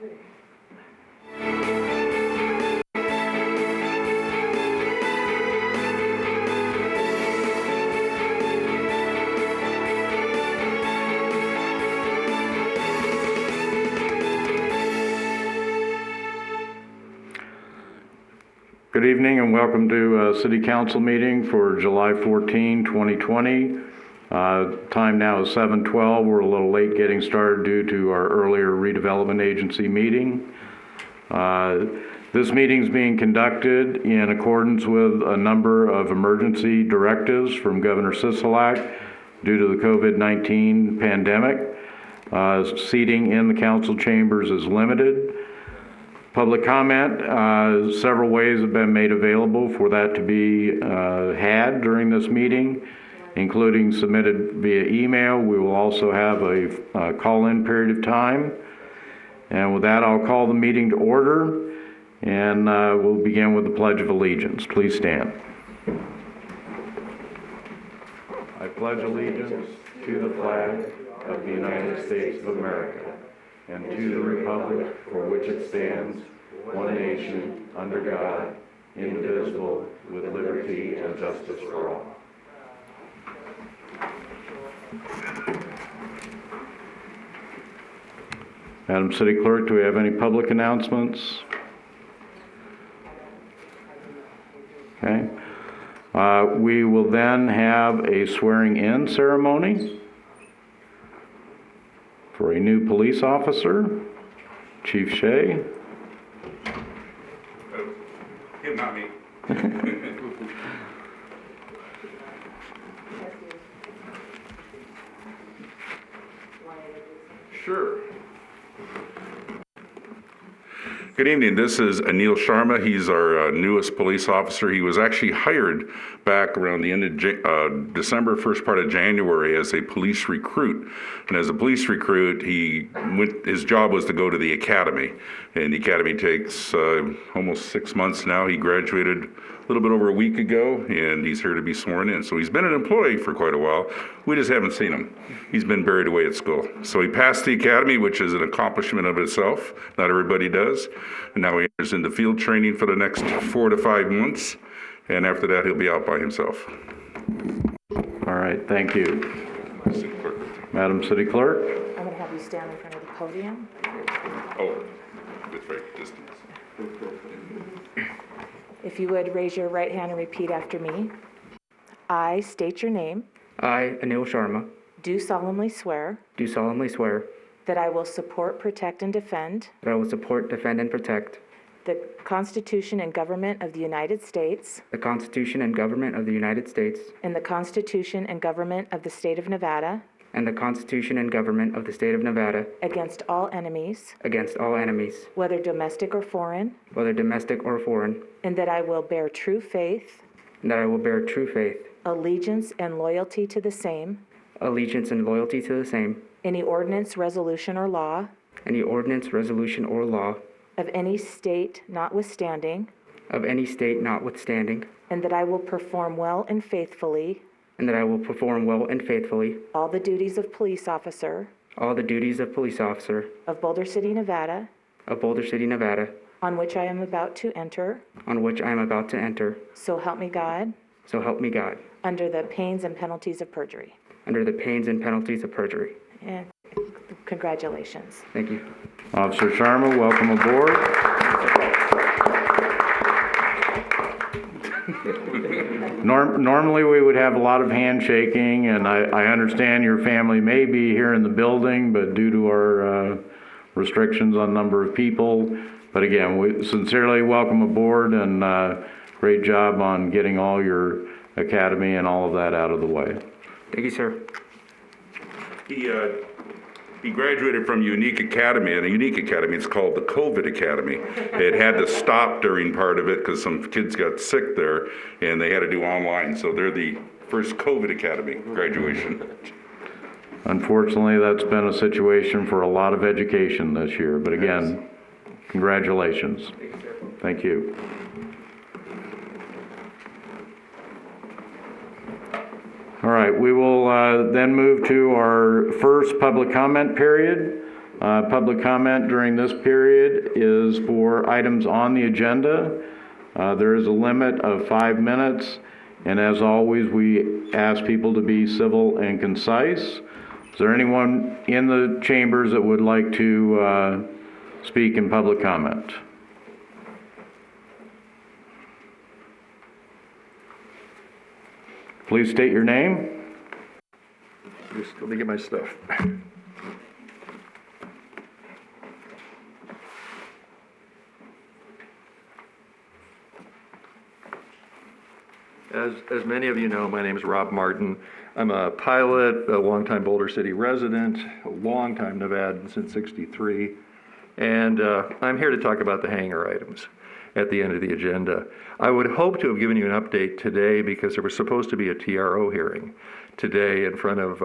Good evening and welcome to City Council meeting for July 14, 2020. Time now is 7:12. We're a little late getting started due to our earlier redevelopment agency meeting. This meeting is being conducted in accordance with a number of emergency directives from Governor Sisolak due to the COVID-19 pandemic. Seating in the council chambers is limited. Public comment, several ways have been made available for that to be had during this meeting, including submitted via email. We will also have a call-in period of time. And with that, I'll call the meeting to order, and we'll begin with the Pledge of Allegiance. Please stand. I pledge allegiance to the flag of the United States of America and to the republic for which it stands, one nation, under God, indivisible, with liberty and justice for all. Madam City Clerk, do we have any public announcements? Okay. We will then have a swearing-in ceremony for a new police officer, Chief Shea. Him, not me. Sure. Good evening. This is Anil Sharma. He's our newest police officer. He was actually hired back around the end of December, first part of January as a police recruit. And as a police recruit, his job was to go to the academy. And the academy takes almost 6 months now. He graduated a little bit over a week ago, and he's here to be sworn in. So he's been an employee for quite a while. We just haven't seen him. He's been buried away at school. So he passed the academy, which is an accomplishment of itself. Not everybody does. And now he enters into field training for the next 4 to 5 months. And after that, he'll be out by himself. All right, thank you. City Clerk. Madam City Clerk. I'm going to have you stand in front of the podium. Oh, that's right, distance. If you would raise your right hand and repeat after me. I state your name. I, Anil Sharma, Do solemnly swear do solemnly swear that I will support, protect, and defend that I will support, defend, and protect the Constitution and government of the United States the Constitution and government of the United States and the Constitution and government of the state of Nevada and the Constitution and government of the state of Nevada against all enemies, against all enemies, whether domestic or foreign, whether domestic or foreign, and that I will bear true faith, and that I will bear true faith, allegiance, and loyalty to the same, allegiance, and loyalty to the same, any ordinance, resolution, or law any ordinance, resolution, or law of any state notwithstanding, of any state notwithstanding, and that I will perform well and faithfully and that I will perform well and faithfully all the duties of police officer all the duties of police officer of Boulder City, Nevada, of Boulder City, Nevada, on which I am about to enter. on which I am about to enter. So help me God, So help me God, under the pains and penalties of perjury. under the pains and penalties of perjury. And congratulations. Thank you. Officer Sharma, welcome aboard. Normally we would have a lot of handshaking, and I understand your family may be here in the building, but due to our restrictions on number of people. But again, we sincerely welcome aboard, and great job on getting all your academy and all of that out of the way. Thank you, sir. He graduated from Unique Academy, and a Unique Academy, it's called the COVID Academy. It had to stop during part of it because some kids got sick there, and they had to do online. So they're the first COVID Academy graduation. Unfortunately, that's been a situation for a lot of education this year, but again, congratulations. Thank you. All right, we will then move to our first public comment period. Public comment during this period is for items on the agenda. There is a limit of 5 minutes, and as always, we ask people to be civil and concise. Is there anyone in the chambers that would like to speak in public comment? Please state your name. Just let me get my stuff. As many of you know, my name is Rob Martin. I'm a pilot, a longtime Boulder City resident, a longtime Nevadan since '63, and I'm here to talk about the hangar items at the end of the agenda. I would hope to have given you an update today because there was supposed to be a TRO hearing today in front of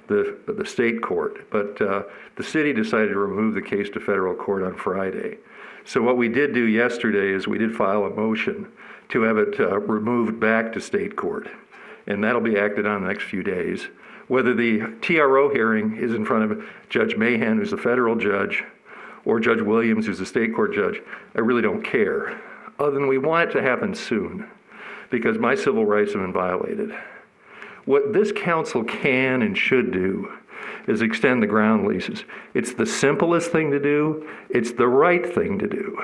the state court, but the city decided to remove the case to federal court on Friday. So what we did do yesterday is we did file a motion to have it removed back to state court, and that'll be acted on the next few days. Whether the TRO hearing is in front of Judge Mahan, who's a federal judge, or Judge Williams, who's a state court judge, I really don't care, other than we want it to happen soon, because my civil rights have been violated. What this council can and should do is extend the ground leases. It's the simplest thing to do. It's the right thing to do.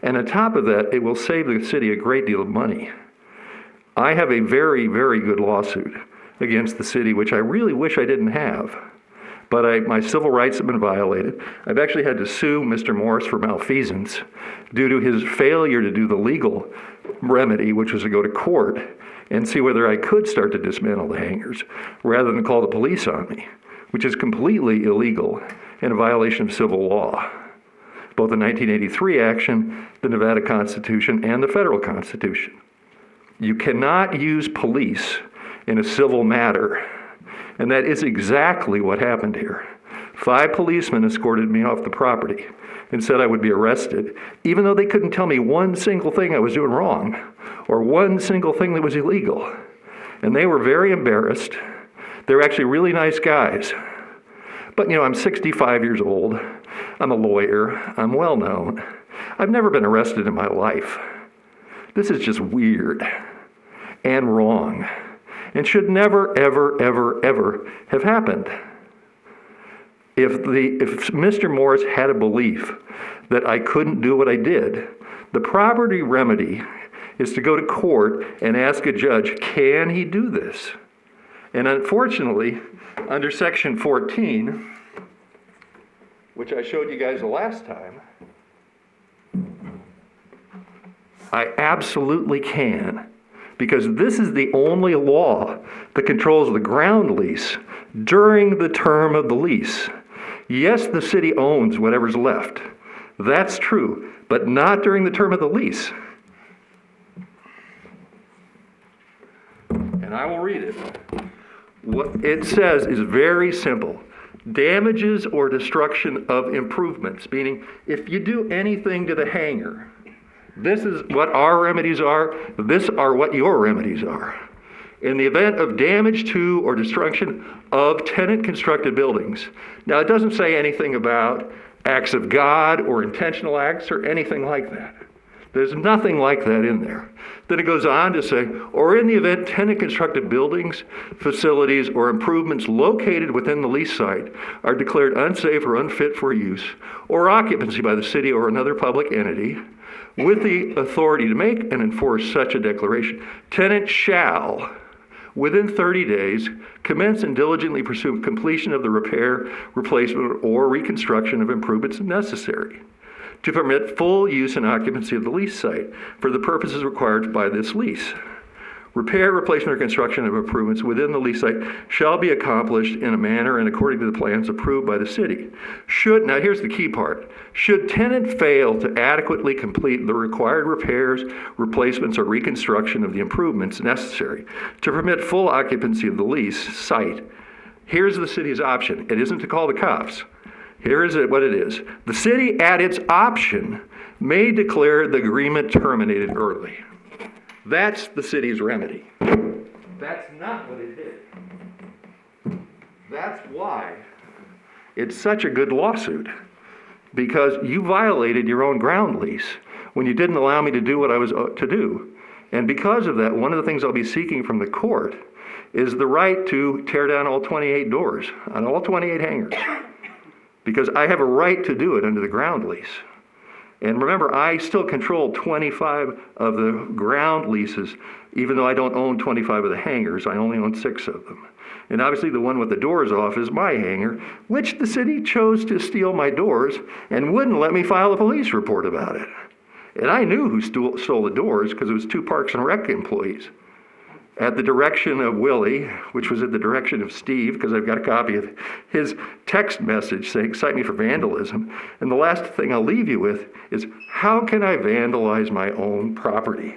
And on top of that, it will save the city a great deal of money. I have a very, very good lawsuit against the city, which I really wish I didn't have. But my civil rights have been violated. I've actually had to sue Mr. Morris for malfeasance due to his failure to do the legal remedy, which was to go to court and see whether I could start to dismantle the hangars rather than call the police on me, which is completely illegal and a violation of civil law. Both the 1983 action, the Nevada Constitution, and the federal Constitution. You cannot use police in a civil matter, and that is exactly what happened here. 5 policemen escorted me off the property and said I would be arrested, even though they couldn't tell me one single thing I was doing wrong or one single thing that was illegal. And they were very embarrassed. They're actually really nice guys. But I'm 65 years old. I'm a lawyer. I'm well known. I've never been arrested in my life. This is just weird and wrong and should never, ever, ever, ever have happened. If Mr. Morris had a belief that I couldn't do what I did, the property remedy is to go to court and ask a judge, can he do this? And unfortunately, under Section 14, which I showed you guys the last time, I absolutely can, because this is the only law that controls the ground lease during the term of the lease. Yes, the city owns whatever's left. That's true, but not during the term of the lease. And I will read it. What it says is very simple. Damages or destruction of improvements, meaning if you do anything to the hangar, this is what our remedies are, this are what your remedies are. In the event of damage to or destruction of tenant-constructed buildings. Now, it doesn't say anything about acts of God or intentional acts or anything like that. There's nothing like that in there. Then it goes on to say, or in the event tenant-constructed buildings, facilities, or improvements located within the lease site are declared unsafe or unfit for use, or occupancy by the city or another public entity, with the authority to make and enforce such a declaration, tenant shall, within 30 days, commence and diligently pursue completion of the repair, replacement, or reconstruction of improvements necessary to permit full use and occupancy of the lease site for the purposes required by this lease. Repair, replacement, or construction of improvements within the lease site shall be accomplished in a manner and according to the plans approved by the city. Now here's the key part. Should tenant fail to adequately complete the required repairs, replacements, or reconstruction of the improvements necessary to permit full occupancy of the lease site, here's the city's option. It isn't to call the cops. Here is what it is. The city, at its option, may declare the agreement terminated early. That's the city's remedy. That's not what it did. That's why it's such a good lawsuit. because you violated your own ground lease when you didn't allow me to do what I was to do. And because of that, one of the things I'll be seeking from the court is the right to tear down all 28 doors on all 28 hangars, because I have a right to do it under the ground lease. And remember, I still control 25 of the ground leases, even though I don't own 25 of the hangars. I only own 6 of them. And obviously the one with the doors off is my hangar, which the city chose to steal my doors and wouldn't let me file a police report about it. And I knew who stole the doors because it was 2 Parks and Rec employees. At the direction of Willie, which was at the direction of Steve, because I've got a copy of his text message saying, cite me for vandalism. And the last thing I'll leave you with is, how can I vandalize my own property?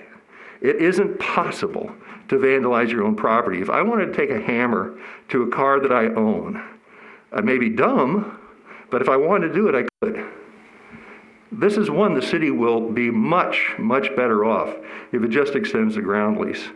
It isn't possible to vandalize your own property. If I wanted to take a hammer to a car that I own, I may be dumb, but if I wanted to do it, I could. This is one the city will be much, much better off if it just extends the ground lease.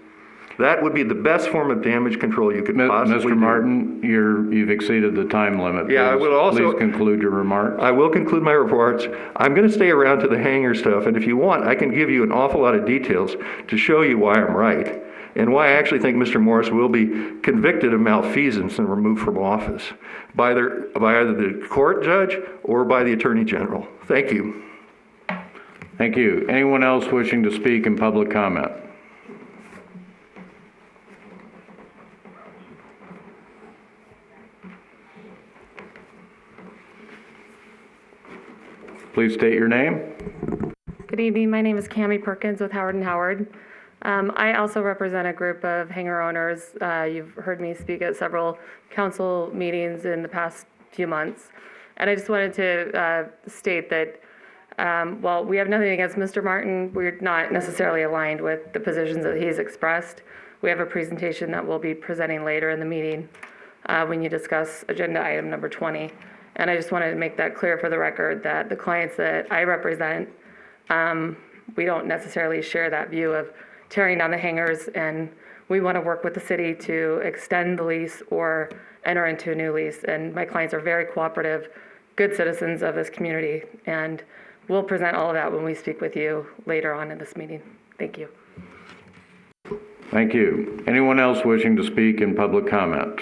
That would be the best form of damage control you could possibly do. Mr. Martin, you've exceeded the time limit. Yeah, I will also. Please conclude your remarks. I will conclude my reports. I'm going to stay around to the hangar stuff, and if you want, I can give you an awful lot of details to show you why I'm right, and why I actually think Mr. Morris will be convicted of malfeasance and removed from office by either the court judge or by the Attorney General. Thank you. Thank you. Anyone else wishing to speak in public comment? Please state your name. Good evening. My name is Cammie Perkins with Howard & Howard. I also represent a group of hangar owners. You've heard me speak at several council meetings in the past few months. And I just wanted to state that while we have nothing against Mr. Martin, we're not necessarily aligned with the positions that he's expressed. We have a presentation that we'll be presenting later in the meeting when you discuss agenda item number 20. And I just wanted to make that clear for the record that the clients that I represent, we don't necessarily share that view of tearing down the hangars, and we want to work with the city to extend the lease or enter into a new lease. And my clients are very cooperative, good citizens of this community, and we'll present all of that when we speak with you later on in this meeting. Thank you. Thank you. Anyone else wishing to speak in public comment?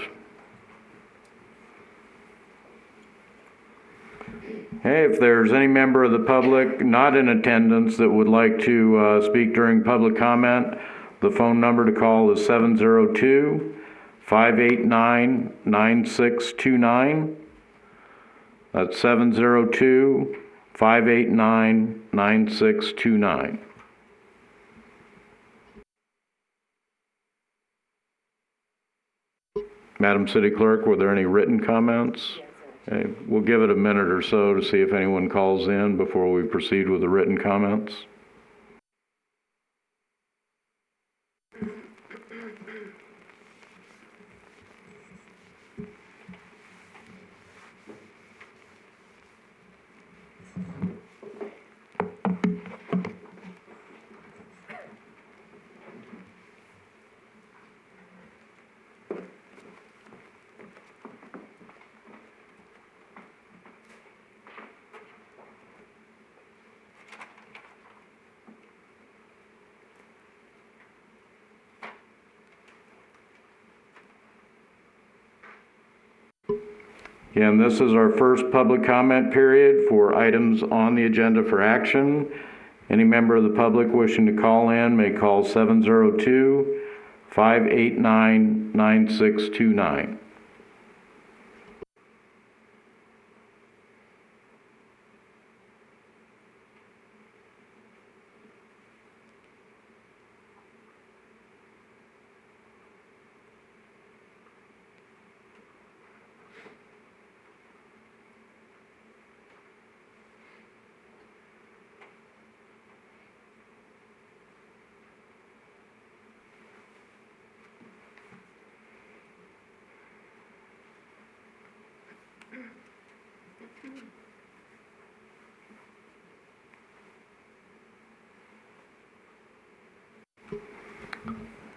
Hey, if there's any member of the public not in attendance that would like to speak during public comment, the phone number to call is 702-589-9629. That's 702-589-9629. Madam City Clerk, were there any written comments? Okay, we'll give it a minute or so to see if anyone calls in before we proceed with the written comments. Again, this is our first public comment period for items on the agenda for action. Any member of the public wishing to call in may call 702-589-9629.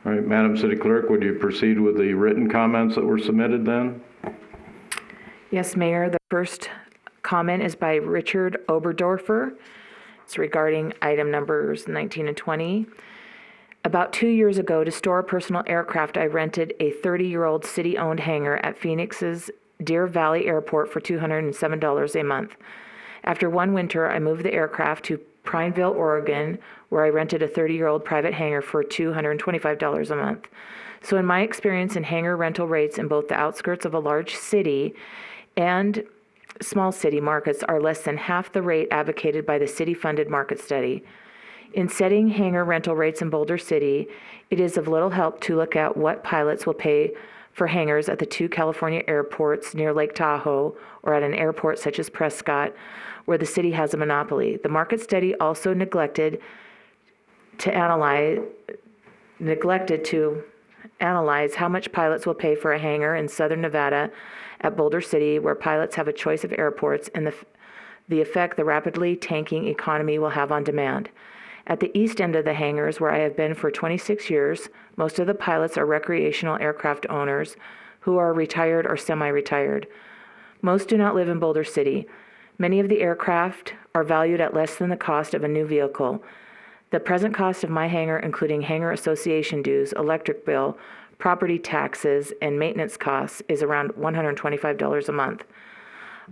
All right, Madam City Clerk, would you proceed with the written comments that were submitted then? Yes, Mayor. The first comment is by Richard Oberdorfer. It's regarding item numbers 19 and 20. About 2 years ago, to store a personal aircraft, I rented a 30-year-old city-owned hangar at Phoenix's Deer Valley Airport for $207 a month. After one winter, I moved the aircraft to Prineville, Oregon, where I rented a 30-year-old private hangar for $225 a month. So in my experience in hangar rental rates in both the outskirts of a large city and small city markets are less than half the rate advocated by the city-funded market study. In setting hangar rental rates in Boulder City, it is of little help to look at what pilots will pay for hangars at the 2 California airports near Lake Tahoe or at an airport such as Prescott, where the city has a monopoly. The market study also neglected to analyze how much pilots will pay for a hangar in southern Nevada at Boulder City, where pilots have a choice of airports, and the effect the rapidly tanking economy will have on demand. At the east end of the hangars, where I have been for 26 years, most of the pilots are recreational aircraft owners who are retired or semi-retired. Most do not live in Boulder City. Many of the aircraft are valued at less than the cost of a new vehicle. The present cost of my hangar, including hangar association dues, electric bill, property taxes, and maintenance costs, is around $125 a month.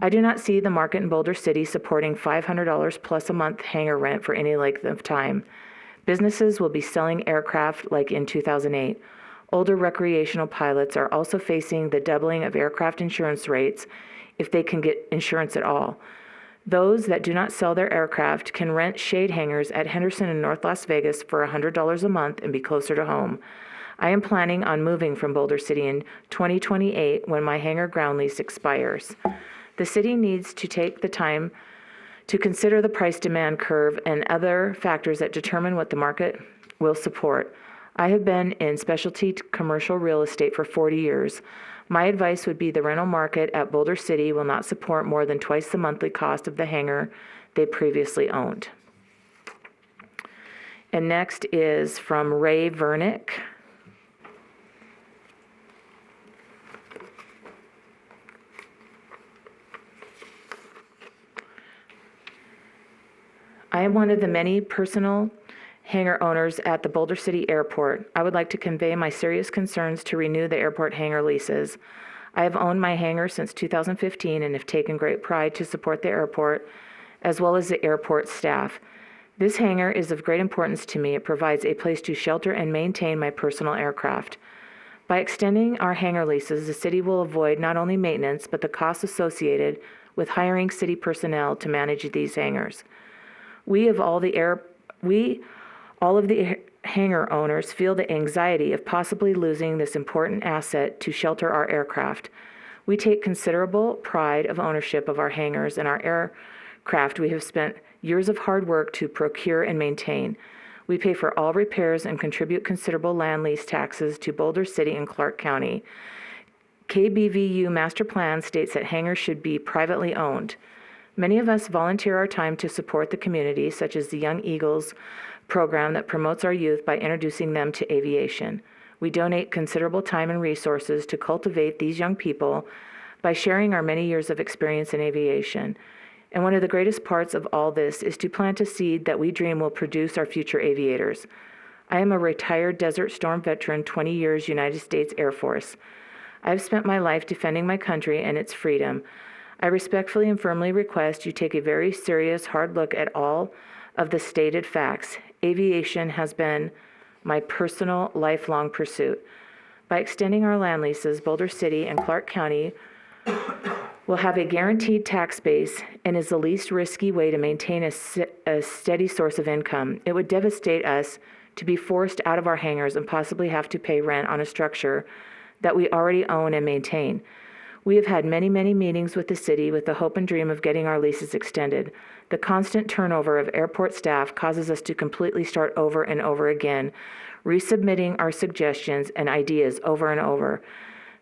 I do not see the market in Boulder City supporting $500 plus a month hangar rent for any length of time. Businesses will be selling aircraft like in 2008. Older recreational pilots are also facing the doubling of aircraft insurance rates if they can get insurance at all. Those that do not sell their aircraft can rent shade hangars at Henderson in North Las Vegas for $100 a month and be closer to home. I am planning on moving from Boulder City in 2028 when my hangar ground lease expires. The city needs to take the time to consider the price-demand curve and other factors that determine what the market will support. I have been in specialty commercial real estate for 40 years. My advice would be the rental market at Boulder City will not support more than twice the monthly cost of the hangar they previously owned. And next is from Ray Vernick. I am one of the many personal hangar owners at the Boulder City Airport. I would like to convey my serious concerns to renew the airport hangar leases. I have owned my hangar since 2015 and have taken great pride to support the airport as well as the airport staff. This hangar is of great importance to me. It provides a place to shelter and maintain my personal aircraft. By extending our hangar leases, the city will avoid not only maintenance, but the costs associated with hiring city personnel to manage these hangars. All of the hangar owners feel the anxiety of possibly losing this important asset to shelter our aircraft. We take considerable pride of ownership of our hangars and our aircraft we have spent years of hard work to procure and maintain. We pay for all repairs and contribute considerable land lease taxes to Boulder City and Clark County. KBVU master plan states that hangars should be privately owned. Many of us volunteer our time to support the community, such as the Young Eagles program that promotes our youth by introducing them to aviation. We donate considerable time and resources to cultivate these young people by sharing our many years of experience in aviation. And one of the greatest parts of all this is to plant a seed that we dream will produce our future aviators. I am a retired Desert Storm veteran, 20 years United States Air Force. I've spent my life defending my country and its freedom. I respectfully and firmly request you take a very serious, hard look at all of the stated facts. Aviation has been my personal, lifelong pursuit. By extending our land leases, Boulder City and Clark County will have a guaranteed tax base and is the least risky way to maintain a steady source of income. It would devastate us to be forced out of our hangars and possibly have to pay rent on a structure that we already own and maintain. We have had many, many meetings with the city with the hope and dream of getting our leases extended. The constant turnover of airport staff causes us to completely start over and over again, resubmitting our suggestions and ideas over and over.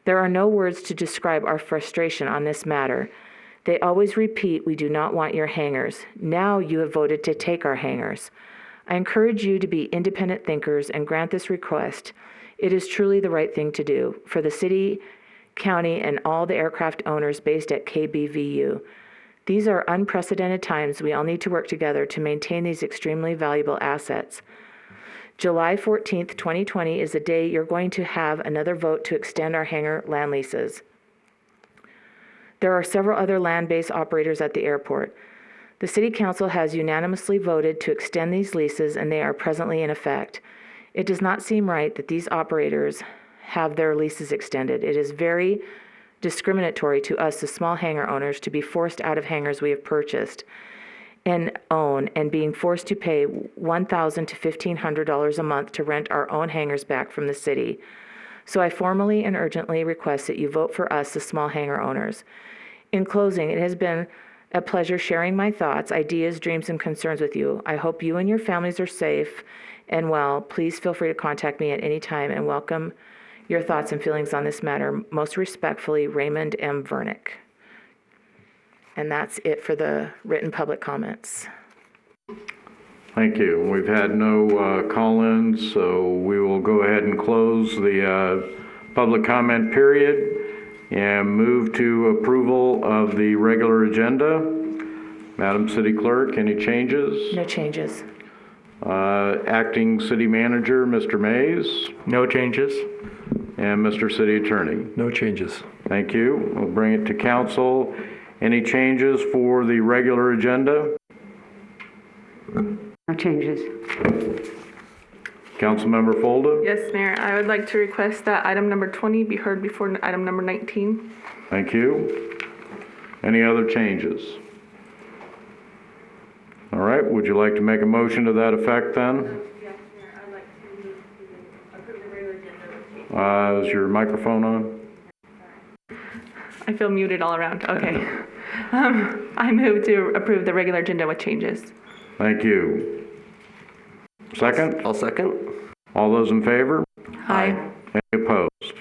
There are no words to describe our frustration on this matter. They always repeat, "We do not want your hangars." Now you have voted to take our hangars. I encourage you to be independent thinkers and grant this request. It is truly the right thing to do for the city, county, and all the aircraft owners based at KBVU. These are unprecedented times. We all need to work together to maintain these extremely valuable assets. July 14th, 2020 is the day you're going to have another vote to extend our hangar land leases. There are several other land-based operators at the airport. The City Council has unanimously voted to extend these leases, and they are presently in effect. It does not seem right that these operators have their leases extended. It is very discriminatory to us, the small hangar owners, to be forced out of hangars we have purchased and own, and being forced to pay $1,000 to $1,500 a month to rent our own hangars back from the city. So I formally and urgently request that you vote for us, the small hangar owners. In closing, it has been a pleasure sharing my thoughts, ideas, dreams, and concerns with you. I hope you and your families are safe and well. Please feel free to contact me at any time, and welcome your thoughts and feelings on this matter. Most respectfully, Raymond M. Vernick. And that's it for the written public comments. Thank you. We've had no call-ins, so we will go ahead and close the public comment period and move to approval of the regular agenda. Madam City Clerk, any changes? No changes. Acting City Manager, Mr. Mays, No changes. and Mr. City Attorney. No changes. Thank you. We'll bring it to council. Any changes for the regular agenda? No changes. Councilmember Folda? Yes, Mayor, I would like to request that item number 20 be heard before item number 19. Thank you. Any other changes? All right, would you like to make a motion to that effect then? Yes, Mayor, I'd like to approve the regular agenda. Is your microphone on? I feel muted all around. Okay. I move to approve the regular agenda with changes. Thank you. Second? I'll second. All those in favor? Aye. Any opposed?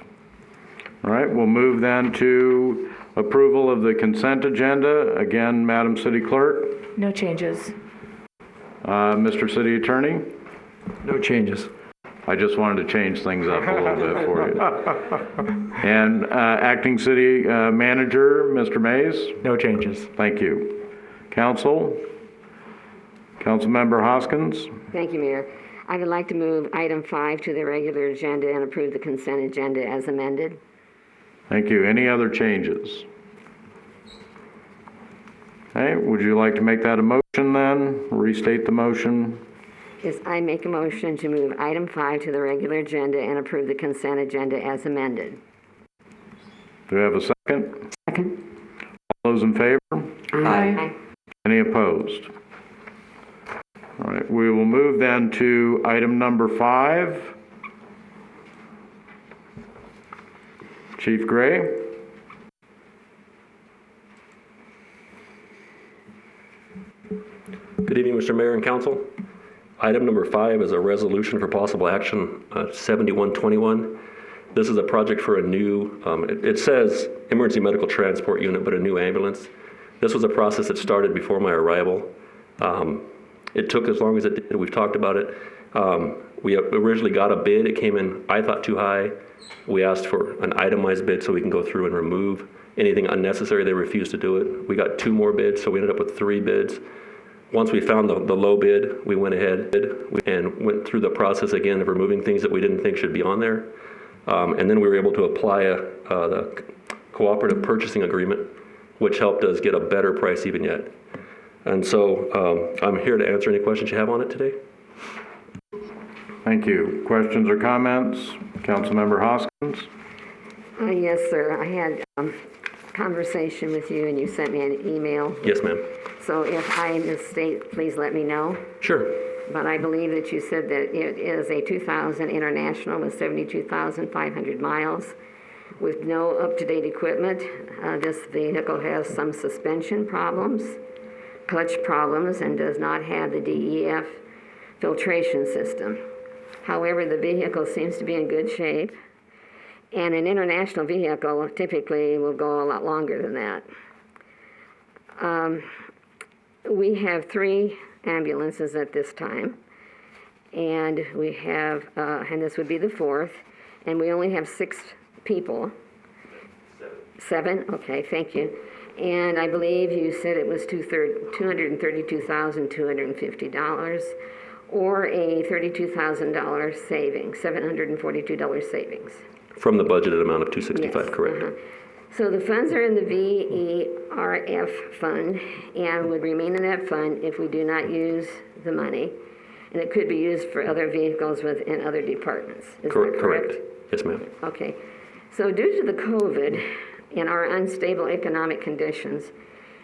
All right, we'll move then to approval of the consent agenda. Again, Madam City Clerk, No changes. Mr. City Attorney. No changes. I just wanted to change things up a little bit for you. And Acting City Manager, Mr. Mays. No changes. Thank you. Council. Councilmember Hoskins. Thank you, Mayor. I would like to move item 5 to the regular agenda and approve the consent agenda as amended. Thank you. Any other changes? Okay, would you like to make that a motion then? Restate the motion? Yes, I make a motion to move item 5 to the regular agenda and approve the consent agenda as amended. Do we have a second? Second. All those in favor? Aye. Any opposed? All right, we will move then to item number 5. Chief Gray. Good evening, Mr. Mayor and Council. Item number 5 is a resolution for possible action, 7121. This is a project for a new, it says emergency medical transport unit, but a new ambulance. This was a process that started before my arrival. It took as long as it did. We've talked about it. We originally got a bid. It came in, I thought, too high. We asked for an itemized bid so we can go through and remove anything unnecessary. They refused to do it. We got 2 more bids, so we ended up with 3 bids. Once we found the low bid, we went ahead and went through the process again of removing things that we didn't think should be on there. And then we were able to apply the cooperative purchasing agreement, which helped us get a better price even yet. And so I'm here to answer any questions you have on it today. Thank you. Questions or comments? Councilmember Hoskins? Yes, sir. I had a conversation with you and you sent me an email. Yes, ma'am. So if I misstate, please let me know. Sure. But I believe that you said that it is a 2000 International with 72,500 miles with no up-to-date equipment. This vehicle has some suspension problems, clutch problems, and does not have the DEF filtration system. However, the vehicle seems to be in good shape, and an international vehicle typically will go a lot longer than that. We have 3 ambulances at this time, and we have, and this would be the 4th, and we only have 6 people. 7? Okay, thank you. And I believe you said it was $232,250, or a $32,000 savings, $742 savings. From the budgeted amount of 265, Yes, correct? So the funds are in the VERF fund and would remain in that fund if we do not use the money. And it could be used for other vehicles within other departments. Is that correct? Correct. Yes, ma'am. Okay. So due to the COVID and our unstable economic conditions,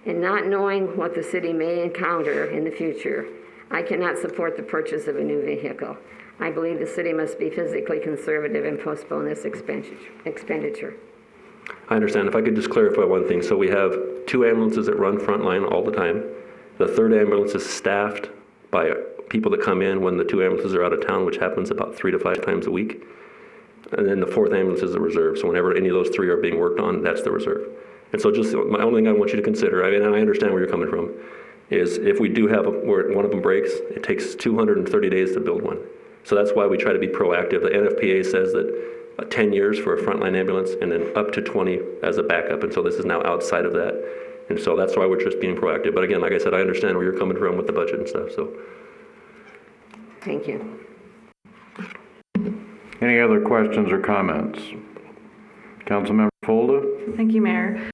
and not knowing what the city may encounter in the future, I cannot support the purchase of a new vehicle. I believe the city must be physically conservative and postpone this expenditure. I understand. If I could just clarify one thing. So we have 2 ambulances that run frontline all the time. The 3rd ambulance is staffed by people that come in when the 2 ambulances are out of town, which happens about 3 to 5 times a week. And then the 4th ambulance is the reserve. So whenever any of those 3 are being worked on, that's the reserve. And so just my only thing I want you to consider, I mean, and I understand where you're coming from, is if we do have where one of them breaks, it takes 230 days to build one. So that's why we try to be proactive. The NFPA says that 10 years for a frontline ambulance and then up to 20 as a backup. And so this is now outside of that. And so that's why we're just being proactive. But again, like I said, I understand where you're coming from with the budget and stuff. So. Thank you. Any other questions or comments? Councilmember Folda? Thank you, Mayor.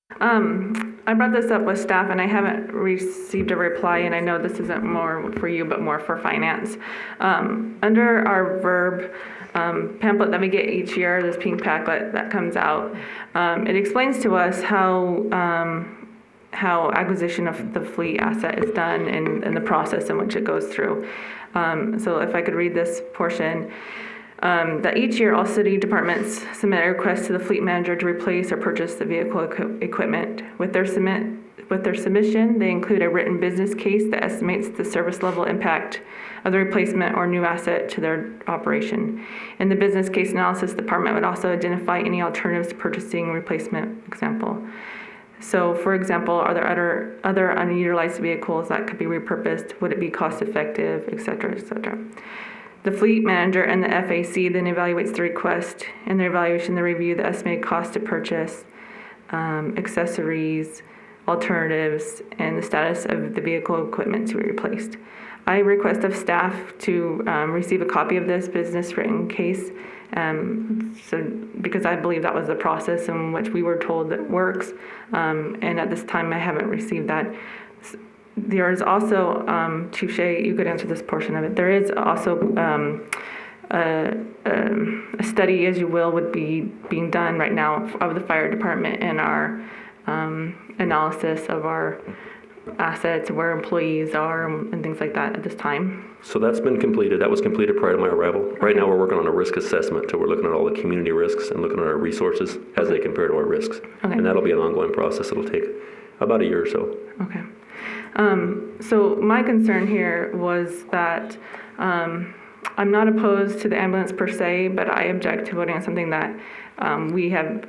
I brought this up with staff and I haven't received a reply, and I know this isn't more for you, but more for finance. Under our VERB pamphlet that we get each year, this pink packet that comes out, it explains to us how acquisition of the fleet asset is done and the process in which it goes through. So if I could read this portion. That each year all city departments submit a request to the fleet manager to replace or purchase the vehicle equipment. With their submission, they include a written business case that estimates the service level impact of the replacement or new asset to their operation. In the business case analysis, the department would also identify any alternatives to purchasing a replacement example. So, for example, are there other unutilized vehicles that could be repurposed? Would it be cost effective, et cetera, et cetera? The fleet manager and the FAC then evaluates the request. In their evaluation, they review the estimated cost to purchase, accessories, alternatives, and the status of the vehicle equipment to be replaced. I request of staff to receive a copy of this business written case, because I believe that was the process in which we were told that works, and at this time I haven't received that. There is also, Chief Shea, you could answer this portion of it. There is also a study, as you will, would be being done right now of the fire department and our analysis of our assets, where employees are, and things like that at this time. So that's been completed. That was completed prior to my arrival. Right now we're working on a risk assessment. So we're looking at all the community risks and looking at our resources as they compare to our risks. Okay. And that'll be an ongoing process. It'll take about a year or so. Okay. So my concern here was that I'm not opposed to the ambulance per se, but I object to voting on something that we haven't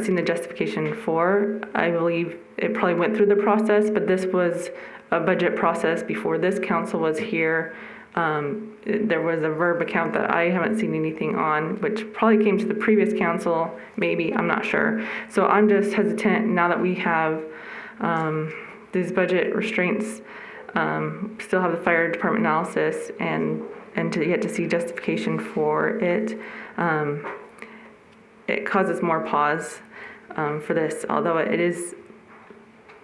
seen the justification for. I believe it probably went through the process, but this was a budget process before this council was here. There was a VERB account that I haven't seen anything on, which probably came to the previous council, maybe, I'm not sure. So I'm just hesitant now that we have these budget restraints, still have the fire department analysis and to yet to see justification for it. It causes more pause for this, although it is,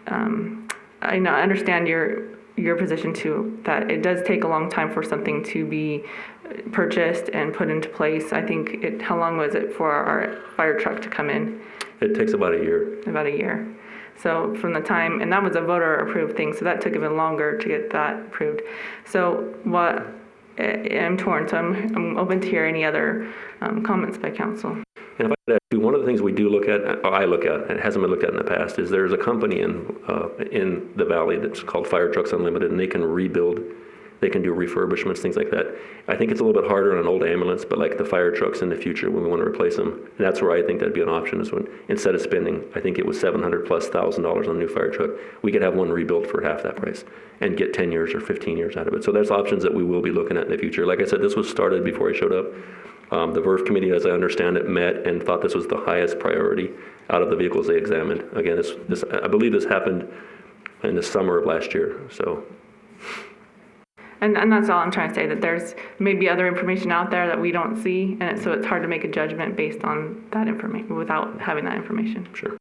I understand your position too, that it does take a long time for something to be purchased and put into place. I think how long was it for our fire truck to come in? It takes about a year. About a year. So from the time, and that was a voter approved thing, so that took even longer to get that approved. So I'm torn, so I'm open to hear any other comments by council. And if I could add, one of the things we do look at, I look at, and it hasn't been looked at in the past, is there's a company in the valley that's called Fire Trucks Unlimited, and they can rebuild, they can do refurbishments, things like that. I think it's a little bit harder on an old ambulance, but like the fire trucks in the future when we want to replace them, and that's where I think that'd be an option, is when instead of spending, I think it was $700,000+ on a new fire truck, we could have one rebuilt for half that price and get 10 years or 15 years out of it. So there's options that we will be looking at in the future. Like I said, this was started before I showed up. The VERF committee, as I understand it, met and thought this was the highest priority. out of the vehicles they examined. Again, I believe this happened in the summer of last year, so. And that's all I'm trying to say, that there's maybe other information out there that we don't see, and so it's hard to make a judgment based on that information without having that information. Sure.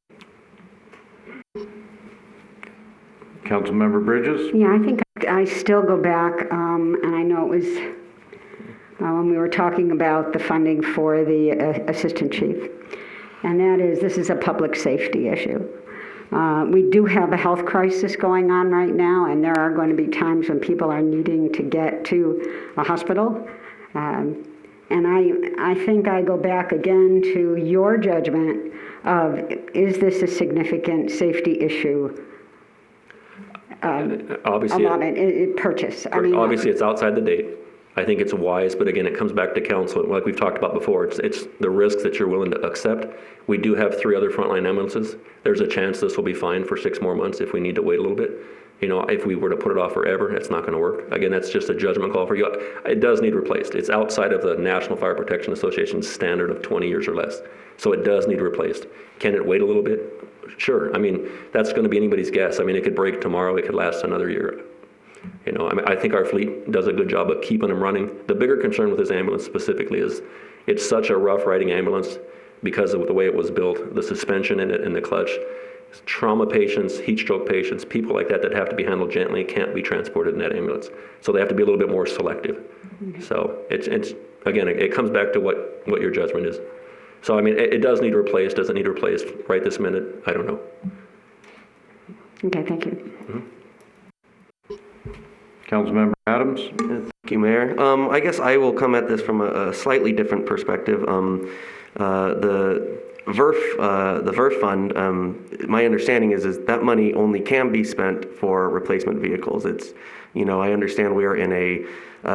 Councilmember Bridges? Yeah, I think I still go back, and I know it was when we were talking about the funding for the assistant chief, and that is, this is a public safety issue. We do have a health crisis going on right now, and there are going to be times when people are needing to get to a hospital. And I think I go back again to your judgment of, is this a significant safety issue? Obviously, purchase. obviously it's outside the date. I think it's wise, but again, it comes back to council. Like we've talked about before, it's the risks that you're willing to accept. We do have 3 other frontline ambulances. There's a chance this will be fine for 6 more months if we need to wait a little bit. You know, if we were to put it off forever, it's not going to work. Again, that's just a judgment call for you. It does need replaced. It's outside of the National Fire Protection Association's standard of 20 years or less. So it does need replaced. Can it wait a little bit? Sure. I mean, that's going to be anybody's guess. I mean, it could break tomorrow. It could last another year. You know, I think our fleet does a good job of keeping them running. The bigger concern with this ambulance specifically is it's such a rough riding ambulance because of the way it was built, the suspension in it and the clutch. Trauma patients, heat stroke patients, people like that have to be handled gently can't be transported in that ambulance. So they have to be a little bit more selective. So it's again, it comes back to what your judgment is. So, I mean, it does need replaced. Does it need replaced right this minute? I don't know. Okay, thank you. Councilmember Adams? Thank you, Mayor. I guess I will come at this from a slightly different perspective. The VERF fund, my understanding is that money only can be spent for replacement vehicles. It's, you know, I understand we are in a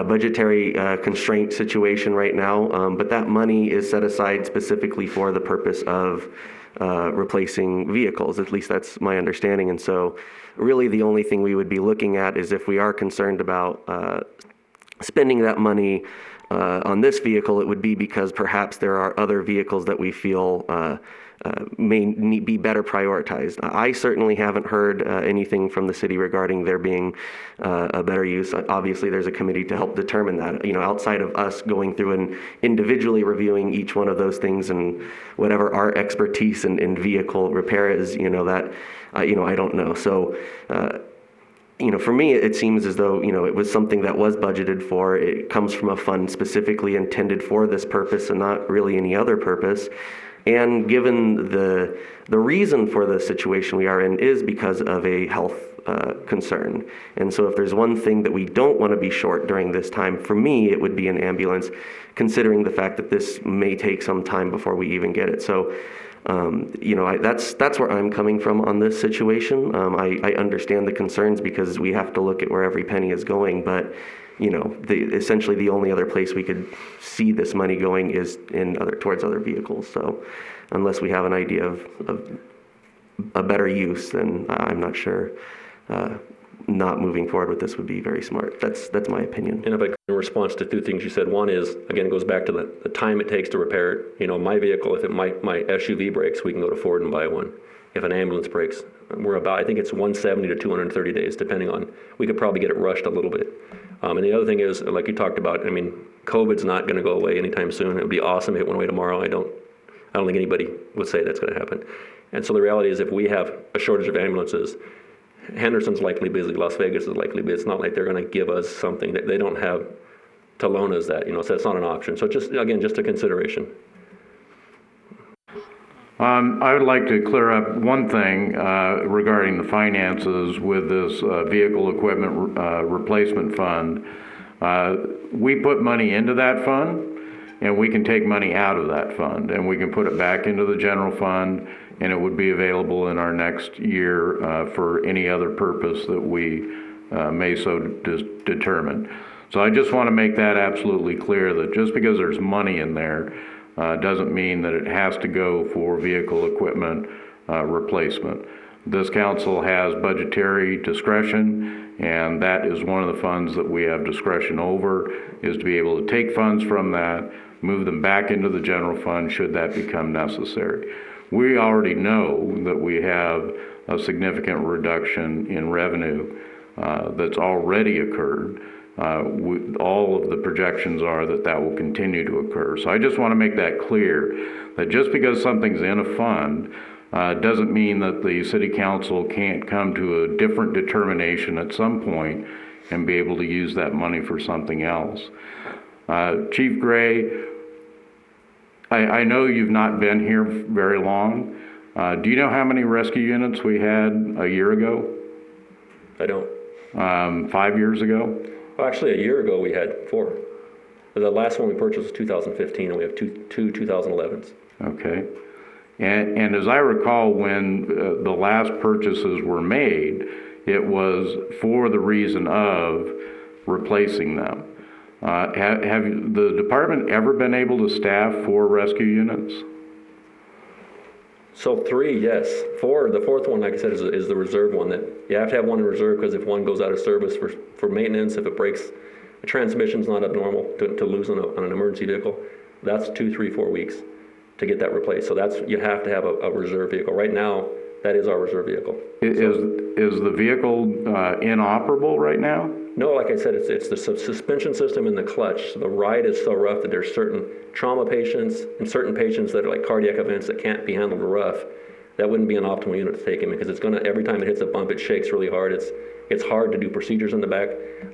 budgetary constraint situation right now, but that money is set aside specifically for the purpose of replacing vehicles. At least that's my understanding. And so really the only thing we would be looking at is if we are concerned about spending that money on this vehicle, it would be because perhaps there are other vehicles that we feel may be better prioritized. I certainly haven't heard anything from the city regarding there being a better use. Obviously, there's a committee to help determine that. You know, outside of us going through and individually reviewing each one of those things and whatever our expertise in vehicle repair is, you know, that, you know, I don't know. So, you know, for me, it seems as though, you know, it was something that was budgeted for. It comes from a fund specifically intended for this purpose and not really any other purpose. And given the reason for the situation we are in is because of a health concern. And so if there's one thing that we don't want to be short during this time, for me, it would be an ambulance, considering the fact that this may take some time before we even get it. So, you know, that's where I'm coming from on this situation. I understand the concerns because we have to look at where every penny is going, but you know, essentially the only other place we could see this money going is towards other vehicles. So unless we have an idea of a better use, then I'm not sure not moving forward with this would be very smart. That's my opinion. And if I could, in response to 2 things you said, one is, again, it goes back to the time it takes to repair it. You know, my vehicle, if my SUV breaks, we can go to Ford and buy one. If an ambulance breaks, we're about, I think it's 170 to 230 days, depending on, we could probably get it rushed a little bit. And the other thing is, like you talked about, I mean, COVID's not going to go away anytime soon. It would be awesome if it went away tomorrow. I don't think anybody would say that's going to happen. And so the reality is, if we have a shortage of ambulances, Henderson's likely busy, Las Vegas is likely busy. It's not like they're going to give us something that they don't have to loan us that, you know, so that's not an option. So just, again, just a consideration. I would like to clear up one thing regarding the finances with this vehicle equipment replacement fund. We put money into that fund, and we can take money out of that fund, and we can put it back into the general fund, and it would be available in our next year for any other purpose that we may so determine. So I just want to make that absolutely clear, that just because there's money in there doesn't mean that it has to go for vehicle equipment replacement. This council has budgetary discretion, and that is one of the funds that we have discretion over, is to be able to take funds from that, move them back into the general fund should that become necessary. we already know that we have a significant reduction in revenue that's already occurred. All of the projections are that that will continue to occur. So I just want to make that clear, that just because something's in a fund doesn't mean that the city council can't come to a different determination at some point and be able to use that money for something else. Chief Gray, I know you've not been here very long. Do you know how many rescue units we had a year ago? I don't. 5 years ago? Well, actually, a year ago we had 4. The last one we purchased was 2015, and we have two 2011s. Okay. And as I recall, when the last purchases were made, it was for the reason of replacing them. Have the department ever been able to staff 4 rescue units? So 3, yes. 4, the fourth one, like I said, is the reserve one that you have to have one in reserve because if one goes out of service for maintenance, if it breaks, a transmission's not abnormal to lose on an emergency vehicle. That's 2, 3, 4 weeks to get that replaced. So you have to have a reserve vehicle. Right now, that is our reserve vehicle. Is the vehicle inoperable right now? No, like I said, it's the suspension system and the clutch. So the ride is so rough that there's certain trauma patients and certain patients that are like cardiac events that can't be handled rough. That wouldn't be an optimal unit to take him because every time it hits a bump, it shakes really hard. It's hard to do procedures in the back.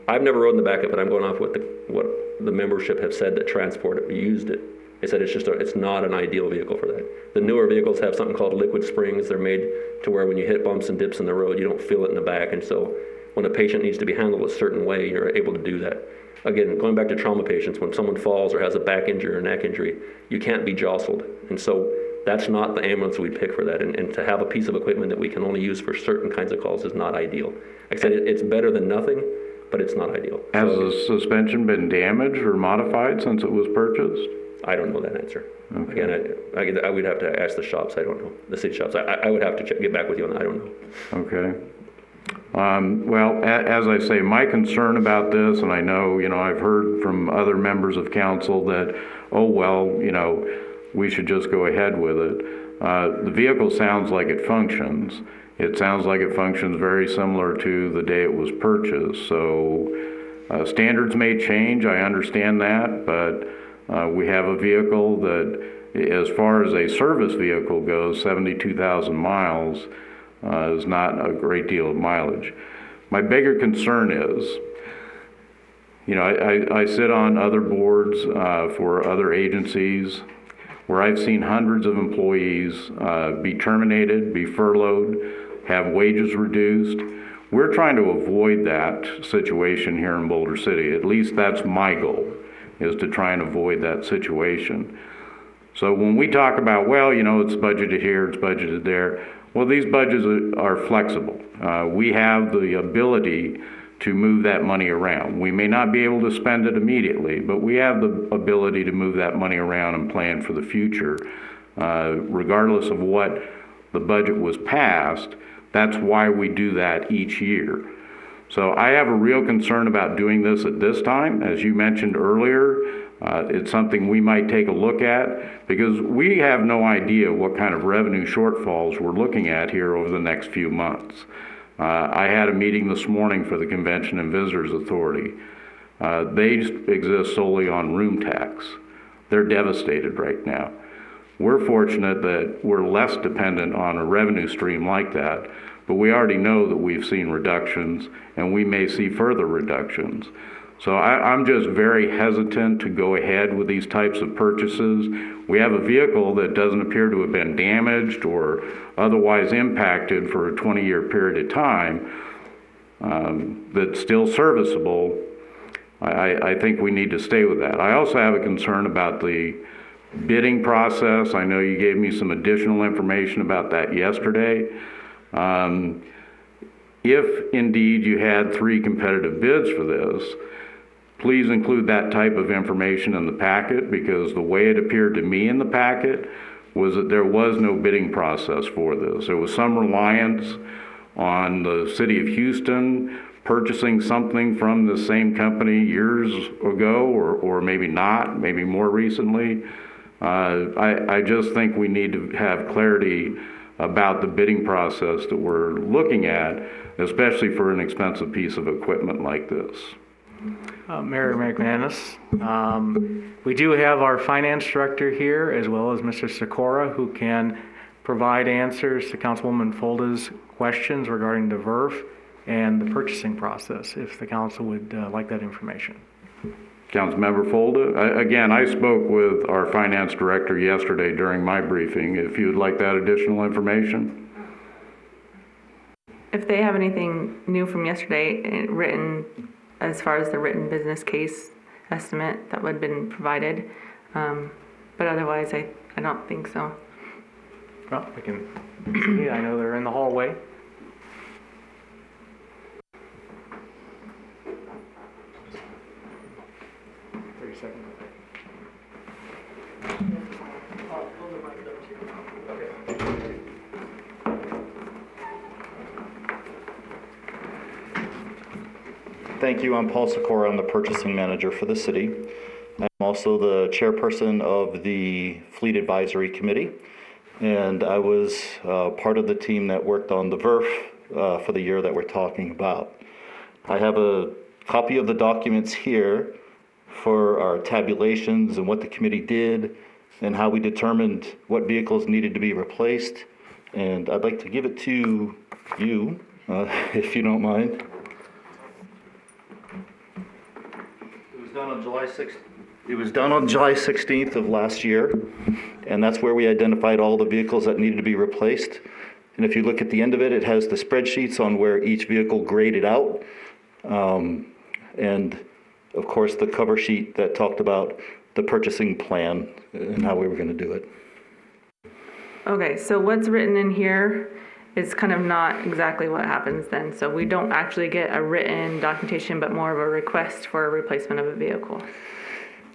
I've never rode in the back of it, but I'm going off what the membership have said that transport it, used it. They said it's not an ideal vehicle for that. The newer vehicles have something called liquid springs. They're made to where when you hit bumps and dips in the road, you don't feel it in the back. And so when a patient needs to be handled a certain way, you're able to do that. Again, going back to trauma patients, when someone falls or has a back injury or neck injury, you can't be jostled. And so that's not the ambulance we pick for that. And to have a piece of equipment that we can only use for certain kinds of calls is not ideal. Like I said, it's better than nothing, but it's not ideal. Has the suspension been damaged or modified since it was purchased? I don't know that answer. Okay. Again, I would have to ask the shops. I don't know. The city shops. I would have to get back with you on that. I don't know. Okay. Well, as I say, my concern about this, and I know, I've heard from other members of council that, we should just go ahead with it. The vehicle sounds like it functions. It sounds like it functions very similar to the day it was purchased. So standards may change, I understand that, but we have a vehicle that, as far as a service vehicle goes, 72,000 miles is not a great deal of mileage. My bigger concern is, I sit on other boards for other agencies where I've seen hundreds of employees be terminated, be furloughed, have wages reduced. We're trying to avoid that situation here in Boulder City. At least that's my goal, is to try and avoid that situation. So when we talk about, it's budgeted here, it's budgeted there, well, these budgets are flexible. We have the ability to move that money around. We may not be able to spend it immediately, but we have the ability to move that money around and plan for the future. Regardless of what the budget was passed, that's why we do that each year. So I have a real concern about doing this at this time. As you mentioned earlier, it's something we might take a look at because we have no idea what kind of revenue shortfalls we're looking at here over the next few months. I had a meeting this morning for the Convention and Visitors Authority. They exist solely on room tax. They're devastated right now. We're fortunate that we're less dependent on a revenue stream like that, but we already know that we've seen reductions and we may see further reductions. So I'm just very hesitant to go ahead with these types of purchases. We have a vehicle that doesn't appear to have been damaged or otherwise impacted for a 20-year period of time that's still serviceable. I think we need to stay with that. I also have a concern about the bidding process. I know you gave me some additional information about that yesterday. If indeed you had 3 competitive bids for this, please include that type of information in the packet, because the way it appeared to me in the packet was that there was no bidding process for this. There was some reliance on the city of Houston purchasing something from the same company years ago, or maybe not, maybe more recently. I just think we need to have clarity about the bidding process that we're looking at, especially for an expensive piece of equipment like this. Mayor McManus. We do have our finance director here, as well as Mr. Sikora, who can provide answers to Councilwoman Folda's questions regarding the VERF and the purchasing process, if the council would like that information. Councilmember Folda, again, I spoke with our finance director yesterday during my briefing. If you would like that additional information. If they have anything new from yesterday written, as far as the written business case estimate that would have been provided, but otherwise I don't think so. Well, we can see. I know they're in the hallway. Thank you. I'm Paul Sikora. I'm the purchasing manager for the city. I'm also the chairperson of the Fleet Advisory Committee, and I was part of the team that worked on the VERF for the year that we're talking about. I have a copy of the documents here for our tabulations and what the committee did and how we determined what vehicles needed to be replaced. And I'd like to give it to you, if you don't mind. It was done on July 16th of last year, and that's where we identified all the vehicles that needed to be replaced. And if you look at the end of it, it has the spreadsheets on where each vehicle graded out, and of course the cover sheet that talked about the purchasing plan and how we were going to do it. Okay, so what's written in here is kind of not exactly what happens then. So we don't actually get a written documentation, but more of a request for a replacement of a vehicle.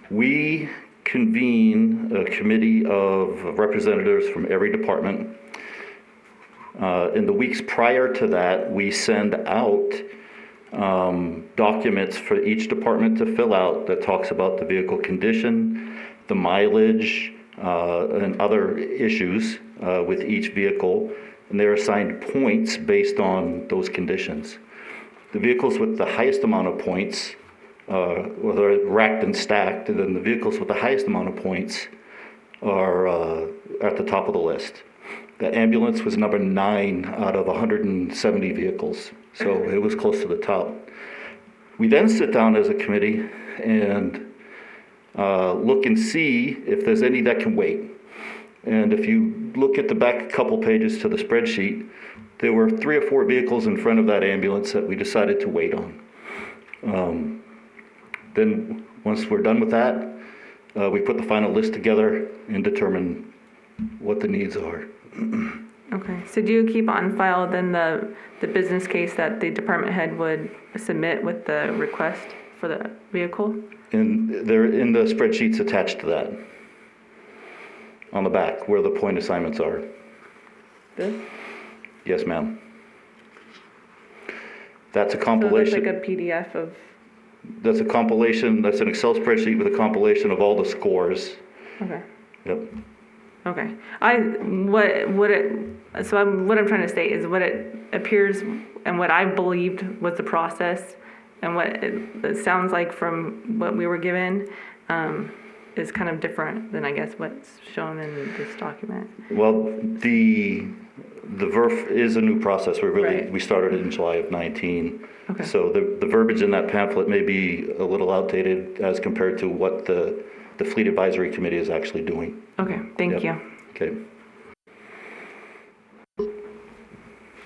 We convene a committee of representatives from every department. In the weeks prior to that, we send out documents for each department to fill out that talks about the vehicle condition, the mileage, and other issues with each vehicle. And they're assigned points based on those conditions. The vehicles with the highest amount of points, they're racked and stacked, and then the vehicles with the highest amount of points are at the top of the list. The ambulance was number 9 out of 170 vehicles, so it was close to the top. We then sit down as a committee and look and see if there's any that can wait. And if you look at the back couple pages to the spreadsheet, there were 3 or 4 vehicles in front of that ambulance that we decided to wait on. Then once we're done with that, we put the final list together and determine what the needs are. Okay, so do you keep on file then the business case that the department head would submit with the request for the vehicle? And they're in the spreadsheets attached to that. On the back, where the point assignments are. This? Yes, ma'am. That's a So compilation. that's like a PDF of, That's a compilation, that's an Excel spreadsheet with a compilation of all the scores. okay. Yep. Okay. What I'm trying to state is what it appears and what I believed was the process and what it sounds like from what we were given is kind of different than I guess what's shown in this document. Well, the VERF is a new process. Right. We started it in July of 19. Okay. So the verbiage in that pamphlet may be a little outdated as compared to what the Fleet Advisory Committee is actually doing. Okay, thank Yep. you. Okay.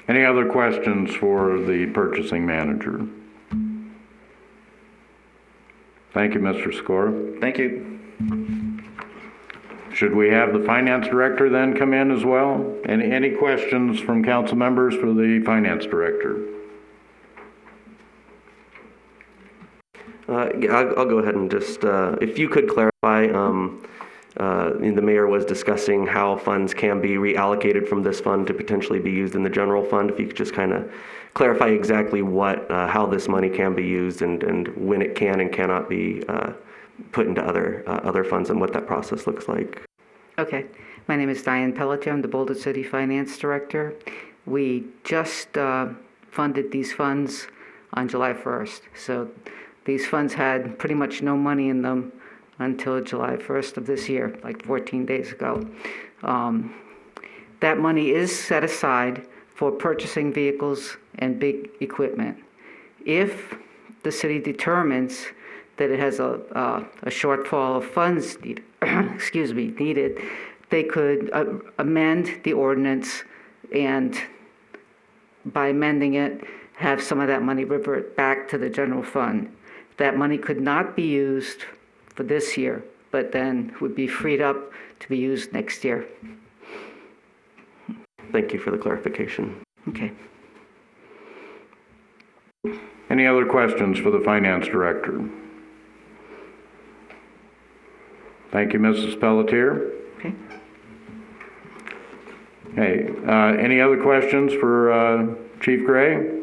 Any other questions for the purchasing manager? Thank you, Mr. Sikora. Thank you. Should we have the finance director then come in as well? Any questions from council members for the finance director? I'll go ahead and just, if you could clarify, the mayor was discussing how funds can be reallocated from this fund to potentially be used in the general fund. If you could just kind of clarify exactly how this money can be used and when it can and cannot be put into other funds and what that process looks like. Okay. My name is Diane Pelletier. I'm the Boulder City Finance Director. We just funded these funds on July 1st. So these funds had pretty much no money in them until July 1st of this year, like 14 days ago. That money is set aside for purchasing vehicles and big equipment. If the city determines that it has a shortfall of funds needed, needed, they could amend the ordinance and by amending it, have some of that money revert back to the general fund. That money could not be used for this year, but then would be freed up to be used next year. Thank you for the clarification. Okay. Any other questions for the Finance Director? Thank you, Mrs. Pelletier. Okay. Hey, any other questions for Chief Gray?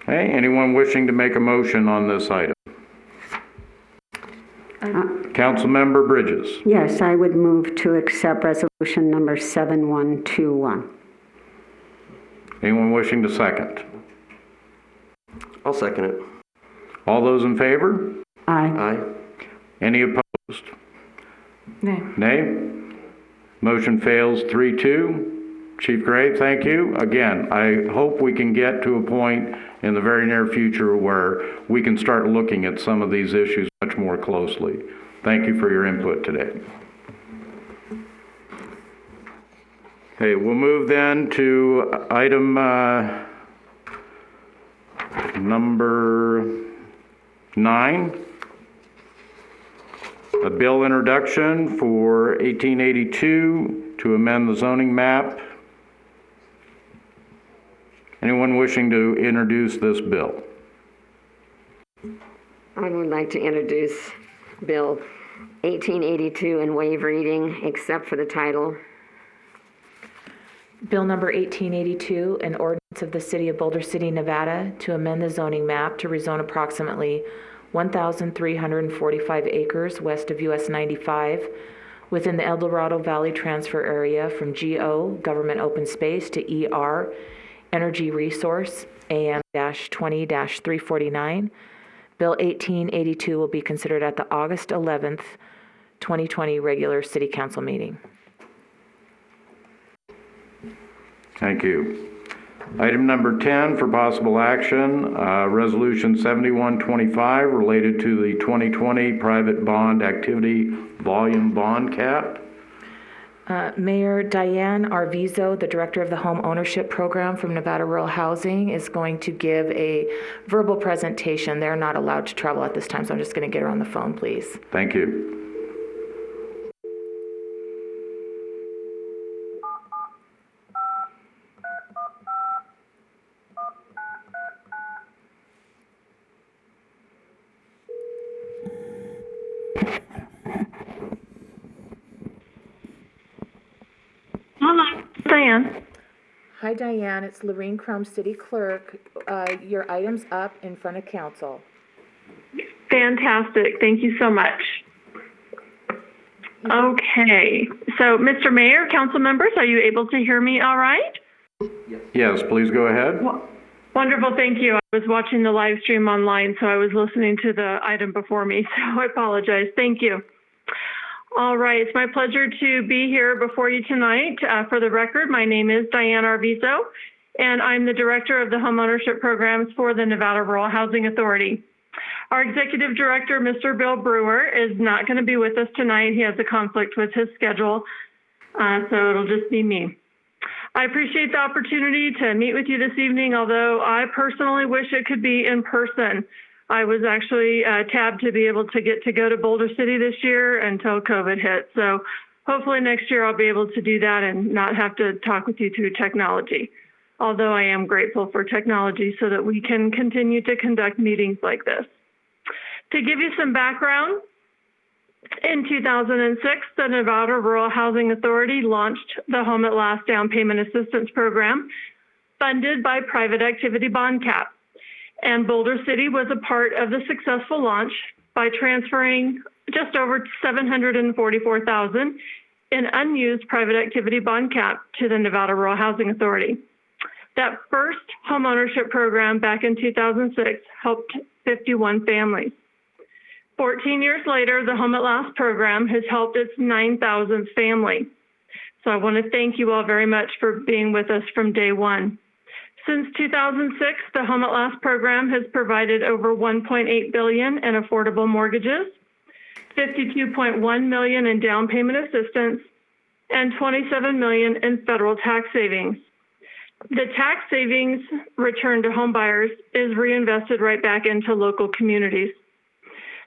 Hey, anyone wishing to make a motion on this item? Councilmember Bridges. Yes, I would move to accept resolution number 7121. Anyone wishing to second? I'll second it. All those in favor? Aye. Aye. Any opposed? Nay. Nay? Motion fails 3-2. Chief Gray, thank you. Again, I hope we can get to a point in the very near future where we can start looking at some of these issues much more closely. Thank you for your input today. Okay, we'll move then to item number 9. A bill introduction for 1882 to amend the zoning map. Anyone wishing to introduce this bill? I would like to introduce Bill 1882 and waive reading, except for the title. Bill number 1882, an ordinance of the City of Boulder City, Nevada, to amend the zoning map to rezone approximately 1,345 acres west of US 95 within the El Dorado Valley Transfer Area from GO, Government Open Space, to ER, Energy Resource, AM-20-349. Bill 1882 will be considered at the August 11th, 2020 regular City Council meeting. Thank you. Item number 10 for possible action, Resolution 7125 related to the 2020 private bond activity volume bond cap. Mayor Diane Arvizo, the Director of the Home Ownership Program from Nevada Rural Housing, is going to give a verbal presentation. They're not allowed to travel at this time, so I'm just going to get her on the phone, please. Thank you. Hello, Diane. Hi, Diane. It's Lorene Crum, City Clerk. Your item's up in front of council. Fantastic. Thank you so much. Okay. So, Mr. Mayor, council members, are you able to hear me all right? Yes, please go ahead. Wonderful. Thank you. I was watching the live stream online, so I was listening to the item before me, so I apologize. Thank you. All right. It's my pleasure to be here before you tonight. For the record, my name is Diane Arvizo, and I'm the Director of the Homeownership Programs for the Nevada Rural Housing Authority. Our Executive Director, Mr. Bill Brewer, is not going to be with us tonight. He has a conflict with his schedule, so it'll just be me. I appreciate the opportunity to meet with you this evening, although I personally wish it could be in person. I was actually tabbed to be able to get to go to Boulder City this year until COVID hit. So hopefully next year I'll be able to do that and not have to talk with you through technology. Although I am grateful for technology so that we can continue to conduct meetings like this. To give you some background, in 2006, the Nevada Rural Housing Authority launched the Home at Last Down Payment Assistance Program, funded by Private Activity Bond Cap. And Boulder City was a part of the successful launch by transferring just over $744,000 in unused private activity bond cap to the Nevada Rural Housing Authority. That first homeownership program back in 2006 helped 51 families. 14 years later, the Home at Last program has helped its 9,000th family. So I want to thank you all very much for being with us from day one. Since 2006, the Home at Last program has provided over $1.8 billion in affordable mortgages, $52.1 million in down payment assistance, and $27 million in federal tax savings. The tax savings returned to homebuyers is reinvested right back into local communities.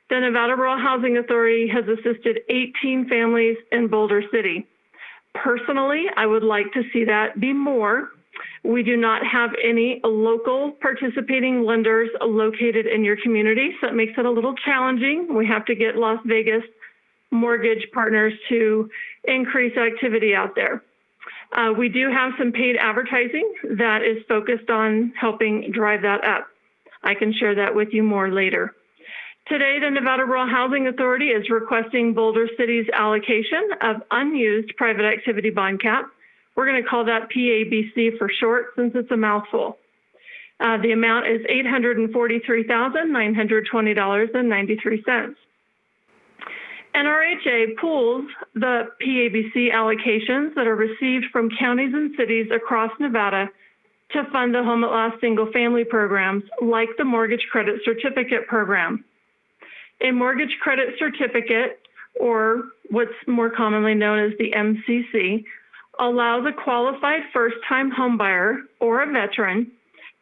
The Nevada Rural Housing Authority has assisted 18 families in Boulder City. Personally, I would like to see that be more. We do not have any local participating lenders located in your community, so it makes it a little challenging. We have to get Las Vegas mortgage partners to increase activity out there. We do have some paid advertising that is focused on helping drive that up. I can share that with you more later. Today, the Nevada Rural Housing Authority is requesting Boulder City's allocation of unused private activity bond cap. We're going to call that PABC for short since it's a mouthful. The amount is $843,920.93. NRHA pools the PABC allocations that are received from counties and cities across Nevada to fund the Home at Last single-family programs like the Mortgage Credit Certificate program. A mortgage credit certificate, or what's more commonly known as the MCC, allows a qualified first-time homebuyer or a veteran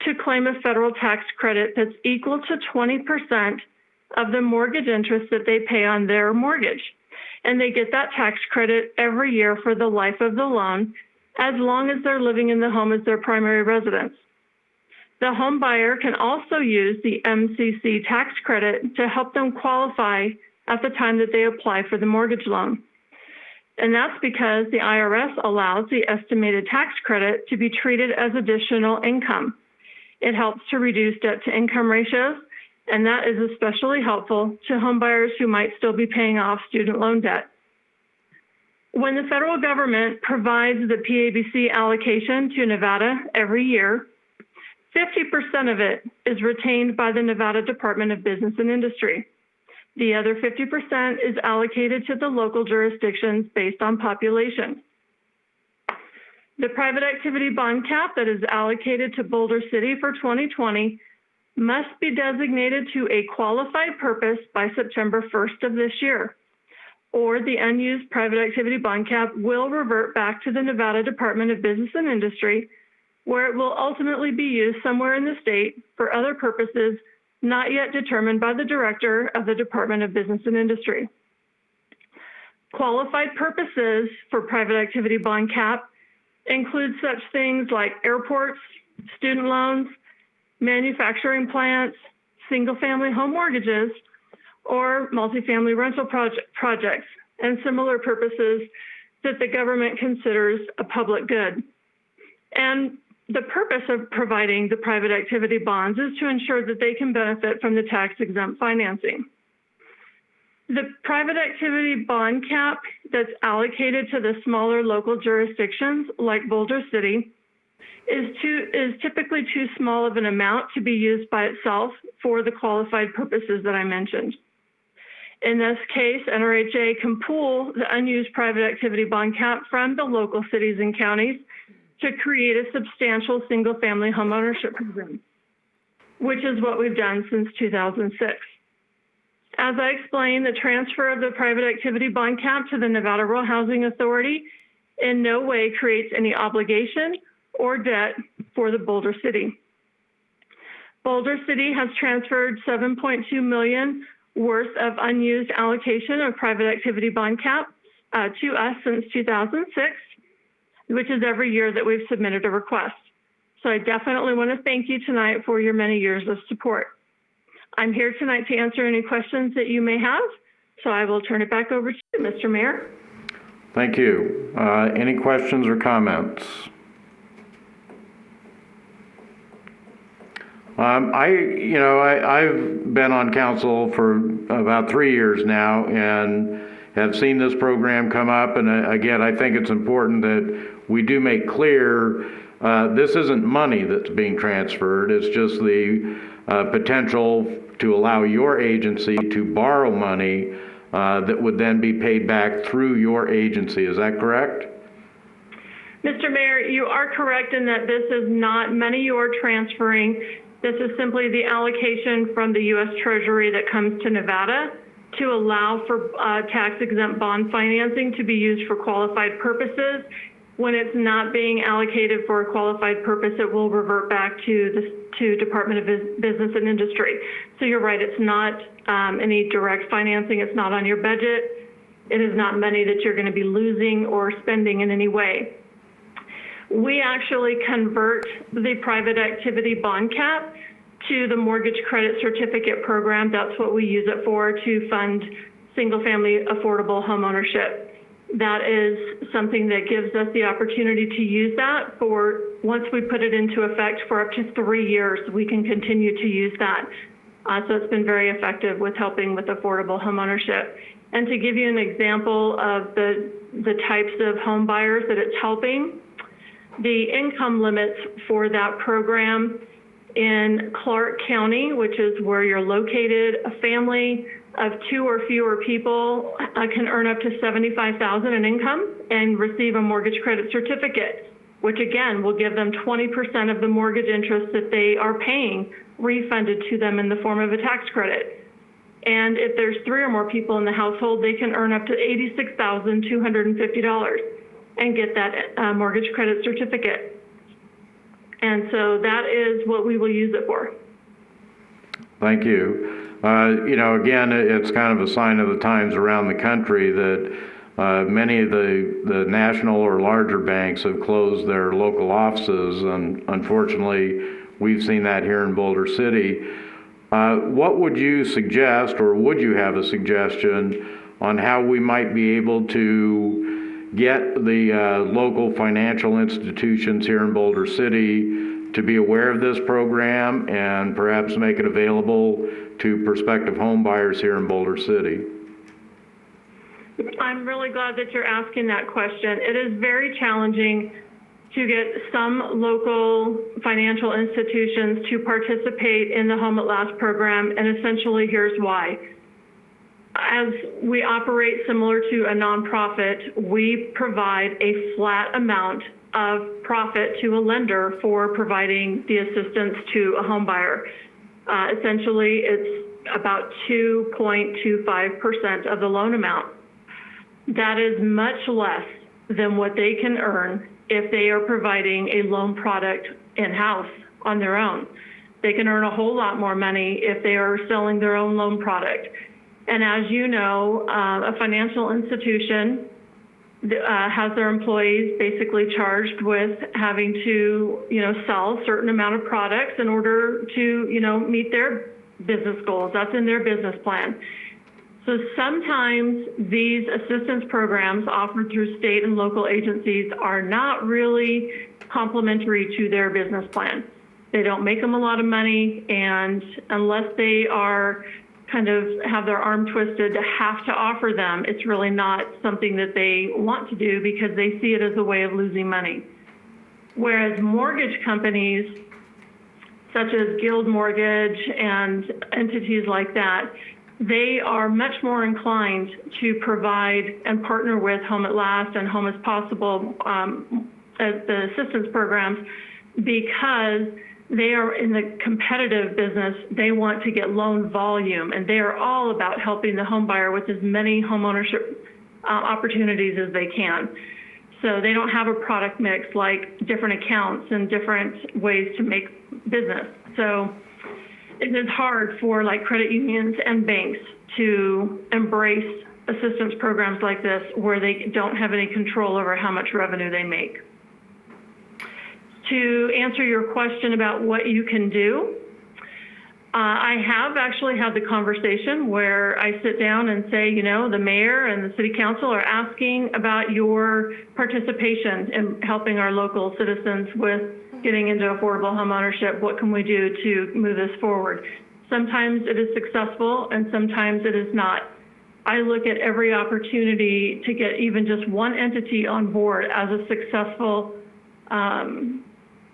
to claim a federal tax credit that's equal to 20% of the mortgage interest that they pay on their mortgage. And they get that tax credit every year for the life of the loan, as long as they're living in the home as their primary residence. The home buyer can also use the MCC tax credit to help them qualify at the time that they apply for the mortgage loan. And that's because the IRS allows the estimated tax credit to be treated as additional income. It helps to reduce debt-to-income ratios, and that is especially helpful to homebuyers who might still be paying off student loan debt. When the federal government provides the PABC allocation to Nevada every year, 50% of it is retained by the Nevada Department of Business and Industry. The other 50% is allocated to the local jurisdictions based on population. The private activity bond cap that is allocated to Boulder City for 2020 must be designated to a qualified purpose by September 1st of this year, or the unused private activity bond cap will revert back to the Nevada Department of Business and Industry, where it will ultimately be used somewhere in the state for other purposes not yet determined by the Director of the Department of Business and Industry. Qualified purposes for private activity bond cap include such things like airports, student loans, manufacturing plants, single-family home mortgages, or multifamily rental projects, and similar purposes that the government considers a public good. And the purpose of providing the private activity bonds is to ensure that they can benefit from the tax-exempt financing. The private activity bond cap that's allocated to the smaller local jurisdictions like Boulder City is typically too small of an amount to be used by itself for the qualified purposes that I mentioned. In this case, NRHA can pool the unused private activity bond cap from the local cities and counties to create a substantial single-family homeownership program, which is what we've done since 2006. As I explained, the transfer of the private activity bond cap to the Nevada Rural Housing Authority in no way creates any obligation or debt for the Boulder City. Boulder City has transferred $7.2 million worth of unused allocation of private activity bond cap to us since 2006, which is every year that we've submitted a request. So I definitely want to thank you tonight for your many years of support. I'm here tonight to answer any questions that you may have, so I will turn it back over to you, Mr. Mayor. Thank you. Any questions or comments? I've been on council for about 3 years now and have seen this program come up. And again, I think it's important that we do make clear this isn't money that's being transferred. It's just the potential to allow your agency to borrow money that would then be paid back through your agency. Is that correct? Mr. Mayor, you are correct in that this is not money you are transferring. This is simply the allocation from the U.S. Treasury that comes to Nevada to allow for tax-exempt bond financing to be used for qualified purposes. When it's not being allocated for a qualified purpose, it will revert back to the Department of Business and Industry. So you're right, it's not any direct financing. It's not on your budget. It is not money that you're going to be losing or spending in any way. We actually convert the private activity bond cap to the mortgage credit certificate program. That's what we use it for, to fund single-family affordable homeownership. That is something that gives us the opportunity to use that for, once we put it into effect for up to 3 years, we can continue to use that. So it's been very effective with helping with affordable homeownership. And to give you an example of the types of home buyers that it's helping, the income limits for that program in Clark County, which is where you're located, a family of 2 or fewer people can earn up to $75,000 in income and receive a mortgage credit certificate, which again will give them 20% of the mortgage interest that they are paying refunded to them in the form of a tax credit. And if there's 3 or more people in the household, they can earn up to $86,250 and get that mortgage credit certificate. And so that is what we will use it for. Thank you. Again, it's kind of a sign of the times around the country that many of the national or larger banks have closed their local offices, and unfortunately, we've seen that here in Boulder City. What would you suggest, or would you have a suggestion on how we might be able to get the local financial institutions here in Boulder City to be aware of this program and perhaps make it available to prospective home buyers here in Boulder City? I'm really glad that you're asking that question. It is very challenging to get some local financial institutions to participate in the Home at Last program, and essentially here's why. As we operate similar to a nonprofit, we provide a flat amount of profit to a lender for providing the assistance to a home buyer. Essentially, it's about 2.25% of the loan amount. That is much less than what they can earn if they are providing a loan product in-house on their own. They can earn a whole lot more money if they are selling their own loan product. And as you know, a financial institution has their employees basically charged with having to, sell a certain amount of products in order to, meet their business goals. That's in their business plan. So sometimes these assistance programs offered through state and local agencies are not really complementary to their business plan. They don't make them a lot of money, and unless they are kind of have their arm twisted to have to offer them, it's really not something that they want to do because they see it as a way of losing money. Whereas mortgage companies, such as Guild Mortgage and entities like that, they are much more inclined to provide and partner with Home at Last and Home as Possible, the assistance programs, because they are in the competitive business. They want to get loan volume, and they are all about helping the home buyer with as many homeownership opportunities as they can. So they don't have a product mix like different accounts and different ways to make business. So it is hard for like credit unions and banks to embrace assistance programs like this where they don't have any control over how much revenue they make. To answer your question about what you can do, I have actually had the conversation where I sit down and say, you know, the mayor and the city council are asking about your participation in helping our local citizens with getting into affordable home ownership. What can we do to move this forward? Sometimes it is successful and sometimes it is not. I look at every opportunity to get even just one entity on board as a successful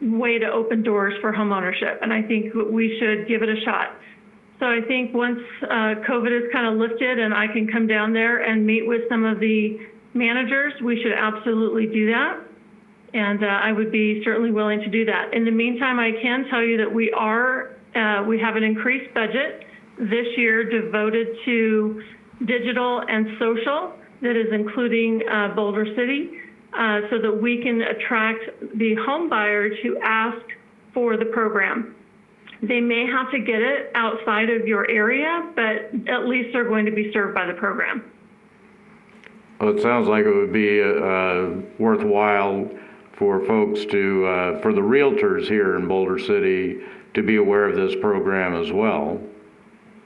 way to open doors for homeownership, and I think we should give it a shot. So I think once COVID is kind of lifted and I can come down there and meet with some of the managers, we should absolutely do that, and I would be certainly willing to do that. In the meantime, I can tell you that we have an increased budget this year devoted to digital and social that is including Boulder City, so that we can attract the home buyer to ask for the program. They may have to get it outside of your area, but at least they're going to be served by the program. Well, it sounds like it would be worthwhile for folks to, for the realtors here in Boulder City to be aware of this program as well.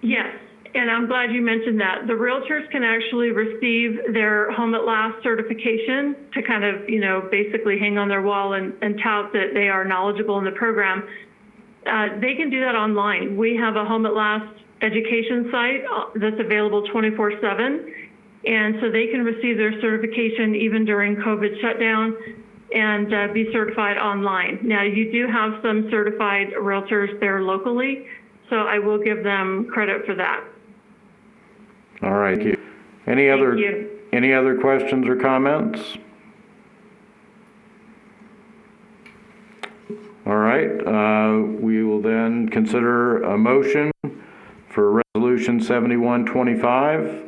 Yes. And I'm glad you mentioned that. The realtors can actually receive their Home at Last certification to kind of, you know, basically hang on their wall and tout that they are knowledgeable in the program. They can do that online. We have a Home at Last education site that's available 24/7. And so they can receive their certification even during COVID shutdown and be certified online. Now, you do have some certified realtors there locally, so I will give them credit for that. All right. Thank you. Any other questions or comments? All right. We will then consider a motion for Resolution 7125.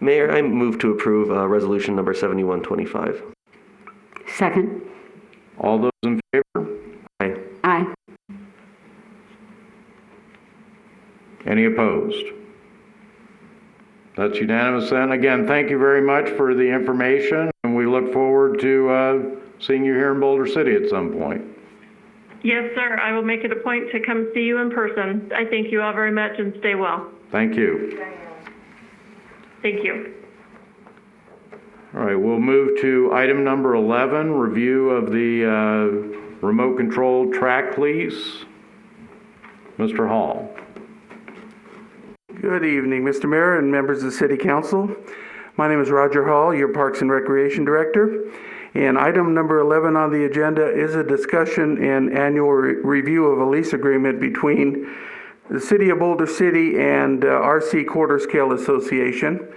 Mayor, I move to approve resolution number 7125. Second. All those in favor? Aye. Aye. Any opposed? That's unanimous then. Again, thank you very much for the information, and we look forward to seeing you here in Boulder City at some point. Yes, sir. I will make it a point to come see you in person. I thank you all very much and stay well. Thank you. Thank you. All right, we'll move to item number 11, review of the remote control track lease. Mr. Hall. Good evening, Mr. Mayor and members of the City Council. My name is Roger Hall, your Parks and Recreation Director. And item number 11 on the agenda is a discussion and annual review of a lease agreement between the City of Boulder City and RC Quarter Scale Association.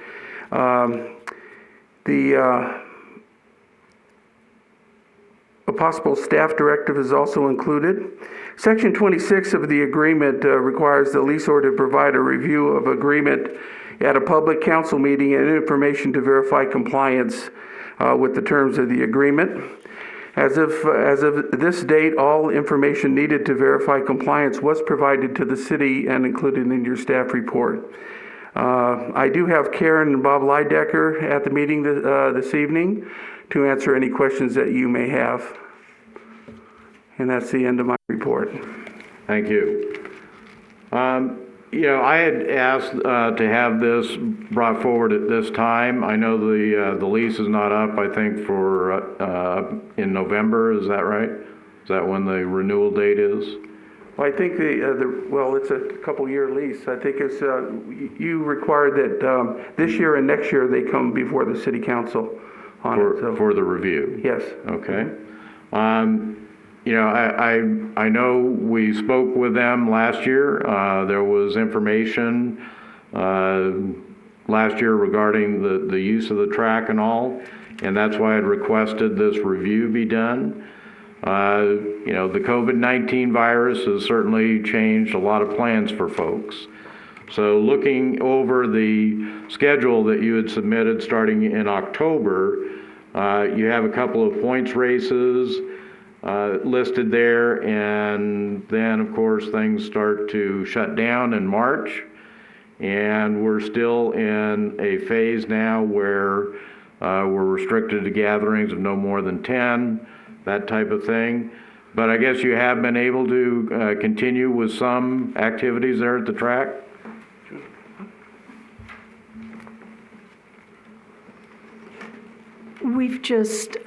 A possible staff directive is also included. Section 26 of the agreement requires the leaseor to provide a review of agreement at a public council meeting and information to verify compliance with the terms of the agreement. As of this date, all information needed to verify compliance was provided to the city and included in your staff report. I do have Karen and Bob Lydecker at the meeting this evening to answer any questions that you may have. And that's the end of my report. Thank you. You know, I had asked to have this brought forward at this time. I know the lease is not up, I think, for in November. Is that right? Is that when the renewal date is? Well, I think well, it's a couple-year lease. I think it's you require that this year and next year they come before the city council on it. So. For the review. Yes. Okay. You know, I know we spoke with them last year. There was information last year regarding the use of the track and all, and that's why I requested this review be done. You know, the COVID-19 virus has certainly changed a lot of plans for folks. So looking over the schedule that you had submitted starting in October, you have a couple of points races listed there, and then of course things start to shut down in March, and we're still in a phase now where we're restricted to gatherings of no more than 10, that type of thing. But I guess you have been able to continue with some activities there at the track? We've just,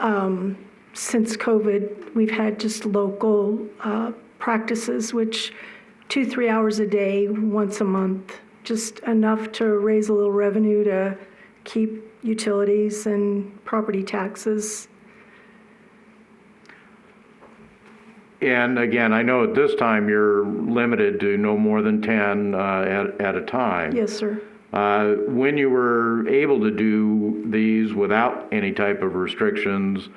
since COVID, we've had just local practices, which 2-3 hours a day, once a month, just enough to raise a little revenue to keep utilities and property taxes. And again, I know at this time you're limited to no more than 10 at a time. Yes, sir. When you were able to do these without any type of restrictions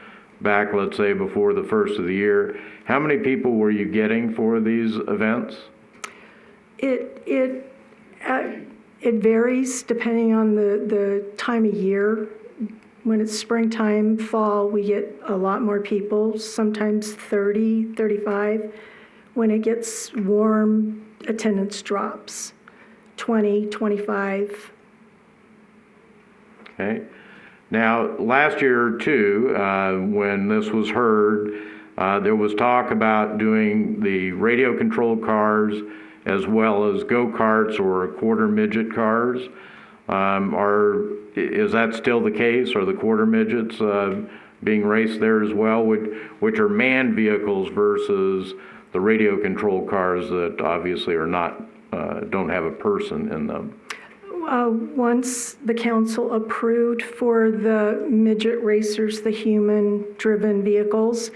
back, let's say, before the first of the year, how many people were you getting for these events? It varies depending on the time of year. When it's springtime, fall, we get a lot more people, sometimes 30, 35. When it gets warm, attendance drops, 20, 25. Okay. Now, last year too, when this was heard, there was talk about doing the radio-controlled cars as well as go-karts or quarter midget cars. Is that still the case? Are the quarter midgets being raced there as well, which are manned vehicles versus the radio-controlled cars that obviously are not, don't have a person in them? Once the council approved for the midget racers, the human-driven vehicles,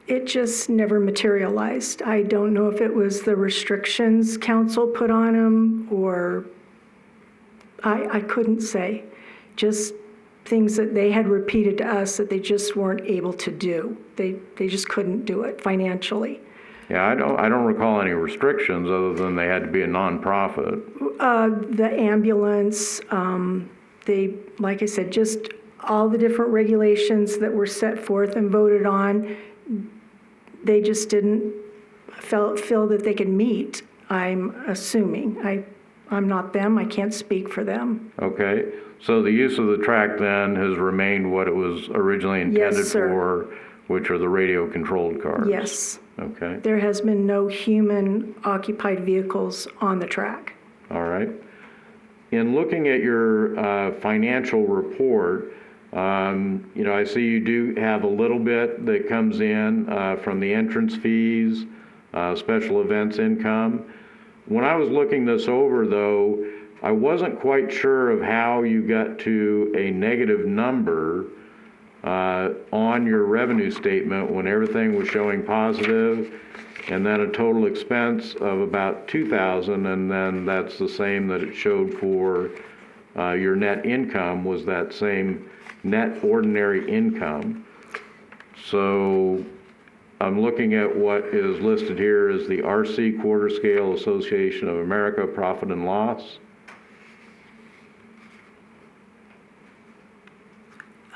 it just never materialized. I don't know if it was the restrictions council put on them or I couldn't say. Just things that they had repeated to us that they just weren't able to do. They just couldn't do it financially. Yeah, I don't recall any restrictions other than they had to be a nonprofit. The ambulance, they, like I said, just all the different regulations that were set forth and voted on, they just didn't feel that they could meet, I'm assuming. I'm not them, I can't speak for them. Okay, so the use of the track then has remained what it was originally intended Yes, sir. for, which are the radio-controlled cars? Yes. Okay, There has been no human-occupied vehicles on the track. all right. In looking at your financial report, I see you do have a little bit that comes in from the entrance fees, special events income. When I was looking this over, though, I wasn't quite sure of how you got to a negative number on your revenue statement when everything was showing positive, and then a total expense of about $2,000, and then that's the same that it showed for your net income was that same net ordinary income. So I'm looking at what is listed here as the RC Quarter Scale Association of America profit and loss.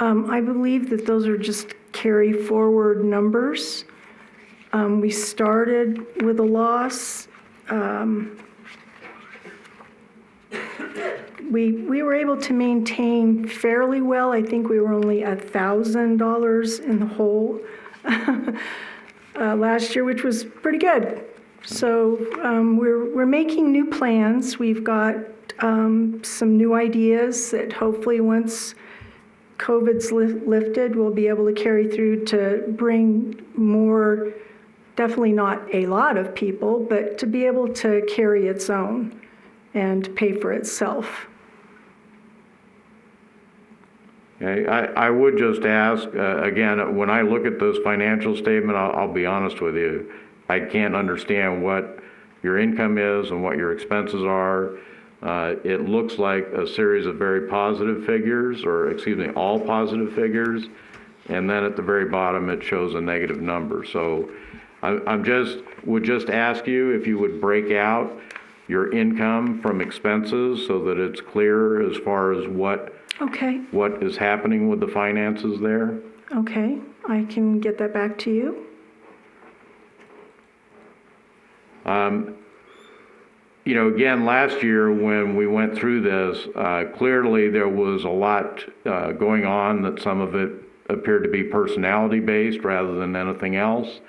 I believe that those are just carry forward numbers. We started with a loss. We were able to maintain fairly well. I think we were only $1,000 in the hole last year, which was pretty good. So we're making new plans. We've got some new ideas that hopefully once COVID's lifted, we'll be able to carry through to bring more, definitely not a lot of people, but to be able to carry its own and pay for itself. Okay, I would just ask, again, when I look at this financial statement, I'll be honest with you, I can't understand what your income is and what your expenses are. It looks like a series of very positive figures, or excuse me, all positive figures, and then at the very bottom it shows a negative number. So would just ask you if you would break out your income from expenses so that it's clear as far as what is happening with the finances there. Okay, I can get that back to you. Again, last year when we went through this, clearly there was a lot going on that some of it appeared to be personality-based rather than anything else.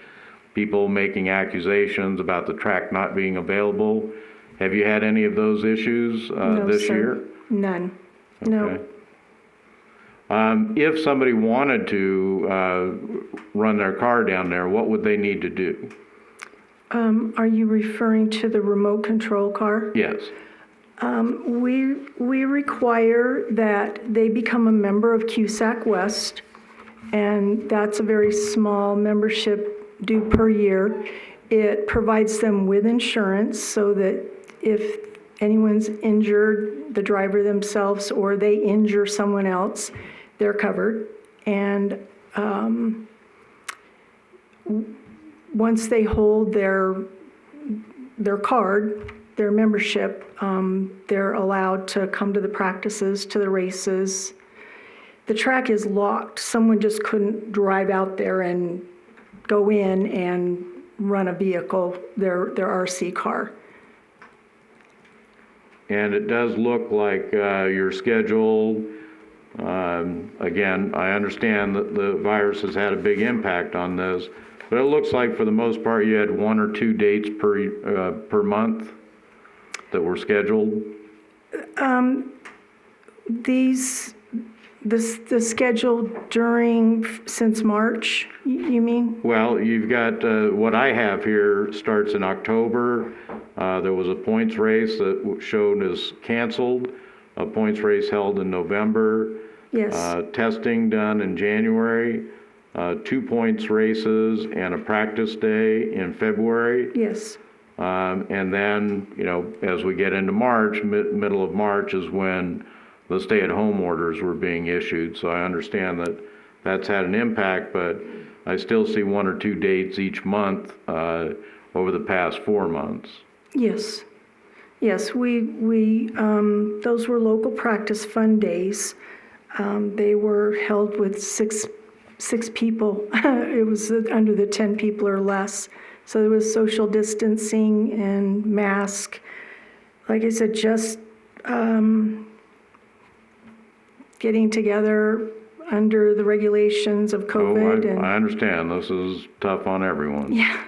People making accusations about the track not being available. Have you had any of those issues No, this sir. year? None. No. Okay. If somebody wanted to run their car down there, what would they need to do? Are you referring to the remote control car? Yes. We require that they become a member of CUSAC West, and that's a very small membership due per year. It provides them with insurance so that if anyone's injured, the driver themselves, or they injure someone else, they're covered. And once they hold their card, their membership, they're allowed to come to the practices, to the races. The track is locked. Someone just couldn't drive out there and go in and run a vehicle, their RC car. And it does look like your schedule, again, I understand that the virus has had a big impact on this, but it looks like for the most part you had 1 or 2 dates per month that were scheduled. The schedule since March, you mean? Well, you've got, what I have here starts in October. There was a points race that showed as canceled, a points race held in November. Yes. Testing done in January, 2 points races and a practice day in February. Yes. And then, as we get into March, middle of March is when the stay-at-home orders were being issued. So I understand that that's had an impact, but I still see 1 or 2 dates each month over the past 4 months. Yes. Yes, we those were local practice fun days. They were held with six people. It was under the 10 people or less. So there was social distancing and mask. Like I said, just getting together under the regulations of COVID. I understand. This is tough on everyone. Yeah.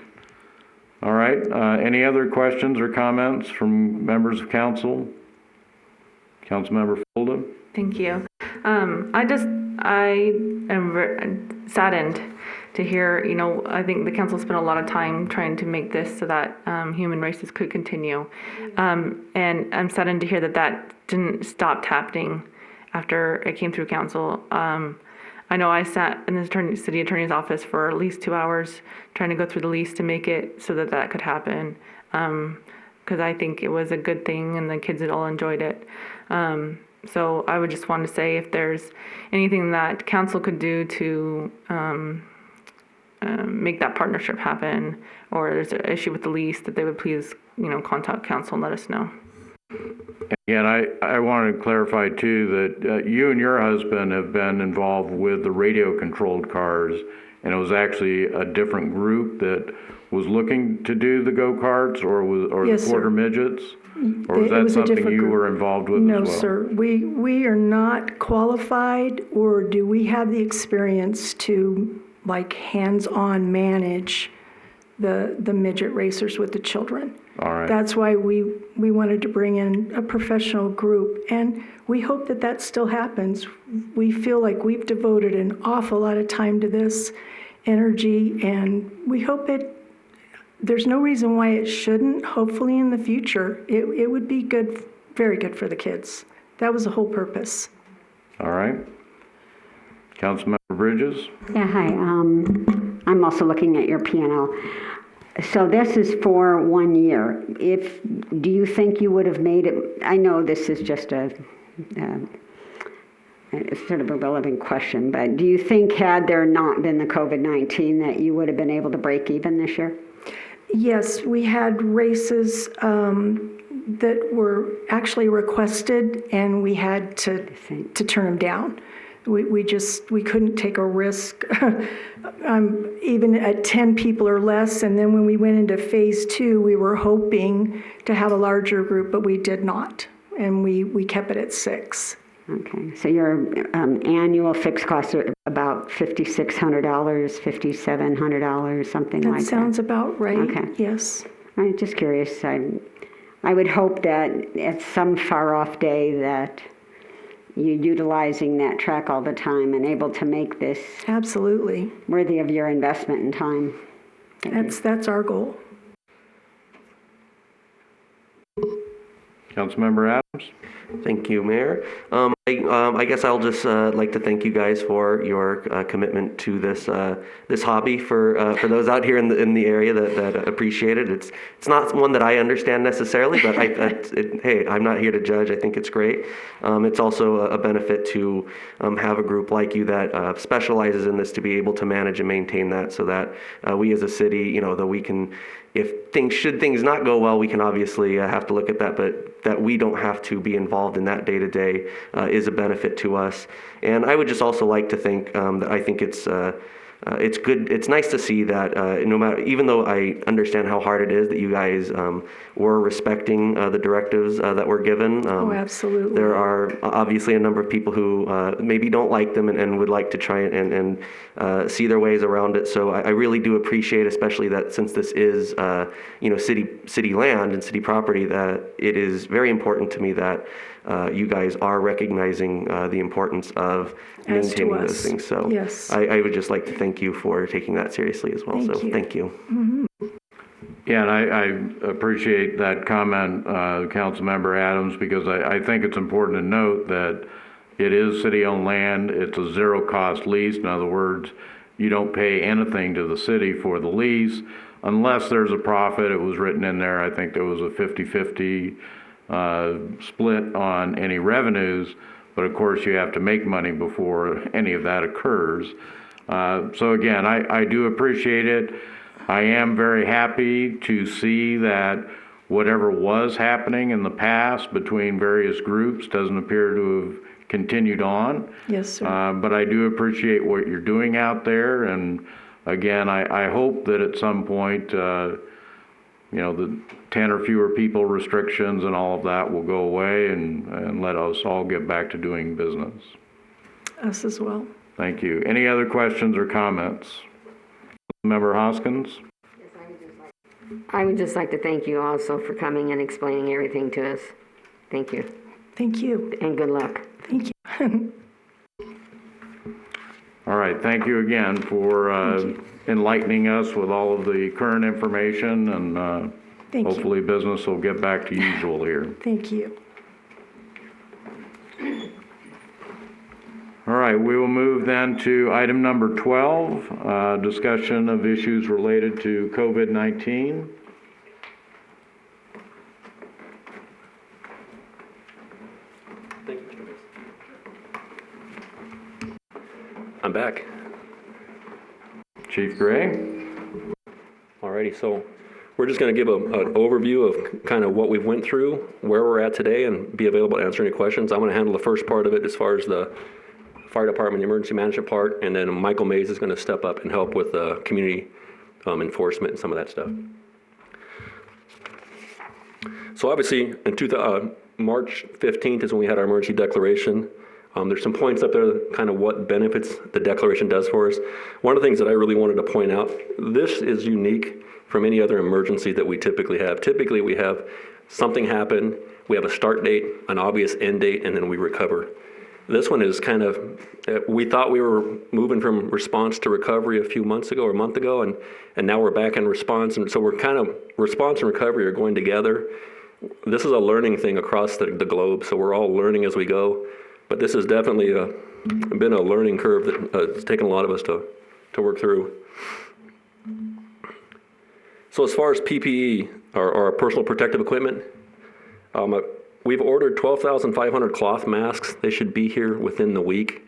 All right. Any other questions or comments from members of council? Councilmember Fulda? Thank you. I am saddened to hear, I think the council spent a lot of time trying to make this so that human races could continue. And I'm saddened to hear that didn't stop happening after it came through council. I know I sat in the city attorney's office for at least 2 hours trying to go through the lease to make it so that could happen. Because I think it was a good thing and the kids had all enjoyed it. So I would just want to say if there's anything that council could do to make that partnership happen, or there's an issue with the lease, that they would please, contact council and let us know. Again, I wanted to clarify too that you and your husband have been involved with the radio-controlled cars, and it was actually a different group that was looking to do the go-karts or Yes, the quarter sir. midgets? Or was It that was a something different you group. were involved with No, as well? sir. We are not qualified, or do we have the experience to hands-on manage the midget racers with the children. All right. That's why we wanted to bring in a professional group, and we hope that still happens. We feel like we've devoted an awful lot of time to this, energy, and we hope there's no reason why it shouldn't. Hopefully in the future, it would be good, very good for the kids. That was the whole purpose. All right. Councilmember Bridges? Yeah, hi. I'm also looking at your P&L. So this is for 1 year. Do you think you would have made it? I know this is just a sort of a relevant question, but do you think had there not been the COVID-19 that you would have been able to break even this year? Yes, we had races that were actually requested, and we had to turn them down. We couldn't take a risk, even at 10 people or less. And then when we went into phase 2, we were hoping to have a larger group, but we did not. And we kept it at 6. Okay, so your annual fixed costs are about about $5,600, $5,700, something like that. That sounds about right. Okay. Yes. I'm just curious. I would hope that at some far-off day that you're utilizing that track all the time and able to make this Absolutely. worthy of your investment and time. That's our goal. Councilmember Adams? Thank you, Mayor. I guess I'll just like to thank you guys for your commitment to this hobby for those out here in the area that appreciate it. It's not one that I understand necessarily, but hey, I'm not here to judge. I think it's great. It's also a benefit to have a group like you that specializes in this to be able to manage and maintain that, so that we as a city, that we can. If things not go well, we can obviously have to look at that, but that we don't have to be involved in that day to day is a benefit to us. And I would just also like to think that I think it's good. It's nice to see that no matter, even though I understand how hard it is, that you guys were respecting the directives that were given. Absolutely. There are obviously a number of people who maybe don't like them and would like to try and see their ways around it. So I really do appreciate, especially that since this is city land and city property, that it is very important to me that you guys are recognizing the importance of maintaining those things. So yes. I would just like to thank you for taking that seriously as well. Thank you. Mm-hmm. Yeah, and I appreciate that comment, Councilmember Adams, because I think it's important to note that it is city-owned land. It's a zero-cost lease. In other words, you don't pay anything to the city for the lease unless there's a profit. It was written in there. I think there was a 50-50 split on any revenues, but of course you have to make money before any of that occurs. So again, I do appreciate it. I am very happy to see that whatever was happening in the past between various groups doesn't appear to have continued on. Yes, sir. But I do appreciate what you're doing out there, and again, I hope that at some point, the 10 or fewer people restrictions and all of that will go away and let us all get back to doing business. Us as well. Thank you. Any other questions or comments? Member Hoskins? I would just like to thank you also for coming and explaining everything to us. Thank you. Thank you. And good luck. Thank you. All right. Thank you again for enlightening us with all of the current information, and hopefully business will get back to usual here. Thank you. All right, we will move then to item number 12, discussion of issues related to COVID-19. Thank you, Mr. Mason. I'm back. Chief Gray. Alrighty, so we're just going to give an overview of kind of what we went through, where we're at today, and be available to answer any questions. I'm going to handle the first part of it as far as the fire department, the emergency management part, and then Michael Mays is going to step up and help with community enforcement and some of that stuff. So obviously, March 15th is when we had our emergency declaration. There's some points up there, kind of what benefits the declaration does for us. One of the things that I really wanted to point out, this is unique from any other emergency that we typically have. Typically, we have something happen, we have a start date, an obvious end date, and then we recover. This one is kind of, we thought we were moving from response to recovery a few months ago or a month ago, and now we're back in response. And so we're kind of, response and recovery are going together. This is a learning thing across the globe, so we're all learning as we go. But this has definitely been a learning curve that it's taken a lot of us to work through. So as far as PPE, our personal protective equipment, we've ordered 12,500 cloth masks. They should be here within the week.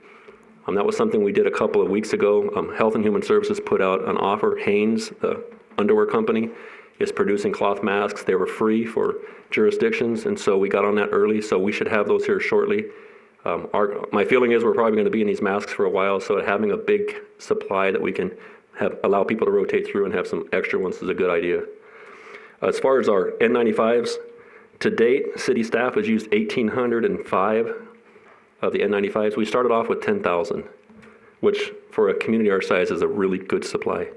That was something we did a couple of weeks ago. Health and Human Services put out an offer. Hanes, the underwear company, is producing cloth masks. They were free for jurisdictions, and so we got on that early, so we should have those here shortly. My feeling is we're probably going to be in these masks for a while, so having a big supply that we can allow people to rotate through and have some extra ones is a good idea. As far as our N95s, to date, city staff has used 1,805 of the N95s. We started off with 10,000. which for a community our size is a really good supply.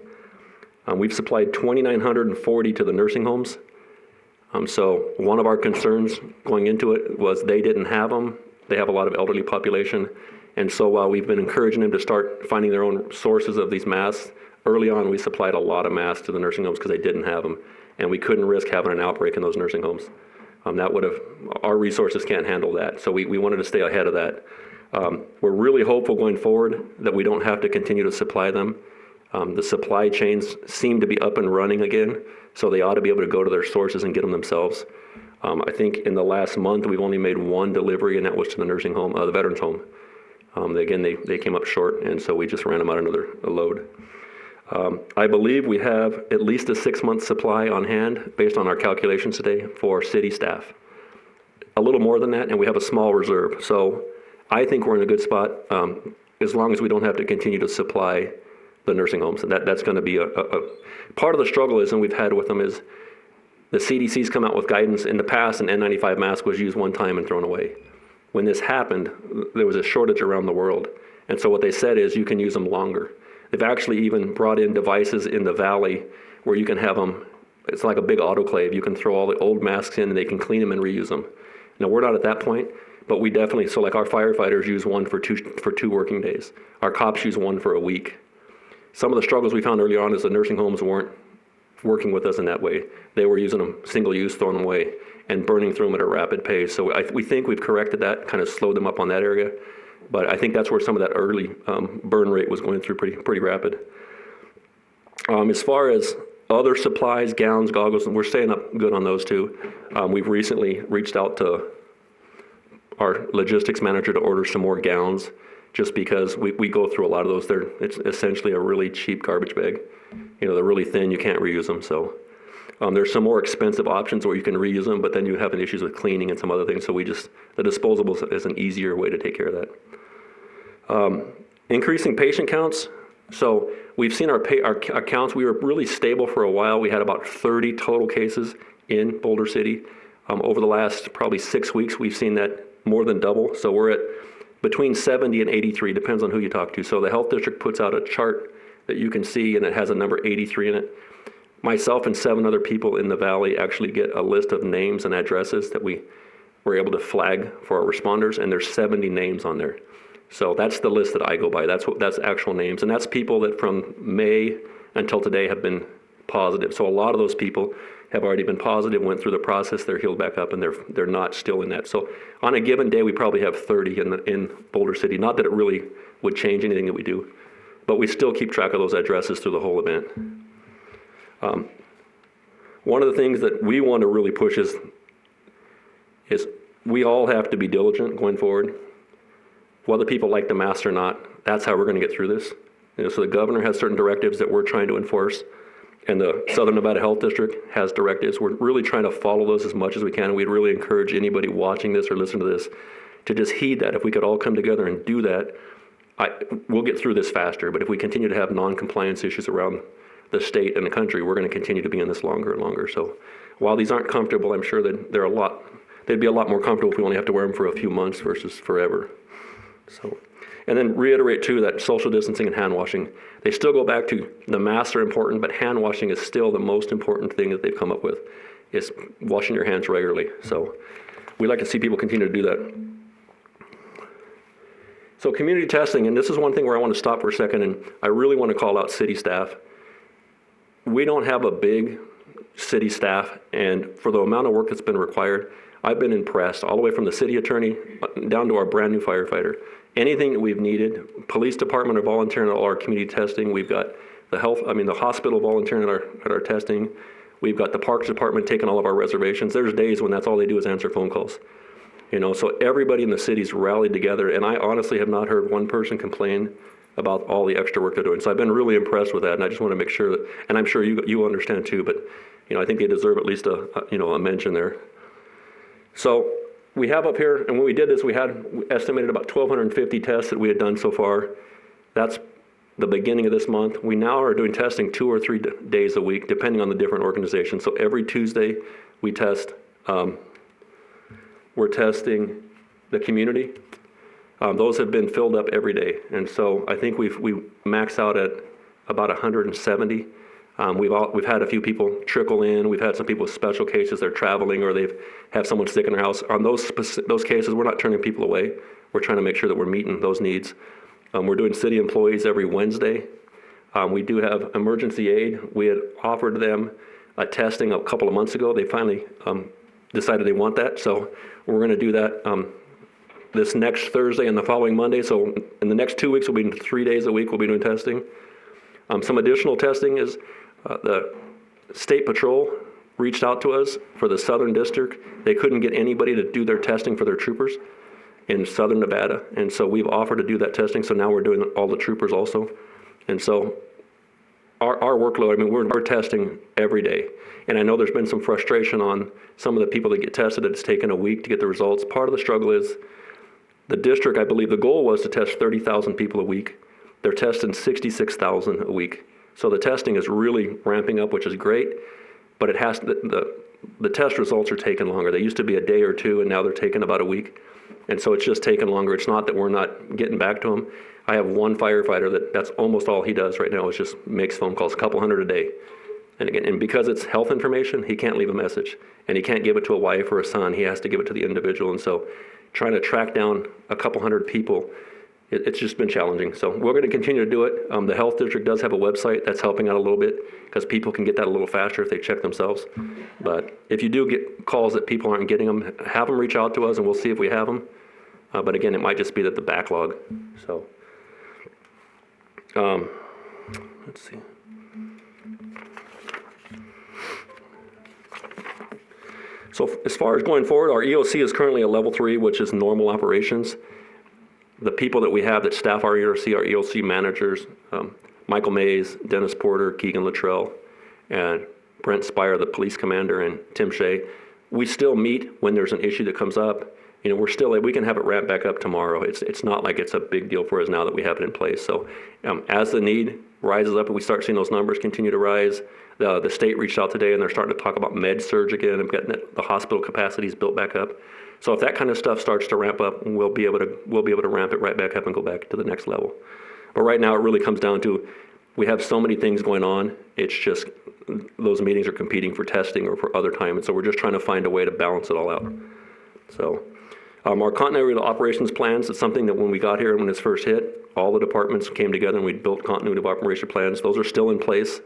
We've supplied 2,940 to the nursing homes. So one of our concerns going into it was they didn't have them. They have a lot of elderly population. And so while we've been encouraging them to start finding their own sources of these masks, early on we supplied a lot of masks to the nursing homes because they didn't have them. And we couldn't risk having an outbreak in those nursing homes. That would have, our resources can't handle that. So we wanted to stay ahead of that. We're really hopeful going forward that we don't have to continue to supply them. The supply chains seem to be up and running again, so they ought to be able to go to their sources and get them themselves. I think in the last month, we've only made one delivery, and that was to the nursing home, the veterans home. They came up short, and so we just ran them out another load. I believe we have at least a 6-month supply on hand, based on our calculations today, for city staff. A little more than that, and we have a small reserve. So I think we're in a good spot, as long as we don't have to continue to supply the nursing homes. And that's going to be a part of the struggle is, and we've had with them, is the CDC's come out with guidance. In the past, an N95 mask was used one time and thrown away. When this happened, there was a shortage around the world. And so what they said is you can use them longer. They've actually even brought in devices in the valley where you can have them, it's like a big autoclave. You can throw all the old masks in and they can clean them and reuse them. Now, we're not at that point, but we definitely, so like our firefighters use one for two working days. Our cops use one for a week. Some of the struggles we found early on is the nursing homes weren't working with us in that way. They were using them single use, throwing them away, and burning through them at a rapid pace. So we think we've corrected that, kind of slowed them up on that area. But I think that's where some of that early burn rate was going through pretty rapid. As far as other supplies, gowns, goggles, we're staying up good on those too. We've recently reached out to our logistics manager to order some more gowns, just because we go through a lot of those. It's essentially a really cheap garbage bag. You know, they're really thin, you can't reuse them. So there's some more expensive options where you can reuse them, but then you have issues with cleaning and some other things. So the disposables is an easier way to take care of that. Increasing patient counts. So we've seen our counts. We were really stable for a while. We had about 30 total cases in Boulder City. Over the last probably 6 weeks, we've seen that more than double. So we're at between 70 and 83, depends on who you talk to. So the health district puts out a chart that you can see, and it has a number 83 in it. Myself and 7 other people in the valley actually get a list of names and addresses that we were able to flag for our responders, and there's 70 names on there. So that's the list that I go by. That's actual names, and that's people that from May until today have been positive. So a lot of those people have already been positive, went through the process, they're healed back up, and they're not still in that. So on a given day, we probably have 30 in Boulder City. Not that it really would change anything that we do, but we still keep track of those addresses through the whole event. One of the things that we want to really push is we all have to be diligent going forward. Whether people like the masks or not, that's how we're going to get through this. So the governor has certain directives that we're trying to enforce, and the Southern Nevada Health District has directives. We're really trying to follow those as much as we can, and we'd really encourage anybody watching this or listening to this to just heed that. If we could all come together and do that, we'll get through this faster. But if we continue to have non-compliance issues around the state and the country, we're going to continue to be in this longer and longer. So while these aren't comfortable, I'm sure that they'd be a lot more comfortable if we only have to wear them for a few months versus forever. So, and then reiterate too that social distancing and hand washing, they still go back to the masks are important, but hand washing is still the most important thing that they've come up with, is washing your hands regularly. So we like to see people continue to do that. So community testing, and this is one thing where I want to stop for a second, and I really want to call out city staff. We don't have a big city staff, and for the amount of work that's been required, I've been impressed, all the way from the city attorney down to our brand new firefighter. Anything that we've needed, police department are volunteering at all our community testing. We've got the hospital volunteering at our testing. We've got the parks department taking all of our reservations. There's days when that's all they do is answer phone calls. So everybody in the city's rallied together, and I honestly have not heard one person complain about all the extra work they're doing. So I've been really impressed with that, and I just want to make sure that, and I'm sure you understand too, but I think they deserve at least a mention there. So we have up here, and when we did this, we had estimated about 1,250 tests that we had done so far. That's the beginning of this month. We now are doing testing 2 or 3 days a week, depending on the different organizations. So every Tuesday, we test. We're testing the community. Those have been filled up every day. And so I think we maxed out at about 170. We've had a few people trickle in. We've had some people with special cases. They're traveling or they've have someone sick in their house. On those cases, we're not turning people away. We're trying to make sure that we're meeting those needs. We're doing city employees every Wednesday. We do have emergency aid. We had offered them a testing a couple of months ago. They finally decided they want that. So we're going to do that this next Thursday and the following Monday. So in the next 2 weeks, we'll be 3 days a week, we'll be doing testing. Some additional testing is the State Patrol reached out to us for the Southern District. They couldn't get anybody to do their testing for their troopers in Southern Nevada. And so we've offered to do that testing. So now we're doing all the troopers also. And so our workload, I mean, we're testing every day. And I know there's been some frustration on some of the people that get tested. It's taken a week to get the results. Part of the struggle is the district, I believe the goal was to test 30,000 people a week. They're testing 66,000 a week. So the testing is really ramping up, which is great, but it has the test results are taking longer. They used to be a day or two, and now they're taking about a week. And so it's just taking longer. It's not that we're not getting back to them. I have one firefighter that's almost all he does right now is just makes phone calls, a couple hundred a day. And again, and because it's health information, he can't leave a message, and he can't give it to a wife or a son. He has to give it to the individual. And so trying to track down a couple hundred people, it's just been challenging. So we're going to continue to do it. The health district does have a website that's helping out a little bit because people can get that a little faster if they check themselves. But if you do get calls that people aren't getting them, have them reach out to us and we'll see if we have them. But again, it might just be that the backlog. So let's see. So as far as going forward, our EOC is currently a level 3, which is normal operations. The people that we have that staff our EOC are EOC managers, Michael Mays, Dennis Porter, Keegan Luttrell, and Brent Spire, the police commander, and Tim Shea. We still meet when there's an issue that comes up. You know, we can have it ramped back up tomorrow. It's not like it's a big deal for us now that we have it in place. So as the need rises up and we start seeing those numbers continue to rise, the state reached out today and they're starting to talk about med surge again and getting the hospital capacities built back up. So if that kind of stuff starts to ramp up, we'll be able to ramp it right back up and go back to the next level. But right now it really comes down to we have so many things going on. It's just those meetings are competing for testing or for other time, and so we're just trying to find a way to balance it all out. So our continuity of operations plans is something that when we got here and when it's first hit, all the departments came together and we built continuity of operation plans. Those are still in place.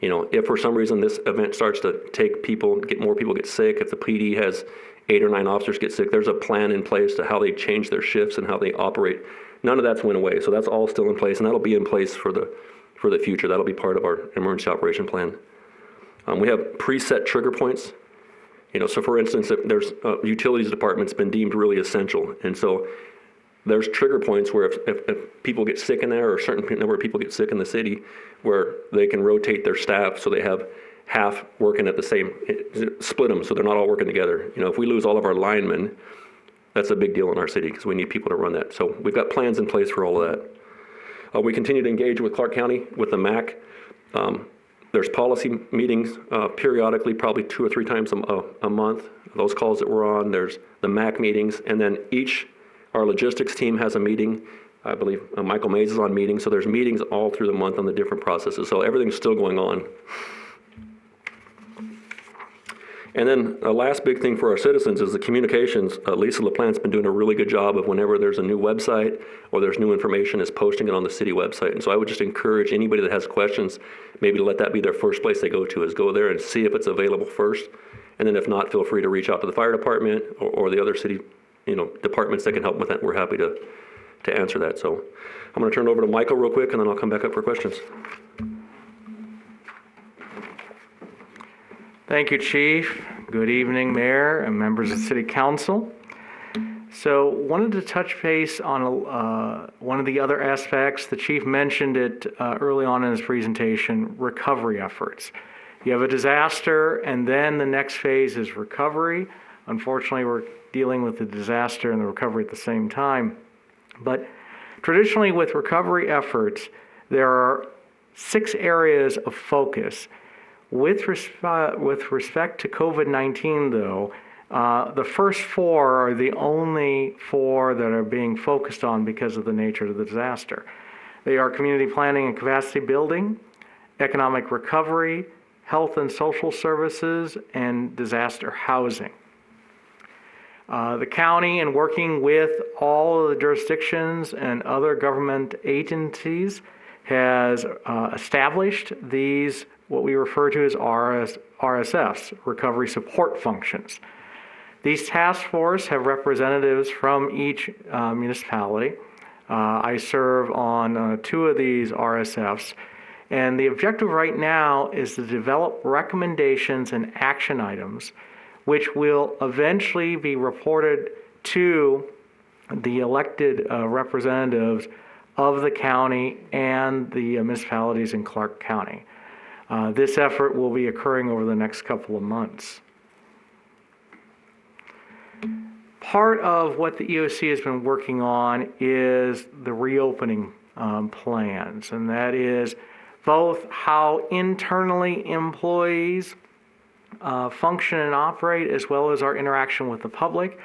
You know, if for some reason this event starts to take people, more people get sick, if the PD has 8 or 9 officers get sick, there's a plan in place to how they change their shifts and how they operate. None of that's went away, so that's all still in place, and that'll be in place for the future. That'll be part of our emergency operation plan. We have preset trigger points. You know, so for instance, if there's utilities department's been deemed really essential, and so there's trigger points where if people get sick in there, or a certain number of people get sick in the city, where they can rotate their staff so they have half working at the same, split them so they're not all working together. You know, if we lose all of our linemen, that's a big deal in our city because we need people to run that. So we've got plans in place for all of that. We continue to engage with Clark County, with the MAC. There's policy meetings periodically, probably 2 or 3 times a month. Those calls that we're on, there's the MAC meetings, and then our logistics team has a meeting. I believe Michael Mays is on meetings, so there's meetings all through the month on the different processes. So everything's still going on. And then the last big thing for our citizens is the communications. Lisa LaPlante's been doing a really good job of whenever there's a new website or there's new information is posting it on the city website. And so I would just encourage anybody that has questions, maybe to let that be their first place they go to, is go there and see if it's available first. And then if not, feel free to reach out to the fire department or the other city, departments that can help with that. We're happy to answer that. So I'm going to turn it over to Michael real quick, and then I'll come back up for questions. Thank you, Chief. Good evening, Mayor and members of City Council. So wanted to touch base on one of the other aspects. The Chief mentioned it early on in his presentation, recovery efforts. You have a disaster, and then the next phase is recovery. Unfortunately, we're dealing with the disaster and the recovery at the same time. But traditionally with recovery efforts, there are 6 areas of focus. With respect to COVID-19, though, The first four are the only four that are being focused on because of the nature of the disaster. They are community planning and capacity building, economic recovery, health and social services, and disaster housing. The county, in working with all of the jurisdictions and other government agencies, has established these, what we refer to as RSFs, Recovery Support Functions. These task forces have representatives from each municipality. I serve on 2 of these RSFs, and the objective right now is to develop recommendations and action items which will eventually be reported to the elected representatives of the county and the municipalities in Clark County. This effort will be occurring over the next couple of months. Part of what the EOC has been working on is the reopening plans, and that is both how internally employees function and operate, as well as our interaction with the public.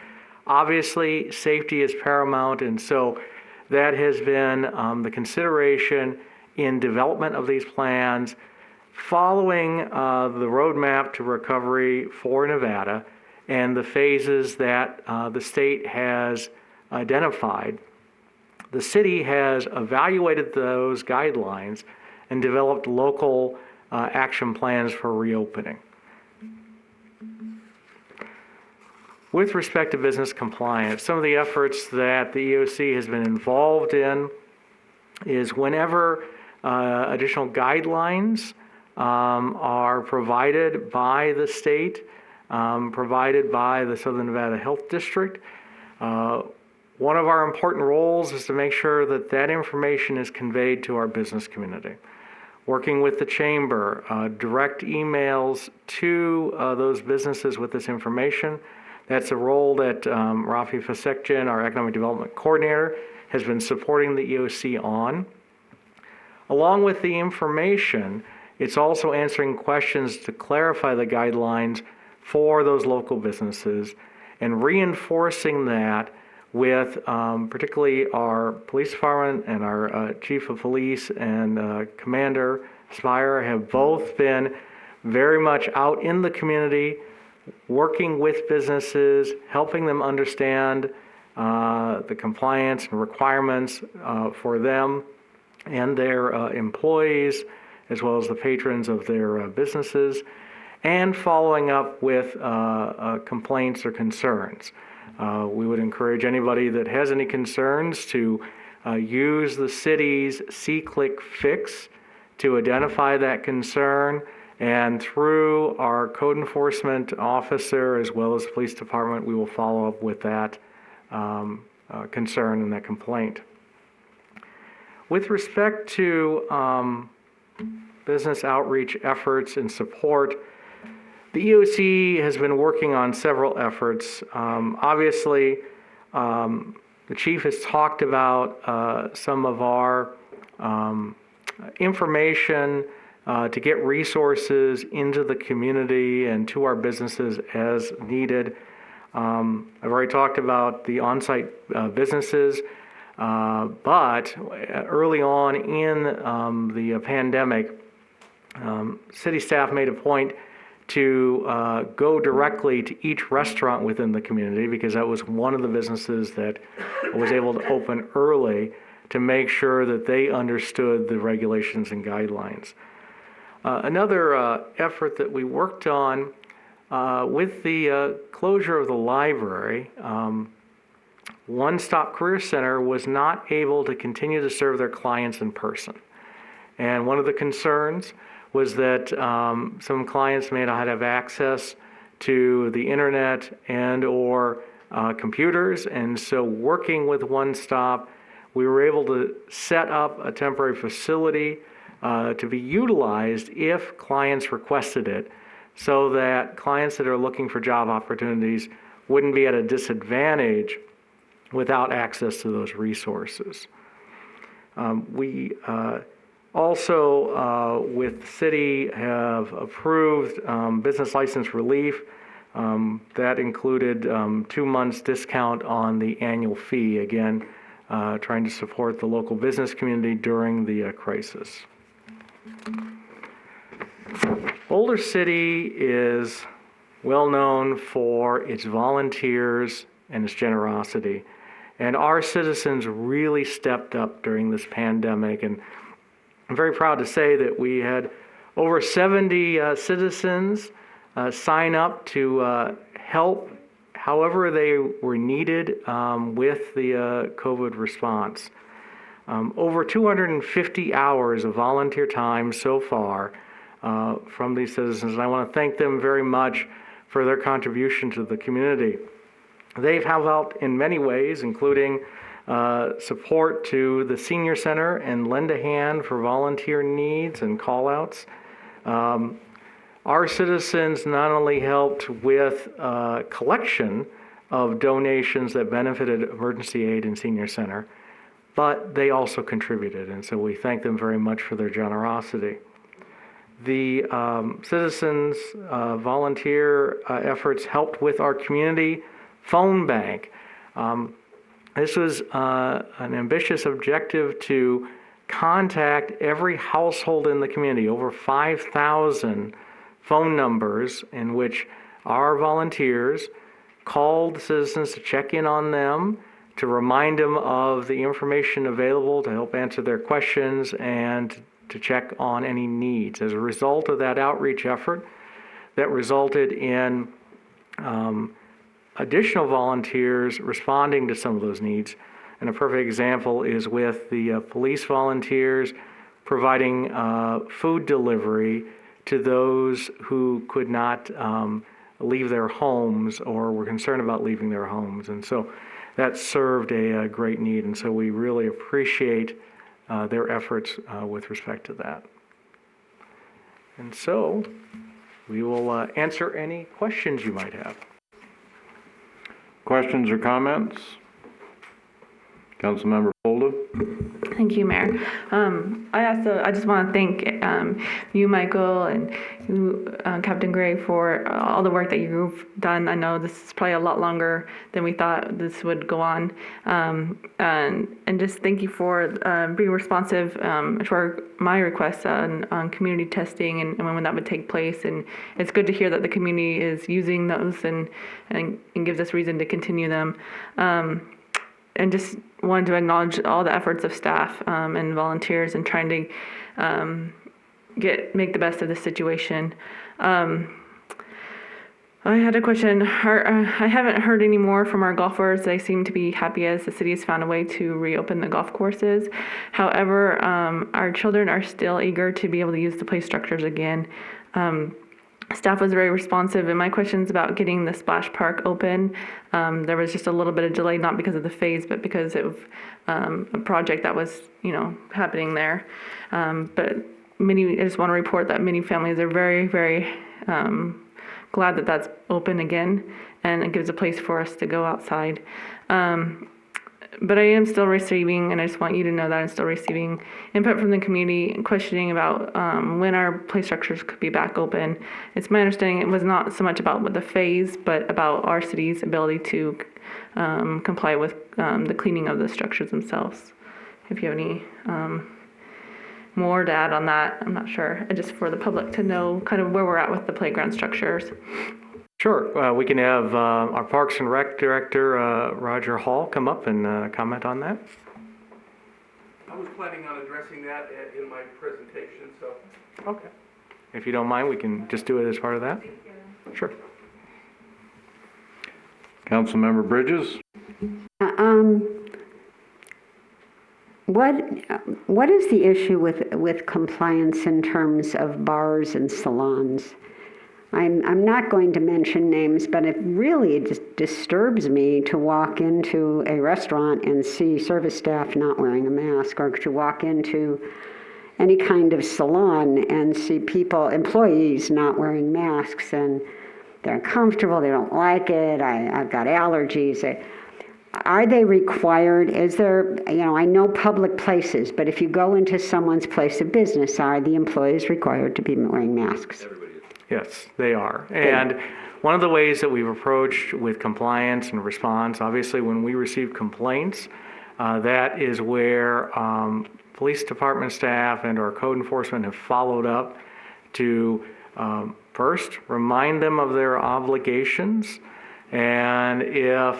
Obviously, safety is paramount, and so that has been the consideration in development of these plans, following the roadmap to recovery for Nevada and the phases that the state has identified. The city has evaluated those guidelines and developed local action plans for reopening. With respect to business compliance, some of the efforts that the EOC has been involved in is whenever additional guidelines are provided by the state, provided by the Southern Nevada Health District, one of our important roles is to make sure that that information is conveyed to our business community. Working with the chamber, direct emails to those businesses with this information. That's a role that Rafi Fasekjan, our Economic Development Coordinator, has been supporting the EOC on. Along with the information, it's also answering questions to clarify the guidelines for those local businesses and reinforcing that with particularly our police department and our chief of police and Commander Spire have both been very much out in the community, working with businesses, helping them understand the compliance and requirements for them and their employees, as well as the patrons of their businesses, and following up with complaints or concerns. We would encourage anybody that has any concerns to use the city's C-Click Fix to identify that concern, and through our code enforcement officer as well as the police department, we will follow up with that concern and that complaint. With respect to business outreach efforts and support, the EOC has been working on several efforts. Obviously, the chief has talked about some of our information to get resources into the community and to our businesses as needed. I've already talked about the on-site businesses, but early on in the pandemic, city staff made a point to go directly to each restaurant within the community, because that was one of the businesses that was able to open early to make sure that they understood the regulations and guidelines. Another effort that we worked on with the closure of the library, One Stop Career Center was not able to continue to serve their clients in person. And one of the concerns was that some clients may not have access to the internet and or computers, and so working with One Stop, we were able to set up a temporary facility to be utilized if clients requested it, so that clients that are looking for job opportunities wouldn't be at a disadvantage without access to those resources. We also, with the city, have approved business license relief That included 2 months discount on the annual fee, again, trying to support the local business community during the crisis. Boulder City is well known for its volunteers and its generosity. And our citizens really stepped up during this pandemic. And I'm very proud to say that we had over 70 citizens sign up to help however they were needed with the COVID response. Over 250 hours of volunteer time so far from these citizens. And I want to thank them very much for their contribution to the community. They've helped in many ways, including support to the senior center and lend a hand for volunteer needs and call-outs. Our citizens not only helped with collection of donations that benefited emergency aid and senior center, but they also contributed, and so we thank them very much for their generosity. The citizens' volunteer efforts helped with our community phone bank. This was an ambitious objective to contact every household in the community, over 5,000 phone numbers in which our volunteers called citizens to check in on them, to remind them of the information available to help answer their questions and to check on any needs. As a result of that outreach effort, that resulted in additional volunteers responding to some of those needs. And a perfect example is with the police volunteers providing food delivery to those who could not leave their homes or were concerned about leaving their homes. And so that served a great need. And so we really appreciate their efforts with respect to that. And so we will answer any questions you might have. Questions or comments? Councilmember Folda? Thank you, Mayor. I just want to thank you, Michael, and you, Captain Gray, for all the work that you've done. I know this is probably a lot longer than we thought this would go on. And just thank you for being responsive to my requests on community testing and when that would take place. And it's good to hear that the community is using those and gives us reason to continue them. And just wanted to acknowledge all the efforts of staff and volunteers in trying to make the best of the situation. I had a question. I haven't heard any more from our golfers. They seem to be happy as the city has found a way to reopen the golf courses. However, our children are still eager to be able to use the play structures again. Staff was very responsive, and my questions about getting the splash park open, there was just a little bit of delay, not because of the phase, but because of a project that was, happening there. But I just want to report that many families are very, very glad that that's open again, and it gives a place for us to go outside. But I am still receiving, and I just want you to know that I'm still receiving input from the community and questioning about when our play structures could be back open. It's my understanding it was not so much about the phase, but about our city's ability to comply with the cleaning of the structures themselves. If you have any more to add on that, I'm not sure. Just for the public to know kind of where we're at with the playground structures. Sure. We can have our Parks and Rec Director, Roger Hall, come up and comment on that. I was planning on addressing that in my presentation, so. Okay. If you don't mind, we can just do it as part of that. Sure. Councilmember Bridges? What is the issue with compliance in terms of bars and salons? I'm not going to mention names, but it really disturbs me to walk into a restaurant and see service staff not wearing a mask, or to walk into any kind of salon and see employees not wearing masks, and they're uncomfortable, they don't like it, I've got allergies. Are they required? Is there, I know public places, but if you go into someone's place of business, are the employees required to be wearing masks? Yes, they are. And one of the ways that we've approached with compliance and response, obviously when we receive complaints, that is where police department staff and our code enforcement have followed up to first remind them of their obligations, and if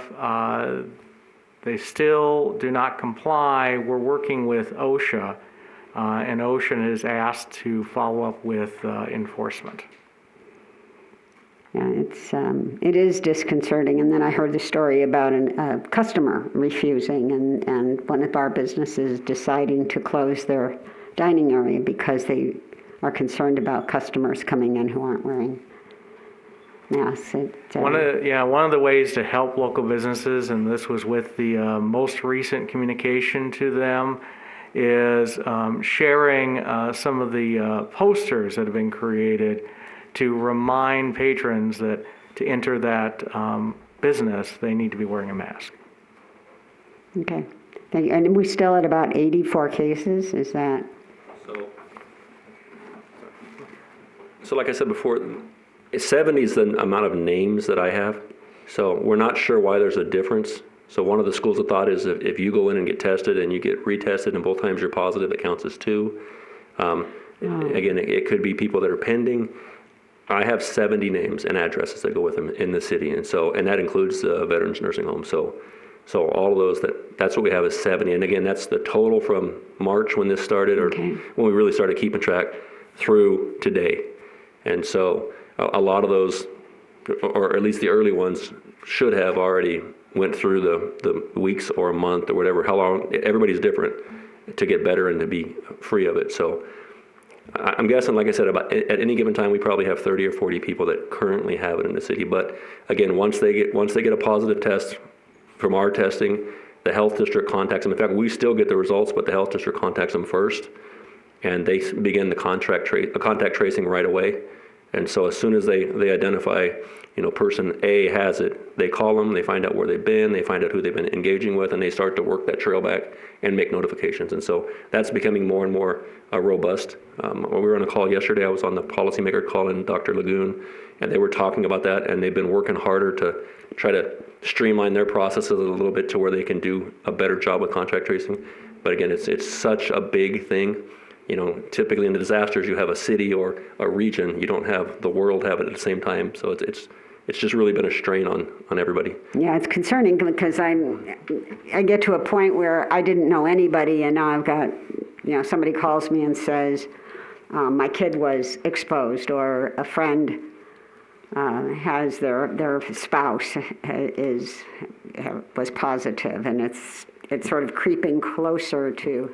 they still do not comply, we're working with OSHA, and OSHA is asked to follow up with enforcement. Yeah, it is disconcerting. And then I heard the story about a customer refusing, and one of our businesses deciding to close their dining area because they are concerned about customers coming in who aren't wearing masks. One of the ways to help local businesses, and this was with the most recent communication to them, is sharing some of the posters that have been created to remind patrons that to enter that business, they need to be wearing a mask. Okay, thank you. And we still at about 84 cases, is that? So like I said before, 70 is the amount of names that I have. So we're not sure why there's a difference. So one of the schools of thought is if you go in and get tested and you get retested and both times you're positive, it counts as 2. Again, it could be people that are pending. I have 70 names and addresses that go with them in the city, and that includes the Veterans Nursing Home. So all of those, that's what we have is 70. And again, that's the total from March when this started, or when we really started keeping track, through today. And so a lot of those, or at least the early ones, should have already went through the weeks or a month or whatever, how long. Everybody's different to get better and to be free of it. So I'm guessing, like I said, about at any given time, we probably have 30 or 40 people that currently have it in the city. But again, once they get a positive test from our testing, the health district contacts them. In fact, we still get the results, but the health district contacts them first, and they begin the contact tracing right away. And so as soon as they identify, person A has it, they call them, they find out where they've been, they find out who they've been engaging with, and they start to work that trail back and make notifications. And so that's becoming more and more robust. When we were on a call yesterday, I was on the policymaker call in Dr. Lagoon, and they were talking about that, and they've been working harder to try to streamline their processes a little bit to where they can do a better job with contact tracing. But again, it's such a big thing. Typically in the disasters, you have a city or a region. You don't have the world have it at the same time. So it's just really been a strain on everybody. Yeah, it's concerning because I get to a point where I didn't know anybody, and now I've got, somebody calls me and says, my kid was exposed, or a friend has their spouse was positive, and it's sort of creeping closer to.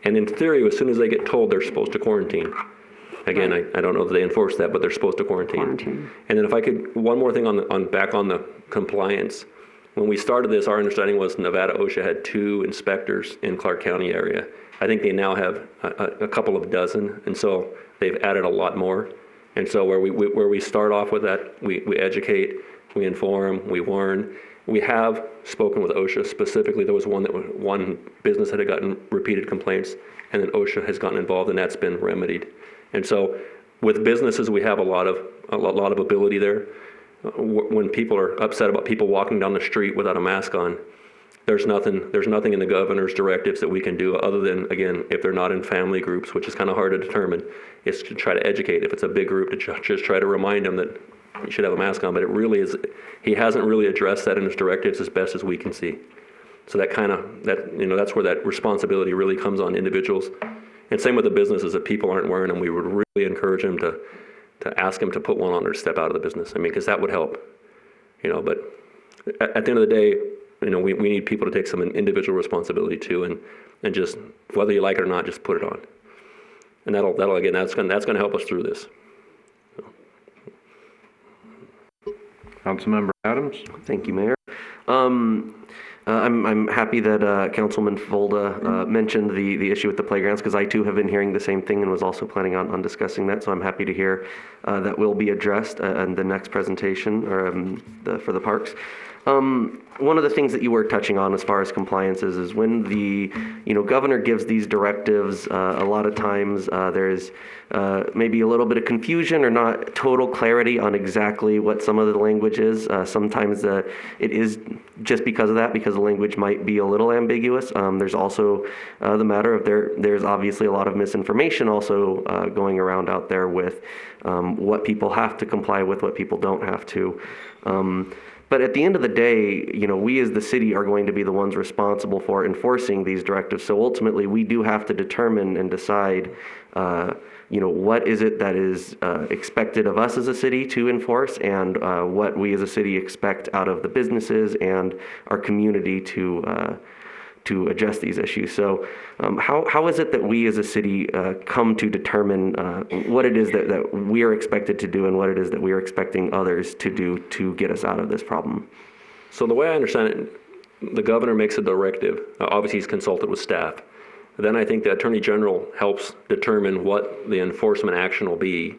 And in theory, as soon as they get told, they're supposed to quarantine. Again, I don't know if they enforce that, but they're supposed to quarantine. And then if I could, one more thing back on the compliance. When we started this, our understanding was Nevada OSHA had 2 inspectors in Clark County area. I think they now have a couple of dozen, and so they've added a lot more. And so where we start off with that, we educate, we inform, we warn. We have spoken with OSHA specifically. There was one business that had gotten repeated complaints, and then OSHA has gotten involved, and that's been remedied. And so with businesses, we have a lot of ability there. When people are upset about people walking down the street without a mask on, there's nothing in the governor's directives that we can do other than, again, if they're not in family groups, which is kind of hard to determine, is to try to educate. If it's a big group, to just try to remind them that you should have a mask on. But it really is, he hasn't really addressed that in his directives as best as we can see. So that's where that responsibility really comes on individuals. And same with the businesses. If people aren't wearing them, we would really encourage them to ask them to put one on or step out of the business. Because that would help. But at the end of the day, we need people to take some individual responsibility too, and just, whether you like it or not, just put it on. And that'll again, that's going to help us through this. Councilmember Adams. Thank you, Mayor. I'm happy that Councilman Folda mentioned the issue with the playgrounds, because I too have been hearing the same thing and was also planning on discussing that. So I'm happy to hear that will be addressed in the next presentation or for the parks. One of the things that you were touching on as far as compliance is when the governor gives these directives, a lot of times there's maybe a little bit of confusion or not total clarity on exactly what some of the language is. Sometimes it is just because of that, because the language might be a little ambiguous. There's also the matter of there's obviously a lot of misinformation also going around out there with what people have to comply with, what people don't have to. But at the end of the day, we as the city are going to be the ones responsible for enforcing these directives. So ultimately, we do have to determine and decide, what is it that is expected of us as a city to enforce, and what we as a city expect out of the businesses and our community to address these issues. So how is it that we as a city come to determine what it is that we are expected to do and what it is that we are expecting others to do to get us out of this problem? So the way I understand it, the governor makes a directive. Obviously, he's consulted with staff. Then I think the Attorney General helps determine what the enforcement action will be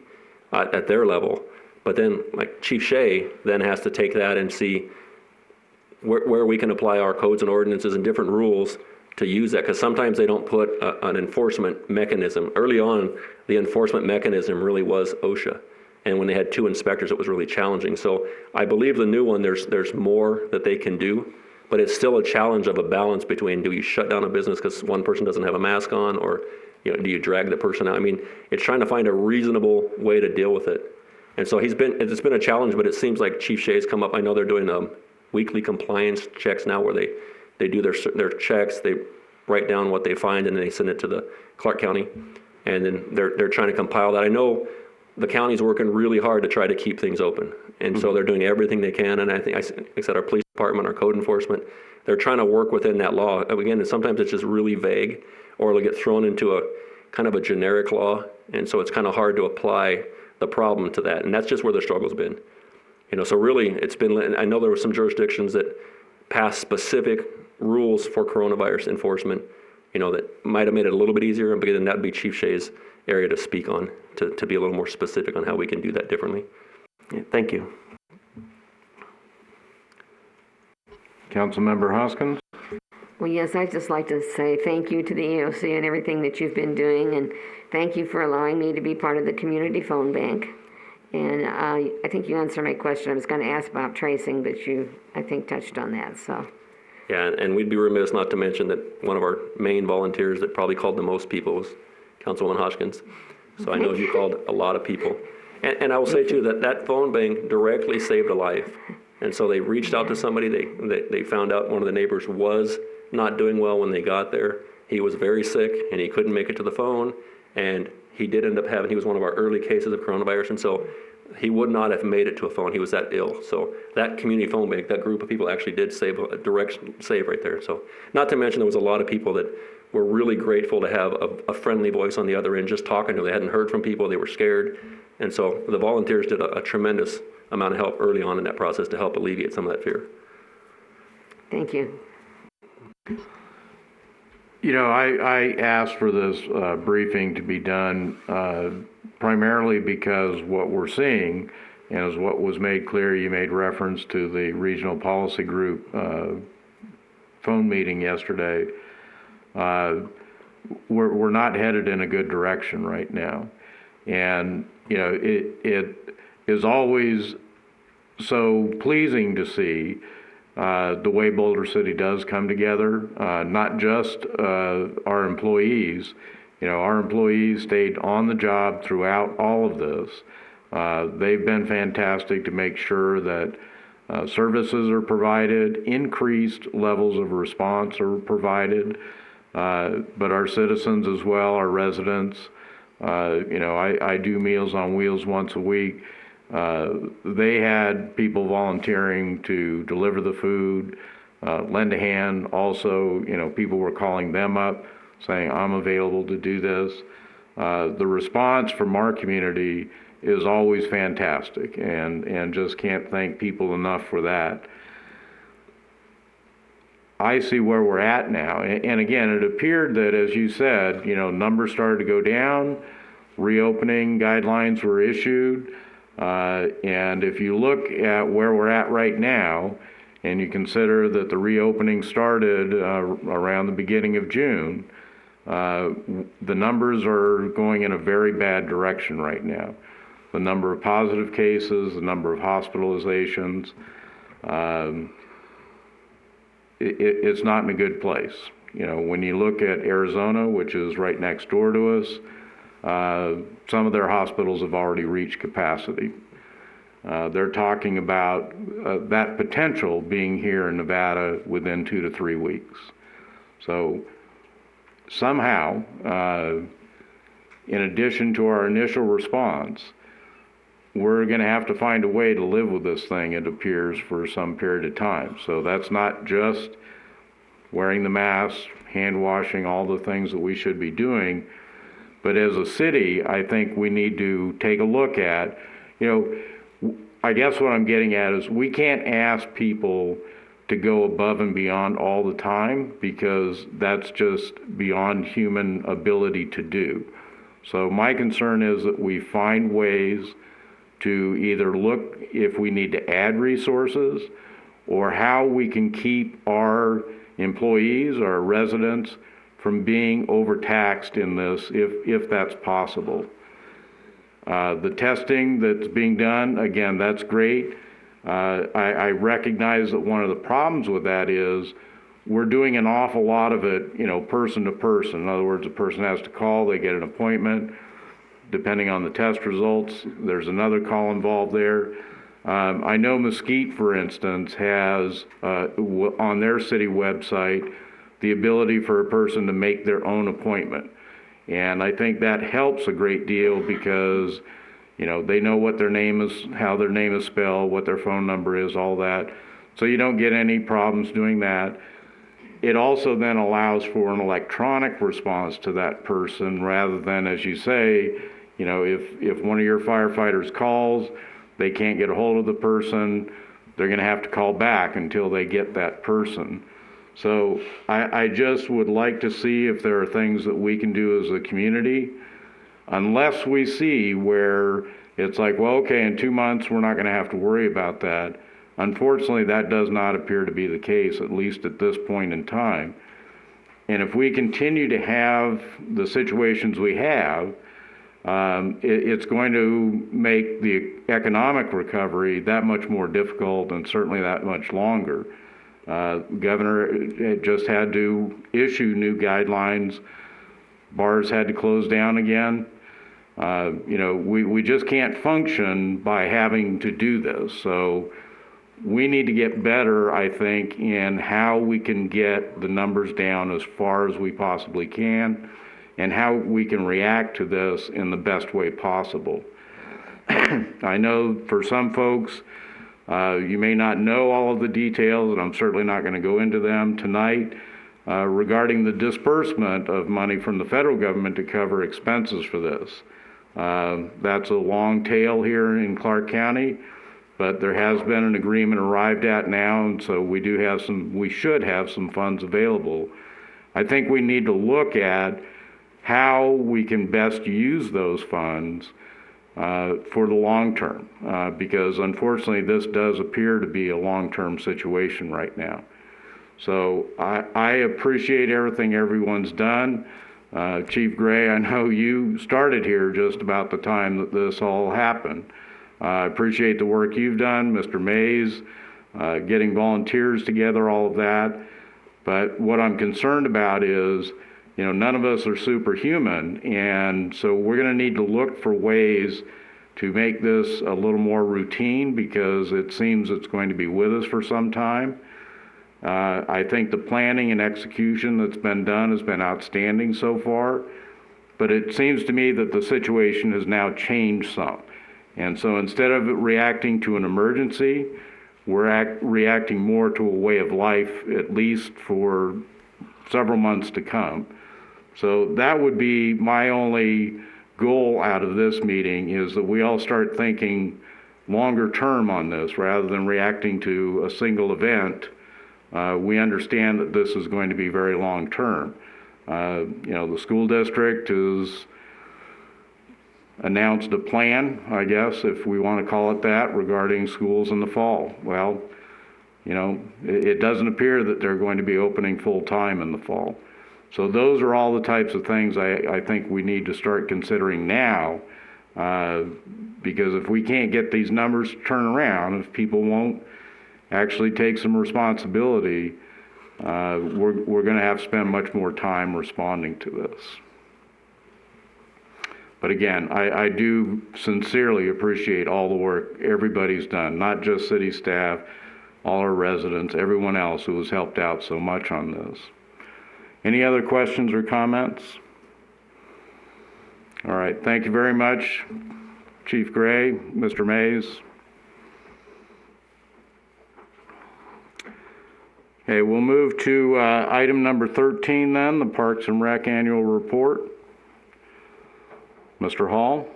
at their level. But then, like Chief Shea then has to take that and see where we can apply our codes and ordinances and different rules to use that, because sometimes they don't put an enforcement mechanism. Early on, the enforcement mechanism really was OSHA, and when they had 2 inspectors, it was really challenging. So I believe the new one, there's more that they can do, but it's still a challenge of a balance between, do you shut down a business because one person doesn't have a mask on, or do you drag the person out? I mean, it's trying to find a reasonable way to deal with it. And so it's been a challenge, but it seems like Chief Shea's come up. I know they're doing weekly compliance checks now where they do their checks, they write down what they find, and then they send it to the Clark County, and then they're trying to compile that. I know the county's working really hard to try to keep things open, and so they're doing everything they can, and I think I said our police department, our code enforcement, they're trying to work within that law. Again, sometimes it's just really vague, or it'll get thrown into a kind of a generic law, and so it's kind of hard to apply the problem to that, and that's just where the struggle's been. So really, it's been, I know there were some jurisdictions that passed specific rules for coronavirus enforcement, that might have made it a little bit easier, but then that would be Chief Shea's area to speak on, to be a little more specific on how we can do that differently. Yeah, thank you. Councilmember Hoskins? Well, yes, I'd just like to say thank you to the EOC and everything that you've been doing, and thank you for allowing me to be part of the community phone bank. And I think you answered my question. I was going to ask about tracing, but you, I think, touched on that. So. Yeah, and we'd be remiss not to mention that one of our main volunteers that probably called the most people was Councilwoman Hoskins. So I know you called a lot of people. And I will say, too, that phone bank directly saved a life. And so they reached out to somebody. They found out one of the neighbors was not doing well when they got there. He was very sick, and he couldn't make it to the phone. And he did end up he was one of our early cases of coronavirus, and so he would not have made it to a phone. He was that ill. So that community phone bank, that group of people actually did save a direct save right there. So not to mention there was a lot of people that were really grateful to have a friendly voice on the other end, just talking to them. They hadn't heard from people, they were scared. And so the volunteers did a tremendous amount of help early on in that process to help alleviate some of that fear. Thank you. I asked for this briefing to be done primarily because what we're seeing, and as what was made clear, you made reference to the regional policy group phone meeting yesterday. We're not headed in a good direction right now. And, it is always so pleasing to see the way Boulder City does come together, not just our employees. Our employees stayed on the job throughout all of this. They've been fantastic to make sure that services are provided, increased levels of response are provided, but our citizens as well, our residents. I do Meals on Wheels once a week. They had people volunteering to deliver the food, lend a hand. Also, people were calling them up saying, I'm available to do this. The response from our community is always fantastic, and just can't thank people enough for that. I see where we're at now. And again, it appeared that, as you said, numbers started to go down, reopening guidelines were issued. And if you look at where we're at right now, and you consider that the reopening started around the beginning of June, the numbers are going in a very bad direction right now. The number of positive cases, the number of hospitalizations, it's not in a good place. You know, when you look at Arizona, which is right next door to us, some of their hospitals have already reached capacity. They're talking about that potential being here in Nevada within 2 to 3 weeks. So somehow, in addition to our initial response, we're going to have to find a way to live with this thing, it appears, for some period of time. So that's not just wearing the mask, hand washing, all the things that we should be doing. But as a city, I think we need to take a look at, you know, I guess what I'm getting at is we can't ask people to go above and beyond all the time, because that's just beyond human ability to do. So my concern is that we find ways to either look if we need to add resources, or how we can keep our employees, our residents, from being overtaxed in this, if that's possible. The testing that's being done, again, that's great. I recognize that one of the problems with that is we're doing an awful lot of it, you know, person to person. In other words, a person has to call, they get an appointment. Depending on the test results, there's another call involved there. I know Mesquite, for instance, has on their city website the ability for a person to make their own appointment. And I think that helps a great deal, because, you know, they know what their name is, how their name is spelled, what their phone number is, all that. So you don't get any problems doing that. It also then allows for an electronic response to that person, rather than, as you say, you know, if one of your firefighters calls, they can't get a hold of the person, they're going to have to call back until they get that person. So I just would like to see if there are things that we can do as a community, unless we see where it's like, well, okay, in 2 months, we're not going to have to worry about that. Unfortunately, that does not appear to be the case, at least at this point in time. And if we continue to have the situations we have, it's going to make the economic recovery that much more difficult, and certainly that much longer. Governor just had to issue new guidelines. Bars had to close down again. You know, we just can't function by having to do this. So we need to get better, I think, in how we can get the numbers down as far as we possibly can, and how we can react to this in the best way possible. I know for some folks, you may not know all of the details, and I'm certainly not going to go into them tonight, regarding the disbursement of money from the federal government to cover expenses for this. That's a long tail here in Clark County, but there has been an agreement arrived at now, and so we should have some funds available. I think we need to look at how we can best use those funds for the long term, because unfortunately this does appear to be a long-term situation right now. So I appreciate everything everyone's done. Chief Gray, I know you started here just about the time that this all happened. I appreciate the work you've done, Mr. Mays, getting volunteers together, all of that. But what I'm concerned about is, you know, none of us are superhuman, and so we're going to need to look for ways to make this a little more routine, because it seems it's going to be with us for some time. I think the planning and execution that's been done has been outstanding so far, but it seems to me that the situation has now changed some. And so instead of reacting to an emergency, we're reacting more to a way of life, at least for several months to come. So that would be my only goal out of this meeting, is that we all start thinking longer term on this rather than reacting to a single event. We understand that this is going to be very long term. You know, the school district has announced a plan, I guess, if we want to call it that, regarding schools in the fall. Well, It doesn't appear that they're going to be opening full-time in the fall. So those are all the types of things I think we need to start considering now, because if we can't get these numbers to turn around, if people won't actually take some responsibility, we're going to have to spend much more time responding to this. But again, I do sincerely appreciate all the work everybody's done, not just city staff, all our residents, everyone else who has helped out so much on this. Any other questions or comments? All right, thank you very much, Chief Gray, Mr. Mays. Okay, we'll move to item number 13 then, the Parks and Rec Annual Report. Mr. Hall.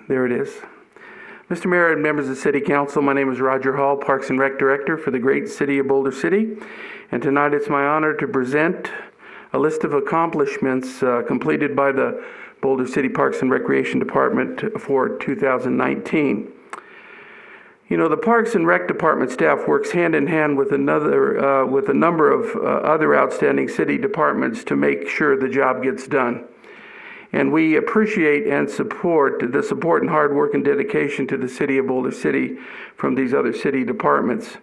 There it is. Mr. Mayor and members of the City Council, my name is Roger Hall, Parks and Rec Director for the great city of Boulder City. And tonight it's my honor to present a list of accomplishments completed by the Boulder City Parks and Recreation Department for 2019. The Parks and Rec Department staff works hand in hand with a number of other outstanding city departments to make sure the job gets done. And we appreciate and support the support and hard work and dedication to the city of Boulder City from these other city departments.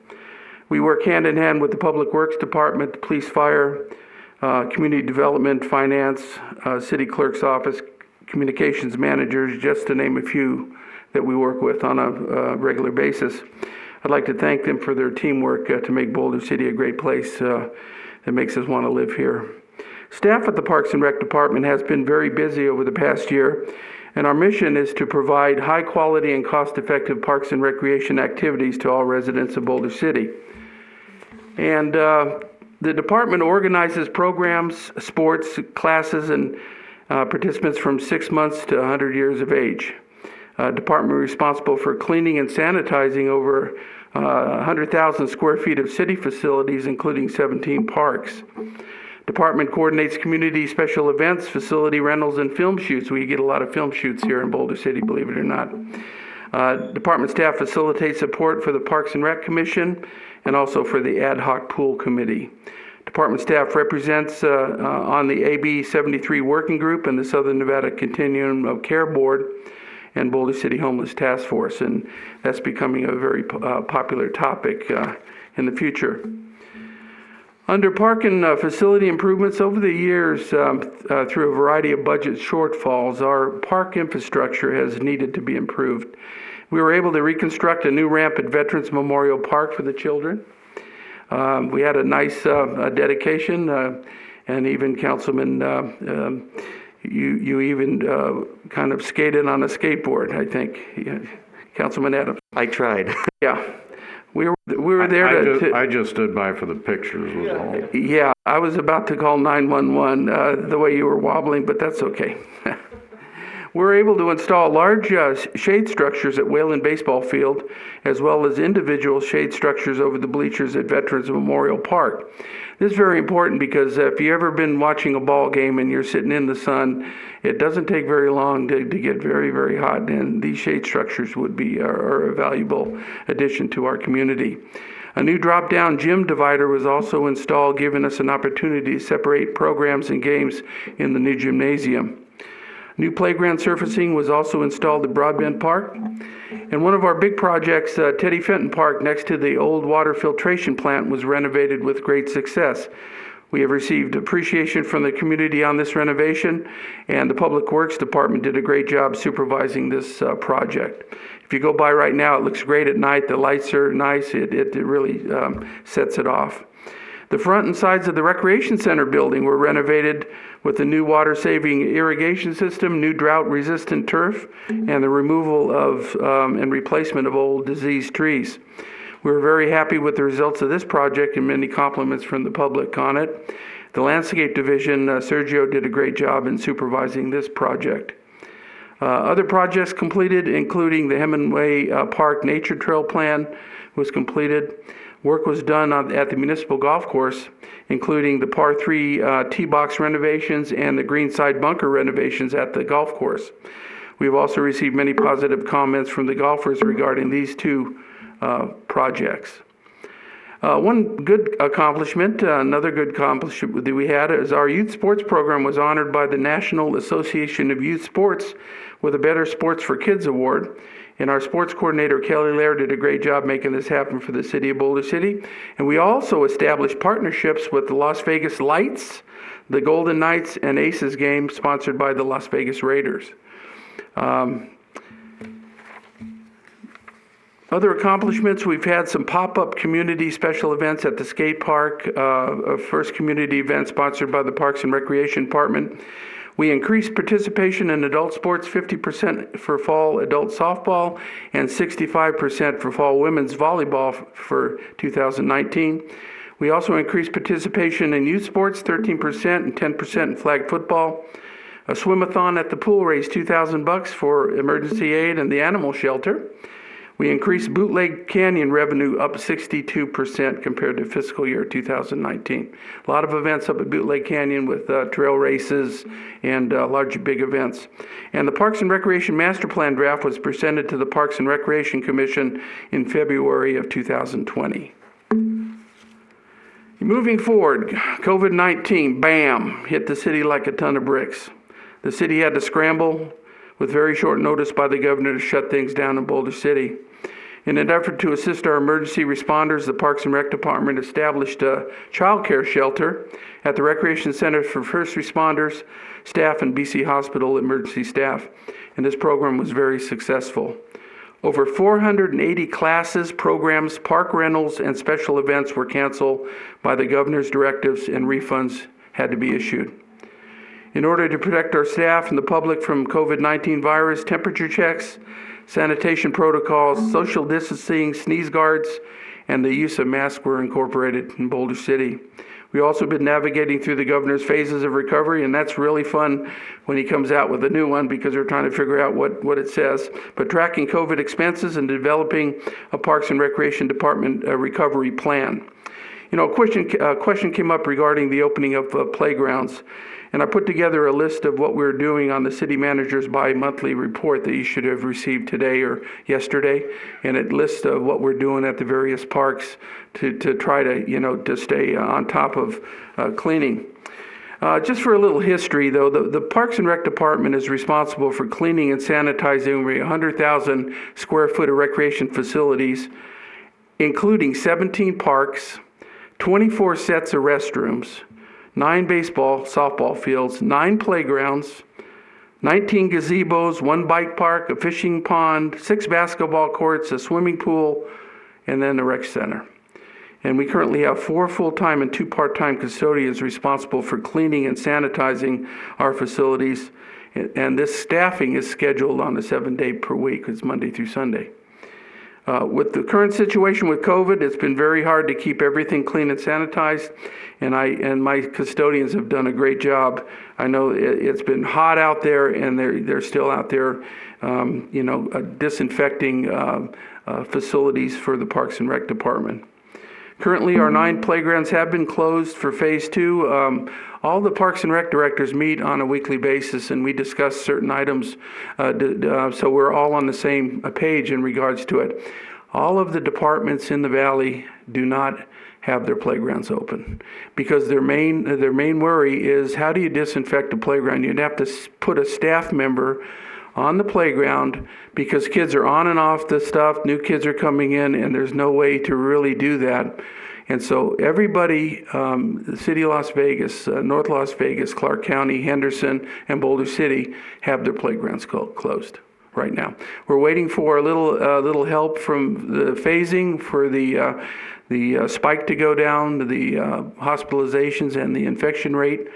We work hand in hand with the Public Works Department, the Police Fire, Community Development, Finance, City Clerk's Office, Communications Managers, just to name a few that we work with on a regular basis. I'd like to thank them for their teamwork to make Boulder City a great place that makes us want to live here. Staff at the Parks and Rec Department has been very busy over the past year, and our mission is to provide high quality and cost-effective parks and recreation activities to all residents of Boulder City. And the department organizes programs, sports, classes, and participants from 6 months to 100 years of age. Department responsible for cleaning and sanitizing over 100,000 square feet of city facilities, including 17 parks. Department coordinates community special events, facility rentals, and film shoots. We get a lot of film shoots here in Boulder City, believe it or not. Department staff facilitates support for the Parks and Rec Commission and also for the Ad Hoc Pool Committee. Department staff represents on the AB 73 Working Group and the Southern Nevada Continuum of Care Board and Boulder City Homeless Task Force, and that's becoming a very popular topic in the future. Under park and facility improvements over the years, through a variety of budget shortfalls, our park infrastructure has needed to be improved. We were able to reconstruct a new ramp at Veterans Memorial Park for the children. We had a nice dedication, and even Councilman, you even kind of skated on a skateboard, I think, Councilman Adams. I tried. Yeah. We were there I just stood by for the pictures was all. Yeah, I was about to call 911 the way you were wobbling, but that's okay. We're able to install large shade structures at Wayland Baseball Field, as well as individual shade structures over the bleachers at Veterans Memorial Park. This is very important because if you've ever been watching a ball game and you're sitting in the sun, it doesn't take very long to get very, very hot, and these shade structures are a valuable addition to our community. A new drop-down gym divider was also installed, giving us an opportunity to separate programs and games in the new gymnasium. New playground surfacing was also installed at Broadbent Park. And one of our big projects, Teddy Fenton Park, next to the old water filtration plant, was renovated with great success. We have received appreciation from the community on this renovation, and the Public Works Department did a great job supervising this project. If you go by right now, it looks great at night. The lights are nice. It really sets it off. The front and sides of the Recreation Center building were renovated with a new water-saving irrigation system, new drought-resistant turf, and the removal of and replacement of old diseased trees. We were very happy with the results of this project and many compliments from the public on it. The Landscape Division, Sergio, did a great job in supervising this project. Other projects completed, including the Hemingway Park Nature Trail Plan, was completed. Work was done at the municipal golf course, including the par 3 tee box renovations and the greenside bunker renovations at the golf course. We've also received many positive comments from the golfers regarding these two projects. One good accomplishment, another good accomplishment that we had is our youth sports program was honored by the National Association of Youth Sports with a Better Sports for Kids Award. And our sports coordinator, Kelly Lair, did a great job making this happen for the city of Boulder City. And we also established partnerships with the Las Vegas Lights, the Golden Knights, and Aces game sponsored by the Las Vegas Raiders. Other accomplishments, we've had some pop-up community special events at the skate park, a first community event sponsored by the Parks and Recreation Department. We increased participation in adult sports, 50% for fall adult softball and 65% for fall women's volleyball for 2019. We also increased participation in youth sports, 13% and 10% in flag football. A swim-a-thon at the pool raised $2,000 for emergency aid and the animal shelter. We increased Bootleg Canyon revenue up 62% compared to fiscal year 2019. A lot of events up at Bootleg Canyon with trail races and large big events. And the Parks and Recreation Master Plan draft was presented to the Parks and Recreation Commission in February of 2020. Moving forward, COVID-19, bam, hit the city like a ton of bricks. The city had to scramble with very short notice by the governor to shut things down in Boulder City. In an effort to assist our emergency responders, the Parks and Rec Department established a child care shelter at the Recreation Center for First Responders, staff, and BC Hospital emergency staff. And this program was very successful. Over 480 classes, programs, park rentals, and special events were canceled by the governor's directives, and refunds had to be issued. In order to protect our staff and the public from COVID-19 virus, temperature checks, sanitation protocols, social distancing, sneeze guards, and the use of masks were incorporated in Boulder City. We've also been navigating through the governor's phases of recovery, and that's really fun when he comes out with a new one because we're trying to figure out what it says. But tracking COVID expenses and developing a Parks and Recreation Department recovery plan. You know, a question came up regarding the opening of playgrounds. And I put together a list of what we're doing on the city manager's bi-monthly report that you should have received today or yesterday. And it lists of what we're doing at the various parks to try to, to stay on top of cleaning. Just for a little history, though, the Parks and Rec Department is responsible for cleaning and sanitizing over 100,000 square foot of recreation facilities, including 17 parks, 24 sets of restrooms, 9 baseball, softball fields, 9 playgrounds, 19 gazebos, 1 bike park, a fishing pond, 6 basketball courts, a swimming pool, and then the rec center. And we currently have 4 full-time and 2 part-time custodians responsible for cleaning and sanitizing our facilities. And this staffing is scheduled on a 7-day per week. It's Monday through Sunday. With the current situation with COVID, it's been very hard to keep everything clean and sanitized, and my custodians have done a great job. I know it's been hot out there, and they're still out there, disinfecting facilities for the Parks and Rec Department. Currently, our 9 playgrounds have been closed for Phase 2. All the Parks and Rec directors meet on a weekly basis, and we discuss certain items, so we're all on the same page in regards to it. All of the departments in the valley do not have their playgrounds open because their main worry is, how do you disinfect a playground? You'd have to put a staff member on the playground because kids are on and off the stuff, new kids are coming in, and there's no way to really do that. And so everybody, the city of Las Vegas, North Las Vegas, Clark County, Henderson, and Boulder City have their playgrounds closed right now. We're waiting for a little help from the phasing for the spike to go down, the hospitalizations and the infection rate.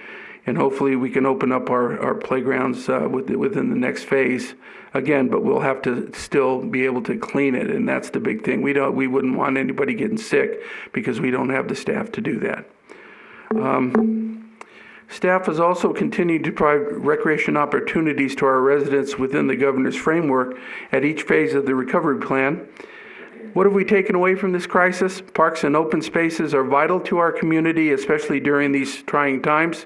And hopefully we can open up our playgrounds within the next phase again, but we'll have to still be able to clean it, and that's the big thing. We wouldn't want anybody getting sick because we don't have the staff to do that. Staff has also continued to provide recreation opportunities to our residents within the governor's framework at each phase of the recovery plan. What have we taken away from this crisis? Parks and open spaces are vital to our community, especially during these trying times.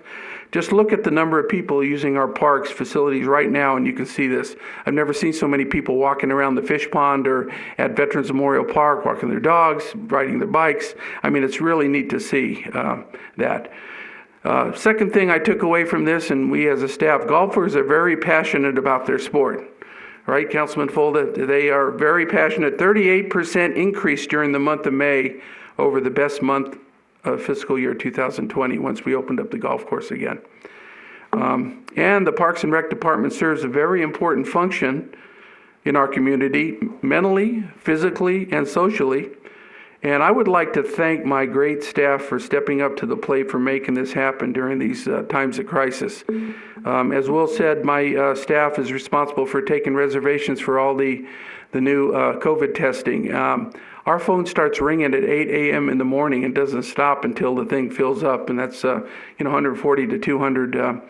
Just look at the number of people using our parks facilities right now, and you can see this. I've never seen so many people walking around the fish pond or at Veterans Memorial Park, walking their dogs, riding their bikes. I mean, it's really neat to see that. Second thing I took away from this, and we as a staff, golfers are very passionate about their sport. Right, Councilman Folda? They are very passionate. 38% increase during the month of May over the best month of fiscal year 2020 once we opened up the golf course again. And the Parks and Rec Department serves a very important function in our community, mentally, physically, and socially. And I would like to thank my great staff for stepping up to the plate for making this happen during these times of crisis. As Will said, my staff is responsible for taking reservations for all the new COVID testing. Our phone starts ringing at 8 a.m. in the morning and doesn't stop until the thing fills up, and that's 140 to 200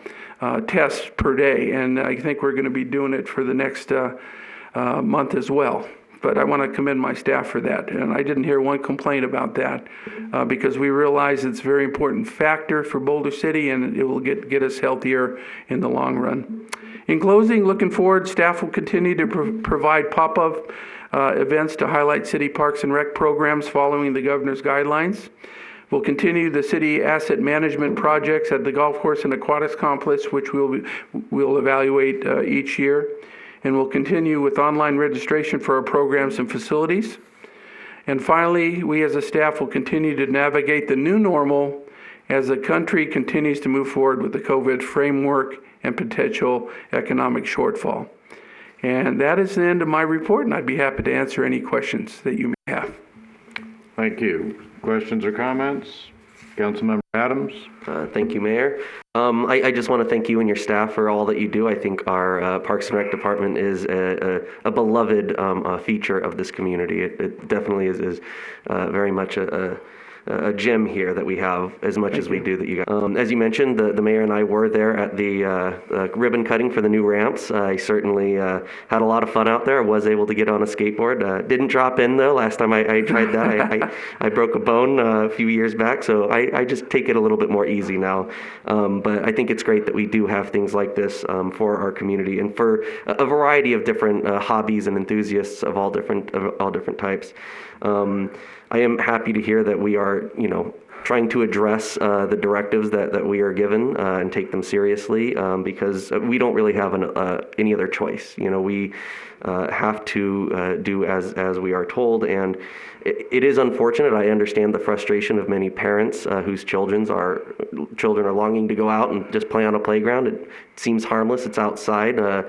tests per day. And I think we're going to be doing it for the next month as well. But I want to commend my staff for that. And I didn't hear one complaint about that because we realize it's a very important factor for Boulder City, and it will get us healthier in the long run. In closing, looking forward, staff will continue to provide pop-up events to highlight city parks and rec programs following the governor's guidelines. We'll continue the city asset management projects at the golf course and aquatics complex, which we'll evaluate each year. And we'll continue with online registration for our programs and facilities. And finally, we as a staff will continue to navigate the new normal as the country continues to move forward with the COVID framework and potential economic shortfall. And that is the end of my report, and I'd be happy to answer any questions that you may have. Thank you. Questions or comments? Councilmember Adams? Thank you, Mayor. I just want to thank you and your staff for all that you do. I think our Parks and Rec Department is a beloved feature of this community. It definitely is very much a gem here that we have as much as we do that you guys. As you mentioned, the mayor and I were there at the ribbon cutting for the new ramps. I certainly had a lot of fun out there. I was able to get on a skateboard. Didn't drop in though. Last time I tried that, I broke a bone a few years back. So I just take it a little bit more easy now. But I think it's great that we do have things like this for our community and for a variety of different hobbies and enthusiasts of all different types. I am happy to hear that we are, trying to address the directives that we are given and take them seriously because we don't really have any other choice. We have to do as we are told, and it is unfortunate. I understand the frustration of many parents whose children are longing to go out and just play on a playground. It seems harmless. It's outside. A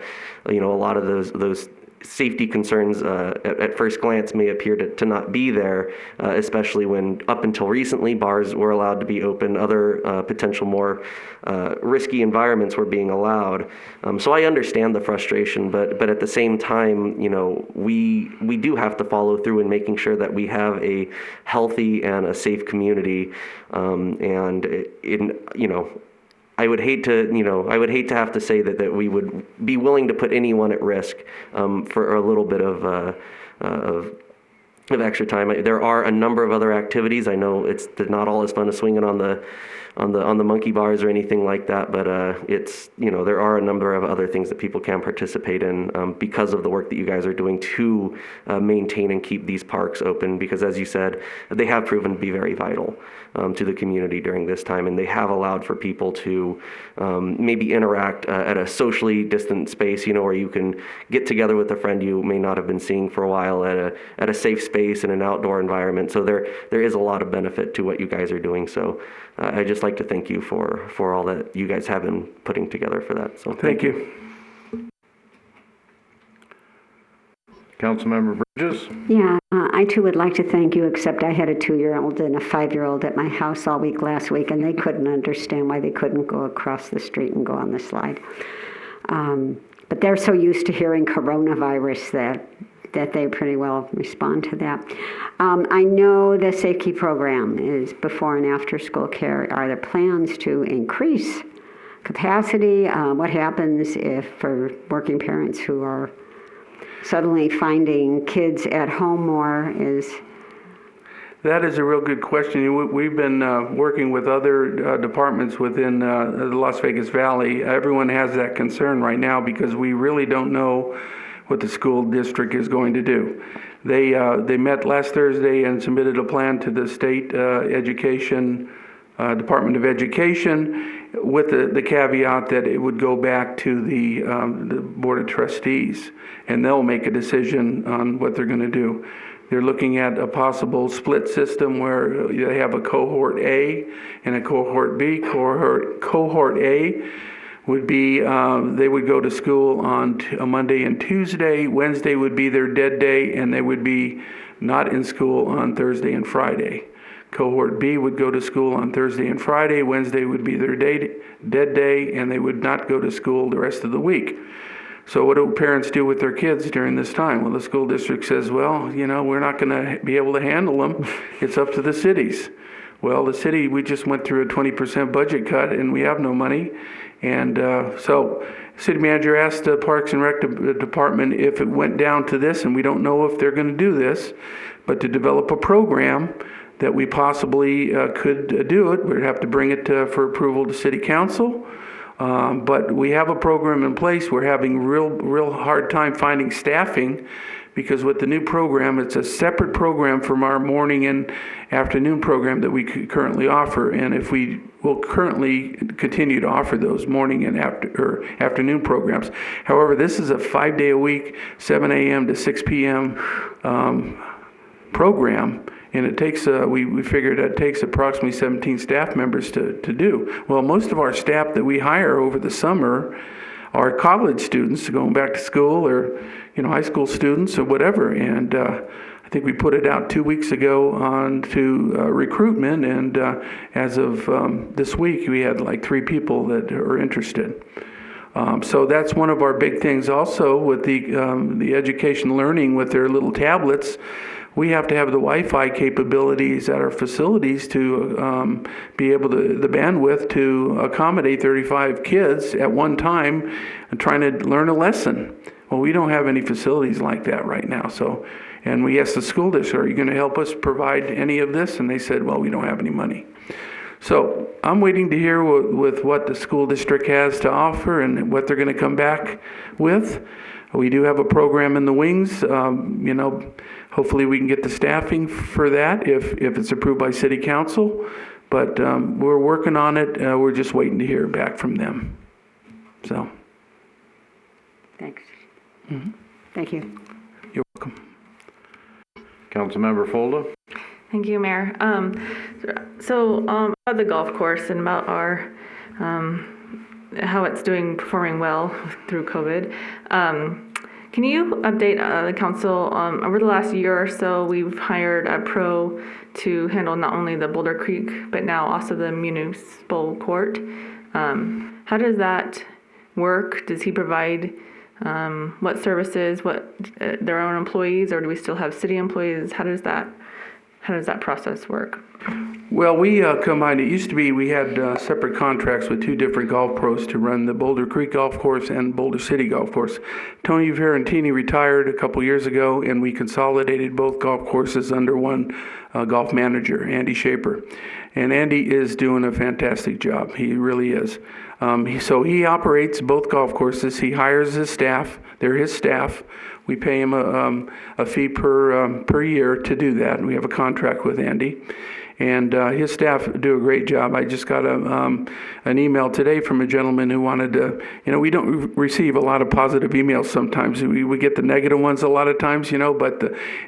lot of those safety concerns at first glance may appear to not be there, especially when up until recently bars were allowed to be open, other potential more risky environments were being allowed. So I understand the frustration, but at the same time, we do have to follow through in making sure that we have a healthy and a safe community, I would hate to have to say that we would be willing to put anyone at risk for a little bit of extra time. There are a number of other activities. I know it's not all as fun as swinging on the monkey bars or anything like that, but there are a number of other things that people can participate in because of the work that you guys are doing to maintain and keep these parks open, because as you said, they have proven to be very vital to the community during this time, and they have allowed for people to maybe interact at a socially distant space, where you can get together with a friend you may not have been seeing for a while at a safe space in an outdoor environment. So there is a lot of benefit to what you guys are doing. So I'd just like to thank you for all that you guys have been putting together for that. So thank you. Councilmember Bridges? Yeah, I too would like to thank you, except I had a 2-year-old and a 5-year-old at my house all week last week, and they couldn't understand why they couldn't go across the street and go on the slide. But they're so used to hearing coronavirus that they pretty well respond to that. I know the safety program is before and after school care. Are there plans to increase capacity? What happens if for working parents who are suddenly finding kids at home more That is a real good question. We've been working with other departments within the Las Vegas Valley. Everyone has that concern right now because we really don't know what the school district is going to do. They met last Thursday and submitted a plan to the state Department of Education with the caveat that it would go back to the Board of Trustees, and they'll make a decision on what they're going to do. They're looking at a possible split system where they have a cohort A and a cohort B. Cohort A would be, they would go to school on a Monday and Tuesday. Wednesday would be their dead day, and they would be not in school on Thursday and Friday. Cohort B would go to school on Thursday and Friday. Wednesday would be their dead day, and they would not go to school the rest of the week. So what do parents do with their kids during this time? Well, the school district says, well, we're not going to be able to handle them. It's up to the cities. Well, the city, we just went through a 20% budget cut, and we have no money. And so city manager asked the Parks and Rec department if it went down to this, and we don't know if they're going to do this, but to develop a program that we possibly could do it. We'd have to bring it for approval to city council. But we have a program in place. We're having real hard time finding staffing because with the new program, it's a separate program from our morning and afternoon program that we currently offer. And if we will currently continue to offer those morning and afternoon programs. However, this is a 5-day-a-week, 7 a.m. to 6 p.m. Program. And it takes, we figured it takes approximately 17 staff members to do. Well, most of our staff that we hire over the summer are college students going back to school or, high school students or whatever. And I think we put it out 2 weeks ago on to recruitment. And as of this week, we had like 3 people that are interested. So that's one of our big things also with the education learning with their little tablets. We have to have the Wi-Fi capabilities at our facilities to be able to, the bandwidth to accommodate 35 kids at one time and trying to learn a lesson. Well, we don't have any facilities like that right now. So, and we asked the school district, are you going to help us provide any of this? And they said, well, we don't have any money. So I'm waiting to hear with what the school district has to offer and what they're going to come back with. We do have a program in the wings. Hopefully we can get the staffing for that if it's approved by city council. But we're working on it. We're just waiting to hear back from them. So. Thanks. Mm-hmm. Thank you. You're welcome. Councilmember Folda. Thank you, Mayor. About the golf course and about our how it's performing well through COVID. Can you update the council? Over the last year or so, we've hired a pro to handle not only the Boulder Creek, but now also the municipal court. How does that work? Does he provide what services, their own employees, or do we still have city employees? How does that process work? Well, we combined. It used to be we had separate contracts with 2 different golf pros to run the Boulder Creek Golf Course and Boulder City Golf Course. Tony Ferrantini retired a couple years ago, and we consolidated both golf courses under one golf manager, Andy Shaper. And Andy is doing a fantastic job. He really is. So he operates both golf courses. He hires his staff. They're his staff. We pay him a fee per year to do that. We have a contract with Andy. And his staff do a great job. I just got an email today from a gentleman who wanted to, we don't receive a lot of positive emails sometimes. We get the negative ones a lot of times, but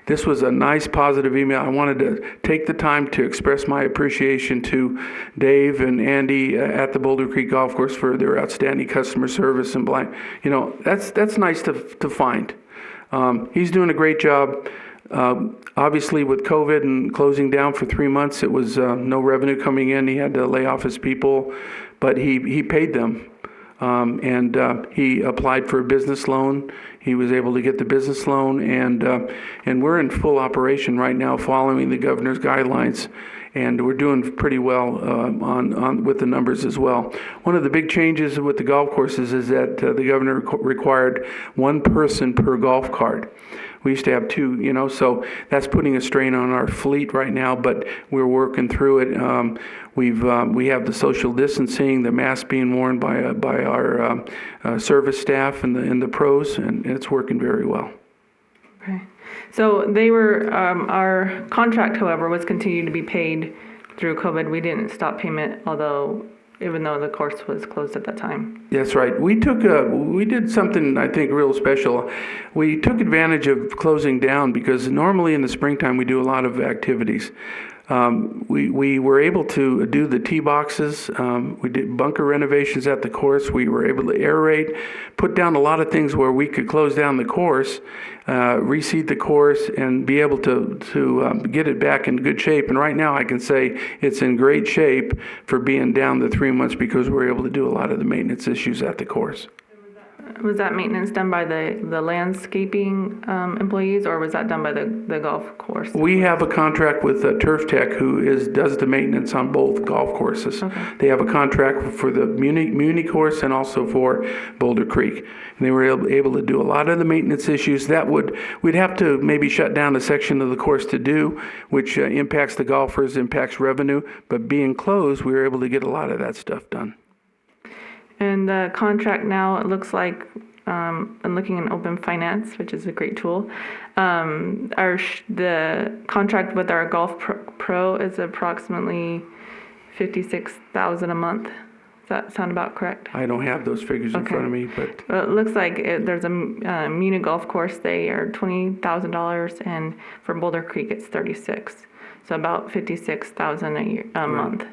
this was a nice positive email. I wanted to take the time to express my appreciation to Dave and Andy at the Boulder Creek Golf Course for their outstanding customer service and that's nice to find. He's doing a great job. Obviously, with COVID and closing down for 3 months, it was no revenue coming in. He had to lay off his people, but he paid them. And he applied for a business loan. He was able to get the business loan, and we're in full operation right now following the governor's guidelines. And we're doing pretty well on with the numbers as well. One of the big changes with the golf courses is that the governor required 1 person per golf cart. We used to have 2, so that's putting a strain on our fleet right now, but we're working through it. We have the social distancing, the masks being worn by our service staff and the pros, and it's working very well. Okay. So our contract, however, was continued to be paid through COVID. We didn't stop payment, even though the course was closed at that time. That's right. We did something, I think, real special. We took advantage of closing down because normally in the springtime we do a lot of activities. We were able to do the tee boxes. We did bunker renovations at the course. We were able to aerate, put down a lot of things where we could close down the course, reseed the course, and be able to get it back in good shape. And right now I can say it's in great shape for being down the 3 months because we were able to do a lot of the maintenance issues at the course. Was that maintenance done by the landscaping employees, or was that done by the golf course? We have a contract with Turf Tech, who does the maintenance on both golf courses. Okay. They have a contract for the Muni course and also for Boulder Creek. And they were able to do a lot of the maintenance issues. We'd have to maybe shut down a section of the course to do, which impacts the golfers, impacts revenue. But being closed, we were able to get a lot of that stuff done. And the contract now, it looks like, I'm looking in Open Finance, which is a great tool. The contract with our Golf Pro is approximately $56,000 a month. Does that sound about correct? I don't have those figures in front of me, but Well, it looks like there's a Muni golf course. They are $20,000, and for Boulder Creek, it's $36,000. So about $56,000 a month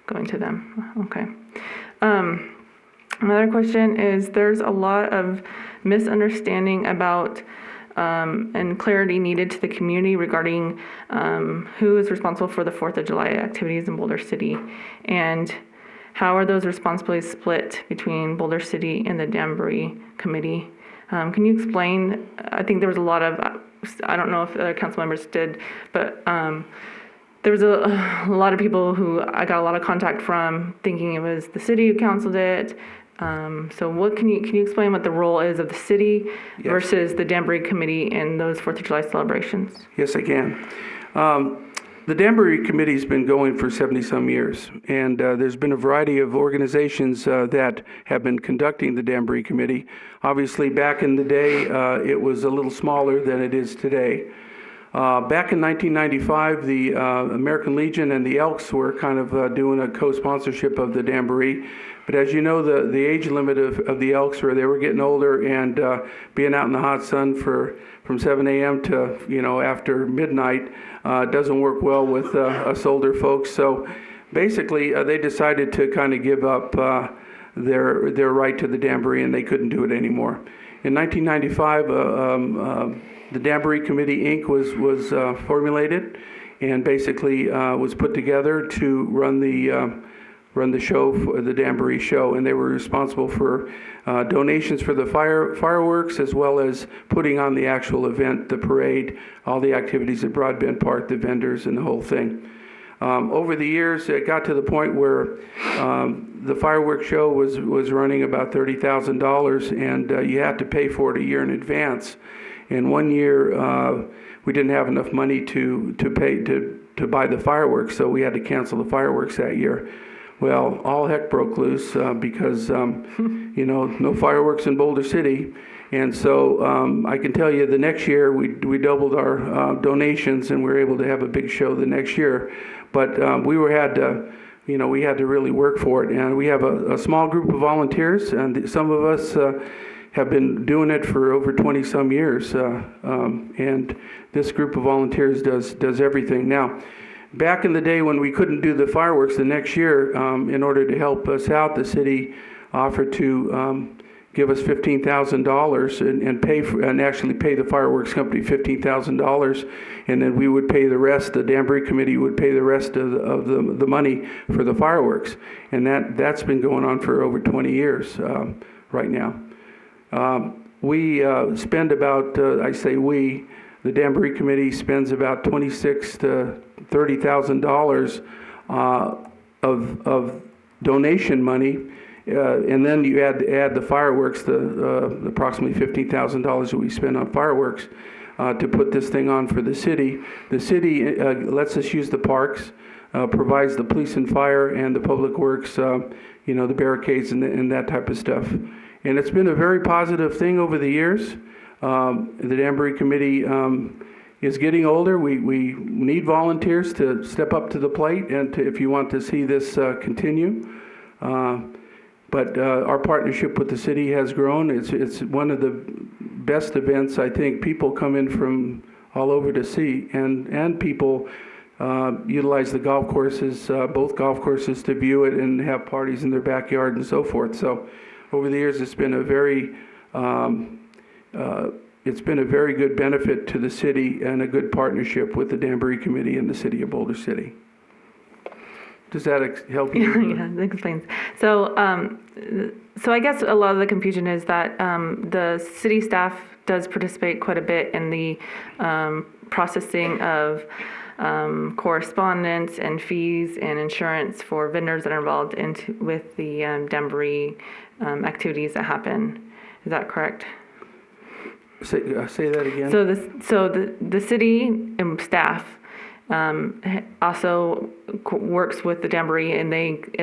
going to them. Okay. Another question is, there's a lot of misunderstanding about and clarity needed to the community regarding who is responsible for the 4th of July activities in Boulder City, and how are those responsibilities split between Boulder City and the Jamboree Committee. Can you explain? I think there was a lot of, I don't know if other council members did, but there was a lot of people who I got a lot of contact from thinking it was the city who counseled it. So what can you explain what the role is of the city versus the Jamboree Committee in those 4th of July celebrations? Yes, I can. The Jamboree Committee has been going for 70-some years, and there's been a variety of organizations that have been conducting the Jamboree Committee. Obviously, back in the day, it was a little smaller than it is today. Back in 1995, the American Legion and the Elks were kind of doing a co-sponsorship of the Jamboree. But as you know, the age limit of the Elks, where they were getting older and being out in the hot sun from 7 a.m. to after midnight doesn't work well with us older folks. So basically, they decided to kind of give up their right to the Jamboree, and they couldn't do it anymore. In 1995, the Jamboree Committee, Inc. was formulated, and basically was put together to run the show, for the Jamboree show, and they were responsible for donations for the fireworks, as well as putting on the actual event, the parade, all the activities at Broadbent Park, the vendors, and the whole thing. Over the years, it got to the point where the fireworks show was running about $30,000, and you had to pay for it a year in advance. And one year, we didn't have enough money to pay to buy the fireworks, so we had to cancel the fireworks that year. Well, all heck broke loose because, no fireworks in Boulder City. And so I can tell you the next year we doubled our donations, and we were able to have a big show the next year. But we had to really work for it. And we have a small group of volunteers, and some of us have been doing it for over 20-some years. And this group of volunteers does everything. Now, back in the day when we couldn't do the fireworks the next year, in order to help us out, the city offered to give us $15,000 and actually pay the fireworks company $15,000, and then we would pay the rest. The Jamboree Committee would pay the rest of the money for the fireworks, and that's been going on for over 20 years right now. We spend about, the Jamboree Committee spends about $26,000 to $30,000 of donation money, and then you add the fireworks, the approximately $15,000 that we spend on fireworks. to put this thing on for the city. The city lets us use the parks, provides the police and fire and the public works, the barricades and that type of stuff. And it's been a very positive thing over the years. The Danbury Committee is getting older. We need volunteers to step up to the plate and if you want to see this continue. But our partnership with the city has grown. It's one of the best events. I think people come in from all over to see, and people utilize the golf courses, both golf courses, to view it and have parties in their backyard and so forth. So over the years, it's been a very good benefit to the city and a good partnership with the Danbury Committee and the City of Boulder City. Does that help you? Yeah, that explains. So I guess a lot of the confusion is that the city staff does participate quite a bit in the processing of correspondence and fees and insurance for vendors that are involved with the Danbury activities that happen. Is that correct? Say that again. So the city staff also works with the Danbury, and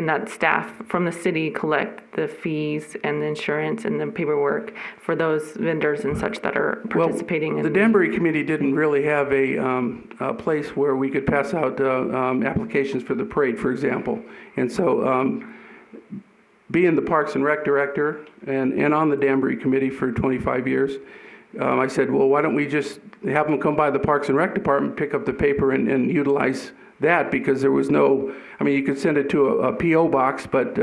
that staff from the city collect the fees and the insurance and the paperwork for those vendors and such that are participating. The Danbury Committee didn't really have a place where we could pass out applications for the parade, for example. And so being the Parks and Rec director and on the Danbury Committee for 25 years, I said, well, why don't we just have them come by the Parks and Rec department, pick up the paper and utilize that, because there was no, you could send it to a P.O. box, but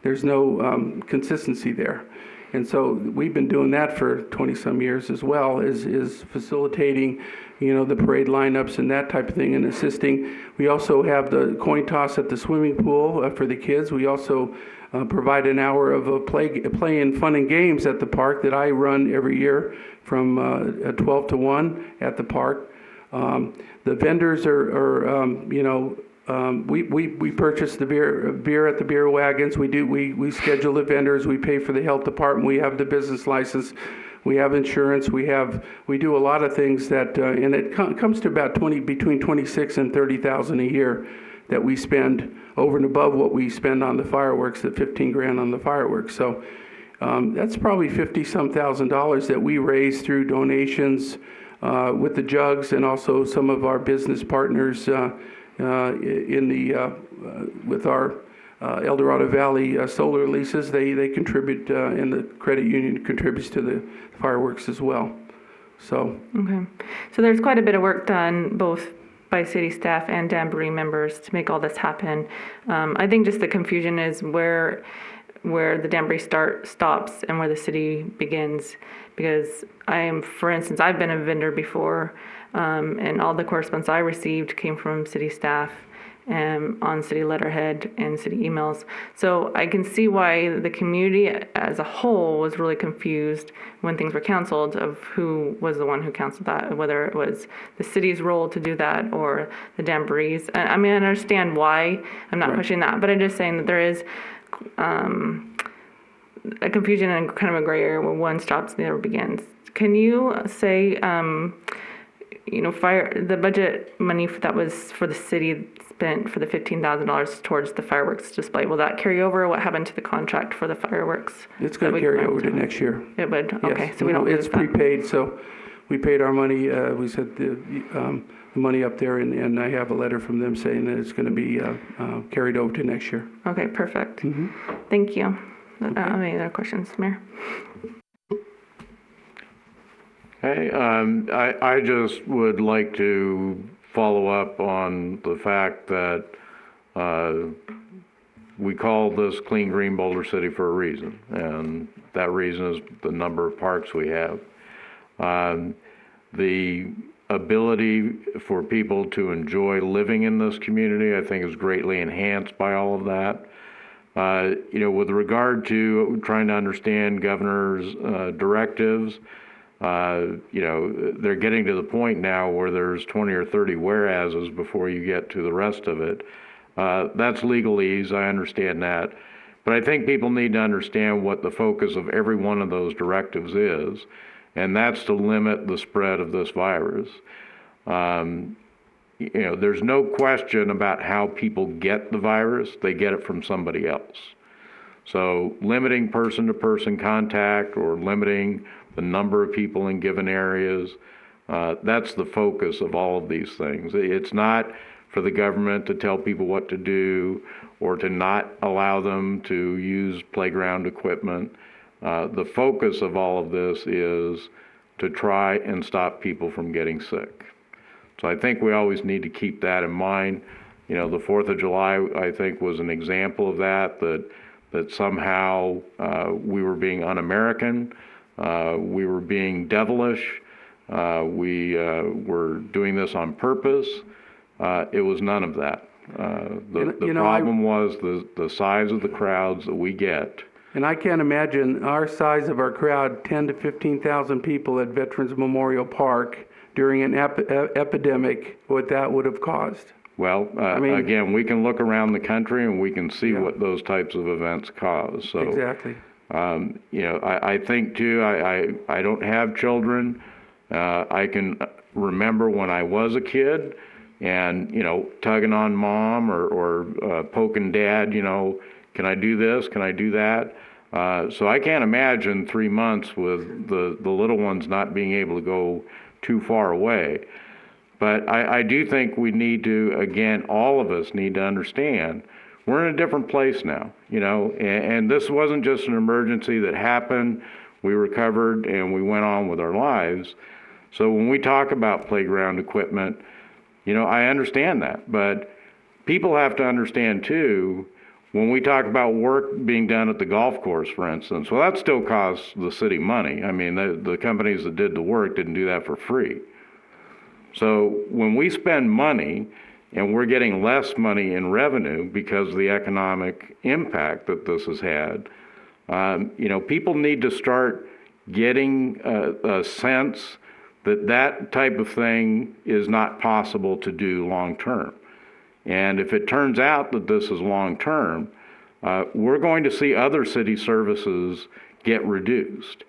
there's no consistency there. And so we've been doing that for 20-some years as well, is facilitating, the parade lineups and that type of thing and assisting. We also have the coin toss at the swimming pool for the kids. We also provide an hour of play and fun and games at the park that I run every year from 12 to 1 at the park. The vendors are we purchase the beer at the beer wagons. We schedule the vendors. We pay for the health department. We have the business license. We have insurance. We do a lot of things that, and it comes to about between $26,000 and $30,000 a year that we spend over and above what we spend on the fireworks, the $15,000 on the fireworks. So that's probably $50-some thousand that we raise through donations with the jugs, and also some of our business partners with our El Dorado Valley solar leases. They contribute, and the credit union contributes to the fireworks as well. So okay, so there's quite a bit of work done both by city staff and Danbury members to make all this happen. I think just the confusion is where the Danbury stops and where the city begins, because for instance, I've been a vendor before, and all the correspondence I received came from city staff on city letterhead and city emails. So I can see why the community as a whole was really confused when things were canceled of who was the one who canceled that, whether it was the city's role to do that or the Danbury's. I understand why. I'm not pushing that, but I'm just saying that there is a confusion and kind of a gray area where one stops and the other begins. Can you say, the budget money that was for the city spent for the $15,000 towards the fireworks display, will that carry over? What happened to the contract for the fireworks? It's going to carry over to next year. It would? Yes. Okay, so we don't lose it's that. prepaid, so we paid our money. We set the money up there, and I have a letter from them saying that it's going to be carried over to next year. Okay, perfect. Mm-hmm. Thank you. Any other questions, Mayor? Hey, I just would like to follow up on the fact that we call this Clean Green Boulder City for a reason, and that reason is the number of parks we have. The ability for people to enjoy living in this community, I think, is greatly enhanced by all of that. With regard to trying to understand governor's directives, they're getting to the point now where there's 20 or 30 whereases before you get to the rest of it. That's legalese, I understand that. But I think people need to understand what the focus of every one of those directives is. and that's to limit the spread of this virus. There's no question about how people get the virus. They get it from somebody else. So limiting person-to-person contact or limiting the number of people in given areas, that's the focus of all of these things. It's not for the government to tell people what to do or to not allow them to use playground equipment. The focus of all of this is to try and stop people from getting sick. So I think we always need to keep that in mind. The 4th of July, I think, was an example of that somehow we were being un-American, we were being devilish, we were doing this on purpose. It was none of that. The problem was the size of the crowds that we get. And I can't imagine our size of our crowd, 10 to 15,000 people at Veterans Memorial Park during an epidemic, what that would have caused. Well, again, we can look around the country and we can see what those types of events cause. So, exactly. I think too, I don't have children. I can remember when I was a kid and, tugging on mom or poking dad, can I do this? Can I do that? So I can't imagine 3 months with the little ones not being able to go too far away. But I do think we need to, again, all of us need to understand we're in a different place now, and this wasn't just an emergency that happened. We recovered and we went on with our lives. So when we talk about playground equipment, I understand that, but people have to understand too, when we talk about work being done at the golf course, for instance, well, that still costs the city money. I mean, the companies that did the work didn't do that for free. So when we spend money and we're getting less money in revenue because of the economic impact that this has had, people need to start getting a sense that type of thing is not possible to do long term. And if it turns out that this is long term, we're going to see other city services get reduced.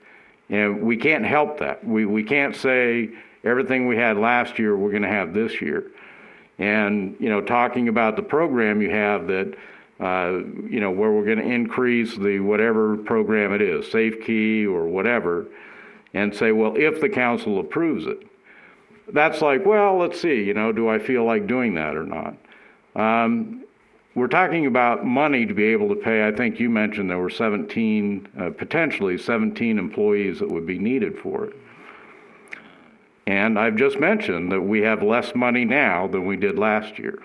And we can't help that. We can't say everything we had last year we're going to have this year. And, talking about the program you have that, where we're going to increase the whatever program it is, Safe Key or whatever, and say, well, if the council approves it. That's like, well, let's see, do I feel like doing that or not? We're talking about money to be able to pay. I think you mentioned there were potentially 17 employees that would be needed for it. And I've just mentioned that we have less money now than we did last year.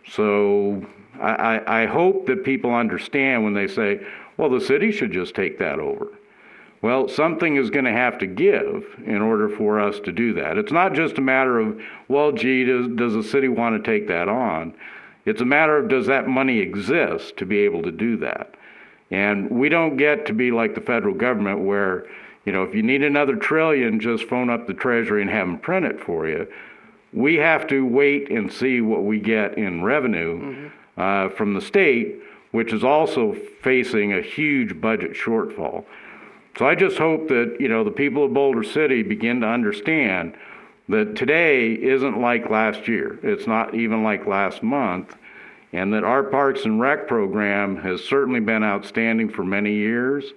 So I hope that people understand when they say, well, the city should just take that over. Well, something is going to have to give in order for us to do that. It's not just a matter of, well, gee, does the city want to take that on? It's a matter of, does that money exist to be able to do that? And we don't get to be like the federal government where, if you need another $1 trillion, just phone up the Treasury and have them print it for you. We have to wait and see what we get in revenue from the state, which is also facing a huge budget shortfall. So I just hope that, the people of Boulder City begin to understand that today isn't like last year. It's not even like last month. And that our Parks and Rec program has certainly been outstanding for many years.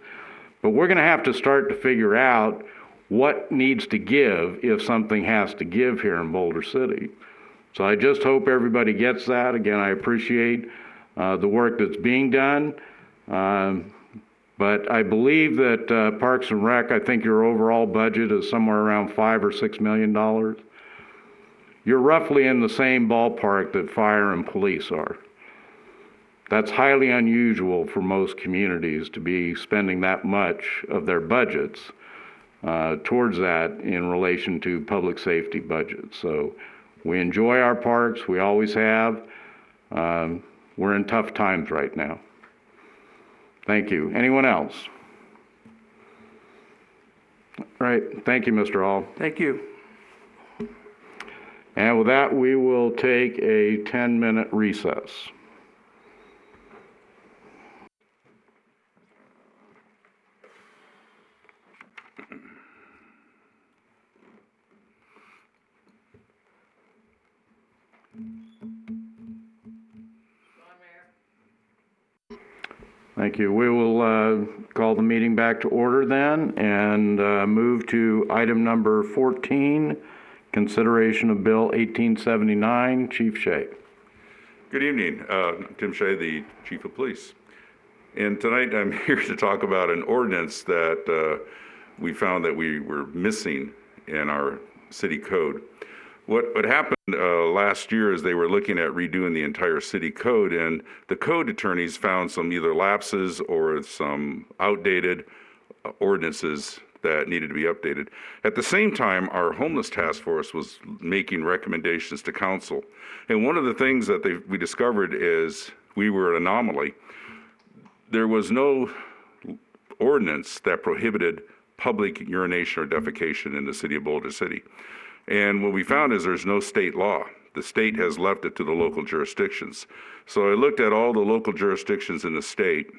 But we're going to have to start to figure out what needs to give if something has to give here in Boulder City. So I just hope everybody gets that. Again, I appreciate the work that's being done. But I believe that Parks and Rec, I think your overall budget is somewhere around $5 or $6 million. You're roughly in the same ballpark that fire and police are. That's highly unusual for most communities to be spending that much of their budgets towards that in relation to public safety budgets. So we enjoy our parks, we always have. We're in tough times right now. Thank you. Anyone else? All right. Thank you, Mr. Hall. Thank you. And with that, we will take a 10-minute recess. Thank you. We will call the meeting back to order then and move to item number 14, consideration of Bill 1879. Chief Shea. Good evening. Tim Shea, the Chief of Police. And tonight I'm here to talk about an ordinance that we found that we were missing in our city code. What happened last year is they were looking at redoing the entire city code, and the code attorneys found some either lapses or some outdated ordinances that needed to be updated. At the same time, our homeless task force was making recommendations to council. And one of the things that we discovered is we were an anomaly. There was no ordinance that prohibited public urination or defecation in the city of Boulder City. And what we found is there's no state law. The state has left it to the local jurisdictions. So I looked at all the local jurisdictions in the state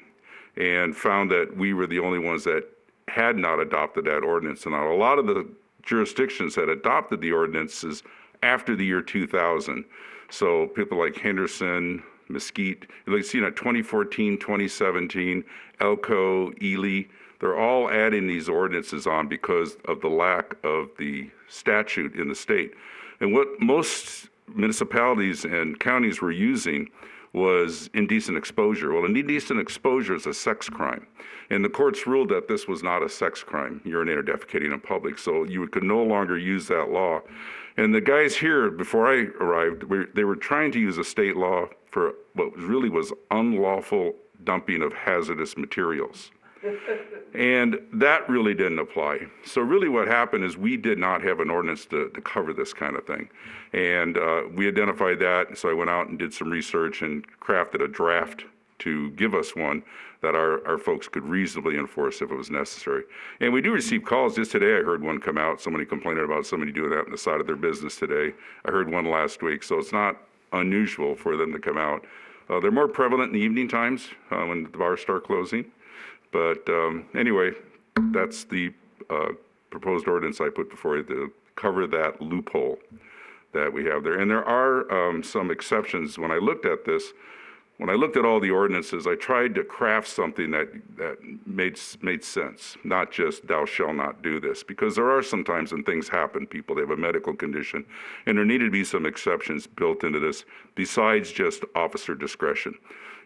and found that we were the only ones that had not adopted that ordinance. And a lot of the jurisdictions had adopted the ordinances after the year 2000. So people like Henderson, Mesquite, like see, 2014, 2017, Elko, Ely, they're all adding these ordinances on because of the lack of the statute in the state. And what most municipalities and counties were using was indecent exposure. Well, an indecent exposure is a sex crime. And the courts ruled that this was not a sex crime, urinating or defecating in public. So you could no longer use that law. And the guys here, before I arrived, they were trying to use a state law for what really was unlawful dumping of hazardous materials. And that really didn't apply. So really what happened is we did not have an ordinance to cover this kind of thing. And we identified that, so I went out and did some research and crafted a draft to give us one that our folks could reasonably enforce if it was necessary. And we do receive calls. Just today I heard one come out, somebody complaining about somebody doing that on the side of their business today. I heard one last week, so it's not unusual for them to come out. They're more prevalent in the evening times when the bars start closing. But anyway, that's the proposed ordinance I put before you to cover that loophole that we have there. And there are some exceptions. When I looked at this, when I looked at all the ordinances, I tried to craft something that made sense, not just thou shalt not do this, because there are some times when things happen, people, they have a medical condition, and there needed to be some exceptions built into this besides just officer discretion.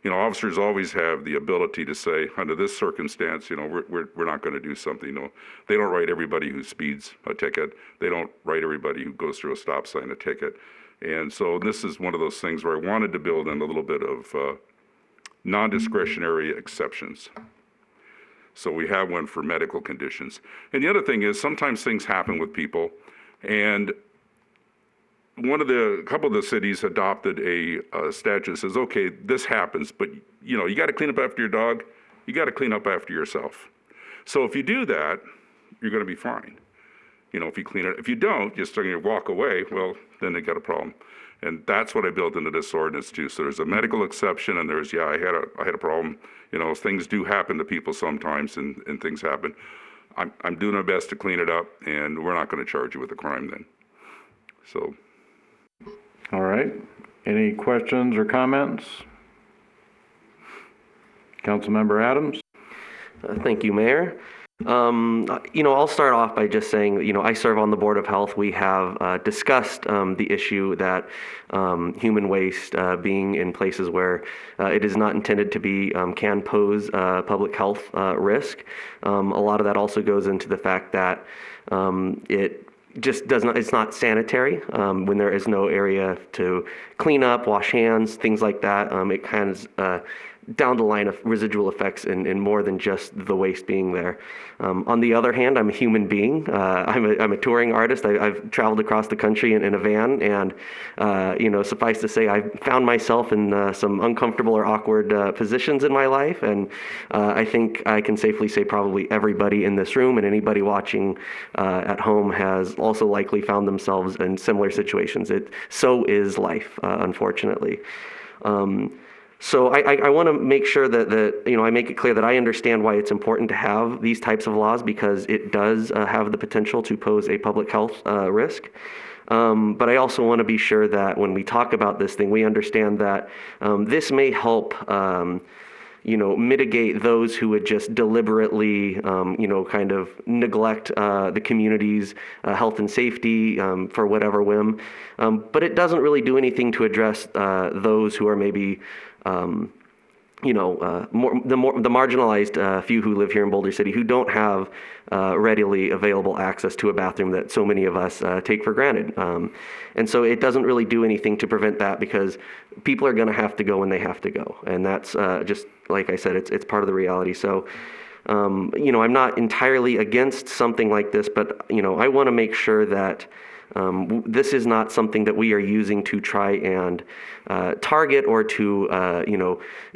You know, officers always have the ability to say, under this circumstance, you know, we're not going to do something. You know, they don't write everybody who speeds a ticket. They don't write everybody who goes through a stop sign a ticket. And so this is one of those things where I wanted to build in a little bit of non-discretionary exceptions. So we have one for medical conditions. And the other thing is sometimes things happen with people, and a couple of the cities adopted a statute that says, okay, this happens, but you know, you got to clean up after your dog, you got to clean up after yourself. So if you do that, you're going to be fine. You know, if you clean it, if you don't, just going to walk away, well, then they got a problem. And that's what I built into this ordinance too. So there's a medical exception, and there's, I had a problem. You know, things do happen to people sometimes, and things happen. I'm doing my best to clean it up, and we're not going to charge you with a crime then. So. All right. Any questions or comments? Councilmember Adams? Thank you, Mayor. You know, I'll start off by just saying, you know, I serve on the Board of Health. We have discussed the issue that human waste being in places where it is not intended to be can pose public health risk. A lot of that also goes into the fact that it just does not, it's not sanitary when there is no area to clean up, wash hands, things like that. It kind of down the line of residual effects in more than just the waste being there. On the other hand, I'm a human being. I'm a touring artist. I've traveled across the country in a van, and you know, suffice to say, I've found myself in some uncomfortable or awkward positions in my life, and I think I can safely say probably everybody in this room and anybody watching at home has also likely found themselves in similar situations. So is life, unfortunately. So I want to make sure that I make it clear that I understand why it's important to have these types of laws, because it does have the potential to pose a public health risk. But I also want to be sure that when we talk about this thing, we understand that this may help mitigate those who would just deliberately, kind of neglect the community's health and safety for whatever whim. But it doesn't really do anything to address those who are maybe, the marginalized few who live here in Boulder City who don't have readily available access to a bathroom that so many of us take for granted. And so it doesn't really do anything to prevent that, because people are going to have to go when they have to go. And that's just, like I said, it's part of the reality. So, I'm not entirely against something like this, but, I want to make sure that this is not something that we are using to try and target or to,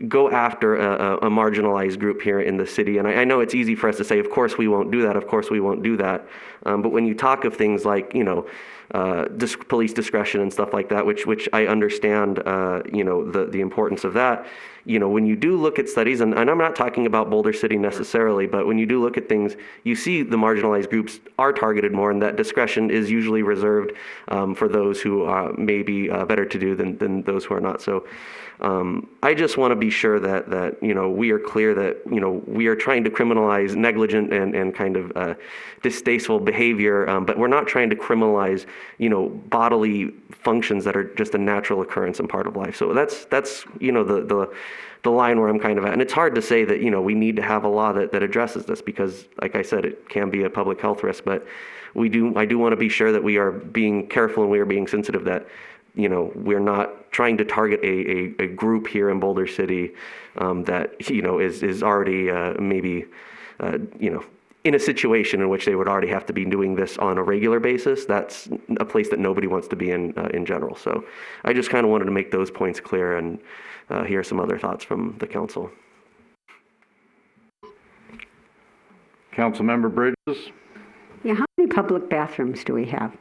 go after a marginalized group here in the city. And I know it's easy for us to say, of course we won't do that, of course we won't do that. But when you talk of things like, police discretion and stuff like that, which I understand, the importance of that. When you do look at studies, and I'm not talking about Boulder City necessarily, but when you do look at things, you see the marginalized groups are targeted more, and that discretion is usually reserved for those who may be better to do than those who are not. So I just want to be sure that we are clear that we are trying to criminalize negligent and kind of distasteful behavior, but we're not trying to criminalize bodily functions that are just a natural occurrence and part of life. So that's the line where I'm kind of at. And it's hard to say that we need to have a law that addresses this, because like I said, it can be a public health risk, but I do want to be sure that we are being careful and we are being sensitive that we're not trying to target a group here in Boulder City that is already maybe in a situation in which they would already have to be doing this on a regular basis. That's a place that nobody wants to be in general. So I just kind of wanted to make those points clear and hear some other thoughts from the council. Councilmember Bridges? Yeah, how many public bathrooms do we have?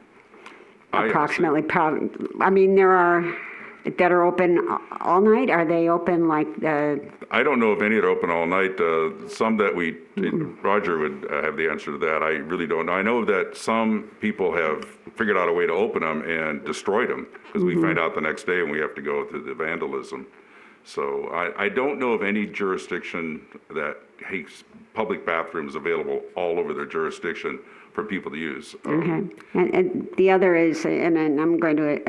Approximately. Honestly, There are that are open all night. Are they open like? I don't know if any are open all night. Some that Roger would have the answer to that. I really don't know. I know that some people have figured out a way to open them and destroyed them, because we find out the next day and we have to go through the vandalism. So I don't know of any jurisdiction that has public bathrooms available all over their jurisdiction for people to use. Okay. And the other is, and I'm going to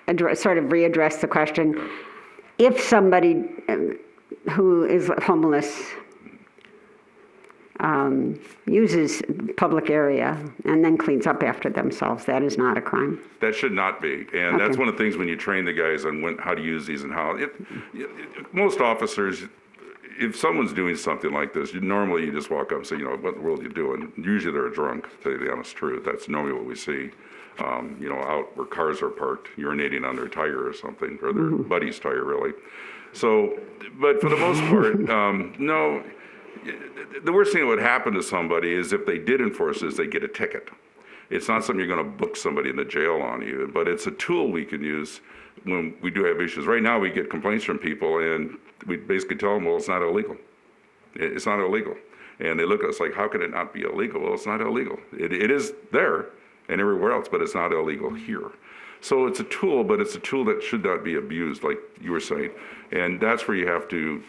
readdress the question. Yeah. If somebody who is homeless uses public area and then cleans up after themselves, that is not a crime? That should not be. And that's one of the things when you train the guys on how to use these and how. Most officers, if someone's doing something like this, normally you just walk up and say, what in the world are you doing? Usually they're drunk, to tell you the honest truth. That's normally what we see, out where cars are parked, urinating on their tire or something, or their buddy's tire, really. So, but for the most part, no. The worst thing that would happen to somebody is if they did enforce this, they get a ticket. It's not something you're going to book somebody in the jail on you, but it's a tool we can use when we do have issues. Right now, we get complaints from people, and we basically tell them, well, it's not illegal. It's not illegal. And they look at us like, how could it not be illegal? Well, it's not illegal. It is there and everywhere else, but it's not illegal here. So it's a tool, but it's a tool that should not be abused, like you were saying. And that's where you have to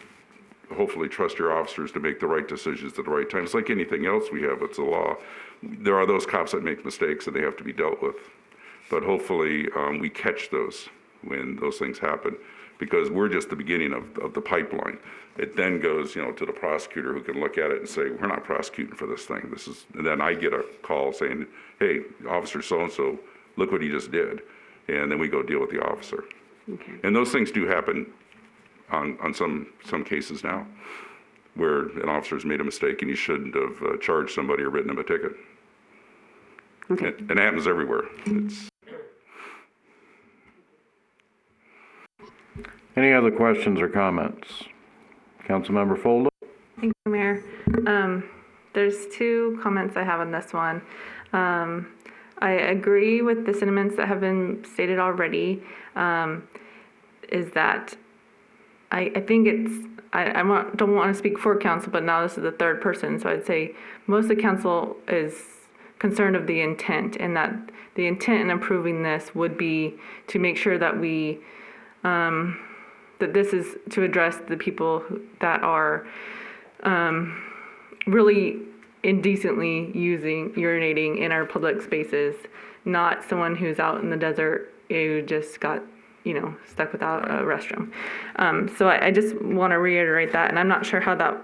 hopefully trust your officers to make the right decisions at the right time. It's like anything else we have, it's a law. There are those cops that make mistakes and they have to be dealt with. But hopefully we catch those when those things happen, because we're just the beginning of the pipeline. It then goes, to the prosecutor who can look at it and say, we're not prosecuting for this thing. And then I get a call saying, hey, Officer so-and-so, look what he just did. And then we go deal with the officer. Okay. And those things do happen on some cases now, where an officer's made a mistake and he shouldn't have charged somebody or written them a ticket. Okay. And it happens everywhere. Any other questions or comments? Councilmember Folda? Thank you, Mayor. There's two comments I have on this one. I agree with the sentiments that have been stated already, is that I think don't want to speak for council, but now this is the third person, so I'd say most of the council is concerned of the intent, and that the intent in approving this would be to make sure that we, that this is to address the people that are really indecently urinating in our public spaces, not someone who's out in the desert who just got stuck without a restroom. So I just want to reiterate that, and I'm not sure how that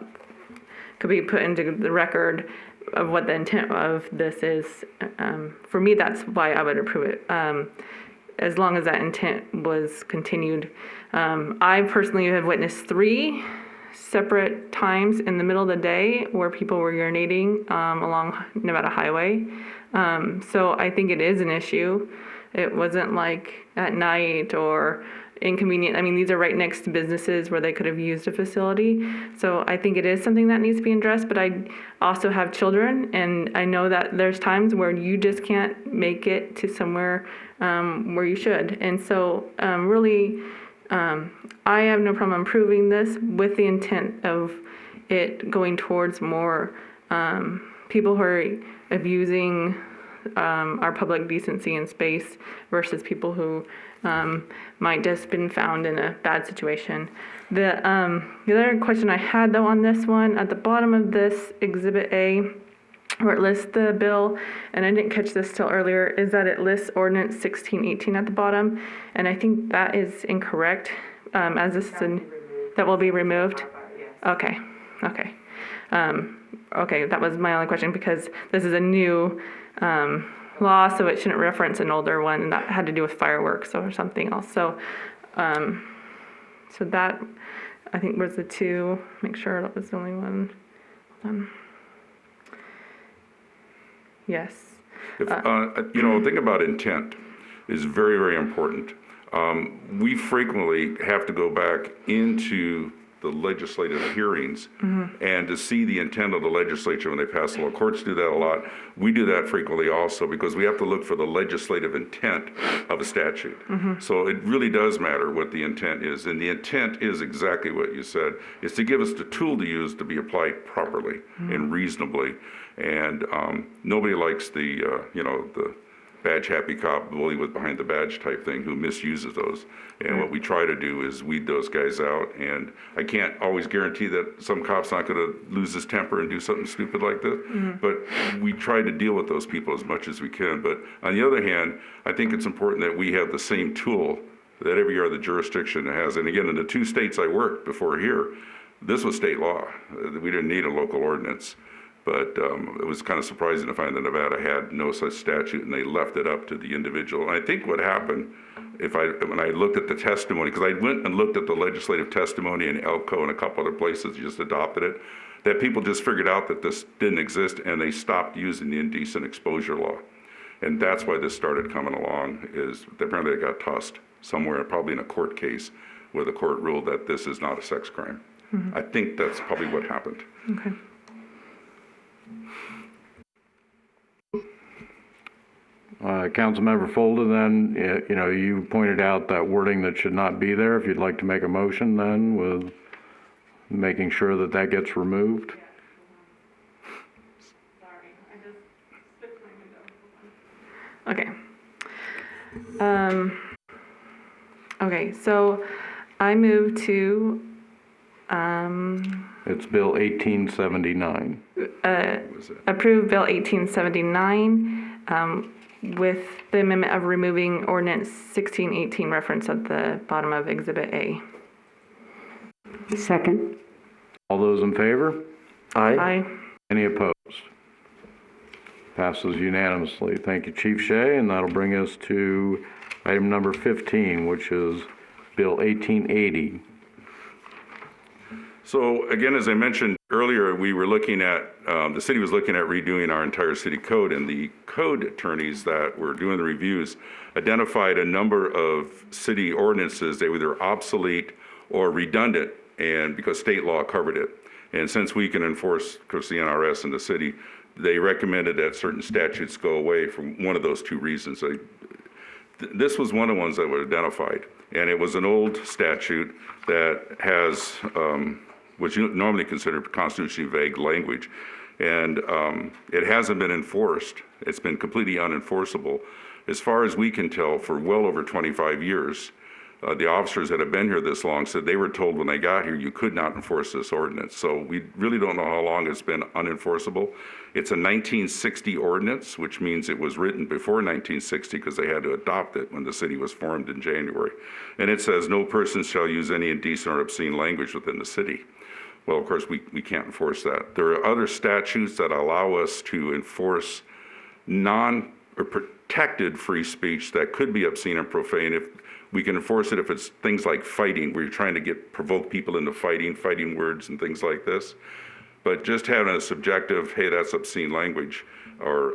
could be put into the record of what the intent of this is. For me, that's why I would approve it, as long as that intent was continued. I personally have witnessed 3 separate times in the middle of the day where people were urinating along Nevada Highway. So I think it is an issue. It wasn't like at night or inconvenient. I mean, these are right next to businesses where they could have used a facility. So I think it is something that needs to be addressed, but I also have children, and I know that there's times where you just can't make it to somewhere where you should. And so really, I have no problem approving this with the intent of it going towards more people who are abusing our public decency and space versus people who might just been found in a bad situation. The other question I had though on this one, at the bottom of this Exhibit A, where it lists the bill, and I didn't catch this till earlier, is that it lists Ordinance 1618 at the bottom, and I think that is incorrect, as this is that will be removed. Okay. Okay, that was my only question, because this is a new law, so it shouldn't reference an older one that had to do with fireworks or something else. So, so that I think was the 2. Make sure that was the only one. Yes. Think about intent is very, very important. We frequently have to go back into the legislative hearings and to see the intent of the legislature when they pass the law. Courts do that a lot. We do that frequently also, because we have to look for the legislative intent of a statute. So it really does matter what the intent is, and the intent is exactly what you said. It's to give us the tool to use to be applied properly and reasonably. And nobody likes the badge happy cop, bully with behind the badge type thing who misuses those. And what we try to do is weed those guys out. And I can't always guarantee that some cop's not going to lose his temper and do something stupid like this, but we try to deal with those people as much as we can. But on the other hand, I think it's important that we have the same tool that every other jurisdiction has. And again, in the 2 states I worked before here, this was state law. We didn't need a local ordinance. But it was kind of surprising to find that Nevada had no such statute, and they left it up to the individual. And I think what happened, when I looked at the testimony, because I went and looked at the legislative testimony in Elko and a couple other places, just adopted it, that people just figured out that this didn't exist, and they stopped using the indecent exposure law. And that's why this started coming along, is apparently it got tossed somewhere, probably in a court case, where the court ruled that this is not a sex crime. I think that's probably what happened. Okay. Councilmember Folda, then, you pointed out that wording that should not be there. If you'd like to make a motion then with making sure that that gets removed. Okay. Okay, so I move to It's Bill 1879. approve Bill 1879 with the amendment of removing Ordinance 1618 reference at the bottom of Exhibit A. Second. All those in favor? Aye. Any opposed? Passes unanimously. Thank you, Chief Shea, and that'll bring us to item number 15, which is Bill 1880. So again, as I mentioned earlier, we were looking at, the city was looking at redoing our entire city code, and the code attorneys that were doing the reviews identified a number of city ordinances that were either obsolete or redundant, and because state law covered it. And since we can enforce, of course, the NRS in the city, they recommended that certain statutes go away for one of those 2 reasons. This was one of the ones that were identified, and it was an old statute that has, what's normally considered constitutionally vague language, and it hasn't been enforced. It's been completely unenforceable. As far as we can tell, for well over 25 years, the officers that have been here this long said they were told when they got here you could not enforce this ordinance. So we really don't know how long it's been unenforceable. It's a 1960 ordinance, which means it was written before 1960 because they had to adopt it when the city was formed in January. And it says no person shall use any indecent or obscene language within the city. Well, of course, we can't enforce that. There are other statutes that allow us to enforce or protected free speech that could be obscene and profane. If we can enforce it if it's things like fighting, where you're trying to provoke people into fighting words and things like this. But just having a subjective, hey, that's obscene language, or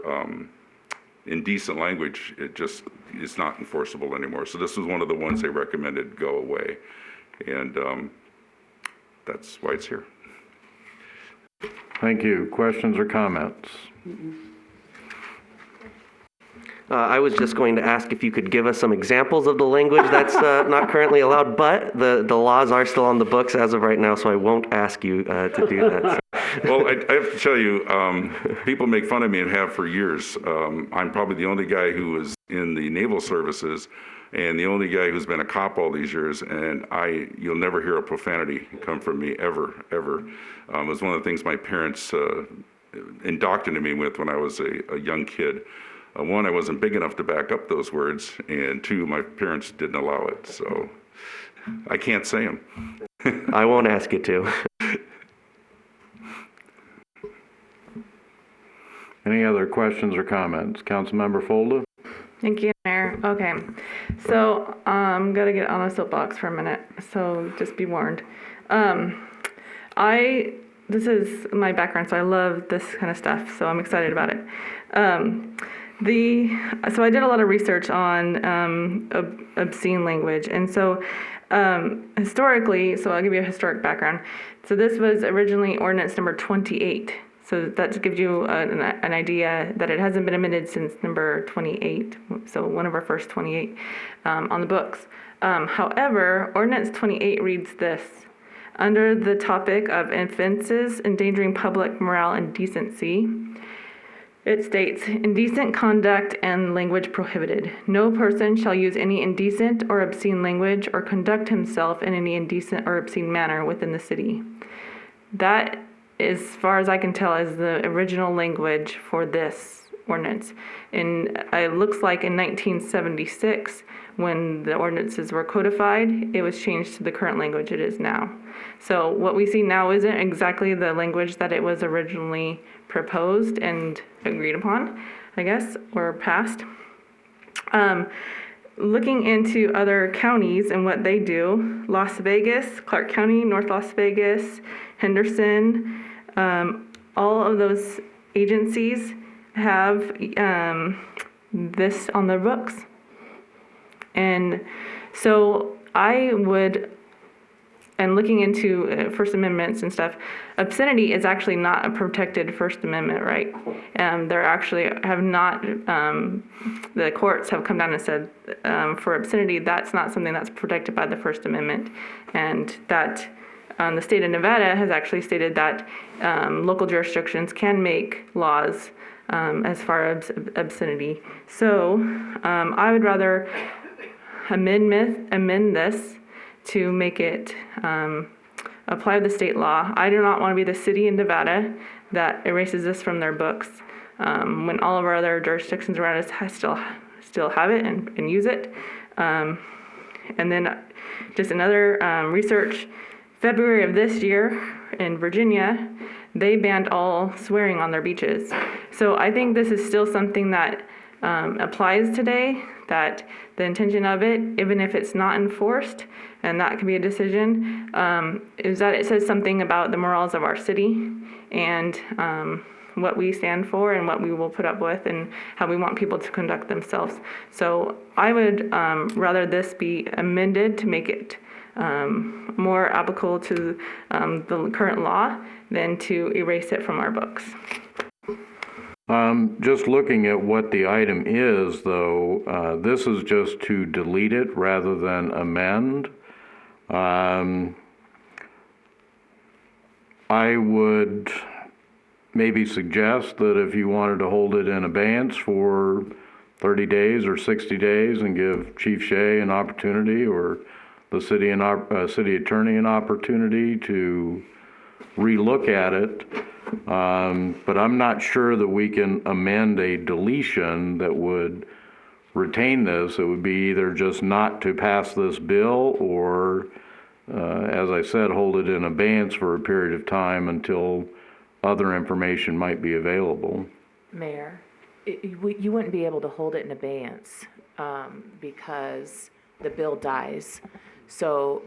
indecent language, it just is not enforceable anymore. So this was one of the ones they recommended go away. And that's why it's here. Thank you. Questions or comments? I was just going to ask if you could give us some examples of the language that's not currently allowed, but the laws are still on the books as of right now, so I won't ask you to do that. Well, I have to tell you, people make fun of me and have for years. I'm probably the only guy who was in the naval services and the only guy who's been a cop all these years, and you'll never hear a profanity come from me, ever. It was one of the things my parents indoctrinated me with when I was a young kid. One, I wasn't big enough to back up those words, and two, my parents didn't allow it, so I can't say them. I won't ask you to. Any other questions or comments? Councilmember Folda? Thank you, Mayor. Okay, so I'm gonna get on a soapbox for a minute, so just be warned. This is my background, so I love this kind of stuff, so I'm excited about it. So I did a lot of research on obscene language, and so historically, so I'll give you a historic background. So this was originally ordinance number 28. So that gives you an idea that it hasn't been amended since number 28. So one of our first 28 on the books. However, ordinance 28 reads this: under the topic of offenses endangering public morale and decency, it states, indecent conduct and language prohibited. No person shall use any indecent or obscene language or conduct himself in any indecent or obscene manner within the city. That, as far as I can tell, is the original language for this ordinance. And it looks like in 1976, when the ordinances were codified, it was changed to the current language it is now. So what we see now isn't exactly the language that it was originally proposed and agreed upon, I guess, or passed. Looking into other counties and what they do, Las Vegas, Clark County, North Las Vegas, Henderson, all of those agencies have this on their books. And so I would, and looking into First Amendments and stuff, obscenity is actually not a protected First Amendment right. There actually have not, the courts have come down and said for obscenity, that's not something that's protected by the First Amendment. And that the state of Nevada has actually stated that local jurisdictions can make laws as far as obscenity. So I would rather amend this to make it apply the state law. I do not want to be the city in Nevada that erases this from their books when all of our other jurisdictions around us still have it and use it. And then just another research, February of this year in Virginia, they banned all swearing on their beaches. So I think this is still something that applies today, that the intention of it, even if it's not enforced, and that can be a decision, is that it says something about the morals of our city and what we stand for and what we will put up with and how we want people to conduct themselves. So I would rather this be amended to make it more applicable to the current law than to erase it from our books. Just looking at what the item is, though, this is just to delete it rather than amend. I would maybe suggest that if you wanted to hold it in abeyance for 30 days or 60 days and give Chief Shea an opportunity or the city attorney an opportunity to relook at it. But I'm not sure that we can amend a deletion that would retain this. It would be either just not to pass this bill or, as I said, hold it in abeyance for a period of time until other information might be available. Mayor, you wouldn't be able to hold it in abeyance because the bill dies. So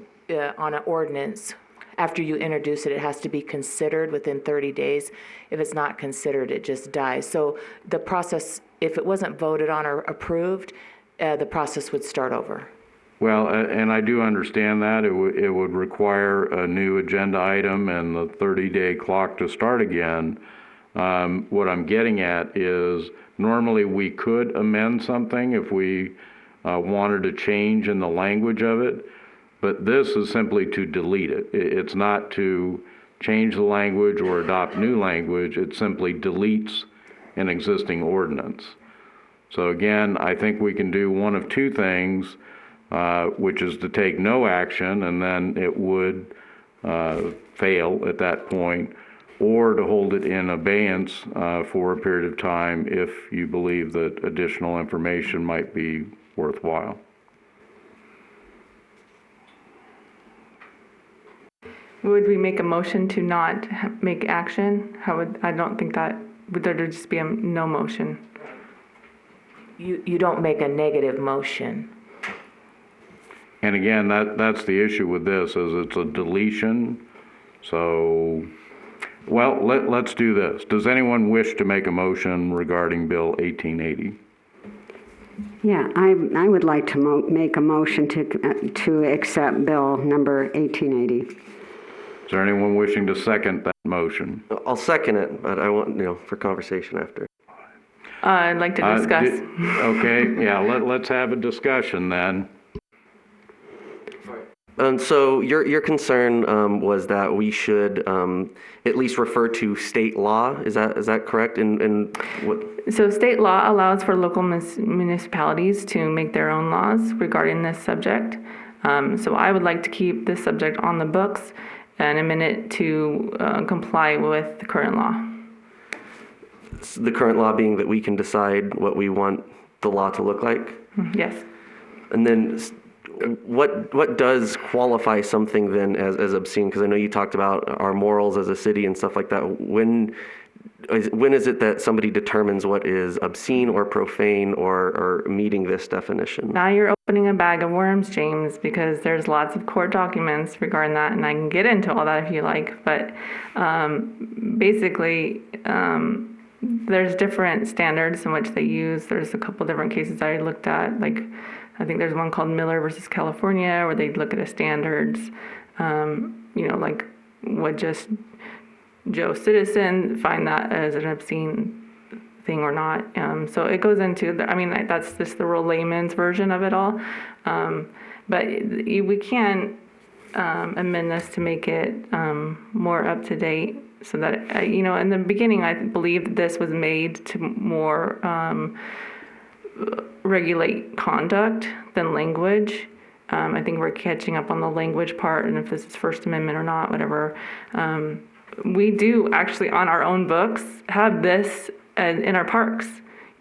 on an ordinance, after you introduce it, it has to be considered within 30 days. If it's not considered, it just dies. So the process, if it wasn't voted on or approved, the process would start over. Well, and I do understand that. It would require a new agenda item and the 30-day clock to start again. What I'm getting at is normally we could amend something if we wanted to change in the language of it. But this is simply to delete it. It's not to change the language or adopt new language. It simply deletes an existing ordinance. So again, I think we can do one of two things, which is to take no action, and then it would fail at that point, or to hold it in abeyance for a period of time if you believe that additional information might be worthwhile. Would we make a motion to not make action? I don't think that, would there just be a no motion? You don't make a negative motion. And again, that's the issue with this, is it's a deletion. So, well, let's do this. Does anyone wish to make a motion regarding Bill 1880? Yeah, I would like to make a motion to accept Bill number 1880. Is there anyone wishing to second that motion? I'll second it, but I want, for conversation after. I'd like to discuss. Okay, yeah, let's have a discussion then. So your concern was that we should at least refer to state law. Is that correct? And what? So state law allows for local municipalities to make their own laws regarding this subject. So I would like to keep this subject on the books and amend it to comply with the current law. The current law being that we can decide what we want the law to look like? Yes. And then what does qualify something then as obscene? Because I know you talked about our morals as a city and stuff like that. When is it that somebody determines what is obscene or profane or meeting this definition? Now you're opening a bag of worms, James, because there's lots of court documents regarding that, and I can get into all that if you like. But basically, there's different standards in which they use. There's a couple different cases I looked at, like I think there's one called Miller versus California, where they look at the standards, like would just Joe Citizen find that as an obscene thing or not. So it goes into, that's just the real layman's version of it all. But we can amend this to make it more up to date so that, in the beginning, I believe this was made to more regulate conduct than language. I think we're catching up on the language part, and if this is First Amendment or not, whatever. We do actually on our own books have this in our parks.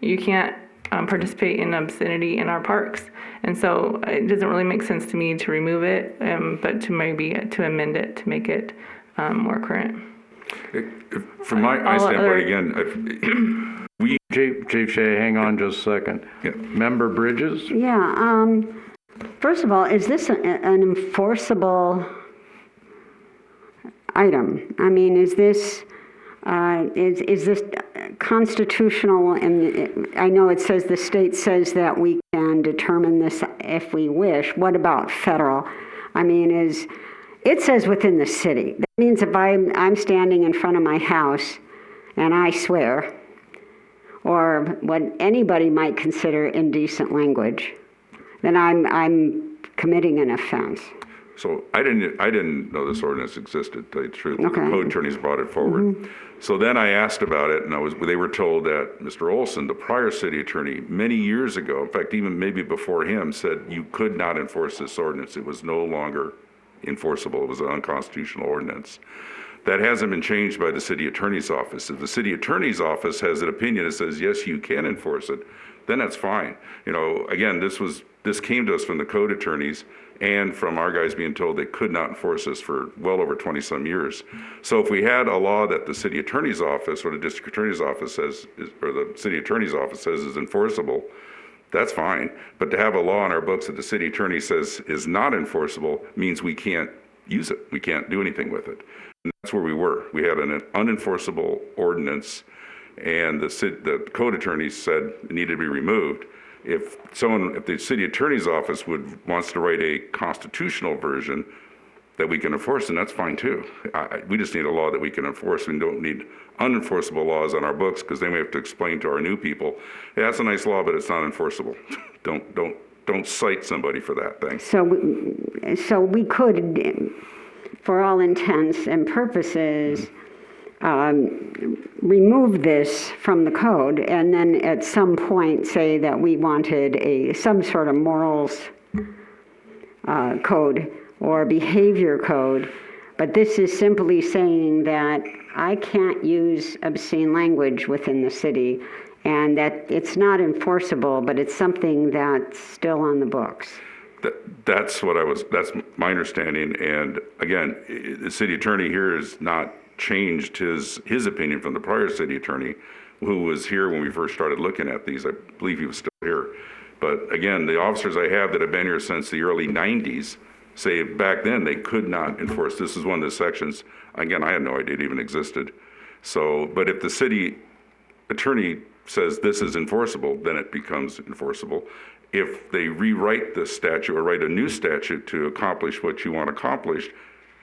You can't participate in obscenity in our parks. And so it doesn't really make sense to me to remove it, but to maybe to amend it to make it more current. From my standpoint, again, Chief Shea, hang on just a second. Yeah. Member Bridges? Yeah, first of all, is this an enforceable item? I mean, is this constitutional? And I know it says the state says that we can determine this if we wish. What about federal? I mean, it says within the city. That means if I'm standing in front of my house and I swear, or what anybody might consider indecent language, then I'm committing an offense. So I didn't know this ordinance existed, to tell you the truth. Okay. The code attorneys brought it forward. So then I asked about it, and they were told that Mr. Olson, the prior city attorney, many years ago, in fact, even maybe before him, said you could not enforce this ordinance. It was no longer enforceable. It was an unconstitutional ordinance. That hasn't been changed by the city attorney's office. If the city attorney's office has an opinion that says, yes, you can enforce it, then that's fine. You know, again, this came to us from the code attorneys and from our guys being told they could not enforce this for well over 20-some years. So if we had a law that the city attorney's office or the district attorney's office says, or the city attorney's office says is enforceable, that's fine. But to have a law in our books that the city attorney says is not enforceable means we can't use it. We can't do anything with it. And that's where we were. We had an unenforceable ordinance, and the code attorney said it needed to be removed. If the city attorney's office wants to write a constitutional version that we can enforce, then that's fine too. We just need a law that we can enforce. We don't need unenforceable laws on our books, because then we have to explain to our new people, hey, that's a nice law, but it's not enforceable. Don't cite somebody for that thing. So we could, for all intents and purposes, remove this from the code, and then at some point say that we wanted some sort of morals code or behavior code. But this is simply saying that I can't use obscene language within the city, and that it's not enforceable, but it's something that's still on the books. That's my understanding. And again, the city attorney here has not changed his opinion from the prior city attorney, who was here when we first started looking at these. I believe he was still here. But again, the officers I have that have been here since the early 90s say back then they could not enforce. This is one of the sections, again, I had no idea it even existed. So, but if the city attorney says this is enforceable, then it becomes enforceable. If they rewrite the statute or write a new statute to accomplish what you want accomplished,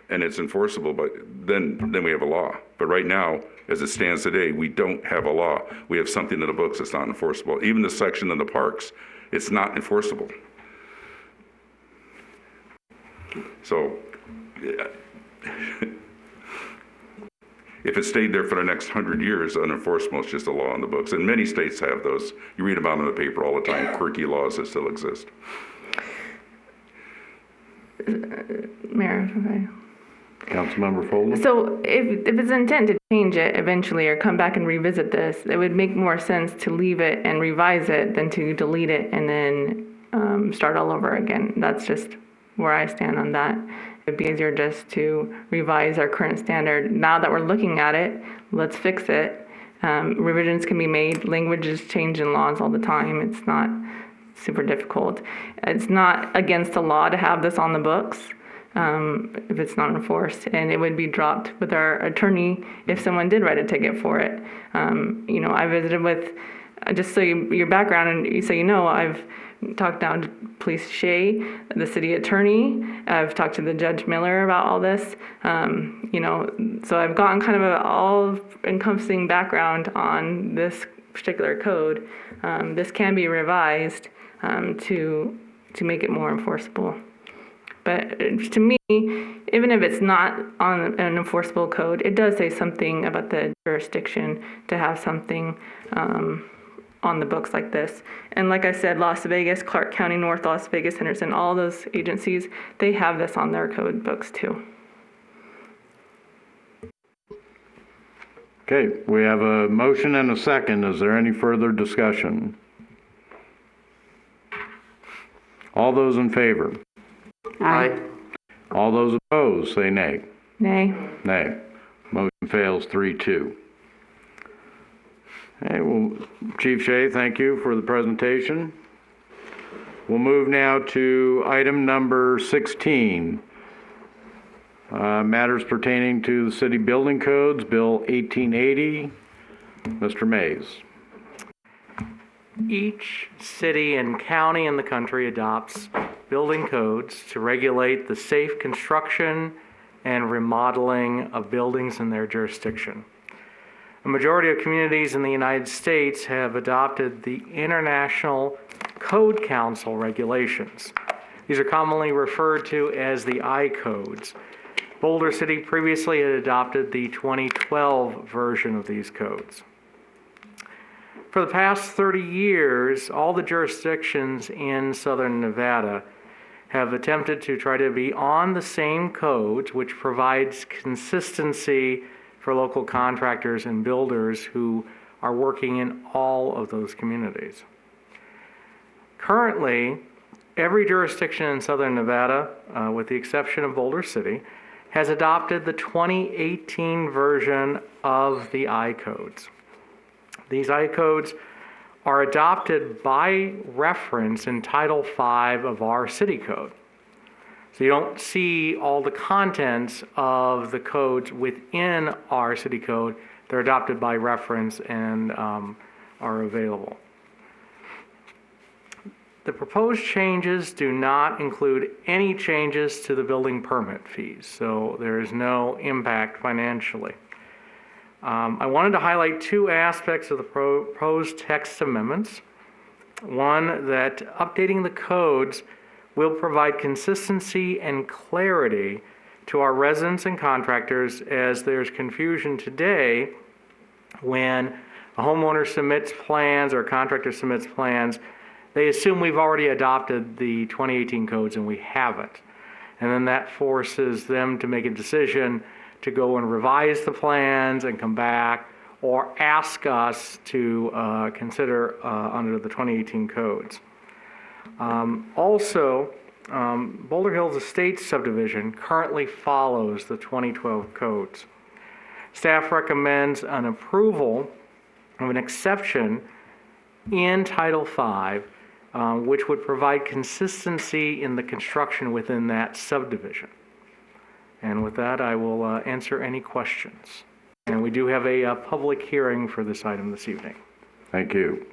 and it's enforceable, but then we have a law. But right now, as it stands today, we don't have a law. We have something in the books that's not enforceable. Even the section in the parks, it's not enforceable. So, yeah. If it stayed there for the next 100 years, unenforceable is just a law in the books. And many states have those. You read about them in the paper all the time, quirky laws that still exist. Mayor, okay. Councilmember Foley? So if it's intent to change it eventually or come back and revisit this, it would make more sense to leave it and revise it than to delete it and then start all over again. That's just where I stand on that. It'd be easier just to revise our current standard. Now that we're looking at it, let's fix it. Revisions can be made. Languages change in laws all the time. It's not super difficult. It's not against the law to have this on the books if it's not enforced, and it would be dropped with our attorney if someone did write a ticket for it. I visited with, just so your background, and you say, I've talked down to Police Shea, the city attorney. I've talked to the Judge Miller about all this. So I've gotten kind of an all-encompassing background on this particular code. This can be revised to make it more enforceable. But to me, even if it's not on an enforceable code, it does say something about the jurisdiction to have something on the books like this. And like I said, Las Vegas, Clark County, North Las Vegas, Henderson, all those agencies, they have this on their code books too. Okay, we have a motion and a second. Is there any further discussion? All those in favor? Aye. All those opposed, say nay. Nay. Nay. Motion fails 3-2. Okay, well, Chief Shea, thank you for the presentation. We'll move now to item number 16. Matters pertaining to the city building codes, Bill 1880. Mr. Mays. Each city and county in the country adopts building codes to regulate the safe construction and remodeling of buildings in their jurisdiction. A majority of communities in the United States have adopted the International Code Council regulations. These are commonly referred to as the I-codes. Boulder City previously had adopted the 2012 version of these codes. For the past 30 years, all the jurisdictions in southern Nevada have attempted to try to be on the same codes, which provides consistency for local contractors and builders who are working in all of those communities. Currently, every jurisdiction in southern Nevada, with the exception of Boulder City, has adopted the 2018 version of the I-codes. These I-codes are adopted by reference in Title V of our city code. So you don't see all the contents of the codes within our city code. They're adopted by reference and are available. The proposed changes do not include any changes to the building permit fees, so there is no impact financially. I wanted to highlight two aspects of the proposed text amendments. One, that updating the codes will provide consistency and clarity to our residents and contractors, as there's confusion today when a homeowner submits plans or a contractor submits plans. They assume we've already adopted the 2018 codes and we haven't. And then that forces them to make a decision to go and revise the plans and come back, or ask us to consider under the 2018 codes. Boulder Hills Estates subdivision currently follows the 2012 codes. Staff recommends an approval of an exception in Title V, which would provide consistency in the construction within that subdivision. And with that, I will answer any questions. And we do have a public hearing for this item this evening. Thank you.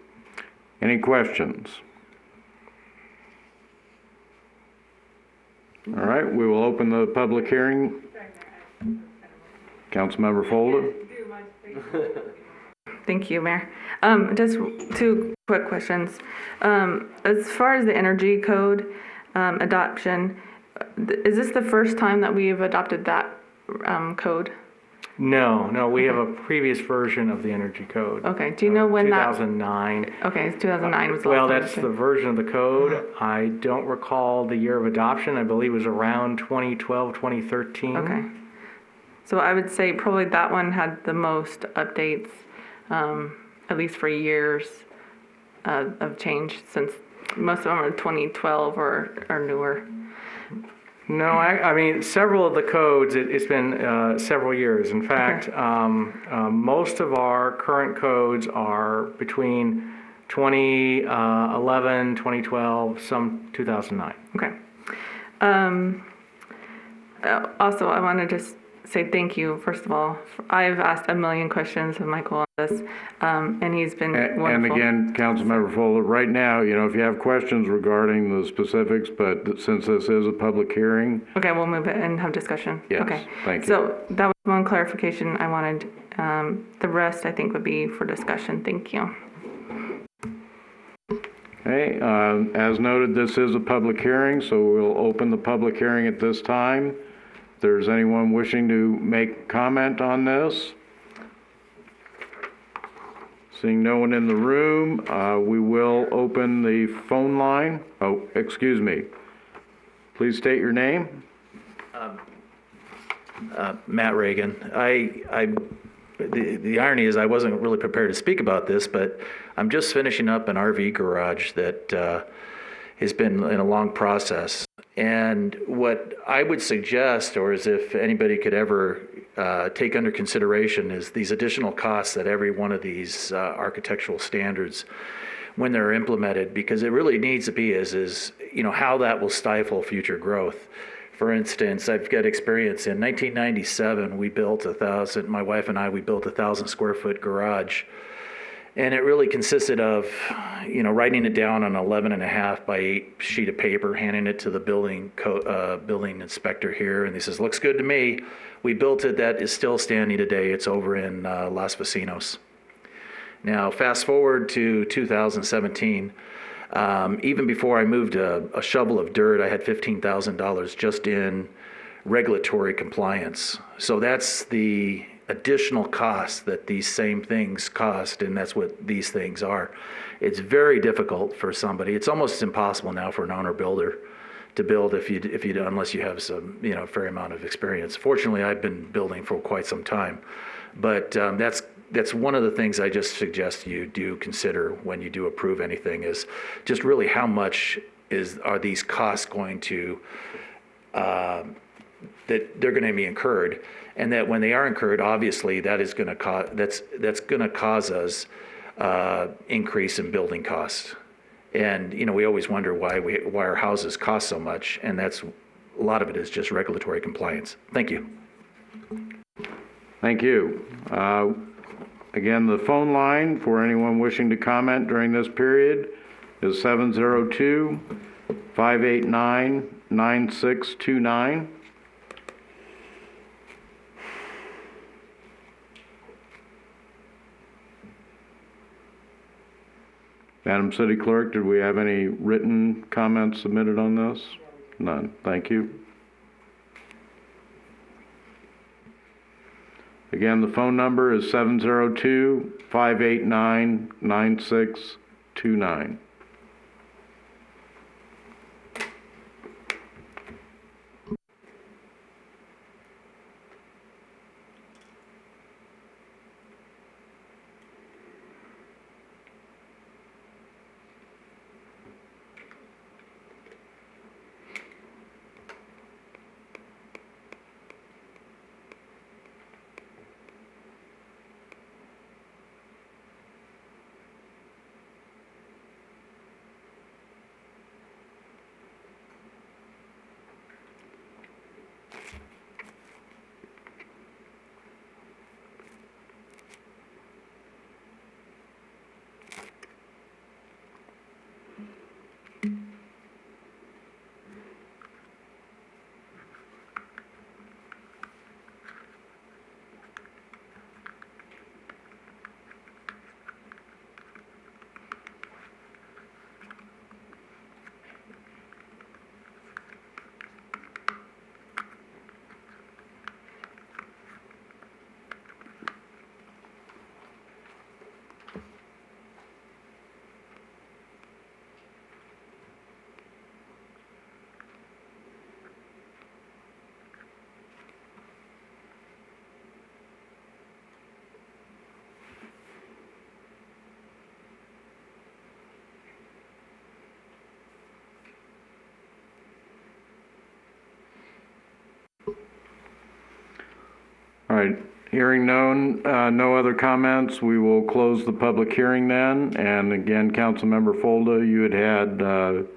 Any questions? All right, we will open the public hearing. Councilmember Folda. Thank you, Mayor. Just two quick questions. As far as the energy code adoption, is this the first time that we've adopted that code? No, we have a previous version of the energy code. Okay, do you know when 2009. Okay, 2009 was the Well, last that's time. the version of the code. I don't recall the year of adoption. I believe it was around 2012, 2013. Okay. So I would say probably that one had the most updates, at least for years of change, since most of them are 2012 or newer. No, I mean, several of the codes, it's been several years. In fact, most of our current codes are between 2011, 2012, some 2009. Okay. Also, I want to just say thank you, first of all. I've asked a million questions of Michael on this, and he's been wonderful. And again, Councilmember Folda, right now, if you have questions regarding the specifics, but since this is a public hearing. Okay, we'll move it and have discussion. Yes, okay. Thank you. So that was one clarification I wanted. The rest, I think, would be for discussion. Thank you. Okay, as noted, this is a public hearing, so we'll open the public hearing at this time. If there's anyone wishing to make comment on this. Seeing no one in the room, we will open the phone line. Oh, excuse me. Please state your name. Matt Reagan. The irony is I wasn't really prepared to speak about this, but I'm just finishing up an RV garage that has been in a long process. And what I would suggest, or as if anybody could ever take under consideration, is these additional costs that every one of these architectural standards, when they're implemented, because it really needs to be is how that will stifle future growth. For instance, I've got experience in 1997, my wife and I, we built a 1,000 square foot garage. And it really consisted of, writing it down on an 11.5 by 8 sheet of paper, handing it to the building inspector here, and he says, "Looks good to me." We built it. That is still standing today. It's over in Los Vecinos. Now, fast forward to 2017. Even before I moved a shovel of dirt, I had $15,000 just in regulatory compliance. So that's the additional cost that these same things cost, and that's what these things are. It's very difficult for somebody. It's almost impossible now for an owner builder to build if you unless you have some fair amount of experience. Fortunately, I've been building for quite some time, but that's one of the things I just suggest you do consider when you do approve anything, is just really how much are these costs going to that they're going to be incurred, and that when they are incurred, obviously that is going to that's going to cause us increase in building costs. And we always wonder why our houses cost so much, and a lot of it is just regulatory compliance. Thank you. Thank you. Again, the phone line for anyone wishing to comment during this period is 702-589-9629. Madam City Clerk, did we have any written comments submitted on this? None. Thank you. Again, the phone number is 702-589-9629. All right, hearing no other comments, we will close the public hearing then. And again, Councilmember Folda, you had a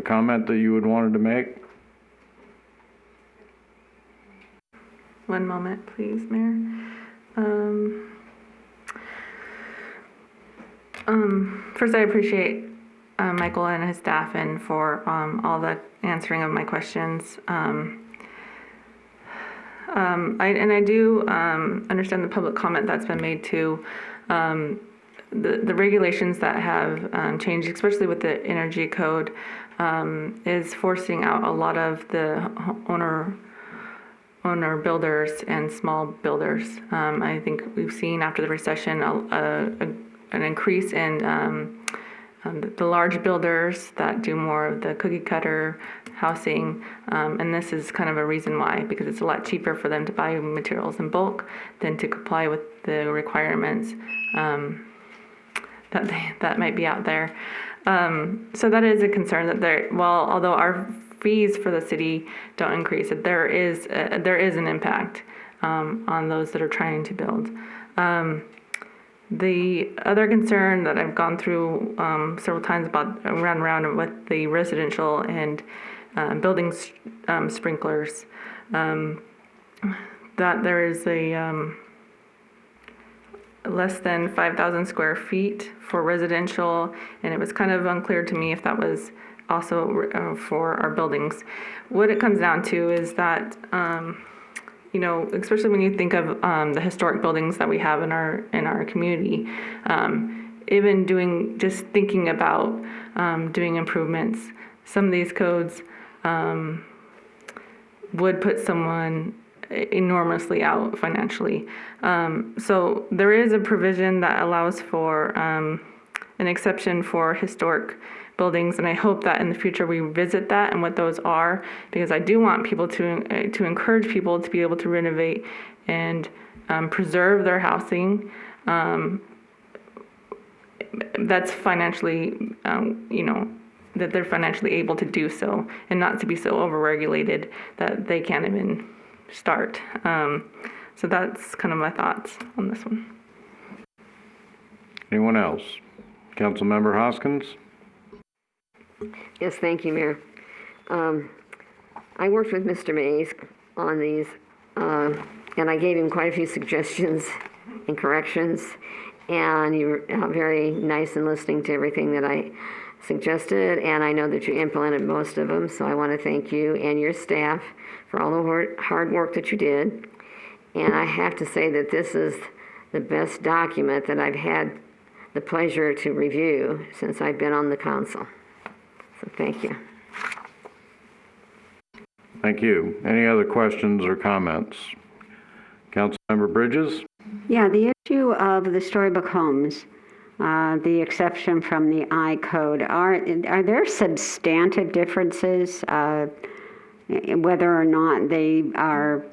comment that you wanted to make? One moment, please, Mayor. First, I appreciate Michael and his staff and for all the answering of my questions. I do understand the public comment that's been made too. The regulations that have changed, especially with the energy code, is forcing out a lot of the owner builders and small builders. I think we've seen after the recession an increase in the large builders that do more of the cookie cutter housing, and this is kind of a reason why, because it's a lot cheaper for them to buy materials in bulk than to comply with the requirements that might be out there. So that is a concern that although our fees for the city don't increase, that there is an impact on those that are trying to build. The other concern that I've gone through several times around with the residential and building sprinklers, that there is less than 5,000 square feet for residential, and it was kind of unclear to me if that was also for our buildings. What it comes down to is that, you know, especially when you think of the historic buildings that we have in our community, even just thinking about doing improvements, some of these codes would put someone enormously out financially. So there is a provision that allows for an exception for historic buildings, and I hope that in the future we revisit that and what those are, because I do want people to encourage people to be able to renovate and preserve their housing. That's financially, you know, that they're financially able to do so, and not to be so overregulated that they can't even start. So that's kind of my thoughts on this one. Anyone else? Councilmember Hoskins? Yes, thank you, Mayor. I worked with Mr. Mays on these, and I gave him quite a few suggestions and corrections, and you were very nice in listening to everything that I suggested, and I know that you implemented most of them, so I want to thank you and your staff for all the hard work that you did. And I have to say that this is the best document that I've had the pleasure to review since I've been on the council. So thank you. Thank you. Any other questions or comments? Councilmember Bridges? Yeah, the issue of the storybook homes, the exception from the I code, are there substantive differences whether or not they are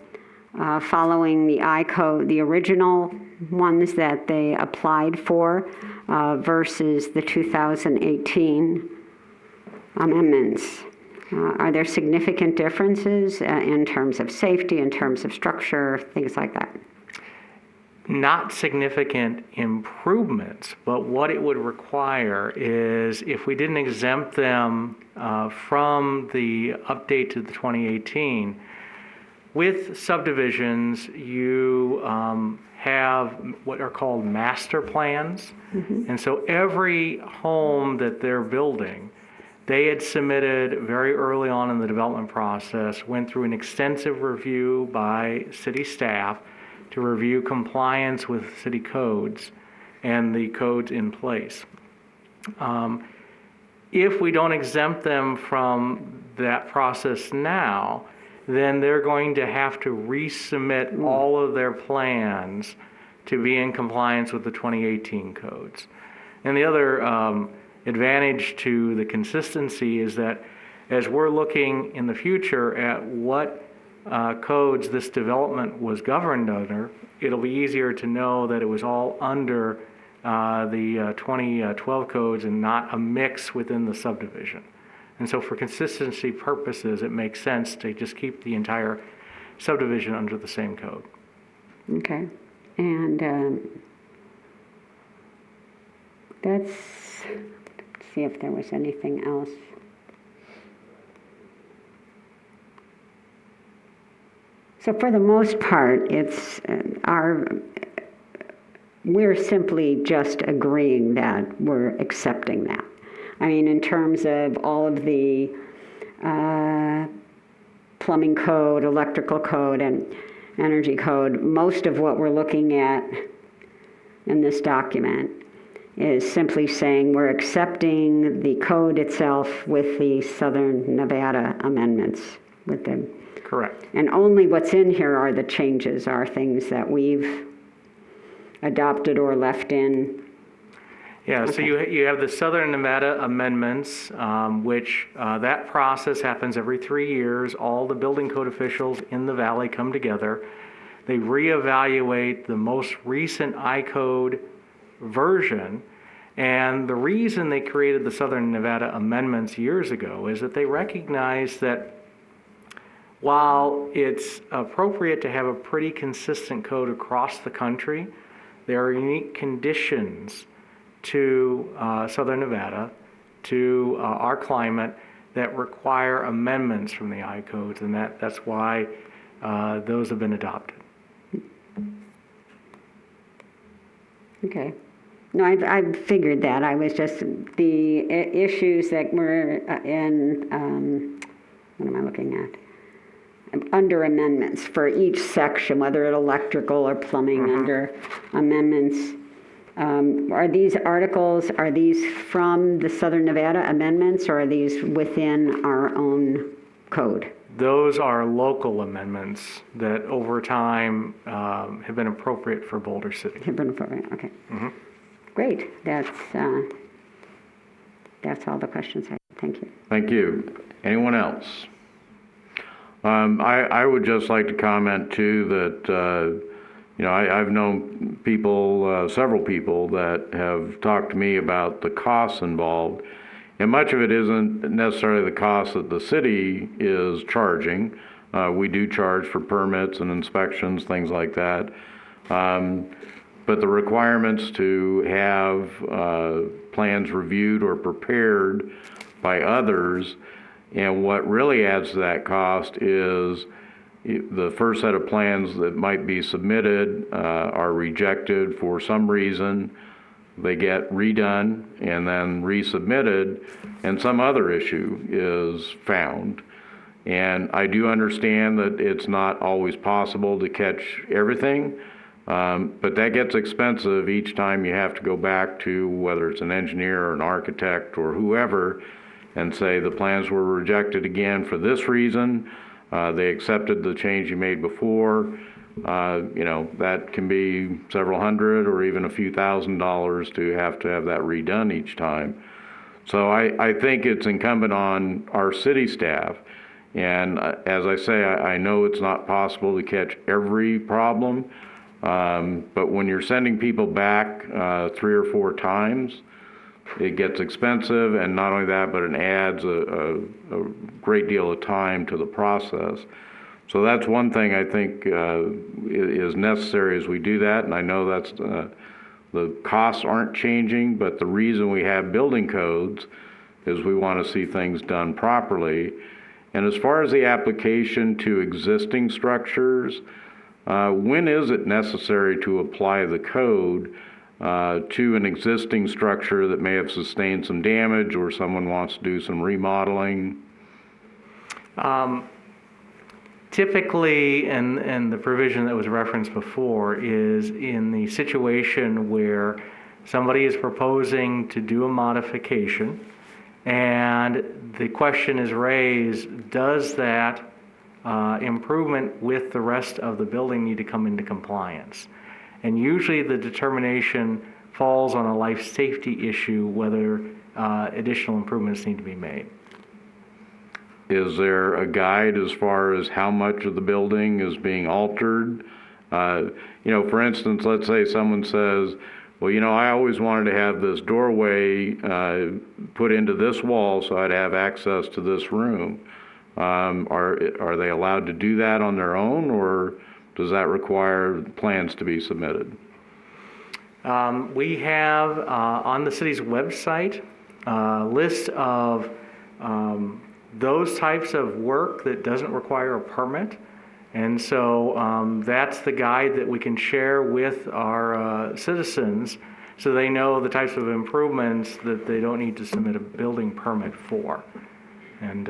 following the I code, the original ones that they applied for versus the 2018 amendments? Are there significant differences in terms of safety, in terms of structure, things like that? Not significant improvements, but what it would require is if we didn't exempt them from the update to the 2018, with subdivisions, you have what are called master plans. And so every home that they're building, they had submitted very early on in the development process, went through an extensive review by city staff to review compliance with city codes and the codes in place. If we don't exempt them from that process now, then they're going to have to resubmit all of their plans to be in compliance with the 2018 codes. And the other advantage to the consistency is that as we're looking in the future at what codes this development was governed under, it'll be easier to know that it was all under the 2012 codes and not a mix within the subdivision. And so for consistency purposes, it makes sense to just keep the entire subdivision under the same code. Okay. And let's see if there was anything else. So for the most part, it's we're simply just agreeing that we're accepting that. I mean, in terms of all of the plumbing code, electrical code, and energy code, most of what we're looking at in this document is simply saying we're accepting the code itself with the Southern Nevada amendments with the Correct. And only what's in here are the changes, are things that we've adopted or left in. Yeah, Okay. so you have the Southern Nevada amendments, which that process happens every 3 years. All the building code officials in the valley come together. They reevaluate the most recent I-code version. And the reason they created the Southern Nevada amendments years ago is that they recognized that while it's appropriate to have a pretty consistent code across the country, there are unique conditions to Southern Nevada, to our climate, that require amendments from the I-codes, and that's why those have been adopted. Okay. No, I figured that. I was just, the issues that were in, what am I looking at? Under amendments for each section, whether it's electrical or plumbing under amendments. Are these articles, are these from the Southern Nevada amendments, or are these within our own code? Those are local amendments that over time have been appropriate for Boulder City. Have been appropriate, okay. Great. That's all the questions I have. Thank you. Thank you. Anyone else? I would just like to comment too that, I've known people, several people that have talked to me about the costs involved. And much of it isn't necessarily the cost that the city is charging. We do charge for permits and inspections, things like that. But the requirements to have plans reviewed or prepared by others, and what really adds to that cost is the first set of plans that might be submitted are rejected for some reason. They get redone and then resubmitted, and some other issue is found. And I do understand that it's not always possible to catch everything, but that gets expensive each time you have to go back to whether it's an engineer or an architect or whoever and say the plans were rejected again for this reason. They accepted the change you made before. That can be several hundred or even a few $1,000s to have that redone each time. So I think it's incumbent on our city staff. And as I say, I know it's not possible to catch every problem, but when you're sending people back 3 or 4 times, it gets expensive, and not only that, but it adds a great deal of time to the process. So that's one thing I think is necessary as we do that, and I know that's the costs aren't changing, but the reason we have building codes is we want to see things done properly. And as far as the application to existing structures, when is it necessary to apply the code to an existing structure that may have sustained some damage or someone wants to do some remodeling? Typically, and the provision that was referenced before is in the situation where somebody is proposing to do a modification and the question is raised, does that improvement with the rest of the building need to come into compliance? And usually the determination falls on a life safety issue whether additional improvements need to be made. Is there a guide as far as how much of the building is being altered? For instance, let's say someone says, well, I always wanted to have this doorway put into this wall so I'd have access to this room. Are they allowed to do that on their own, or does that require plans to be submitted? We have on the city's website a list of those types of work that doesn't require a permit. And so that's the guide that we can share with our citizens so they know the types of improvements that they don't need to submit a building permit for. And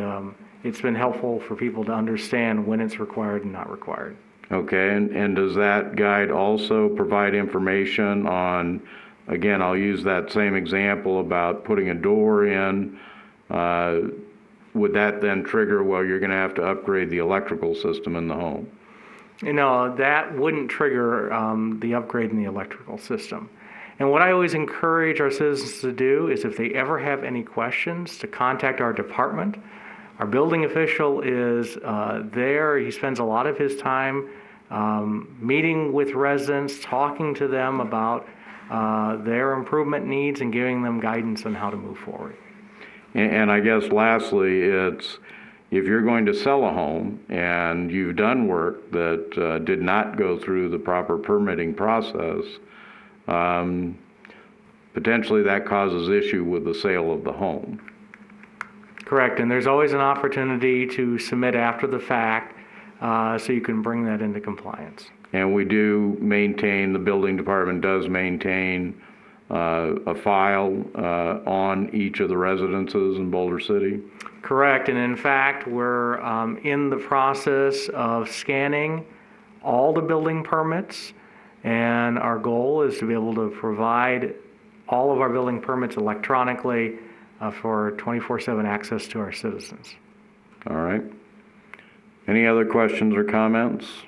it's been helpful for people to understand when it's required and not required. Okay, and does that guide also provide information on, again, I'll use that same example about putting a door in, would that then trigger, well, you're going to have to upgrade the electrical system in the home? That wouldn't trigger the upgrade in the electrical system. And what I always encourage our citizens to do is if they ever have any questions, to contact our department. Our building official is there. He spends a lot of his time meeting with residents, talking to them about their improvement needs and giving them guidance on how to move forward. And I guess lastly, it's if you're going to sell a home and you've done work that did not go through the proper permitting process, potentially that causes issue with the sale of the home. Correct, and there's always an opportunity to submit after the fact so you can bring that into compliance. And we do maintain, the building department does maintain a file on each of the residences in Boulder City. Correct, and in fact, we're in the process of scanning all the building permits, and our goal is to be able to provide all of our building permits electronically for 24/7 access to our citizens. All right. Any other questions or comments?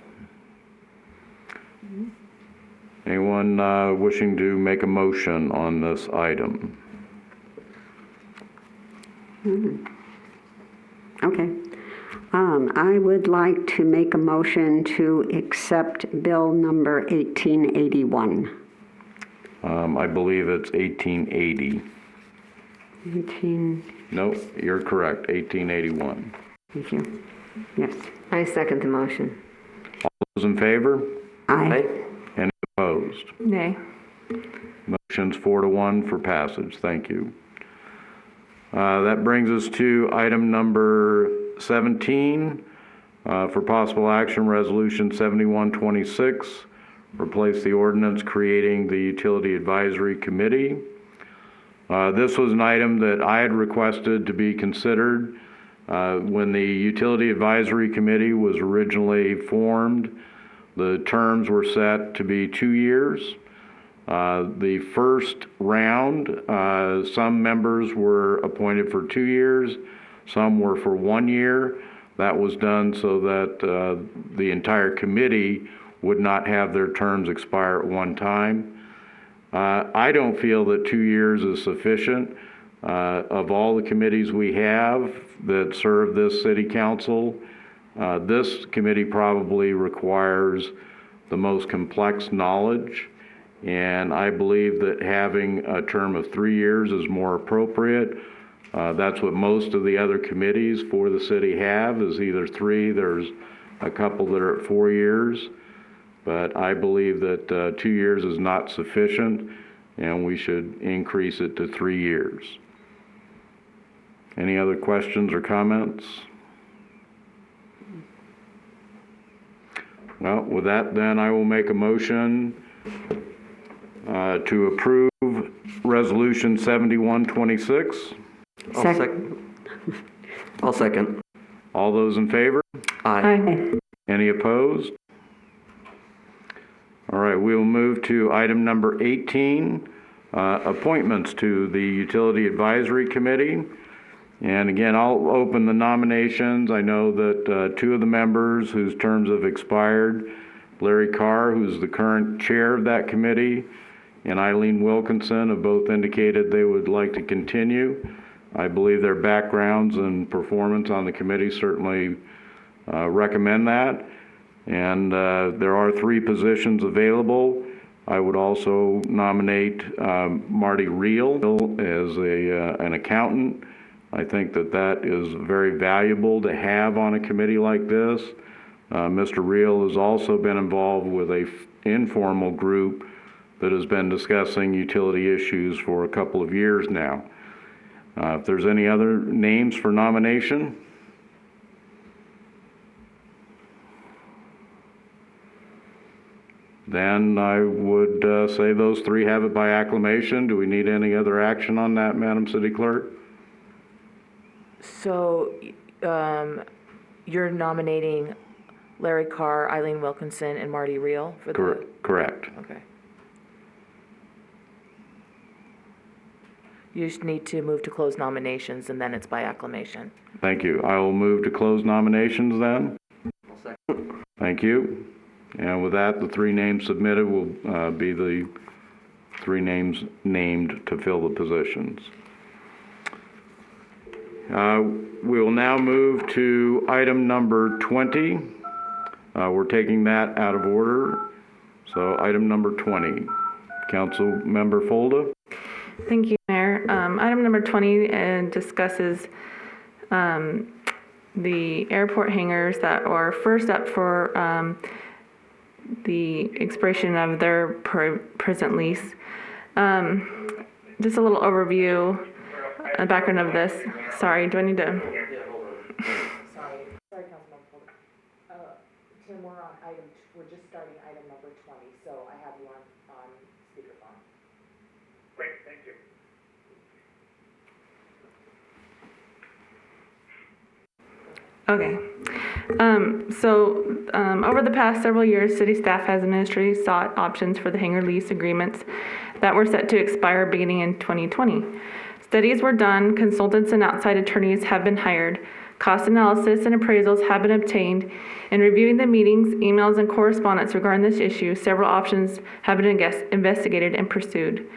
Anyone wishing to make a motion on this item? Okay. I would like to make a motion to accept bill number 1881. I believe it's 1880. 18, No, you're correct, 1881. thank you. Yes. I second the motion. All those in favor? Aye. Any opposed? Nay. Motion's 4-1 for passage. Thank you. That brings us to item number 17, for possible action, Resolution 7126, replace the ordinance creating the Utility Advisory Committee. This was an item that I had requested to be considered when the Utility Advisory Committee was originally formed. The terms were set to be 2 years. The first round, some members were appointed for 2 years, some were for 1 year. That was done so that the entire committee would not have their terms expire at one time. I don't feel that 2 years is sufficient. Of all the committees we have that serve this city council, this committee probably requires the most complex knowledge. And I believe that having a term of 3 years is more appropriate. That's what most of the other committees for the city have, is either 3, there's a couple that are at 4 years. But I believe that 2 years is not sufficient, and we should increase it to 3 years. Any other questions or comments? Well, with that, then I will make a motion to approve Resolution 7126. I'll second. All those in favor? Aye. Any opposed? All right, we will move to item number 18, appointments to the Utility Advisory Committee. And again, I'll open the nominations. I know that 2 of the members whose terms have expired, Larry Carr, who's the current chair of that committee, and Eileen Wilkinson have both indicated they would like to continue. I believe their backgrounds and performance on the committee certainly recommend that. And there are 3 positions available. I would also nominate Marty Reel as an accountant. I think that that is very valuable to have on a committee like this. Mr. Reel has also been involved with a informal group that has been discussing utility issues for a couple of years now. If there's any other names for nomination? Then I would say those 3 have it by acclamation. Do we need any other action on that, Madam City Clerk? So you're nominating Larry Carr, Eileen Wilkinson, and Marty Reel for the... Correct. Okay. You just need to move to close nominations, and then it's by acclamation. Thank you. I will move to close nominations then. Thank you. And with that, the 3 names submitted will be the 3 names named to fill the positions. We will now move to item number 20. We're taking that out of order. So item number 20. Council Member Folda. Thank you, Mayor. Item number 20 discusses the airport hangars that are first up for the expiration of their present lease. Just a little overview, a background of this. Sorry, do I need to? Sorry, Councilman. Tim, we're just starting item number 20, so I have you on speakerphone. Great, thank you. Okay. Over the past several years, city staff has administratively sought options for the hangar lease agreements that were set to expire beginning in 2020. Studies were done, consultants and outside attorneys have been hired, cost analysis and appraisals have been obtained. In reviewing the meetings, emails, and correspondence regarding this issue, several options have been investigated and pursued.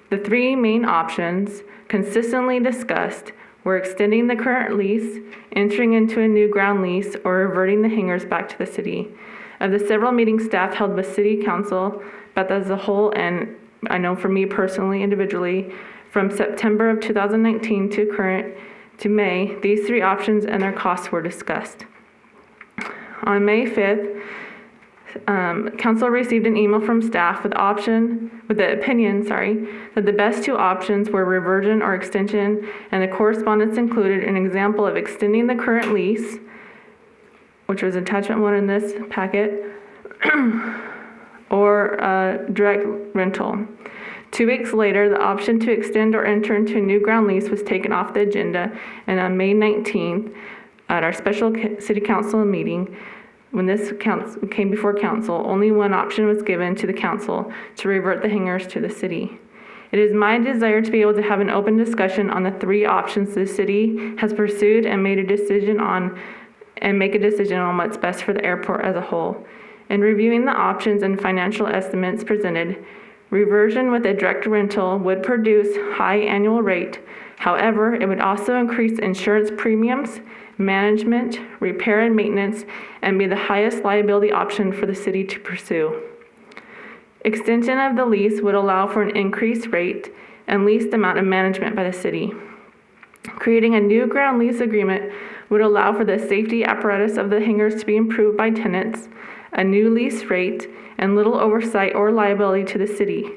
The three main options consistently discussed were extending the current lease, entering into a new ground lease, or reverting the hangars back to the city. Of the several meetings staff held with City Council, Beth as a whole, and I know for me personally, individually, from September of 2019 to current to May, these three options and their costs were discussed. On May 5th, Council received an email from staff with the opinion that the best two options were reversion or extension, and the correspondence included an example of extending the current lease, which was attachment 1 in this packet, or direct rental. 2 weeks later, the option to extend or enter into a new ground lease was taken off the agenda, and on May 19th, at our special City Council meeting, when this came before council, only one option was given to the council to revert the hangars to the city. It is my desire to be able to have an open discussion on the three options the city has pursued and make a decision on what's best for the airport as a whole. In reviewing the options and financial estimates presented, reversion with a direct rental would produce high annual rate. However, it would also increase insurance premiums, management, repair and maintenance, and be the highest liability option for the city to pursue. Extension of the lease would allow for an increased rate and least amount of management by the city. Creating a new ground lease agreement would allow for the safety apparatus of the hangars to be improved by tenants, a new lease rate, and little oversight or liability to the city.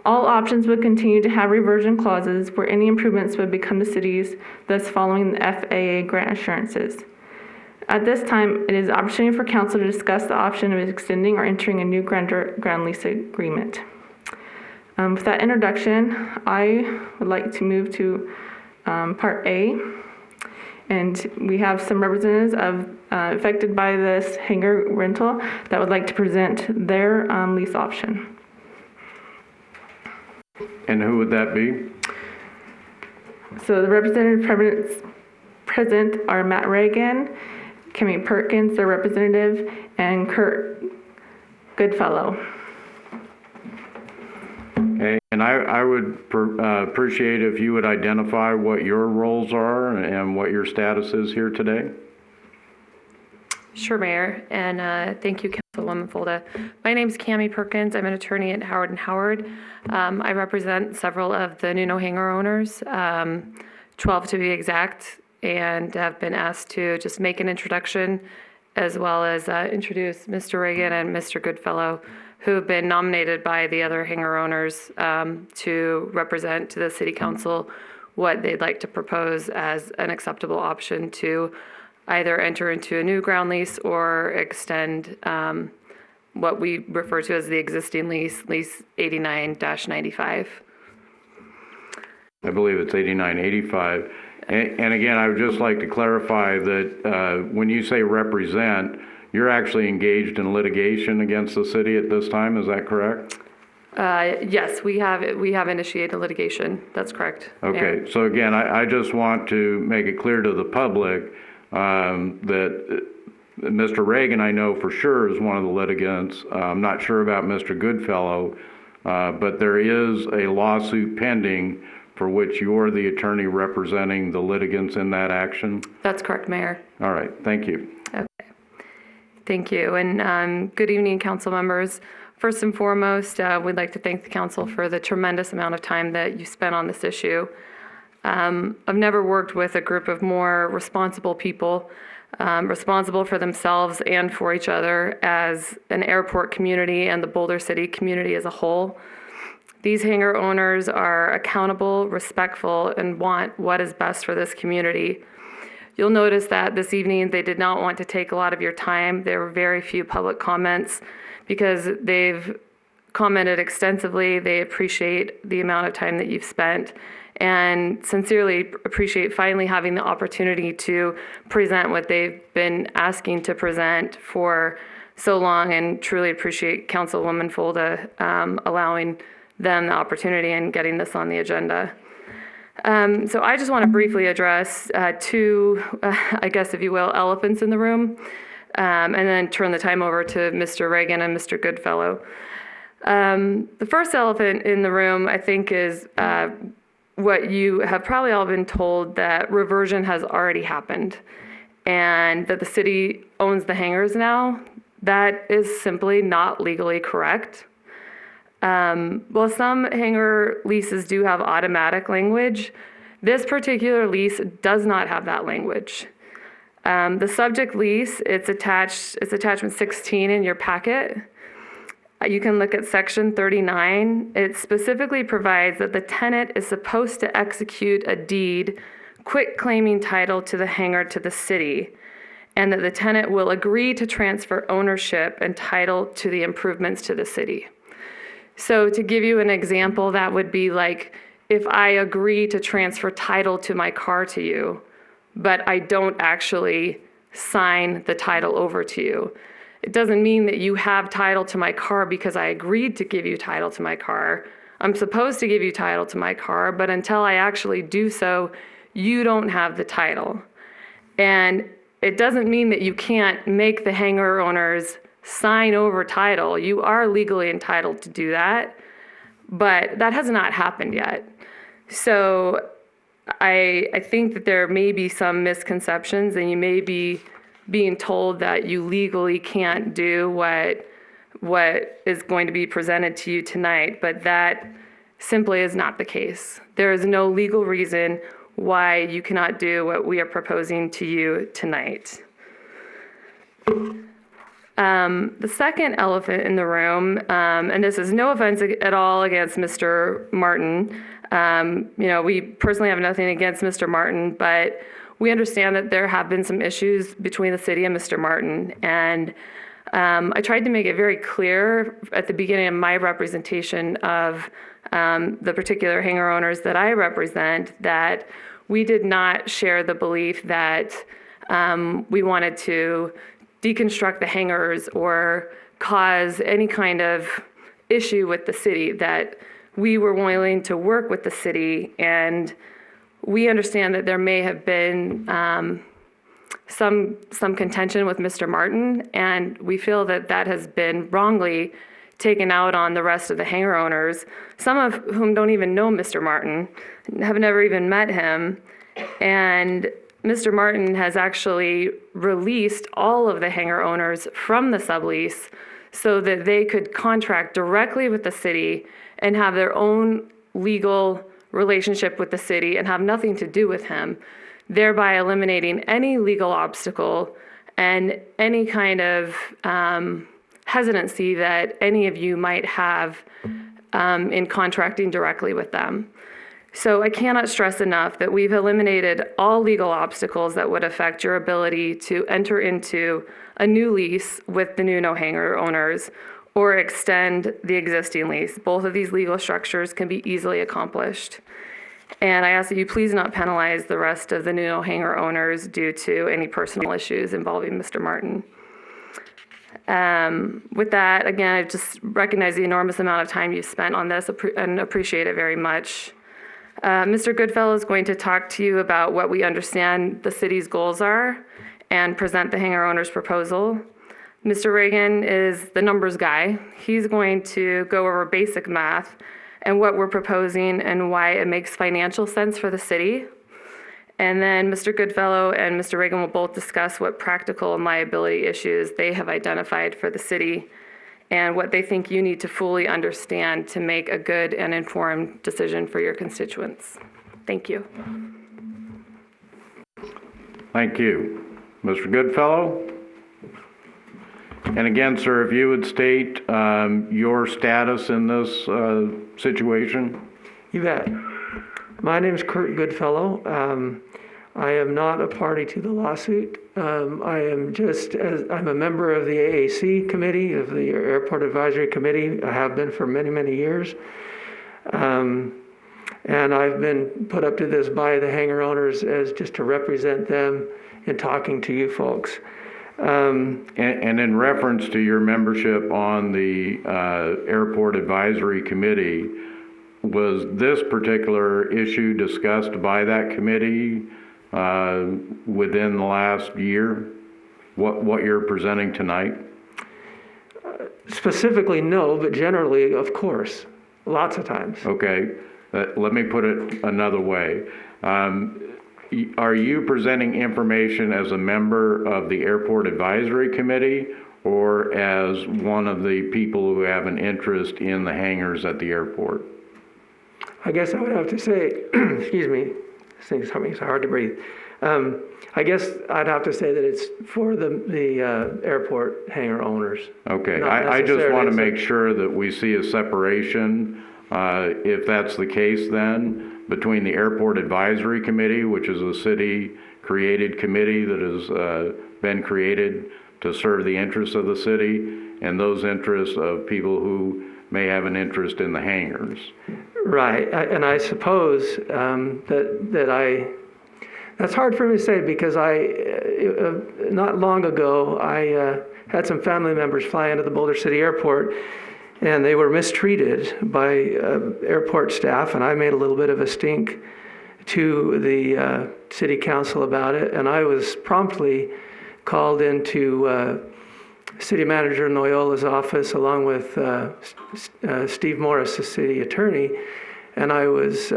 All options would continue to have reversion clauses where any improvements would become the city's, thus following the FAA grant assurances. At this time, it is an opportunity for council to discuss the option of extending or entering a new ground lease agreement. With that introduction, I would like to move to Part A. And we have some representatives affected by this hangar rental that would like to present their lease option. And who would that be? So the representatives present are Matt Reagan, Kimmy Perkins, their representative, and Kurt Goodfellow. Okay, and I would appreciate if you would identify what your roles are and what your status is here today. Sure, Mayor, and thank you, Councilwoman Folda. My name's Cammie Perkins. I'm an attorney at Howard & Howard. I represent several of the Nuno hangar owners, 12 to be exact, and have been asked to just make an introduction as well as introduce Mr. Reagan and Mr. Goodfellow, who have been nominated by the other hangar owners to represent to the City Council what they'd like to propose as an acceptable option to either enter into a new ground lease or extend what we refer to as the existing lease 89-95. I believe it's 8985. And again, I would just like to clarify that when you say represent, you're actually engaged in litigation against the city at this time, is that correct? Yes, we have initiated litigation. That's correct. Okay, Yeah. so again, I just want to make it clear to the public that Mr. Reagan, I know for sure, is one of the litigants. I'm not sure about Mr. Goodfellow, but there is a lawsuit pending for which you're the attorney representing the litigants in that action? That's correct, Mayor. All right, thank you. Okay. Thank you, and good evening, council members. First and foremost, we'd like to thank the council for the tremendous amount of time that you spent on this issue. I've never worked with a group of more responsible people, responsible for themselves and for each other as an airport community and the Boulder City community as a whole. These hangar owners are accountable, respectful, and want what is best for this community. You'll notice that this evening they did not want to take a lot of your time. There were very few public comments because they've commented extensively. They appreciate the amount of time that you've spent and sincerely appreciate finally having the opportunity to present what they've been asking to present for so long, and truly appreciate Councilwoman Folda allowing them the opportunity and getting this on the agenda. So I just want to briefly address two, I guess if you will, elephants in the room, and then turn the time over to Mr. Reagan and Mr. Goodfellow. The first elephant in the room, I think, is what you have probably all been told, that reversion has already happened and that the city owns the hangars now. That is simply not legally correct. While some hangar leases do have automatic language, this particular lease does not have that language. The subject lease, it's attachment 16 in your packet. You can look at section 39. It specifically provides that the tenant is supposed to execute a deed quit claiming title to the hangar to the city, and that the tenant will agree to transfer ownership and title to the improvements to the city. So to give you an example, that would be like if I agree to transfer title to my car to you, but I don't actually sign the title over to you. It doesn't mean that you have title to my car because I agreed to give you title to my car. I'm supposed to give you title to my car, but until I actually do so, you don't have the title. And it doesn't mean that you can't make the hangar owners sign over title. You are legally entitled to do that, but that has not happened yet. So I think that there may be some misconceptions, and you may be being told that you legally can't do what is going to be presented to you tonight, but that simply is not the case. There is no legal reason why you cannot do what we are proposing to you tonight. The second elephant in the room, and this is no offense at all against Mr. Martin. We personally have nothing against Mr. Martin, but we understand that there have been some issues between the city and Mr. Martin. And I tried to make it very clear at the beginning of my representation of the particular hangar owners that I represent that we did not share the belief that we wanted to deconstruct the hangars or cause any kind of issue with the city, that we were willing to work with the city. And we understand that there may have been some contention with Mr. Martin, and we feel that that has been wrongly taken out on the rest of the hangar owners, some of whom don't even know Mr. Martin, have never even met him. And Mr. Martin has actually released all of the hangar owners from the sublease so that they could contract directly with the city and have their own legal relationship with the city and have nothing to do with him, thereby eliminating any legal obstacle and any kind of hesitancy that any of you might have in contracting directly with them. So I cannot stress enough that we've eliminated all legal obstacles that would affect your ability to enter into a new lease with the new no-hanger owners or extend the existing lease. Both of these legal structures can be easily accomplished. And I ask that you please not penalize the rest of the new no-hanger owners due to any personal issues involving Mr. Martin. With that, again, I just recognize the enormous amount of time you've spent on this and appreciate it very much. Mr. Goodfellow is going to talk to you about what we understand the city's goals are and present the hangar owner's proposal. Mr. Reagan is the numbers guy. He's going to go over basic math and what we're proposing and why it makes financial sense for the city. And then Mr. Goodfellow and Mr. Reagan will both discuss what practical and liability issues they have identified for the city and what they think you need to fully understand to make a good and informed decision for your constituents. Thank you. Thank you. Mr. Goodfellow? And again, sir, if you would state your status in this situation. You bet. My name is Kurt Goodfellow. I am not a party to the lawsuit. I'm a member of the AAC committee, of the Airport Advisory Committee. I have been for many, many years. And I've been put up to this by the hangar owners as just to represent them in talking to you folks. And in reference to your membership on the Airport Advisory Committee, was this particular issue discussed by that committee within the last year? What you're presenting tonight? Specifically, no, but generally, of course, lots of times. Okay, let me put it another way. Are you presenting information as a member of the Airport Advisory Committee or as one of the people who have an interest in the hangars at the airport? I guess I would have to say, excuse me, this thing's so hard to breathe. I guess I'd have to say that it's for the airport hangar owners. Okay, I just want to make sure that we see a separation, if that's the case then, between the Airport Advisory Committee, which is a city-created committee that has been created to serve the interests of the city, and those interests of people who may have an interest in the hangars. Right, and I suppose that's hard for me to say because not long ago, I had some family members fly into the Boulder City Airport and they were mistreated by airport staff, and I made a little bit of a stink to the city council about it, and I was promptly called into City Manager Noyola's office along with Steve Morris, the city attorney, and I was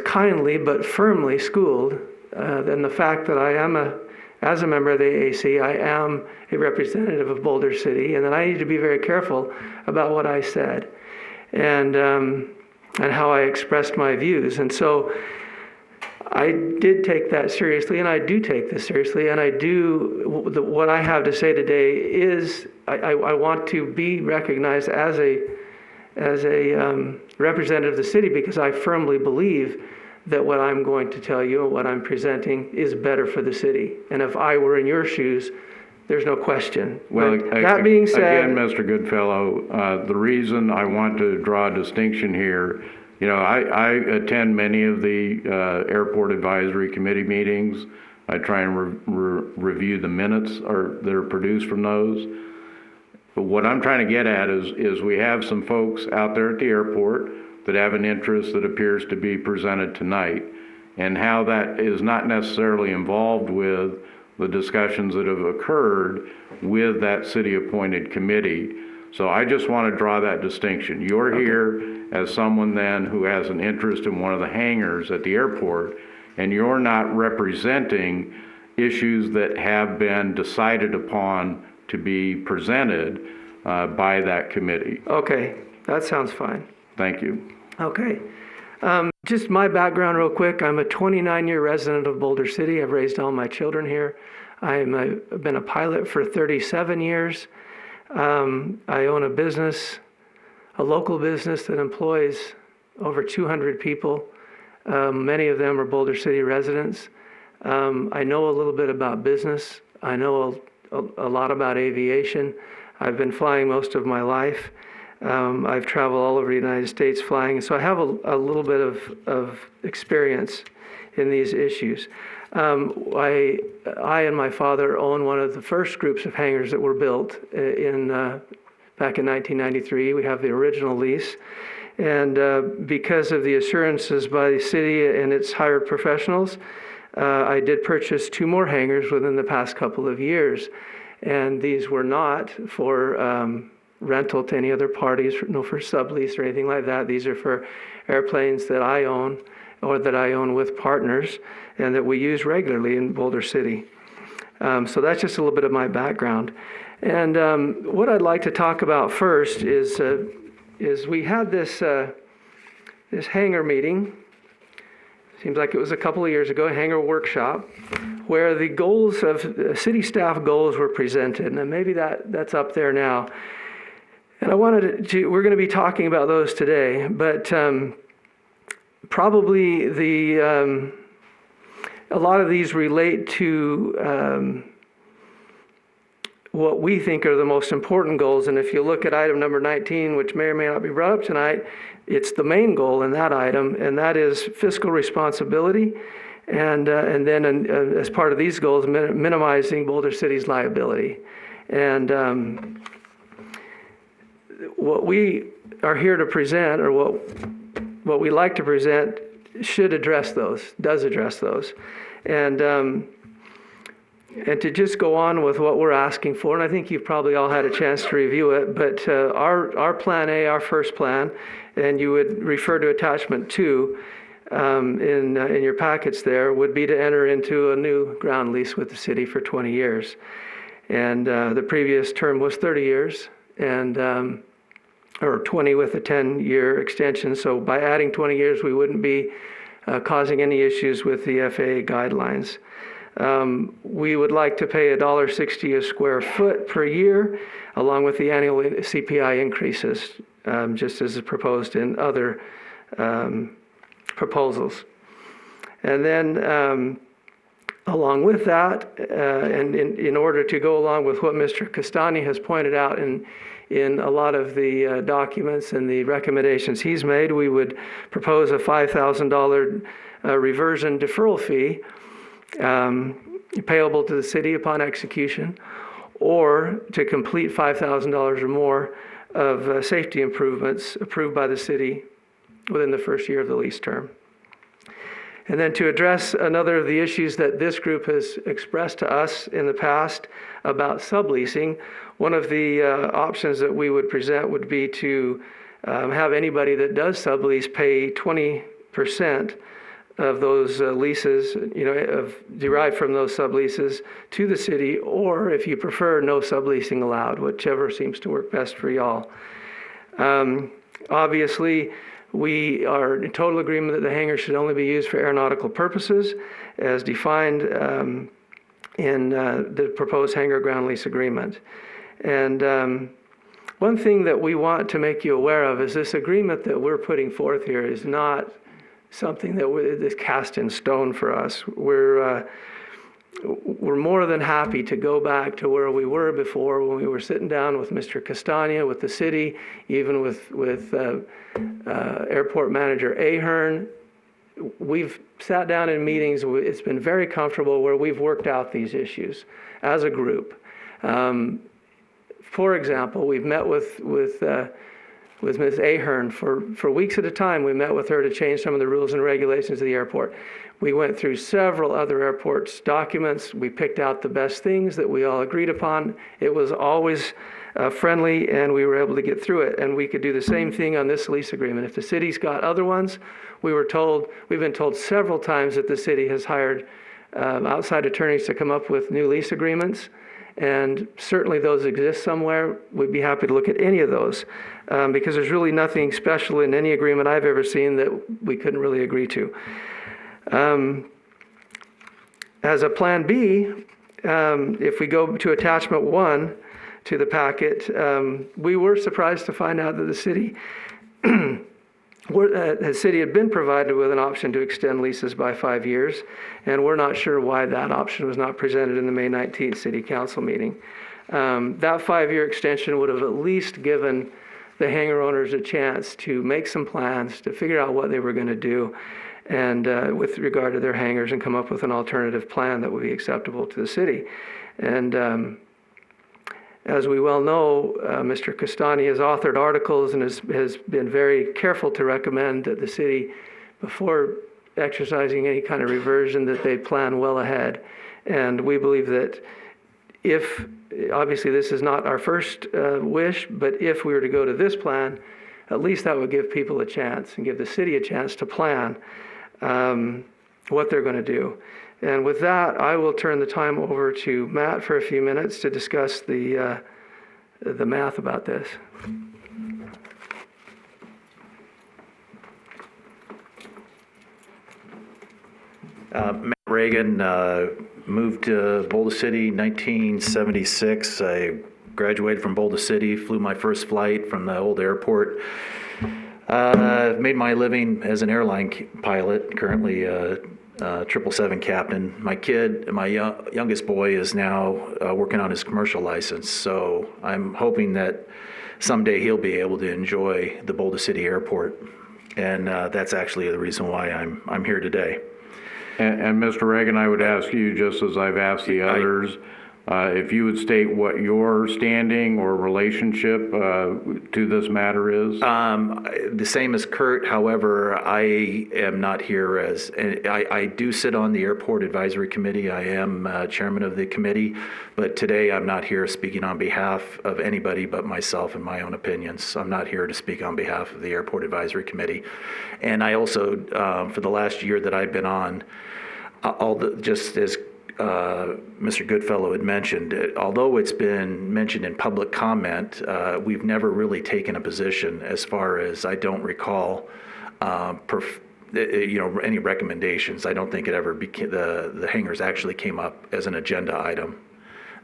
kindly but firmly schooled in the fact that I am as a member of the AAC, I am a representative of Boulder City, and that I need to be very careful about what I said and how I expressed my views. And so I did take that seriously, and I do take this seriously, and what I have to say today is I want to be recognized as a representative of the city because I firmly believe that what I'm going to tell you and what I'm presenting is better for the city. And if I were in your shoes, there's no question. Well, that being said, again, Mr. Goodfellow, the reason I want to draw a distinction here, I attend many of the Airport Advisory Committee meetings. I try and review the minutes that are produced from those. But what I'm trying to get at is we have some folks out there at the airport that have an interest that appears to be presented tonight, and how that is not necessarily involved with the discussions that have occurred with that city-appointed committee. So I just want to draw that distinction. You're here as someone then who has an interest in one of the hangars at the airport, and you're not representing issues that have been decided upon to be presented by that committee. Okay, that sounds fine. Thank you. Okay. Just my background real quick. I'm a 29-year resident of Boulder City. I've raised all my children here. I've been a pilot for 37 years. I own a business, a local business that employs over 200 people. Many of them are Boulder City residents. I know a little bit about business. I know a lot about aviation. I've been flying most of my life. I've traveled all over the United States flying, so I have a little bit of experience in these issues. I and my father own one of the first groups of hangars that were built back in 1993. We have the original lease, and because of the assurances by the city and its hired professionals, I did purchase 2 more hangars within the past couple of years, and these were not for rental to any other parties, no for sublease or anything like that. These are for airplanes that I own or that I own with partners and that we use regularly in Boulder City. So that's just a little bit of my background. And what I'd like to talk about first is we had this hangar meeting. Seems like it was a couple of years ago, a hangar workshop, where the goals of city staff goals were presented, and maybe that's up there now. And we're going to be talking about those today, but probably the a lot of these relate to what we think are the most important goals. And if you look at item number 19, which may or may not be brought up tonight, it's the main goal in that item, and that is fiscal responsibility. And then as part of these goals, minimizing Boulder City's liability. And what we are here to present, or what we like to present, should address those, does address those. And to just go on with what we're asking for, and I think you've probably all had a chance to review it, but our Plan A, our first plan, and you would refer to attachment 2 in your packets there, would be to enter into a new ground lease with the city for 20 years. And the previous term was 30 years, and or 20 with a 10-year extension. So by adding 20 years, we wouldn't be causing any issues with the FAA guidelines. We would like to pay $1.60 a square foot per year, along with the annual CPI increases, just as is proposed in other proposals. And then along with that, and in order to go along with what Mr. Castani has pointed out in a lot of the documents and the recommendations he's made, we would propose a $5,000 reversion deferral fee payable to the city upon execution, or to complete $5,000 or more of safety improvements approved by the city within the first year of the lease term. And then to address another of the issues that this group has expressed to us in the past about subleasing, one of the options that we would present would be to have anybody that does sublease pay 20% of those leases, derived from those subleases to the city, or if you prefer, no subleasing allowed, whichever seems to work best for y'all. Obviously, we are in total agreement that the hangar should only be used for aeronautical purposes as defined in the proposed hangar ground lease agreement. And one thing that we want to make you aware of is this agreement that we're putting forth here is not something that is cast in stone for us. We're more than happy to go back to where we were before, when we were sitting down with Mr. Castagna, with the city, even with airport manager Ahern. We've sat down in meetings. It's been very comfortable where we've worked out these issues as a group. For example, we've met with Ms. Ahern for weeks at a time. We met with her to change some of the rules and regulations of the airport. We went through several other airports' documents. We picked out the best things that we all agreed upon. It was always friendly, and we were able to get through it. And we could do the same thing on this lease agreement. If the city's got other ones, we've been told several times that the city has hired outside attorneys to come up with new lease agreements. And certainly those exist somewhere. We'd be happy to look at any of those because there's really nothing special in any agreement I've ever seen that we couldn't really agree to. As a plan B, if we go to attachment 1 to the packet, we were surprised to find out that the city had been provided with an option to extend leases by 5 years, and we're not sure why that option was not presented in the May 19th City Council meeting. That 5-year extension would have at least given the hangar owners a chance to make some plans, to figure out what they were going to do, and with regard to their hangars, and come up with an alternative plan that would be acceptable to the city. And as we well know, Mr. Castani has authored articles and has been very careful to recommend that the city, before exercising any kind of reversion, that they plan well ahead. And we believe that if, obviously this is not our first wish, but if we were to go to this plan, at least that would give people a chance and give the city a chance to plan what they're going to do. And with that, I will turn the time over to Matt for a few minutes to discuss the math about this. Matt Reagan, moved to Boulder City 1976. I graduated from Boulder City, flew my first flight from the old airport. Made my living as an airline pilot, currently 777 captain. My kid, my youngest boy, is now working on his commercial license. So I'm hoping that someday he'll be able to enjoy the Boulder City Airport. And that's actually the reason why I'm here today. And Mr. Reagan, I would ask you, just as I've asked the others, if you would state what your standing or relationship to this matter is? The same as Kurt. However, I am not here as, I do sit on the Airport Advisory Committee. I am chairman of the committee, but today I'm not here speaking on behalf of anybody but myself and my own opinions. I'm not here to speak on behalf of the Airport Advisory Committee. And I also, for the last year that I've been on, just as Mr. Goodfellow had mentioned, although it's been mentioned in public comment, we've never really taken a position as far as I don't recall, any recommendations. I don't think it ever became, the hangars actually came up as an agenda item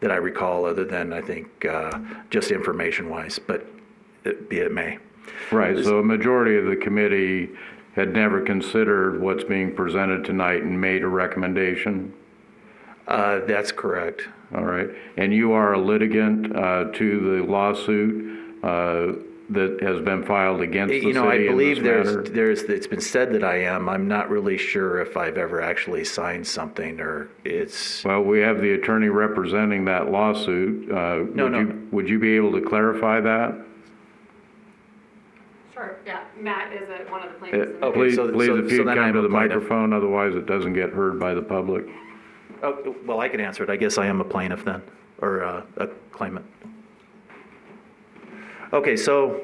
that I recall, other than I think just information-wise, but be it may. Right, so a majority of the committee had never considered what's being presented tonight and made a recommendation? That's correct. All right. And you are a litigant to the lawsuit that has been filed against the city in this matter? I believe it's been said that I am. I'm not really sure if I've ever actually signed something, or it's... Well, we have the attorney representing that lawsuit. Would you be able to clarify that? Sure, yeah. Matt is one of the plaintiffs. Please, if you come to the microphone, otherwise it doesn't get heard by the public. Oh, well, I can answer it. I guess I am a plaintiff then, or a claimant. Okay, so,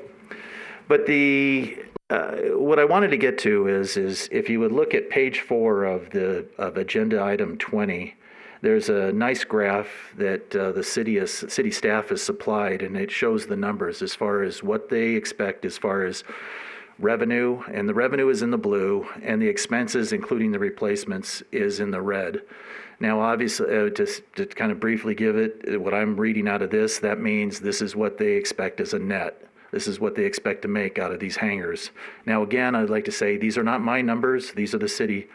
but what I wanted to get to is if you would look at page 4 of agenda item 20, there's a nice graph that the city staff has supplied, and it shows the numbers as far as what they expect as far as revenue, and the revenue is in the blue, and the expenses, including the replacements, is in the red. Now, obviously, just to kind of briefly give it, what I'm reading out of this, that means this is what they expect as a net. This is what they expect to make out of these hangars. Now, again, I'd like to say these are not my numbers. These are the city.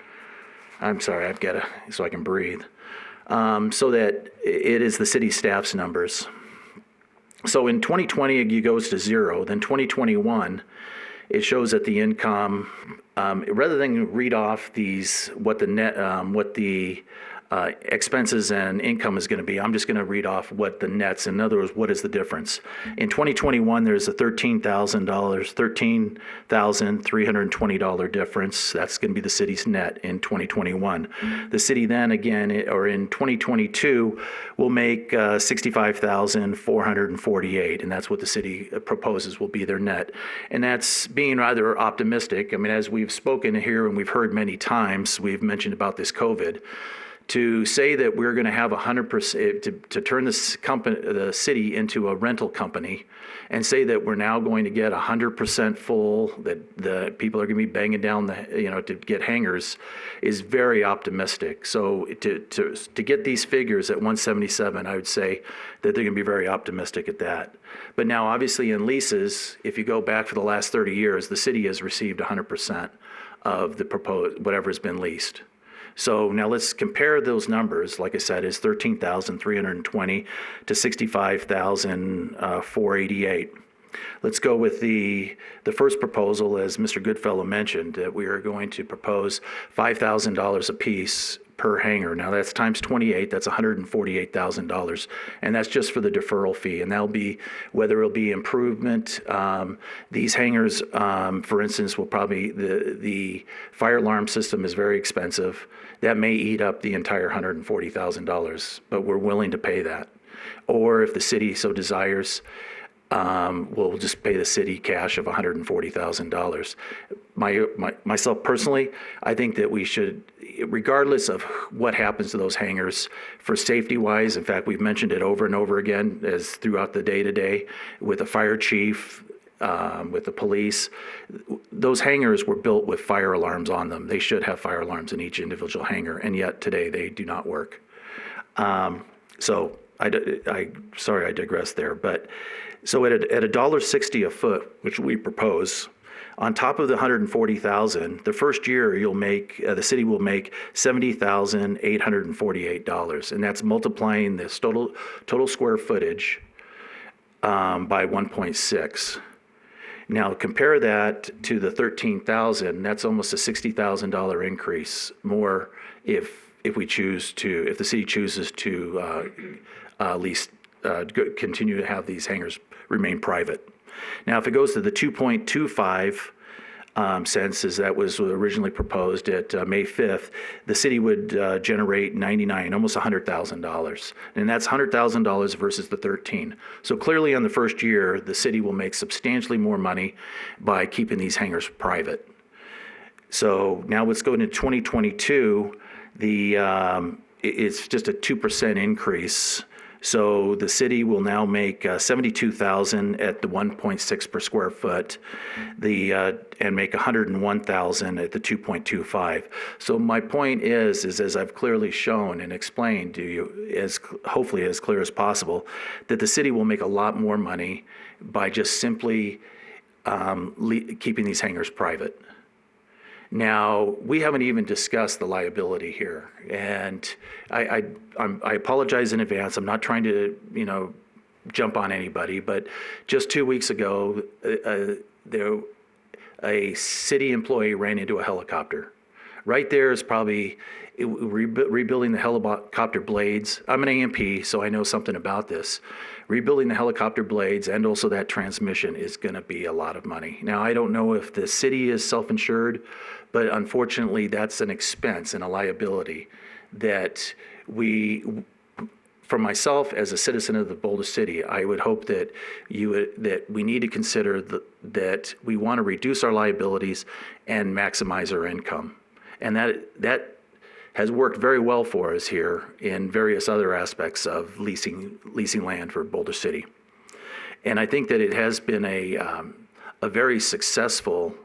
I'm sorry, I've got to, so I can breathe. So that it is the city staff's numbers. So in 2020, it goes to 0. Then 2021, it shows that the income, rather than read off what the expenses and income is going to be, I'm just going to read off what the nets. In other words, what is the difference? In 2021, there's a $13,320 difference. That's going to be the city's net in 2021. The city then again, or in 2022, will make $65,448, and that's what the city proposes will be their net. And that's being rather optimistic. I mean, as we've spoken here and we've heard many times, we've mentioned about this COVID. To say that we're going to have 100%, to turn the city into a rental company, and say that we're now going to get 100% full, that the people are going to be banging down to get hangars, is very optimistic. So to get these figures at 177, I would say that they're going to be very optimistic at that. But now, obviously, in leases, if you go back for the last 30 years, the city has received 100% of the proposed whatever has been leased. So now let's compare those numbers. Like I said, is 13,320 to 65,488. Let's go with the first proposal, as Mr. Goodfellow mentioned, that we are going to propose $5,000 a piece per hangar. Now that's times 28, that's $148,000. And that's just for the deferral fee. And that'll be, whether it'll be improvement, these hangars, for instance, will probably, the fire alarm system is very expensive. That may eat up the entire $140,000, but we're willing to pay that. Or if the city so desires, we'll just pay the city cash of $140,000. Myself personally, I think that we should, regardless of what happens to those hangars, for safety-wise, in fact, we've mentioned it over and over again as throughout the day-to-day with the fire chief, with the police. Those hangars were built with fire alarms on them. They should have fire alarms in each individual hangar, and yet today they do not work. So sorry, I digress there, but so at $1.60 a foot, which we propose, On top of the $140,000, the first year you'll make, the city will make $70,848, and that's multiplying this total square footage by 1.6. Now compare that to the 13,000. That's almost a $60,000 increase more if we choose to, if the city chooses to continue to have these hangars remain private. Now, if it goes to the 2.25 cents, as that was originally proposed at May 5th, the city would generate almost $100,000. And that's $100,000 versus the 13. So clearly on the first year, the city will make substantially more money by keeping these hangars private. So now let's go into 2022. It's just a 2% increase. So the city will now make $72,000 at the 1.6 per square foot, and make $101,000 at the 2.25. So my point is as I've clearly shown and explained to you, hopefully as clear as possible, that the city will make a lot more money by just simply keeping these hangars private. Now, we haven't even discussed the liability here, and I apologize in advance. I'm not trying to, jump on anybody, but just 2 weeks ago, a city employee ran into a helicopter. Right there is probably rebuilding the helicopter blades. I'm an AMP, so I know something about this. Rebuilding the helicopter blades and also that transmission is going to be a lot of money. Now, I don't know if the city is self-insured, but unfortunately, that's an expense and a liability that for myself as a citizen of the Boulder City, I would hope that we need to consider that we want to reduce our liabilities and maximize our income. And that has worked very well for us here in various other aspects of leasing land for Boulder City. And I think that it has been a very successful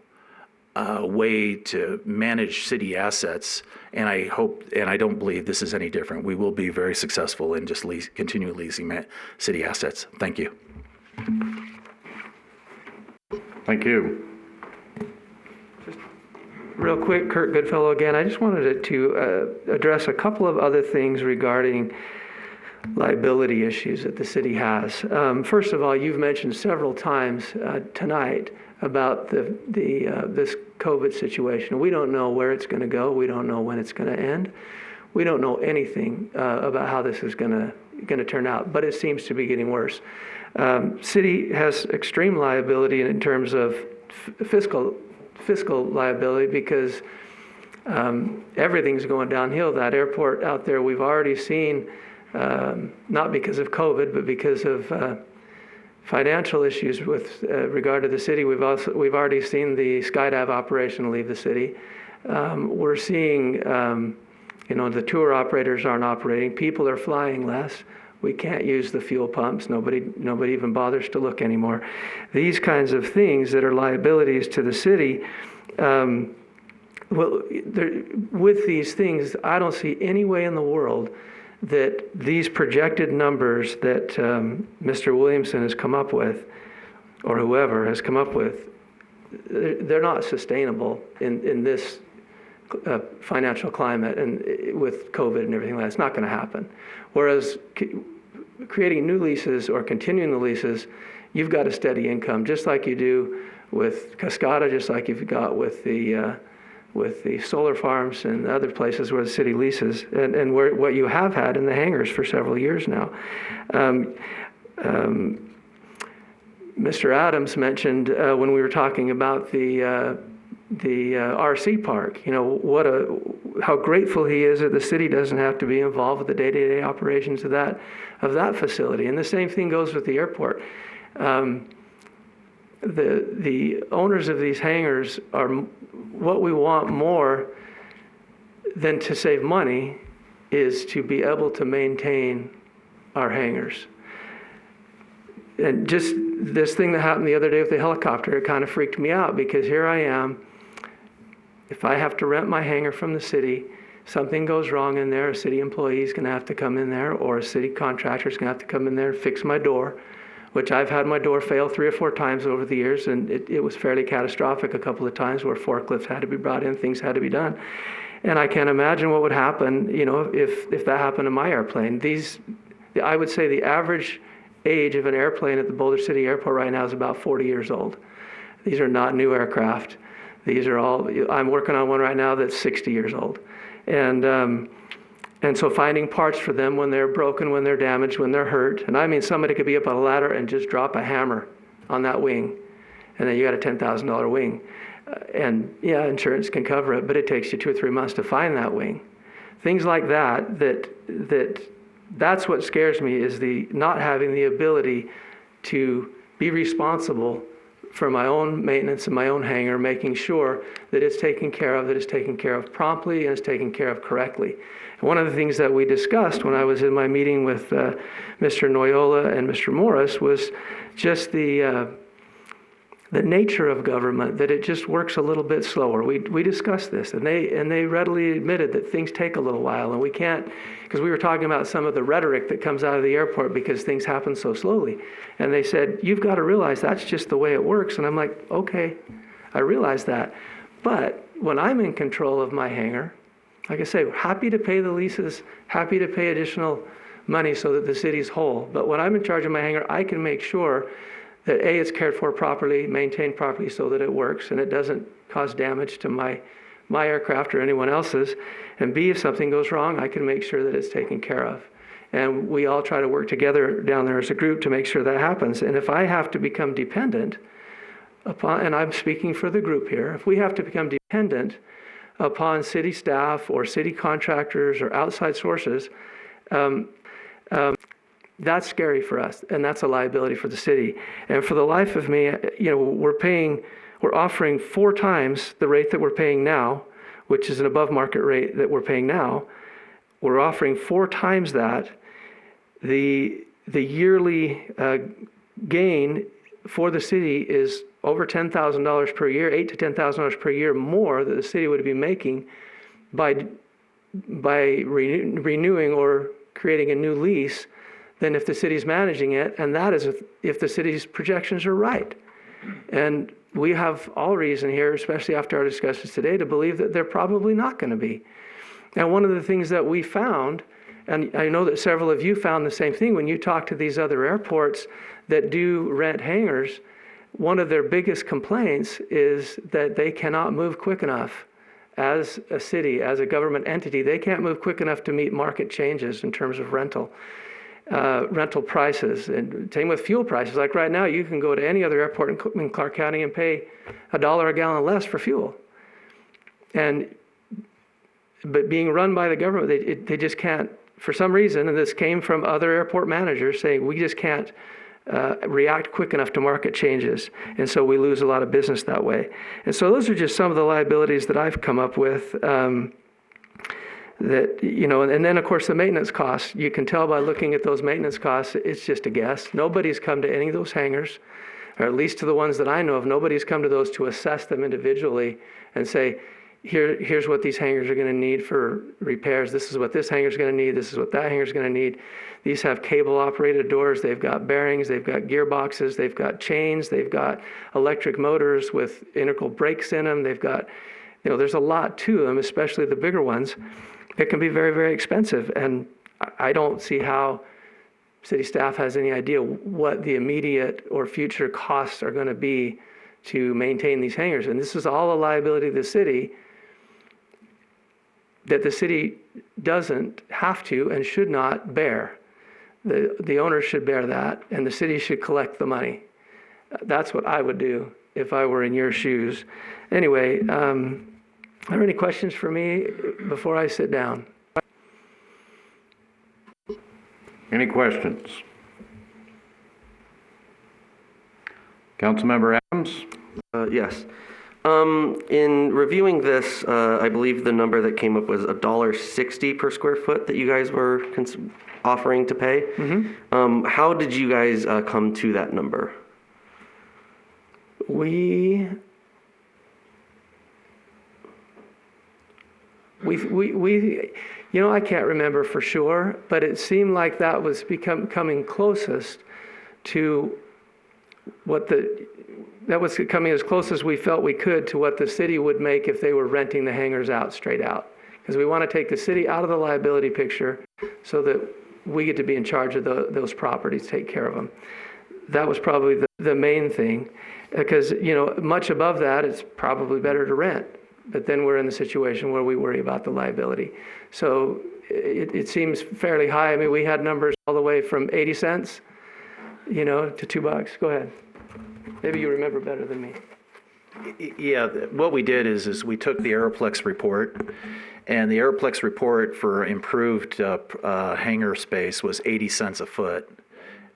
way to manage city assets, and I hope, and I don't believe this is any different. We will be very successful in just continue leasing city assets. Thank you. Thank you. Real quick, Kurt Goodfellow again. I just wanted to address a couple of other things regarding liability issues that the city has. First of all, you've mentioned several times tonight about this COVID situation. We don't know where it's going to go. We don't know when it's going to end. We don't know anything about how this is going to turn out, but it seems to be getting worse. City has extreme liability in terms of fiscal liability because everything's going downhill. That airport out there, we've already seen, not because of COVID, but because of financial issues with regard to the city. We've already seen the skydive operation leave the city. We're seeing, the tour operators aren't operating. People are flying less. We can't use the fuel pumps. Nobody even bothers to look anymore. These kinds of things that are liabilities to the city. With these things, I don't see any way in the world that these projected numbers that Mr. Williamson has come up with, or whoever has come up with, they're not sustainable in this financial climate and with COVID and everything like that. It's not going to happen. Whereas creating new leases or continuing the leases, you've got a steady income, just like you do with Cascada, just like you've got with the solar farms and other places where the city leases, and what you have had in the hangars for several years now. Mr. Adams mentioned when we were talking about the RC park, how grateful he is that the city doesn't have to be involved with the day-to-day operations of that facility. And the same thing goes with the airport. The owners of these hangars are what we want more than to save money is to be able to maintain our hangars. And just this thing that happened the other day with the helicopter, it kind of freaked me out because here I am. If I have to rent my hangar from the city, something goes wrong in there, a city employee is going to have to come in there, or a city contractor is going to have to come in there and fix my door, which I've had my door fail 3 or 4 times over the years, and it was fairly catastrophic a couple of times where forklifts had to be brought in, things had to be done. And I can't imagine what would happen, if that happened to my airplane. I would say the average age of an airplane at the Boulder City Airport right now is about 40 years old. These are not new aircraft. These are all, I'm working on one right now that's 60 years old. And so finding parts for them when they're broken, when they're damaged, when they're hurt, and I mean somebody could be up on a ladder and just drop a hammer on that wing, and then you got a $10,000 wing. And yeah, insurance can cover it, but it takes you 2 or 3 months to find that wing. Things like that's what scares me, is the not having the ability to be responsible for my own maintenance and my own hangar, making sure that it's taken care of, that it's taken care of promptly, and it's taken care of correctly. And one of the things that we discussed when I was in my meeting with Mr. Noyola and Mr. Morris was just the nature of government, that it just works a little bit slower. We discussed this, and they readily admitted that things take a little while, and we can't, because we were talking about some of the rhetoric that comes out of the airport because things happen so slowly. And they said, you've got to realize that's just the way it works. And I'm like, okay, I realize that. But when I'm in control of my hangar, like I say, happy to pay the leases, happy to pay additional money so that the city's whole. But when I'm in charge of my hangar, I can make sure that A, it's cared for properly, maintained properly so that it works and it doesn't cause damage to my aircraft or anyone else's. And B, if something goes wrong, I can make sure that it's taken care of. And we all try to work together down there as a group to make sure that happens. And if I have to become dependent upon, and I'm speaking for the group here, if we have to become dependent upon city staff or city contractors or outside sources, that's scary for us, and that's a liability for the city. And for the life of me, we're offering 4 times the rate that we're paying now, which is an above market rate that we're paying now. We're offering 4 times that. The yearly gain for the city is over $10,000 per year, $8,000 to $10,000 per year more that the city would be making by renewing or creating a new lease than if the city's managing it, and that is if the city's projections are right. And we have all reason here, especially after our discussions today, to believe that they're probably not going to be. And one of the things that we found, and I know that several of you found the same thing when you talk to these other airports that do rent hangars, one of their biggest complaints is that they cannot move quick enough. As a city, as a government entity, they can't move quick enough to meet market changes in terms of rental prices, and same with fuel prices. Like right now, you can go to any other airport in Clark County and pay $1 a gallon less for fuel. But being run by the government, they just can't, for some reason, and this came from other airport managers saying, we just can't react quick enough to market changes. And so we lose a lot of business that way. And so those are just some of the liabilities that I've come up with. And then of course the maintenance costs, you can tell by looking at those maintenance costs, it's just a guess. Nobody's come to any of those hangars, or at least to the ones that I know of, nobody's come to those to assess them individually and say, here's what these hangars are going to need for repairs. This is what this hangar's going to need. This is what that hangar's going to need. These have cable operated doors. They've got bearings. They've got gearboxes. They've got chains. They've got electric motors with integral brakes in them. They've got, there's a lot to them, especially the bigger ones. It can be very, very expensive. And I don't see how city staff has any idea what the immediate or future costs are going to be to maintain these hangars. And this is all a liability of the city that the city doesn't have to and should not bear. The owners should bear that, and the city should collect the money. That's what I would do if I were in your shoes. Anyway, are there any questions for me before I sit down? Any questions? Councilmember Adams? Yes. In reviewing this, I believe the number that came up was $1.60 per square foot that you guys were offering to pay. Mm-hmm. How did you guys come to that number? We I can't remember for sure, but it seemed like that was coming closest to that was coming as close as we felt we could to what the city would make if they were renting the hangars out straight out. Because we want to take the city out of the liability picture so that we get to be in charge of those properties, take care of them. That was probably the main thing, because, much above that, it's probably better to rent. But then we're in the situation where we worry about the liability. So it seems fairly high. I mean, we had numbers all the way from 80 cents, to $2. Go ahead. Maybe you remember better than me. Yeah, what we did is we took the Aeroplex report, and the Aeroplex report for improved hangar space was 80 cents a foot,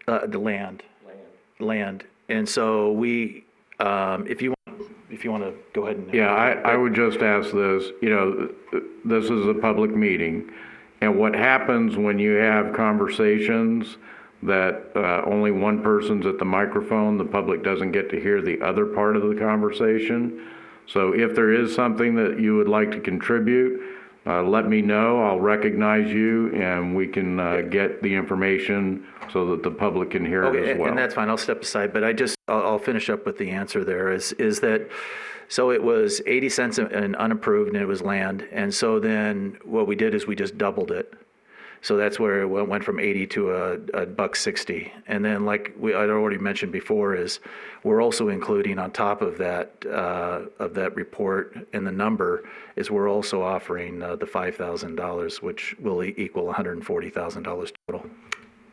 the land. And so we, if you want to go ahead and. Yeah, I would just ask this, this is a public meeting, and what happens when you have conversations that only one person's at the microphone, the public doesn't get to hear the other part of the conversation. So if there is something that you would like to contribute, let me know. I'll recognize you, and we can get the information so that the public can hear it as well. And that's fine. I'll step aside, but I'll finish up with the answer there is that, so it was 80 cents and unapproved, and it was land. And so then what we did is we just doubled it. So that's where it went from 80 to a $1.60. And then, like I'd already mentioned before, is we're also including on top of that report, and the number is we're also offering the $5,000, which will equal $140,000 total.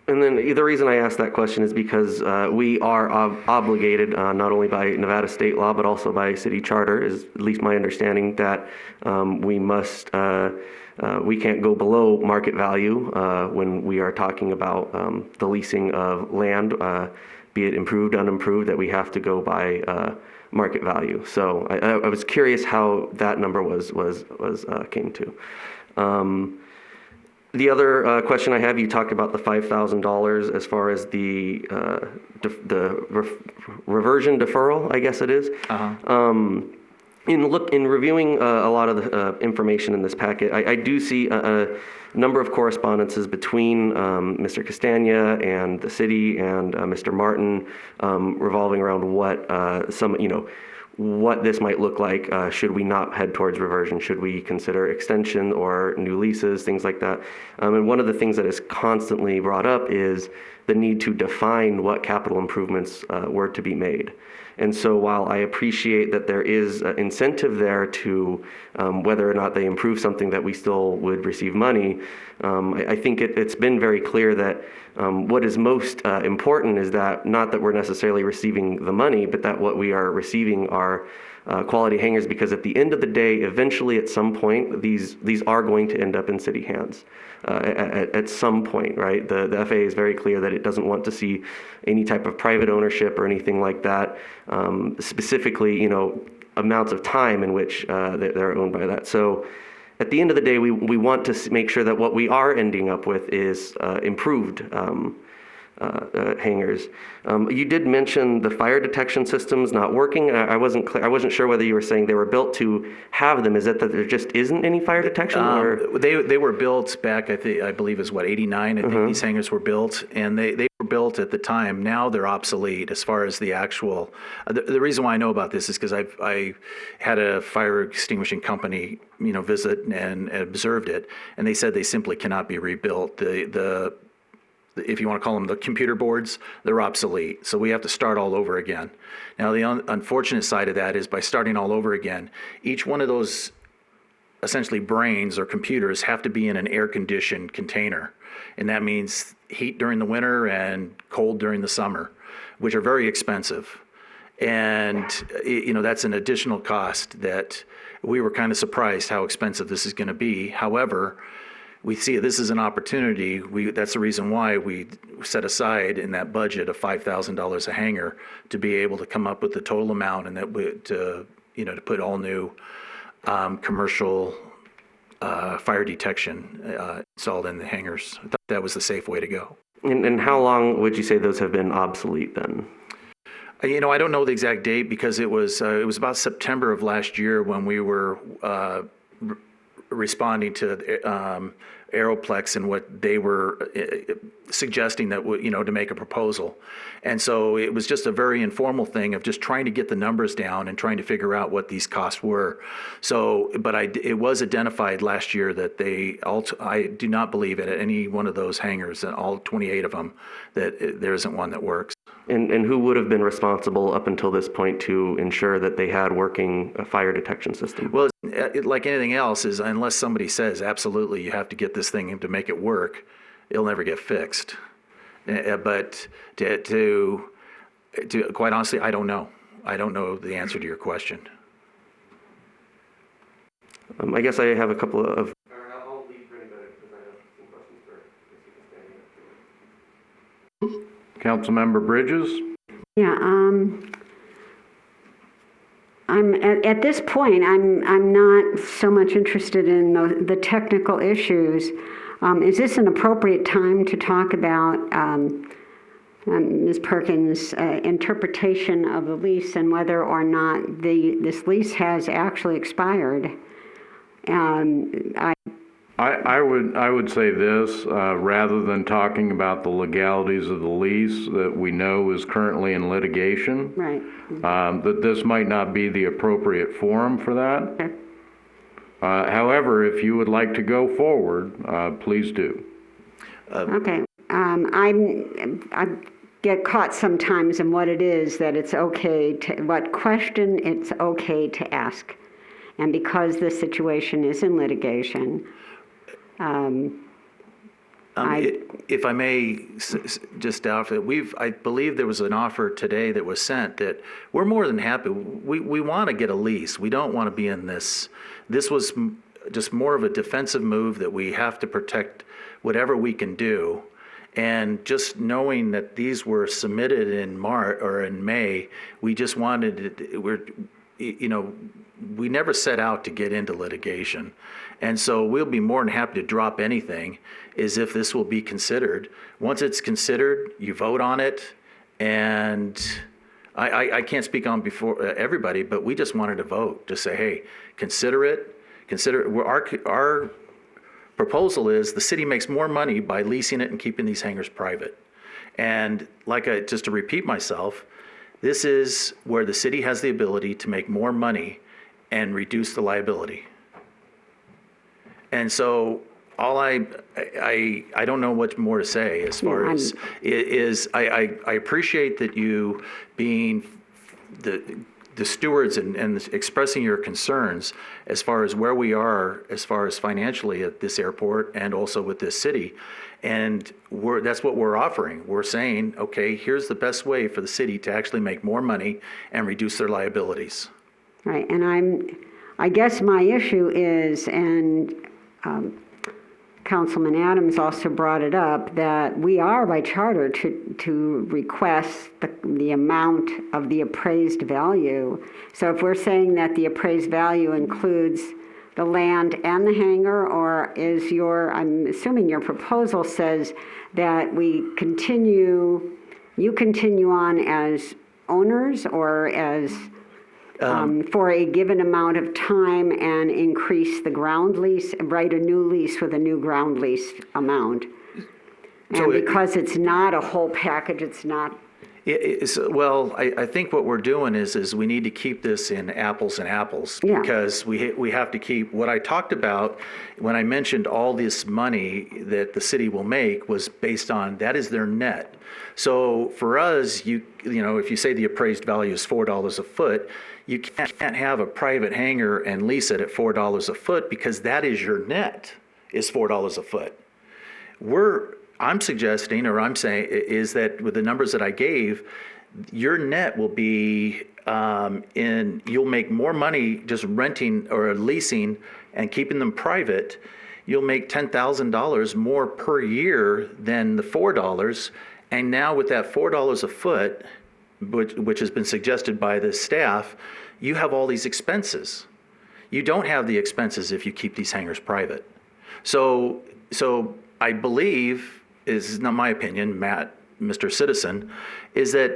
And then the reason I asked that question is because we are obligated, not only by Nevada state law, but also by city charter, is at least my understanding, that we can't go below market value when we are talking about the leasing of land, be it improved, unimproved, that we have to go by market value. So I was curious how that number came to. The other question I have, you talked about the $5,000 as far as the reversion deferral, I guess it is. In reviewing a lot of the information in this packet, I do see a number of correspondences between Mr. Castagna and the city and Mr. Martin revolving around what this might look like should we not head towards reversion. Should we consider extension or new leases, things like that. And one of the things that is constantly brought up is the need to define what capital improvements were to be made. And so while I appreciate that there is incentive there to whether or not they improve something that we still would receive money, I think it's been very clear that what is most important is that not that we're necessarily receiving the money, but that what we are receiving are quality hangars, because at the end of the day, eventually at some point, these are going to end up in city hands. At some point, right? The FAA is very clear that it doesn't want to see any type of private ownership or anything like that, specifically, amounts of time in which they're owned by that. So at the end of the day, we want to make sure that what we are ending up with is improved hangars. You did mention the fire detection systems not working. I wasn't clear. I wasn't sure whether you were saying they were built to have them. Is it that there just isn't any fire detection? Or? They were built back, I believe is 89. I think these hangars were built, and they were built at the time. Now they're obsolete as far as the actual. The reason why I know about this is because I had a fire extinguishing company, visit and observed it, and they said they simply cannot be rebuilt. If you want to call them the computer boards, they're obsolete. So we have to start all over again. Now, the unfortunate side of that is by starting all over again, each one of those essentially brains or computers have to be in an air-conditioned container. And that means heat during the winter and cold during the summer, which are very expensive. And, that's an additional cost that we were kind of surprised how expensive this is going to be. However, we see this as an opportunity. That's the reason why we set aside in that budget of $5,000 a hangar to be able to come up with the total amount, and to put all new commercial fire detection installed in the hangars. I thought that was the safe way to go. And how long would you say those have been obsolete then? I don't know the exact date, because it was about September of last year when we were responding to Aeroplex and what they were suggesting that, to make a proposal. And so it was just a very informal thing of just trying to get the numbers down and trying to figure out what these costs were. So, but it was identified last year that I do not believe at any one of those hangars, and all 28 of them, that there isn't one that works. And who would have been responsible up until this point to ensure that they had working fire detection system? Well, like anything else, is unless somebody says, absolutely, you have to get this thing to make it work, it'll never get fixed. But to quite honestly, I don't know. I don't know the answer to your question. I guess I have a couple of... Councilmember Bridges? Yeah, I'm at this point, I'm not so much interested in the technical issues. Is this an appropriate time to talk about Ms. Perkins' interpretation of the lease and whether or not this lease has actually expired? I would say this, rather than talking about the legalities of the lease that we know is currently in litigation. Right. That this might not be the appropriate forum for that. Okay. However, if you would like to go forward, please do. Okay. I get caught sometimes in what it is that it's okay to, what question it's okay to ask. And because the situation is in litigation, if I may just offer, I believe there was an offer today that was sent that we're more than happy. We want to get a lease. We don't want to be in this. This was just more of a defensive move that we have to protect whatever we can do. And just knowing that these were submitted in March or in May, we just wanted we never set out to get into litigation. And so we'll be more than happy to drop anything as if this will be considered. Once it's considered, you vote on it. And I can't speak on before everybody, but we just wanted to vote. Just say, hey, consider it. Our proposal is the city makes more money by leasing it and keeping these hangars private. And just to repeat myself, this is where the city has the ability to make more money and reduce the liability. And so I don't know what more to say as far as I appreciate that you being the stewards and expressing your concerns as far as where we are as far as financially at this airport and also with this city. And that's what we're offering. We're saying, okay, here's the best way for the city to actually make more money and reduce their liabilities. Right, and I guess my issue is, and Councilman Adams also brought it up, that we are by charter to request the amount of the appraised value. So if we're saying that the appraised value includes the land and the hangar, or I'm assuming your proposal says that you continue on as owners or as for a given amount of time and increase the ground lease, write a new lease with a new ground lease amount. And because it's not a whole package, it's not. I think what we're doing is we need to keep this in apples and apples, because we have to keep what I talked about when I mentioned all this money that the city will make was based on that is their net. So for us, if you say the appraised value is $4 a foot, you can't have a private hangar and lease it at $4 a foot because that is your net, is $4 a foot. I'm suggesting, or I'm saying, is that with the numbers that I gave, your net will be you'll make more money just renting or leasing and keeping them private. You'll make $10,000 more per year than the $4. And now with that $4 a foot, which has been suggested by the staff, you have all these expenses. You don't have the expenses if you keep these hangars private. So I believe, is not my opinion, Matt, Mr. Citizen, is that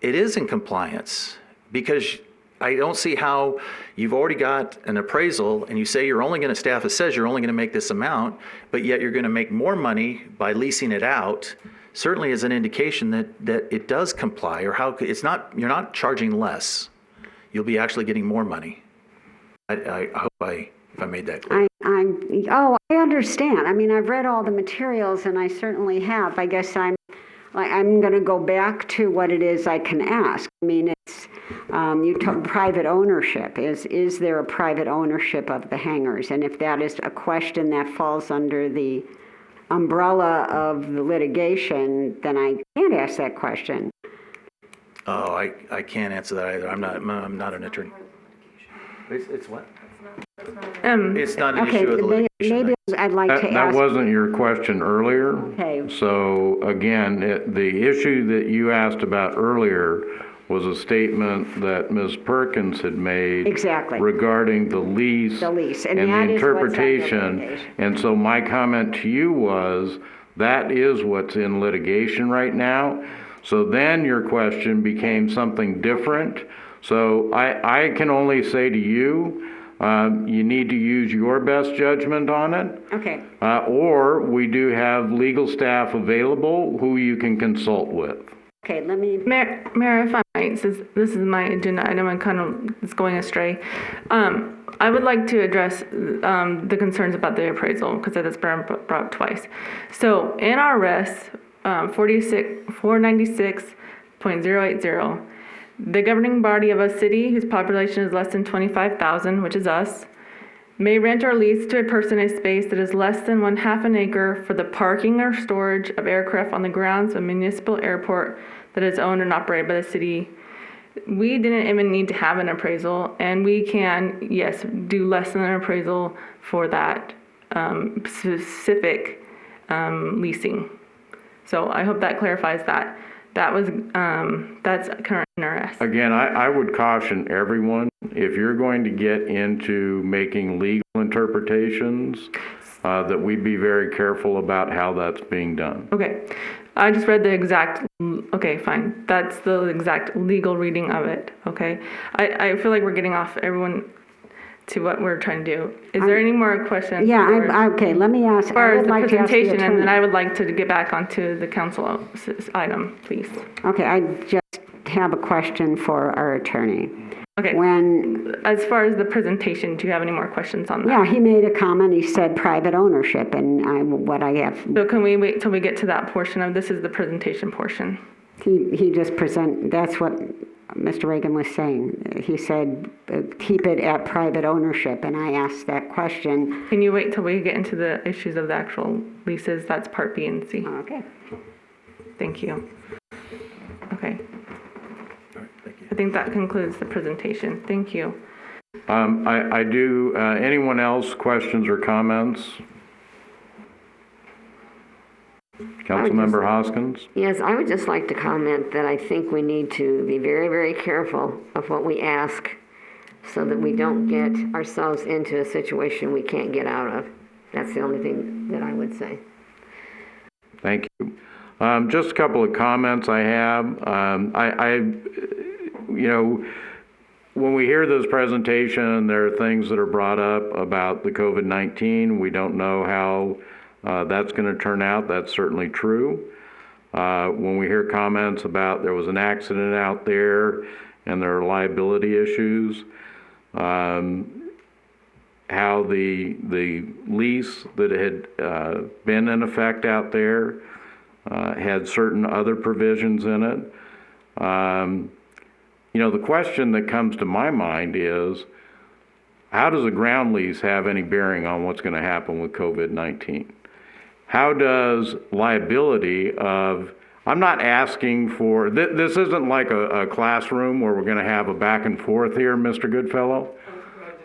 it is in compliance because I don't see how you've already got an appraisal and you say you're only going to, staff says you're only going to make this amount, but yet you're going to make more money by leasing it out, certainly is an indication that it does comply, or how it's not, you're not charging less. You'll be actually getting more money. I hope if I made that clear. I understand. I mean, I've read all the materials and I certainly have. I guess I'm going to go back to what it is I can ask. I mean, it's, you talk private ownership. Is there a private ownership of the hangars? And if that is a question that falls under the umbrella of the litigation, then I can't ask that question. Oh, I can't answer that either. I'm not an attorney. It's what? It's not an issue of the litigation. Maybe I'd like to ask. That wasn't your question earlier. Okay. So again, the issue that you asked about earlier was a statement that Ms. Perkins had made. Exactly. Regarding the lease. The lease. And that the is what's under interpretation. litigation. And so my comment to you was, that is what's in litigation right now. So then your question became something different. So I can only say to you, you need to use your best judgment on it. Okay. Or we do have legal staff available who you can consult with. Okay, let me. Mayor, if I might, since this is my agenda item and kind of is going astray, I would like to address the concerns about the appraisal, because that's been brought up twice. So in our res 496.080, the governing body of a city whose population is less than 25,000, which is us, may rent or lease to a person a space that is less than 1/2 an acre for the parking or storage of aircraft on the grounds of a municipal airport that is owned and operated by the city. We didn't even need to have an appraisal, and we can, yes, do less than an appraisal for that specific leasing. So I hope that clarifies that. That's current in our S. Again, I would caution everyone, if you're going to get into making legal interpretations, that we be very careful about how that's being done. Okay. I just read the exact, okay, fine. That's the exact legal reading of it, okay? I feel like we're getting off everyone to what we're trying to do. Is there any more questions? Yeah, okay, let me ask. As far as the presentation, and then attorney. I would like to get back onto the council item, please. Okay, I just have a question for our attorney. Okay. As far as the presentation, do you have any more questions on that? Yeah, he made a comment, he said private ownership, and what I have. So can we wait till we get to that portion of, this is the presentation portion. He just that's what Mr. Reagan was saying. He said, keep it at private ownership, and I asked that question. Can you wait till we get into the issues of the actual leases? That's part B and C. Okay. Thank you. Okay. I think that concludes the presentation. Thank you. I do, anyone else, questions or comments? Councilmember Hoskins? Yes, I would just like to comment that I think we need to be very, very careful of what we ask so that we don't get ourselves into a situation we can't get out of. That's the only thing that I would say. Thank you. Just a couple of comments I have. You know, when we hear this presentation, there are things that are brought up about the COVID-19. We don't know how that's going to turn out. That's certainly true. When we hear comments about there was an accident out there and there are liability issues, how the lease that had been in effect out there had certain other provisions in it. You know, the question that comes to my mind is, how does a ground lease have any bearing on what's going to happen with COVID-19? How does liability of, I'm not asking for, this isn't like a classroom where we're going to have a back and forth here, Mr. Goodfellow.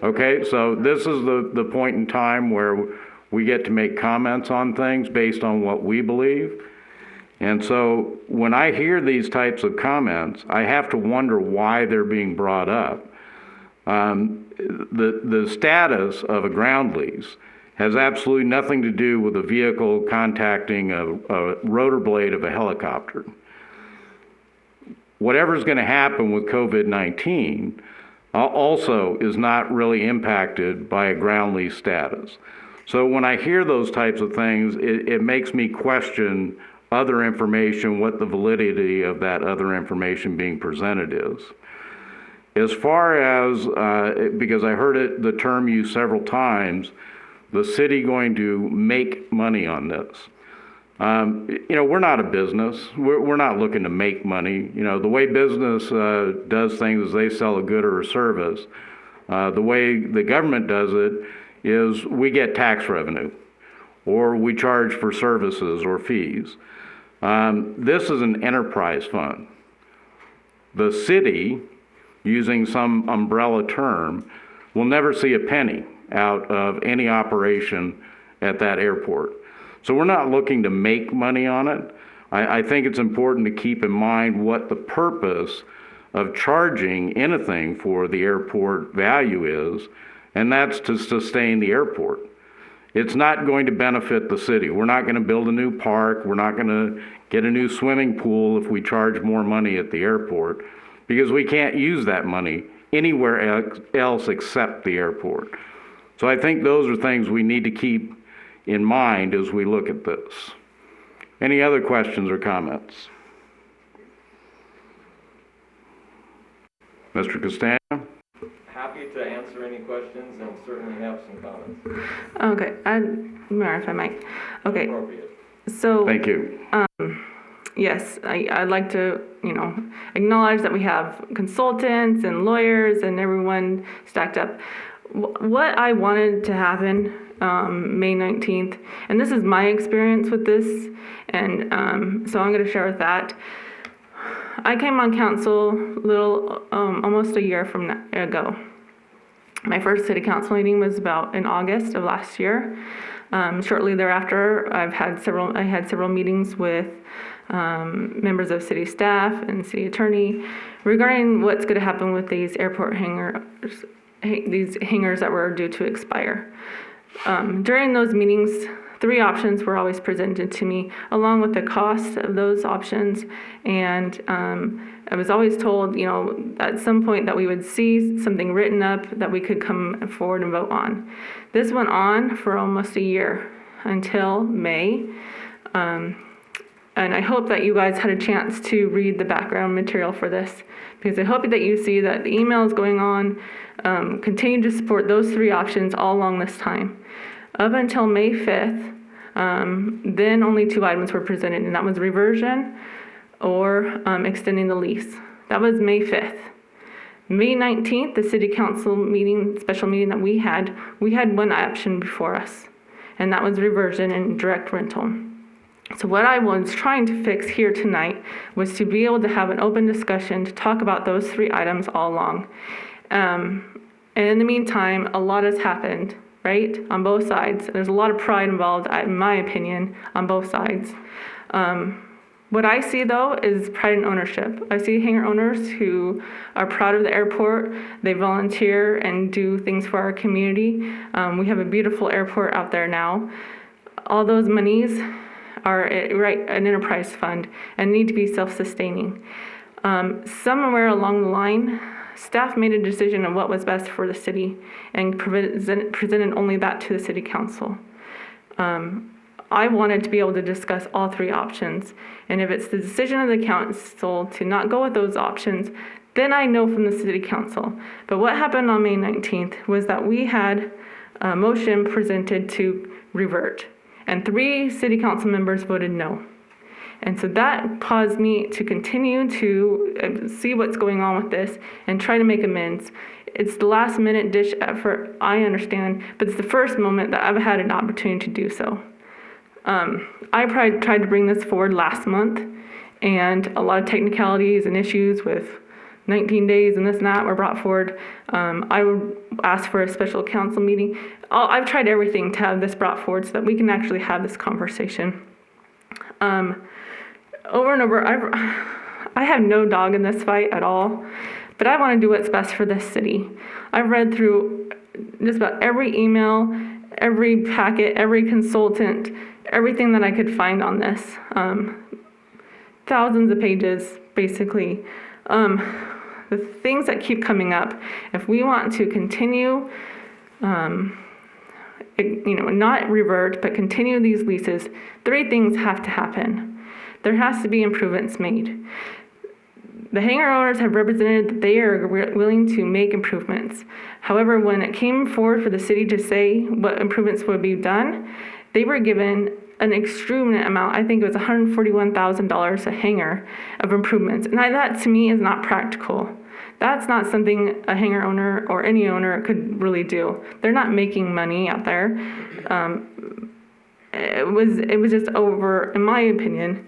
Okay, so this is the point in time where we get to make comments on things based on what we believe. And so when I hear these types of comments, I have to wonder why they're being brought up. The status of a ground lease has absolutely nothing to do with a vehicle contacting a rotor blade of a helicopter. Whatever's going to happen with COVID-19, also is not really impacted by a ground lease status. So when I hear those types of things, it makes me question other information, what the validity of that other information being presented is. As far as, because I heard the term used several times, the city going to make money on this. We're not a business. We're not looking to make money. The way business does things is they sell a good or a service. The way the government does it is we get tax revenue, or we charge for services or fees. This is an enterprise fund. The city, using some umbrella term, will never see a penny out of any operation at that airport. So we're not looking to make money on it. I think it's important to keep in mind what the purpose of charging anything for the airport value is, and that's to sustain the airport. It's not going to benefit the city. We're not going to build a new park. We're not going to get a new swimming pool if we charge more money at the airport, because we can't use that money anywhere else except the airport. So I think those are things we need to keep in mind as we look at this. Any other questions or comments? Mr. Castagna? Happy to answer any questions and certainly have some comments. Okay, Mayor, if I might. Okay, so. Thank you. Yes, I'd like to, acknowledge that we have consultants and lawyers and everyone stacked up. What I wanted to happen May 19th, and this is my experience with this, and so I'm going to share with that. I came on council almost a year ago. My first city council meeting was about in August of last year. Shortly thereafter, I had several meetings with members of city staff and city attorney regarding what's going to happen with these airport hangars that were due to expire. During those meetings, 3 options were always presented to me, along with the cost of those options. And I was always told, at some point that we would see something written up that we could come forward and vote on. This went on for almost a year until May. And I hope that you guys had a chance to read the background material for this, because I hope that you see that the emails going on continue to support those 3 options all along this time. Up until May 5th, then only 2 items were presented, and that was reversion or extending the lease. That was May 5th. May 19th, the city council meeting, special meeting that we had 1 option before us, and that was reversion and direct rental. So what I was trying to fix here tonight was to be able to have an open discussion to talk about those 3 items all along. And in the meantime, a lot has happened, right, on both sides. There's a lot of pride involved, in my opinion, on both sides. What I see, though, is pride in ownership. I see hangar owners who are proud of the airport. They volunteer and do things for our community. We have a beautiful airport out there now. All those monies are an enterprise fund and need to be self-sustaining. Somewhere along the line, staff made a decision on what was best for the city and presented only that to the city council. I wanted to be able to discuss all 3 options, and if it's the decision of the council to not go with those options, then I know from the city council. But what happened on May 19th was that we had a motion presented to revert, and 3 city council members voted no. And so that caused me to continue to see what's going on with this and try to make amends. It's the last minute ditch effort, I understand, but it's the first moment that I've had an opportunity to do so. I tried to bring this forward last month, and a lot of technicalities and issues with 19 days and this and that were brought forward. I would ask for a special council meeting. I've tried everything to have this brought forward so that we can actually have this conversation. Over and over, I have no dog in this fight at all, but I want to do what's best for this city. I've read through just about every email, every packet, every consultant, everything that I could find on this. Thousands of pages, basically. the things that keep coming up, if we want to continue, not revert, but continue these leases, 3 things have to happen. There has to be improvements made. The hangar owners have represented that they are willing to make improvements. However, when it came forward for the city to say what improvements would be done, they were given an extreme amount. I think it was $141,000 a hangar of improvements. And that to me is not practical. That's not something a hangar owner or any owner could really do. They're not making money out there. It was just over, in my opinion,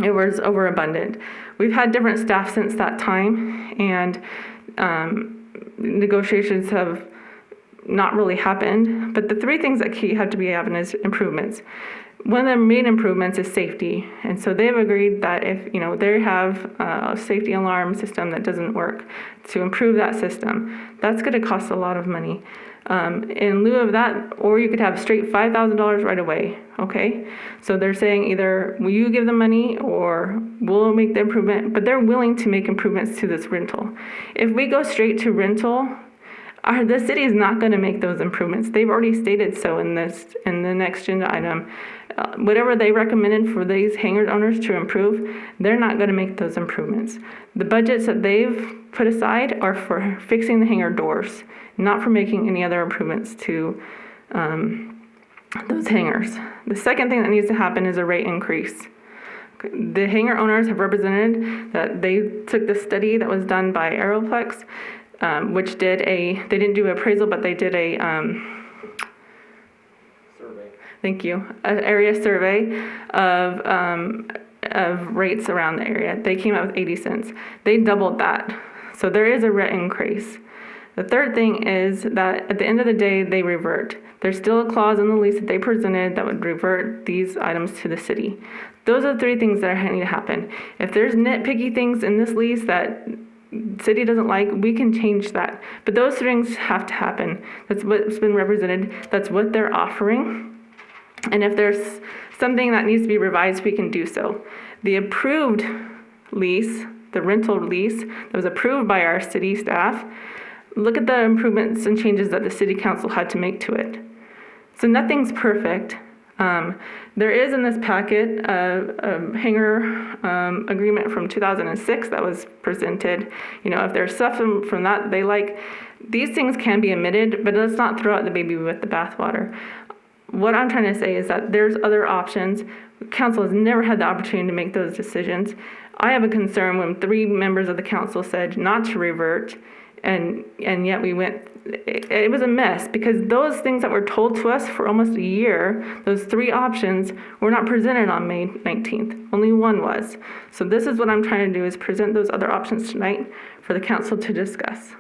it was overabundant. We've had different staff since that time, and negotiations have not really happened. But the 3 things that have to be happening is improvements. One of the main improvements is safety, and so they've agreed that if they have a safety alarm system that doesn't work, to improve that system, that's going to cost a lot of money. In lieu of that, or you could have straight $5,000 right away. Okay, so they're saying either will you give them money or we'll make the improvement, but they're willing to make improvements to this rental. If we go straight to rental, the city is not going to make those improvements. They've already stated so in the next agenda item. Whatever they recommended for these hangar owners to improve, they're not going to make those improvements. The budgets that they've put aside are for fixing the hangar doors, not for making any other improvements to those hangars. The second thing that needs to happen is a rate increase. The hangar owners have represented that they took the study that was done by Aeroplex, which they didn't do an appraisal, but they did a an area survey of rates around the area. They came up with 80 cents. They doubled that. So there is a rate increase. The third thing is that at the end of the day, they revert. There's still a clause in the lease that they presented that would revert these items to the city. Those are the 3 things that need to happen. If there's nitpicky things in this lease that city doesn't like, we can change that. But those things have to happen. That's what's been represented. That's what they're offering. And if there's something that needs to be revised, we can do so. The approved lease, the rental lease that was approved by our city staff, look at the improvements and changes that the city council had to make to it. So nothing's perfect. There is in this packet a hangar agreement from 2006 that was presented. If there's stuff from that they like, these things can be omitted, but let's not throw out the baby with the bathwater. What I'm trying to say is that there's other options. Council has never had the opportunity to make those decisions. I have a concern when 3 members of the council said not to revert, and yet we went. It was a mess because those things that were told to us for almost a year, those 3 options, were not presented on May 19th. Only one was. So this is what I'm trying to do, is present those other options tonight for the council to discuss.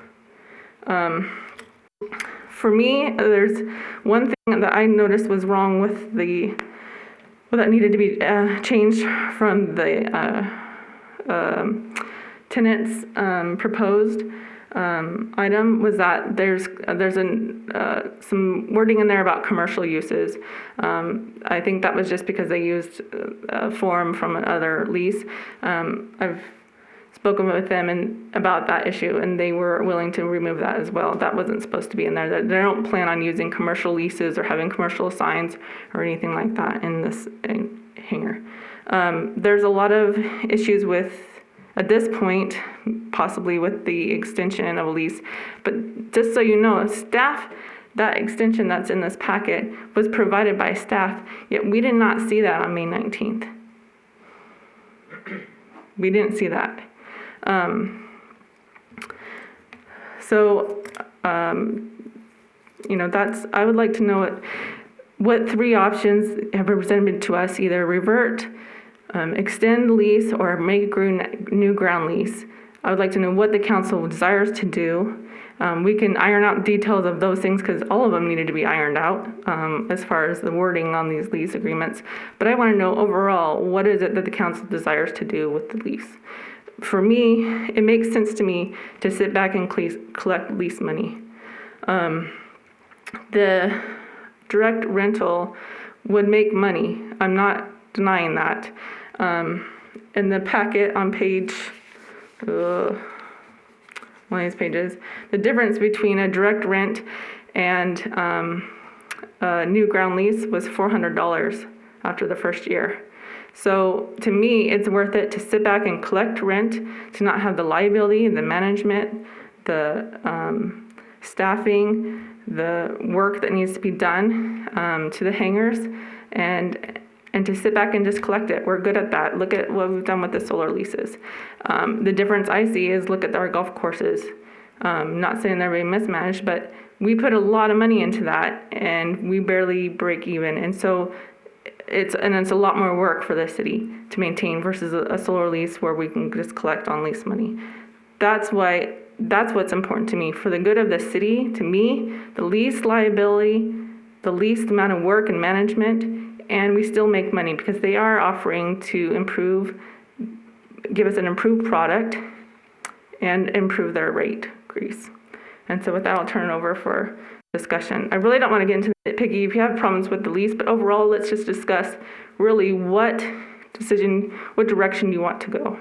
For me, there's one thing that I noticed was wrong with that needed to be changed from the tenant's proposed item, was that there's some wording in there about commercial uses. I think that was just because they used a form from another lease. I've spoken with them about that issue, and they were willing to remove that as well. That wasn't supposed to be in there. They don't plan on using commercial leases or having commercial signs or anything like that in this hangar. There's a lot of issues with, at this point, possibly with the extension of a lease. But just so you know, staff, that extension that's in this packet was provided by staff, yet we did not see that on May 19th. We didn't see that. That's, I would like to know what 3 options have been presented to us: either revert, extend the lease, or make a new ground lease. I would like to know what the council desires to do. We can iron out details of those things because all of them needed to be ironed out as far as the wording on these lease agreements. But I want to know overall, what is it that the council desires to do with the lease? For me, it makes sense to me to sit back and collect lease money. The direct rental would make money. I'm not denying that. In the packet on page one of these pages, the difference between a direct rent and a new ground lease was $400 after the first year. So to me, it's worth it to sit back and collect rent, to not have the liability, the management, the staffing, the work that needs to be done to the hangars, and to sit back and just collect it. We're good at that. Look at what we've done with the solar leases. The difference I see is look at our golf courses. Not saying they're very mismanaged, but we put a lot of money into that and we barely break even. And so it's a lot more work for the city to maintain versus a solar lease where we can just collect on lease money. That's what's important to me. For the good of the city, to me, the least liability, the least amount of work and management, and we still make money because they are offering to give us an improved product and improve their rate increase. And so with that, I'll turn it over for discussion. I really don't want to get into the nitpicky if you have problems with the lease, but overall, let's just discuss really what direction you want to go.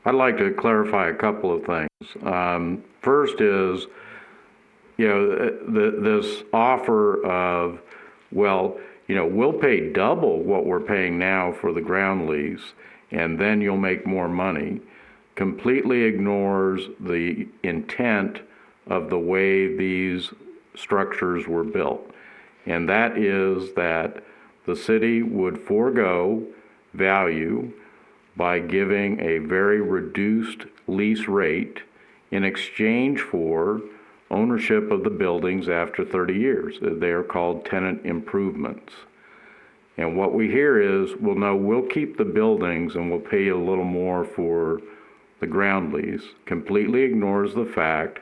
I'd like to clarify a couple of things. First is, this offer of, we'll pay double what we're paying now for the ground lease, and then you'll make more money, completely ignores the intent of the way these structures were built. And that is that the city would forego value by giving a very reduced lease rate in exchange for ownership of the buildings after 30 years. They are called tenant improvements. And what we hear is, well, no, we'll keep the buildings and we'll pay you a little more for the ground lease. Completely ignores the fact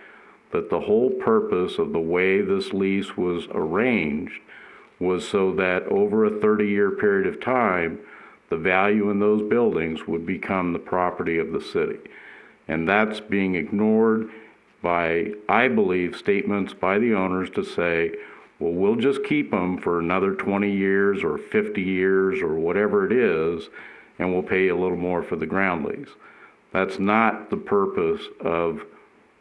that the whole purpose of the way this lease was arranged was so that over a 30-year period of time, the value in those buildings would become the property of the city. And that's being ignored by, I believe, statements by the owners to say, well, we'll just keep them for another 20 years or 50 years or whatever it is, and we'll pay you a little more for the ground lease. That's not the purpose of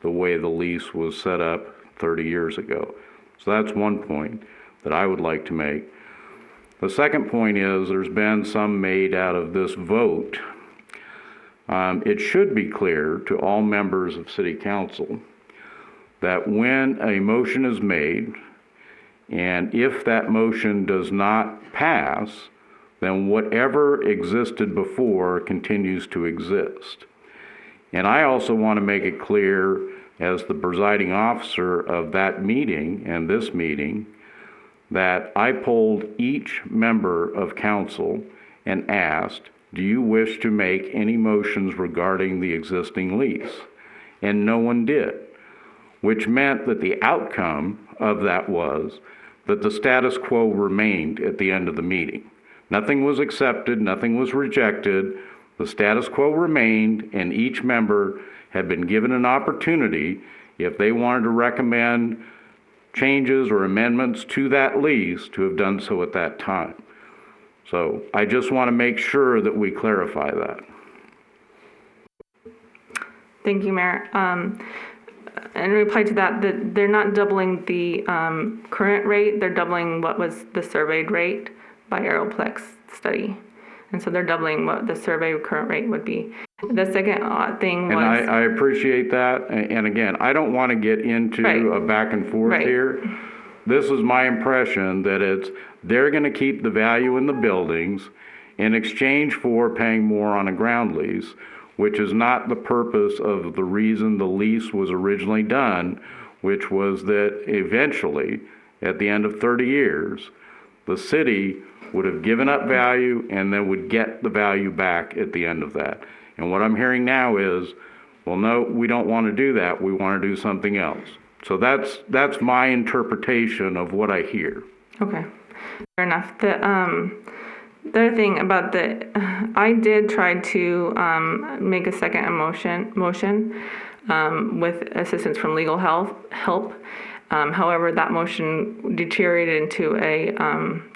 the way the lease was set up 30 years ago. So that's one point that I would like to make. The second point is there's been some made out of this vote. It should be clear to all members of City Council that when a motion is made, and if that motion does not pass, then whatever existed before continues to exist. And I also want to make it clear as the presiding officer of that meeting and this meeting that I polled each member of council and asked, do you wish to make any motions regarding the existing lease? And no one did, which meant that the outcome of that was that the status quo remained at the end of the meeting. Nothing was accepted, nothing was rejected. The status quo remained, and each member had been given an opportunity, if they wanted to recommend changes or amendments to that lease, to have done so at that time. So I just want to make sure that we clarify that. Thank you, Mayor. In reply to that, they're not doubling the current rate, they're doubling what was the surveyed rate by Aeroplex study. And so they're doubling what the survey current rate would be. The second thing was... And I appreciate that. And again, I don't want to get into a back and forth here. This is my impression that they're going to keep the value in the buildings in exchange for paying more on a ground lease, which is not the purpose of the reason the lease was originally done, which was that eventually, at the end of 30 years, the city would have given up value and then would get the value back at the end of that. And what I'm hearing now is, well, no, we don't want to do that. We want to do something else. So that's my interpretation of what I hear. Okay, fair enough. The other thing about I did try to make a second motion with assistance from legal help. However, that motion deteriorated into a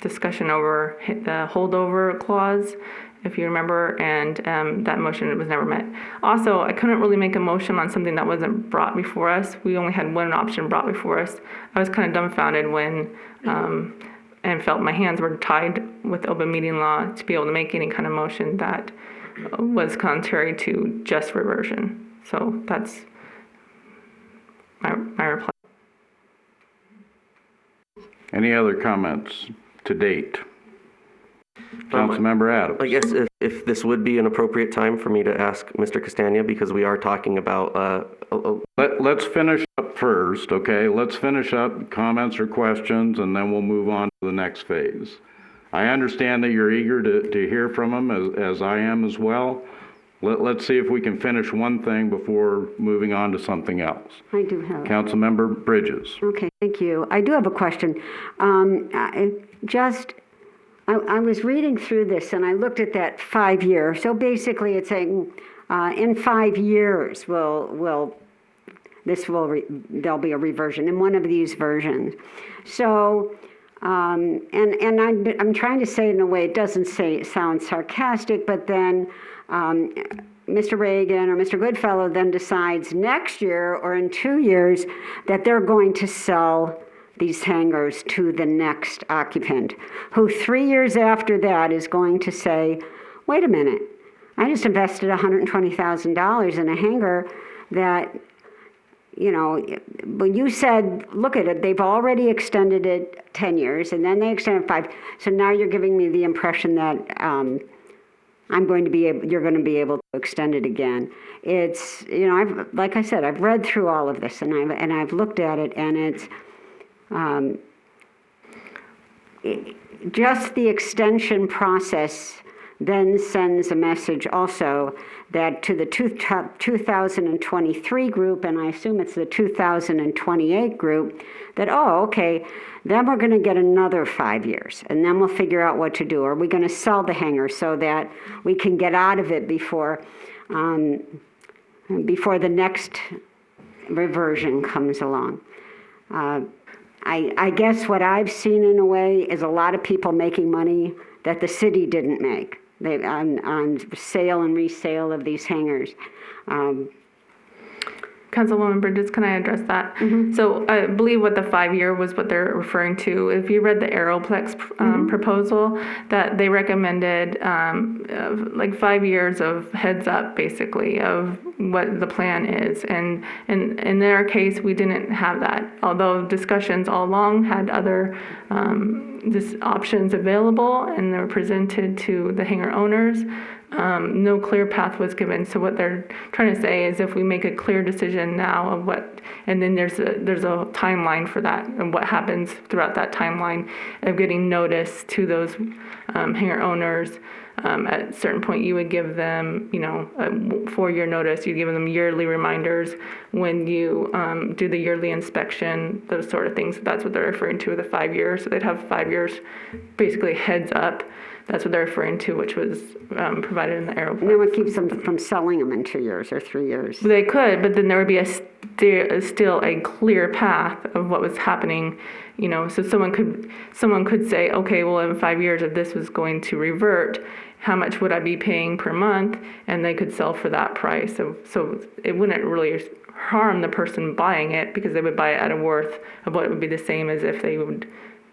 discussion over the holdover clause if you remember, and that motion was never met. Also, I couldn't really make a motion on something that wasn't brought before us. We only had one option brought before us. I was kind of dumbfounded when, and felt my hands were tied with open meeting law to be able to make any kind of motion that was contrary to just reversion. So that's my reply. Any other comments to date? Councilmember Adams. I guess if this would be an appropriate time for me to ask Mr. Castagna, because we are talking about... Let's finish up first, okay? Let's finish up comments or questions, and then we'll move on to the next phase. I understand that you're eager to hear from him, as I am as well. Let's see if we can finish one thing before moving on to something else. I do have. Councilmember Bridges. Okay, thank you. I do have a question. I was reading through this and I looked at that 5 year. So basically it's saying in 5 years there'll be a reversion in one of these versions. So, and I'm trying to say it in a way, it doesn't sound sarcastic, but then Mr. Reagan or Mr. Goodfellow then decides next year or in 2 years that they're going to sell these hangars to the next occupant, who 3 years after that is going to say, wait a minute, I just invested $120,000 in a hangar that, you know, when you said, look at it, they've already extended it 10 years, and then they extended 5. So now you're giving me the impression that you're going to be able to extend it again. It's, you know, like I said, I've read through all of this, and I've looked at it, and it's just the extension process then sends a message also that to the 2023 group, and I assume it's the 2028 group, that, oh, okay, then we're going to get another 5 years, and then we'll figure out what to do. Are we going to sell the hangar so that we can get out of it before the next reversion comes along? I guess what I've seen in a way is a lot of people making money that the city didn't make on sale and resale of these hangars. Councilwoman Bridges, can I address that? Mm-hmm. So I believe what the 5 year was what they're referring to. If you read the Aeroplex proposal, that they recommended like 5 years of heads up, basically, of what the plan is. And in their case, we didn't have that. Although discussions all along had other options available and they were presented to the hangar owners. No clear path was given. So what they're trying to say is if we make a clear decision now of what, and then there's a timeline for that and what happens throughout that timeline of getting notice to those hangar owners. At a certain point, you would give them, you know, a 4-year notice. You give them yearly reminders when you do the yearly inspection, those sort of things. That's what they're referring to with the 5 years. So they'd have 5 years, basically heads up. That's what they're referring to, which was provided in the Aeroplex. And then what keeps them from selling them in 2 years or 3 years? They could, but then there would be still a clear path of what was happening. You know, so someone could say, okay, well, in 5 years, if this was going to revert, how much would I be paying per month? And they could sell for that price. So it wouldn't really harm the person buying it because they would buy it at a worth of what would be the same as if they would,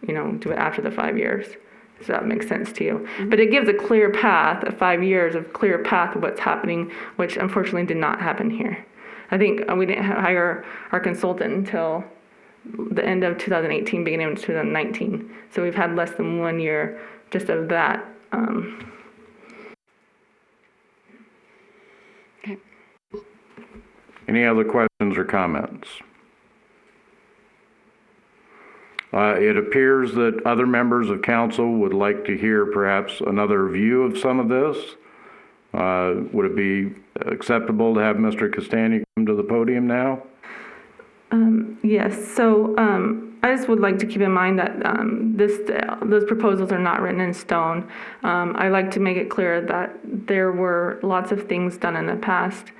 you know, do it after the 5 years. So that makes sense to you. Mm-hmm. But it gives a clear path, 5 years of clear path of what's happening, which unfortunately did not happen here. I think we didn't hire our consultant until the end of 2018, beginning of 2019. So we've had less than 1 year just of that. Okay. Any other questions or comments? It appears that other members of council would like to hear perhaps another view of some of this. Would it be acceptable to have Mr. Castagna come to the podium now? Yes. So I just would like to keep in mind that those proposals are not written in stone. I like to make it clear that there were lots of things done in the past.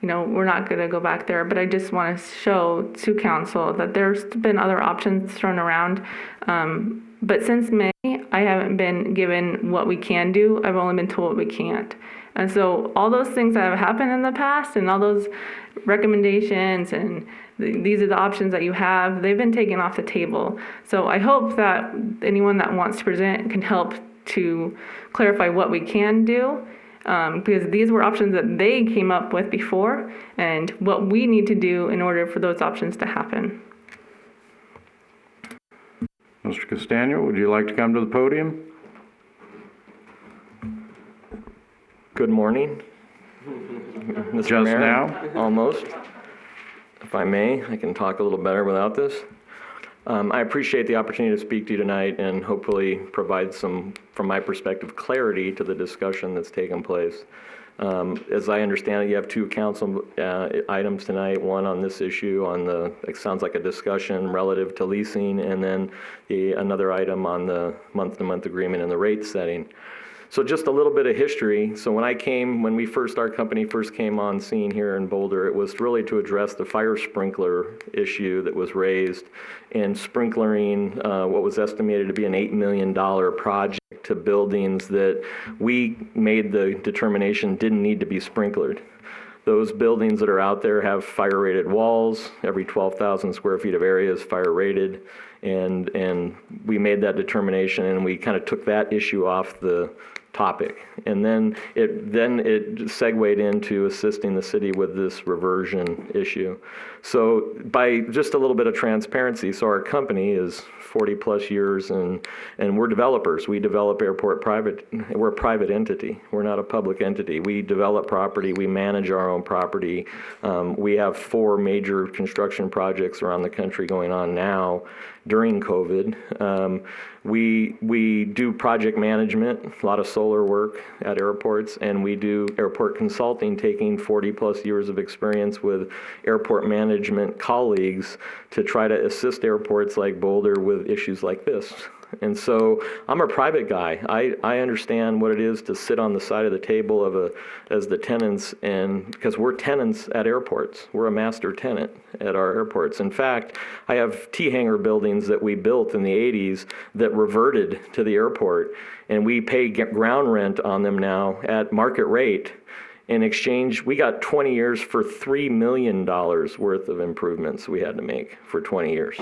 You know, we're not going to go back there, but I just want to show to council that there's been other options thrown around. But since May, I haven't been given what we can do. I've only been told what we can't. And so all those things that have happened in the past and all those recommendations and these are the options that you have, they've been taken off the table. So I hope that anyone that wants to present can help to clarify what we can do. Because these were options that they came up with before and what we need to do in order for those options to happen. Mr. Castano, would you like to come to the podium? Good morning. Mr. Just Mayor, now? almost. If I may, I can talk a little better without this. I appreciate the opportunity to speak to you tonight and hopefully provide some, from my perspective, clarity to the discussion that's taken place. As I understand it, you have two council items tonight, one on this issue on the, it sounds like a discussion relative to leasing, and then another item on the month-to-month agreement and the rate setting. So just a little bit of history. So when our company first came on scene here in Boulder, it was really to address the fire sprinkler issue that was raised and sprinklering what was estimated to be an $8 million project to buildings that we made the determination didn't need to be sprinklered. Those buildings that are out there have fire rated walls. Every 12,000 square feet of area is fire rated. And we made that determination and we kind of took that issue off the topic. And then it segued into assisting the city with this reversion issue. So by just a little bit of transparency, so our company is 40 plus years and we're developers. We develop we're a private entity. We're not a public entity. We develop property, we manage our own property. We have 4 major construction projects around the country going on now during COVID. We do project management, a lot of solar work at airports, and we do airport consulting, taking 40 plus years of experience with airport management colleagues to try to assist airports like Boulder with issues like this. And so I'm a private guy. I understand what it is to sit on the side of the table as the tenants, and because we're tenants at airports. We're a master tenant at our airports. In fact, I have T-hangar buildings that we built in the 80s that reverted to the airport, and we pay ground rent on them now at market rate. In exchange, we got 20 years for $3 million worth of improvements we had to make for 20 years.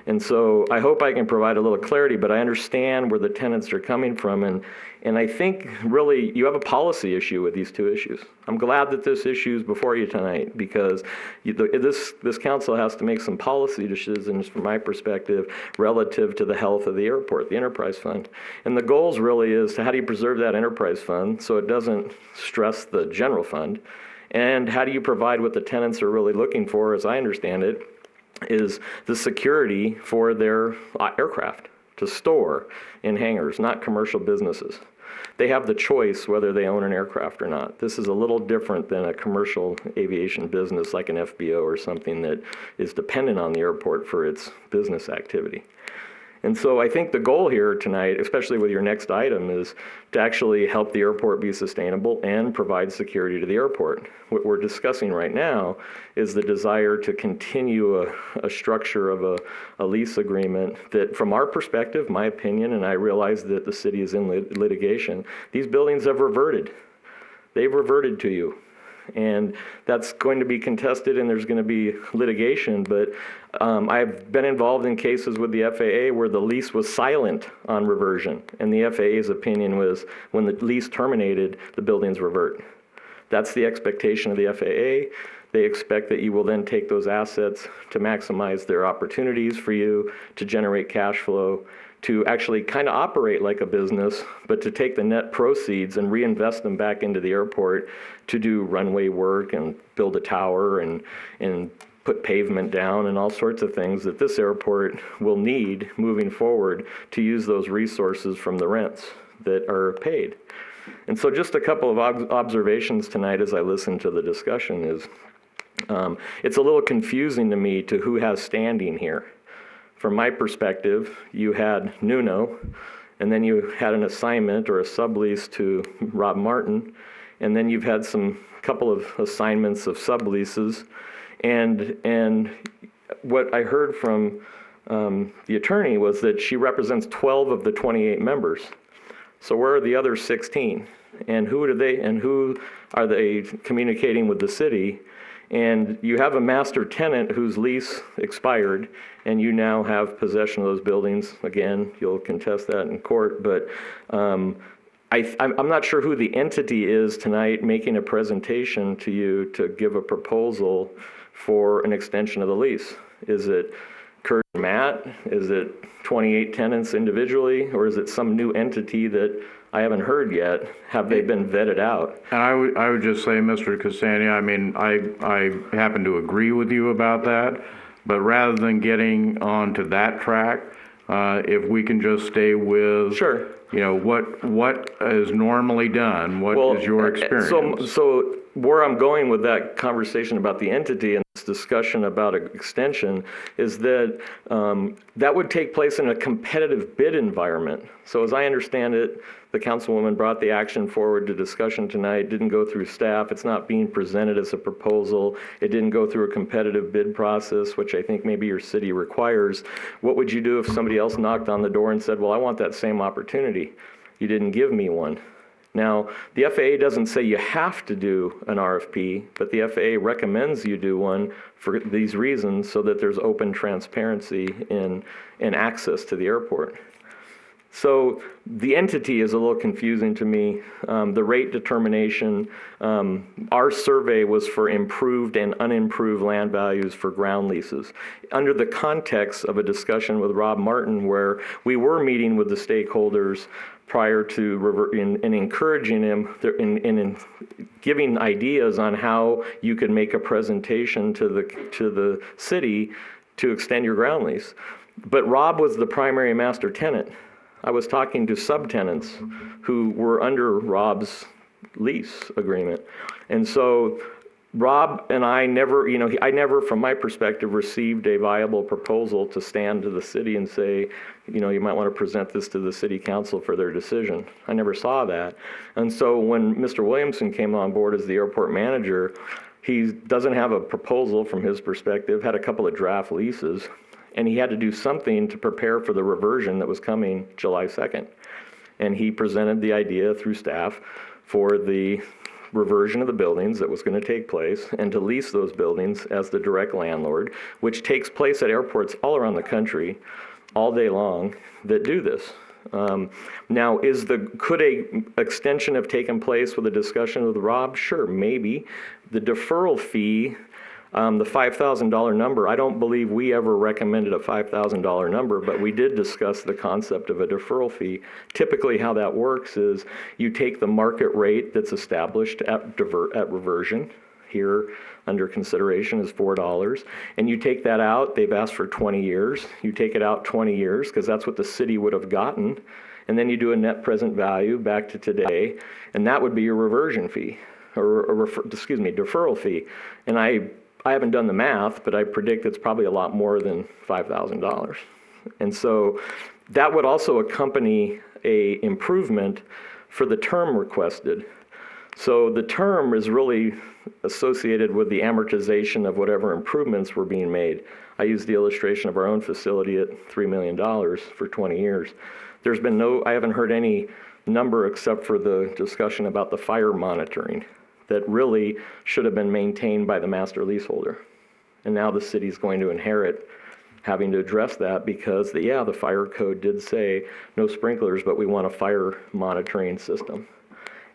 And so I hope I can provide a little clarity, but I understand where the tenants are coming from. And I think really you have a policy issue with these two issues. I'm glad that this issue is before you tonight because this council has to make some policy decisions from my perspective relative to the health of the airport, the enterprise fund. And the goals really is to how do you preserve that enterprise fund so it doesn't stress the general fund? And how do you provide what the tenants are really looking for, as I understand it, is the security for their aircraft to store in hangars, not commercial businesses. They have the choice whether they own an aircraft or not. This is a little different than a commercial aviation business like an FBO or something that is dependent on the airport for its business activity. And so I think the goal here tonight, especially with your next item, is to actually help the airport be sustainable and provide security to the airport. What we're discussing right now is the desire to continue a structure of a lease agreement that, from our perspective, my opinion, and I realize that the city is in litigation, these buildings have reverted. They've reverted to you. And that's going to be contested and there's going to be litigation, but I've been involved in cases with the FAA where the lease was silent on reversion, and the FAA's opinion was when the lease terminated, the buildings revert. That's the expectation of the FAA. They expect that you will then take those assets to maximize their opportunities for you, to generate cash flow, to actually kind of operate like a business, but to take the net proceeds and reinvest them back into the airport to do runway work and build a tower and put pavement down and all sorts of things that this airport will need moving forward to use those resources from the rents that are paid. And so just a couple of observations tonight as I listen to the discussion is it's a little confusing to me to who has standing here. From my perspective, you had Nuno, and then you had an assignment or a sublease to Rob Martin, and then you've had couple of assignments of subleases, and what I heard from the attorney was that she represents 12 of the 28 members. So where are the other 16? And who are they communicating with the city? And you have a master tenant whose lease expired, and you now have possession of those buildings. Again, you'll contest that in court, but I'm not sure who the entity is tonight making a presentation to you to give a proposal for an extension of the lease. Is it Kurt and Matt? Is it 28 tenants individually? Or is it some new entity that I haven't heard yet? Have they been vetted out? And I would just say, Mr. Castagna, I mean, I happen to agree with you about that, but rather than getting onto that track, if we can just stay with, sure, you know, what is normally done, what is your experience? So where I'm going with that conversation about the entity and this discussion about an extension is that that would take place in a competitive bid environment. So as I understand it, the councilwoman brought the action forward to discussion tonight, didn't go through staff. It's not being presented as a proposal. It didn't go through a competitive bid process, which I think maybe your city requires. What would you do if somebody else knocked on the door and said, well, I want that same opportunity? You didn't give me one. Now, the FAA doesn't say you have to do an RFP, but the FAA recommends you do one for these reasons so that there's open transparency in access to the airport. So the entity is a little confusing to me. The rate determination, our survey was for improved and unimproved land values for ground leases. Under the context of a discussion with Rob Martin where we were meeting with the stakeholders prior to in encouraging him in giving ideas on how you could make a presentation to the city to extend your ground lease. But Rob was the primary master tenant. I was talking to subtenants who were under Rob's lease agreement. And so Rob and I never, I never, from my perspective, received a viable proposal to stand to the city and say, you might want to present this to the city council for their decision. I never saw that. And so when Mr. Williamson came on board as the airport manager, he doesn't have a proposal from his perspective, had a couple of draft leases, and he had to do something to prepare for the reversion that was coming July 2nd. And he presented the idea through staff for the reversion of the buildings that was going to take place and to lease those buildings as the direct landlord, which takes place at airports all around the country all day long that do this. Now, could a extension have taken place with a discussion with Rob? Sure, maybe. The deferral fee, the $5,000 number, I don't believe we ever recommended a $5,000 number, but we did discuss the concept of a deferral fee. Typically how that works is you take the market rate that's established at reversion, here under consideration is $4, and you take that out. They've asked for 20 years. You take it out 20 years because that's what the city would have gotten, and then you do a net present value back to today, and that would be your reversion fee, or deferral fee. And I haven't done the math, but I predict it's probably a lot more than $5,000. And so that would also accompany a improvement for the term requested. So the term is really associated with the amortization of whatever improvements were being made. I used the illustration of our own facility at $3 million for 20 years. There's been I haven't heard any number except for the discussion about the fire monitoring that really should have been maintained by the master leaseholder. And now the city's going to inherit having to address that because the fire code did say no sprinklers, but we want a fire monitoring system.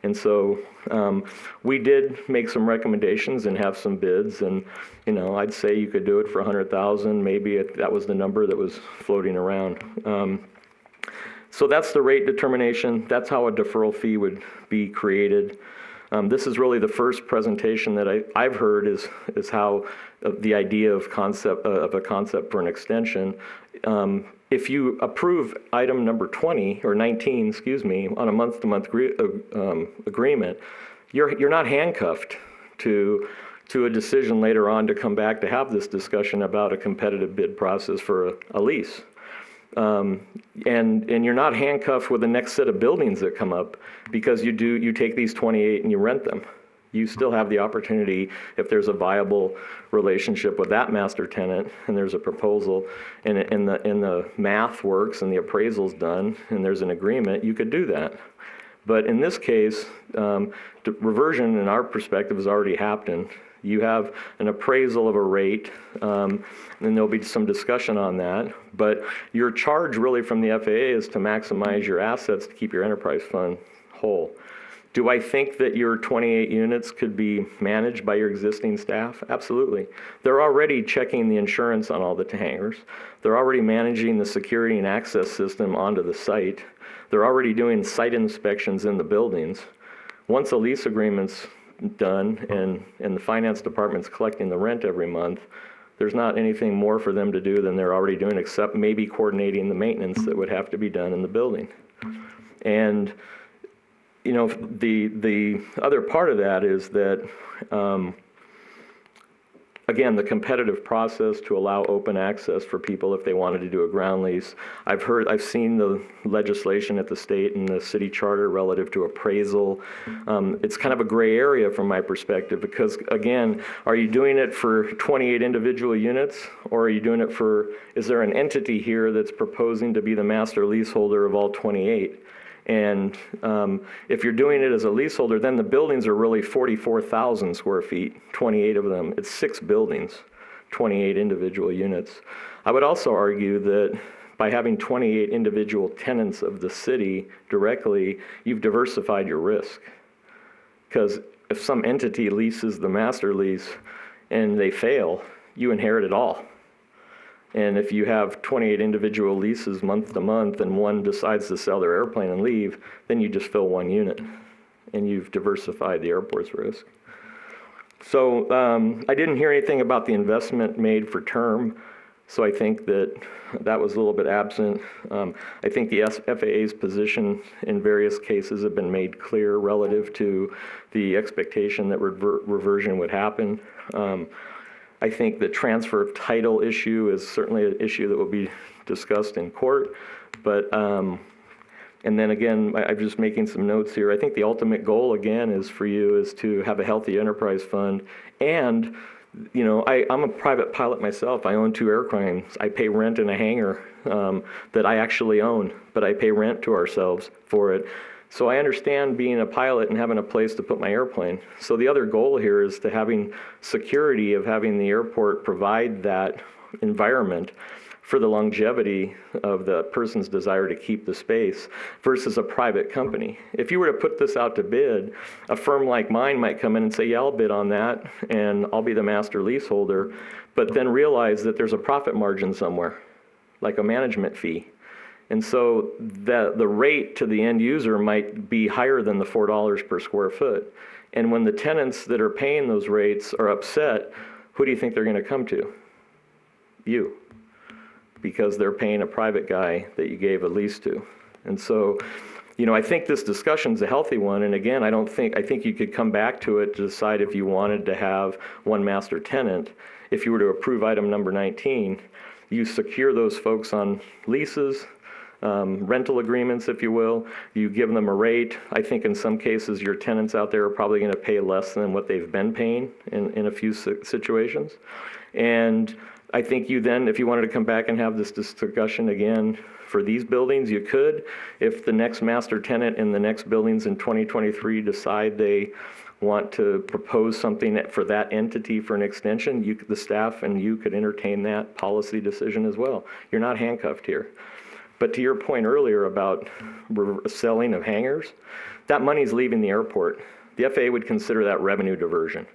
And so we did make some recommendations and have some bids, and I'd say you could do it for $100,000. Maybe that was the number that was floating around. So that's the rate determination. That's how a deferral fee would be created. This is really the first presentation that I've heard is how the idea of a concept for an extension. If you approve item number 20 or 19, on a month-to-month agreement, you're not handcuffed to a decision later on to come back to have this discussion about a competitive bid process for a lease. And you're not handcuffed with the next set of buildings that come up because you take these 28 and you rent them. You still have the opportunity, if there's a viable relationship with that master tenant and there's a proposal and the math works and the appraisal's done and there's an agreement, you could do that. But in this case, the reversion in our perspective has already happened. You have an appraisal of a rate, and there'll be some discussion on that. But your charge really from the FAA is to maximize your assets to keep your enterprise fund whole. Do I think that your 28 units could be managed by your existing staff? Absolutely. They're already checking the insurance on all the hangars. They're already managing the security and access system onto the site. They're already doing site inspections in the buildings. Once a lease agreement's done and the finance department's collecting the rent every month, there's not anything more for them to do than they're already doing, except maybe coordinating the maintenance that would have to be done in the building. And you know, the other part of that is that, again, the competitive process to allow open access for people if they wanted to do a ground lease. I've seen the legislation at the state and the city charter relative to appraisal. It's kind of a gray area from my perspective because, again, are you doing it for 28 individual units or are you doing it for, is there an entity here that's proposing to be the master leaseholder of all 28? And if you're doing it as a leaseholder, then the buildings are really 44,000 square feet, 28 of them. It's 6 buildings, 28 individual units. I would also argue that by having 28 individual tenants of the city directly, you've diversified your risk. Because if some entity leases the master lease and they fail, you inherit it all. And if you have 28 individual leases month to month and one decides to sell their airplane and leave, then you just fill one unit and you've diversified the airport's risk. So I didn't hear anything about the investment made for term, so I think that that was a little bit absent. I think the FAA's position in various cases have been made clear relative to the expectation that reversion would happen. I think the transfer of title issue is certainly an issue that will be discussed in court. But, and then again, I'm just making some notes here. I think the ultimate goal, again, is for you is to have a healthy enterprise fund. And, you know, I'm a private pilot myself. I own 2 airplanes. I pay rent in a hangar that I actually own, but I pay rent to ourselves for it. So I understand being a pilot and having a place to put my airplane. So the other goal here is to having security of having the airport provide that environment for the longevity of the person's desire to keep the space versus a private company. If you were to put this out to bid, a firm like mine might come in and say, yeah, I'll bid on that and I'll be the master leaseholder, but then realize that there's a profit margin somewhere, like a management fee. And so the rate to the end user might be higher than the $4 per square foot. And when the tenants that are paying those rates are upset, who do you think they're going to come to? You. Because they're paying a private guy that you gave a lease to. And so, you know, I think this discussion's a healthy one. And again, I think you could come back to it to decide if you wanted to have one master tenant. If you were to approve item number 19, you secure those folks on leases, rental agreements, if you will. You give them a rate. I think in some cases your tenants out there are probably going to pay less than what they've been paying in a few situations. And I think you then, if you wanted to come back and have this discussion again for these buildings, you could. If the next master tenant in the next buildings in 2023 decide they want to propose something for that entity for an extension, the staff and you could entertain that policy decision as well. You're not handcuffed here. But to your point earlier about selling of hangars, that money's leaving the airport. The FAA would consider that revenue diversion.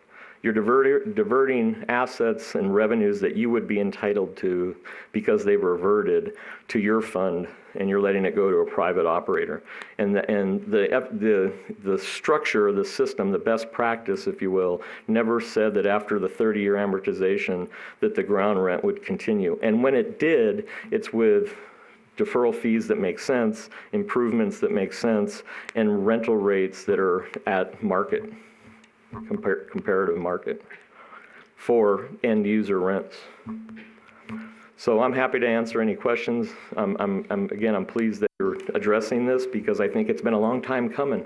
You're diverting assets and revenues that you would be entitled to because they've reverted to your fund, and you're letting it go to a private operator. And the structure of the system, the best practice, if you will, never said that after the 30-year amortization that the ground rent would continue. And when it did, it's with deferral fees that make sense, improvements that make sense, and rental rates that are at market, comparative market for end user rents. So I'm happy to answer any questions. I'm pleased that you're addressing this because I think it's been a long time coming.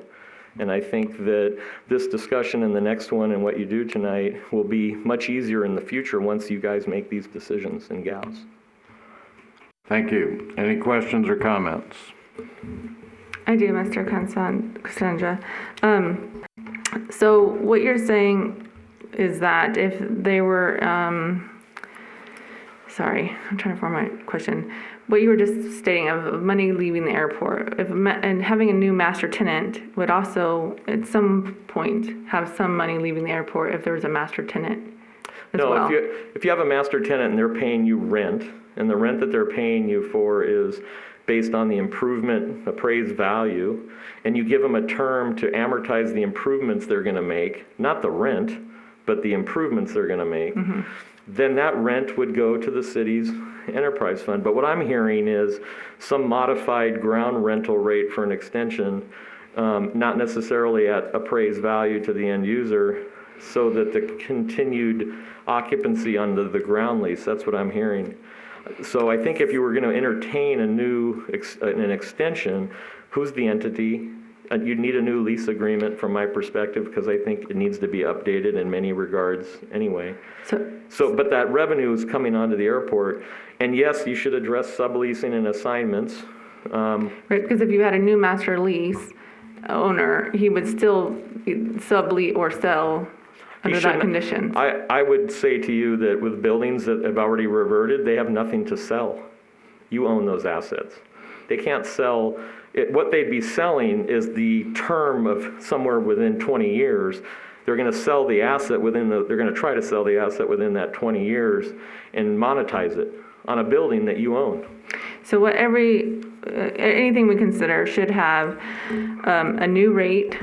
And I think that this discussion and the next one and what you do tonight will be much easier in the future once you guys make these decisions, and gals. Thank you. Any questions or comments? I do, Mr. Cassandra. So what you're saying is that if they were, sorry, I'm trying to form my question. What you were just stating of money leaving the airport, and having a new master tenant would also, at some point, have some money leaving the airport if there was a master tenant as No, well. if you have a master tenant and they're paying you rent, and the rent that they're paying you for is based on the improvement appraised value, and you give them a term to amortize the improvements they're going to make, not the rent, but the improvements they're going to make, then that rent would go to the city's enterprise fund. But what I'm hearing is some modified ground rental rate for an extension, not necessarily at appraised value to the end user, so that the continued occupancy under the ground lease, that's what I'm hearing. So I think if you were going to entertain an extension, who's the entity? You'd need a new lease agreement from my perspective, because I think it needs to be updated in many regards anyway. But that revenue is coming onto the airport. And yes, you should address subleasing and assignments. Right, because if you had a new master lease owner, he would still sublease or sell under that condition. I would say to you that with buildings that have already reverted, they have nothing to sell. You own those assets. They can't sell. What they'd be selling is the term of somewhere within 20 years. They're going to sell the asset they're going to try to sell the asset within that 20 years and monetize it on a building that you own. So anything we consider should have a new rate,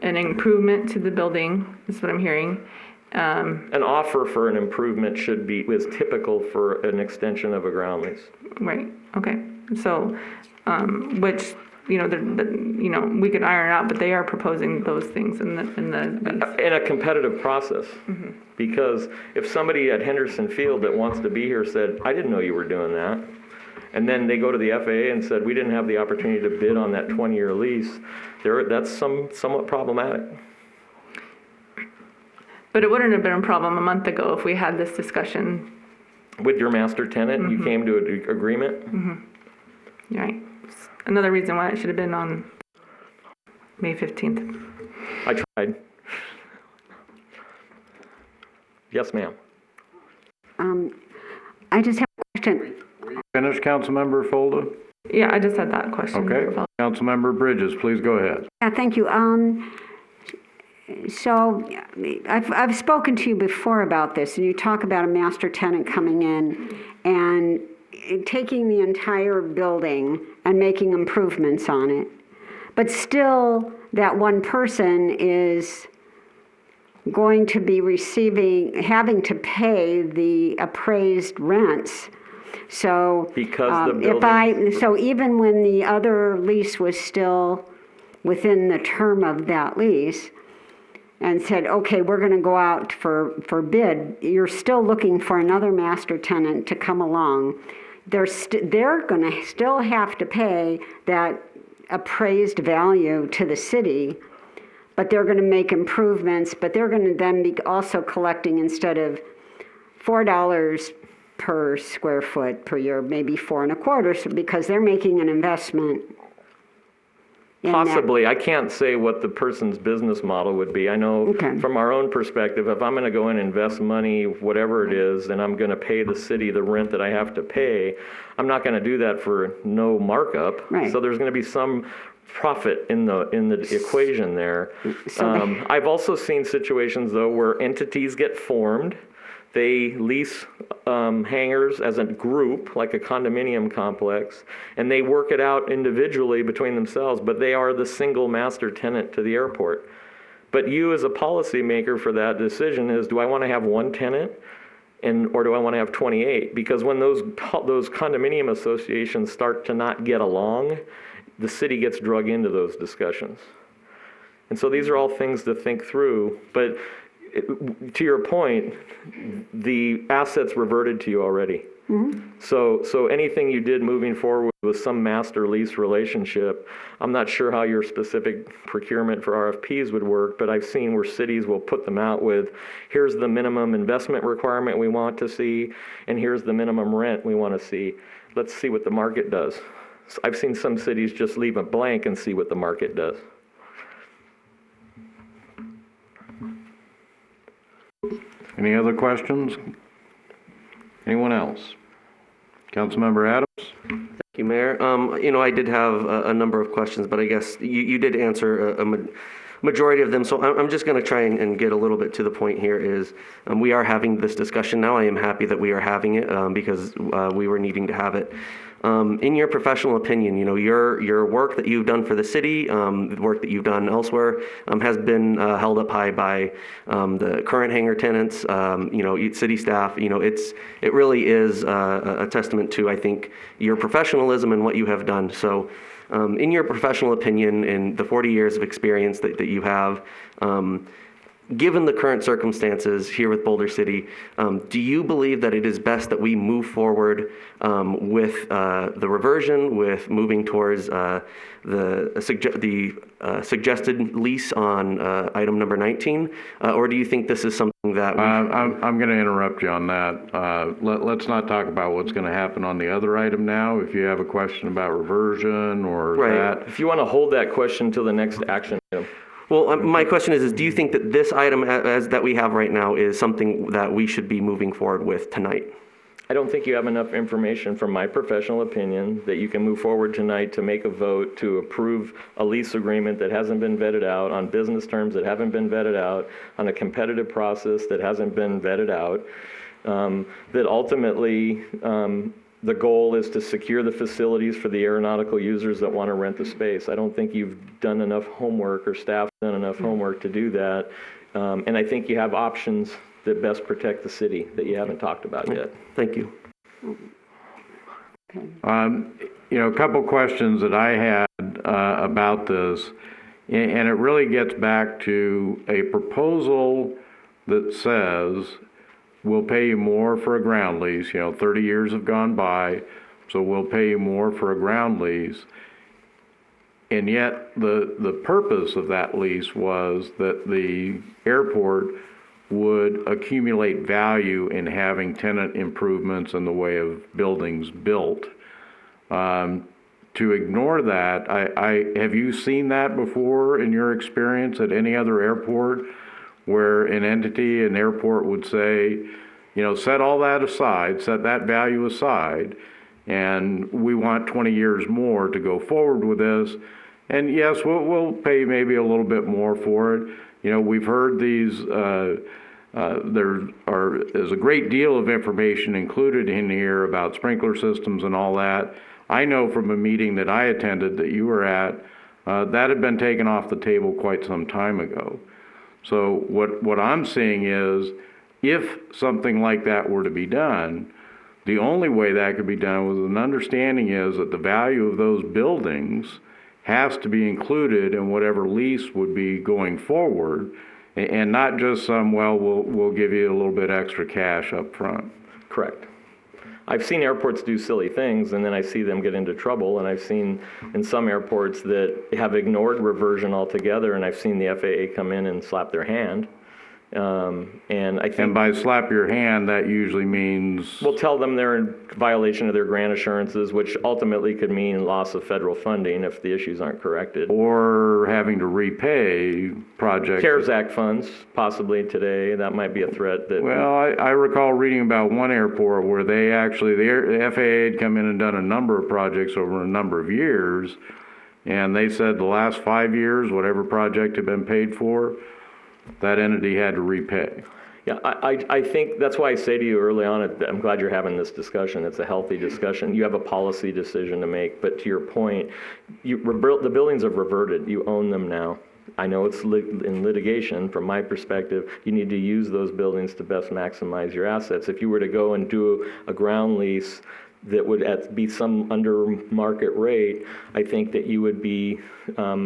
an improvement to the building, is what I'm hearing. An offer for an improvement is typical for an extension of a ground lease. Right, okay. So, which, we could iron out, but they are proposing those things in the lease. In a competitive process. Because if somebody at Henderson Field that wants to be here said, I didn't know you were doing that, and then they go to the FAA and said, we didn't have the opportunity to bid on that 20-year lease, that's somewhat problematic. But it wouldn't have been a problem a month ago if we had this discussion. With your master tenant, you came to an agreement? Right. Another reason why it should have been on May 15th. I tried. Yes, ma'am. I just have a question. Finished, Councilmember Folda? Yeah, I just had that question. Okay. Councilmember Bridges, please go ahead. Yeah, thank you. So I've spoken to you before about this, and you talk about a master tenant coming in and taking the entire building and making improvements on it. But still, that one person is going to be having to pay the appraised rents. So because the so even when the other lease was still within the term of that lease, and said, okay, we're going to go out for bid, you're still looking for another master tenant to come along. They're going to still have to pay that appraised value to the city, but they're going to make improvements, but they're going to then be also collecting, instead of $4 per square foot per year, maybe $4.25, because they're making an investment. Possibly. I can't say what the person's business model would be. I know from our own perspective, if I'm going to go and invest money, whatever it is, and I'm going to pay the city the rent that I have to pay, I'm not going to do that for no markup. Right. So there's going to be some profit in the equation there. I've also seen situations, though, where entities get formed. They lease hangars as a group, like a condominium complex, and they work it out individually between themselves, but they are the single master tenant to the airport. But you as a policymaker for that decision is, do I want to have one tenant or do I want to have 28? Because when those condominium associations start to not get along, the city gets drug into those discussions. And so these are all things to think through, but to your point, the assets reverted to you already. So anything you did moving forward with some master lease relationship, I'm not sure how your specific procurement for RFPs would work, but I've seen where cities will put them out with, here's the minimum investment requirement we want to see, and here's the minimum rent we want to see. Let's see what the market does. So I've seen some cities just leave it blank and see what the market does. Any other questions? Anyone else? Councilmember Adams? Thank you, Mayor. I did have a number of questions, but I guess you did answer a majority of them. So I'm just going to try and get a little bit to the point here is we are having this discussion now. I am happy that we are having it because we were needing to have it. In your professional opinion, your work that you've done for the city, the work that you've done elsewhere, has been held up high by the current hangar tenants, city staff. It really is a testament to, I think, your professionalism and what you have done. So, in your professional opinion, in the 40 years of experience that you have, given the current circumstances here with Boulder City, do you believe that it is best that we move forward with the reversion, with moving towards the suggested lease on item number 19, or do you think this is something that we I'm going to interrupt you on that. Let's not talk about what's going to happen on the other item now. If you have a question about reversion or that. If you want to hold that question till the next action item. Well, my question is do you think that this item as that we have right now is something that we should be moving forward with tonight? I don't think you have enough information from my professional opinion that you can move forward tonight to make a vote to approve a lease agreement that hasn't been vetted out, on business terms that haven't been vetted out, on a competitive process that hasn't been vetted out, that ultimately the goal is to secure the facilities for the aeronautical users that want to rent the space. I don't think you've done enough homework or staff done enough homework to do that. And I think you have options that best protect the city that you haven't talked about yet. Thank you. A couple questions that I had about this, and it really gets back to a proposal that says we'll pay you more for a ground lease. 30 years have gone by, so we'll pay you more for a ground lease. And yet the purpose of that lease was that the airport would accumulate value in having tenant improvements in the way of buildings built. To ignore that, have you seen that before in your experience at any other airport where an airport would say, set all that aside, set that value aside, and we want 20 years more to go forward with this. And yes, we'll pay maybe a little bit more for it. We've heard these, there's a great deal of information included in here about sprinkler systems and all that. I know from a meeting that I attended that you were at, that had been taken off the table quite some time ago. So what I'm seeing is, if something like that were to be done, the only way that could be done with an understanding is that the value of those buildings has to be included in whatever lease would be going forward, and not just we'll give you a little bit extra cash up front. Correct. I've seen airports do silly things, and then I see them get into trouble, and I've seen in some airports that have ignored reversion altogether, and I've seen the FAA come in and slap their hand. And I think, and by slap your hand, that usually means we'll tell them they're in violation of their grant assurances, which ultimately could mean loss of federal funding if the issues aren't corrected, or having to repay projects. CARES Act funds possibly today. That might be a threat. Well, I recall reading about one airport where they actually the FAA had come in and done a number of projects over a number of years, and they said the last 5 years, whatever project had been paid for, that entity had to repay. Yeah, I think that's why I say to you early on, I'm glad you're having this discussion. It's a healthy discussion. You have a policy decision to make, but to your point, the buildings have reverted. You own them now. I know it's in litigation. From my perspective, you need to use those buildings to best maximize your assets. If you were to go and do a ground lease that would be some under market rate, I think that you would be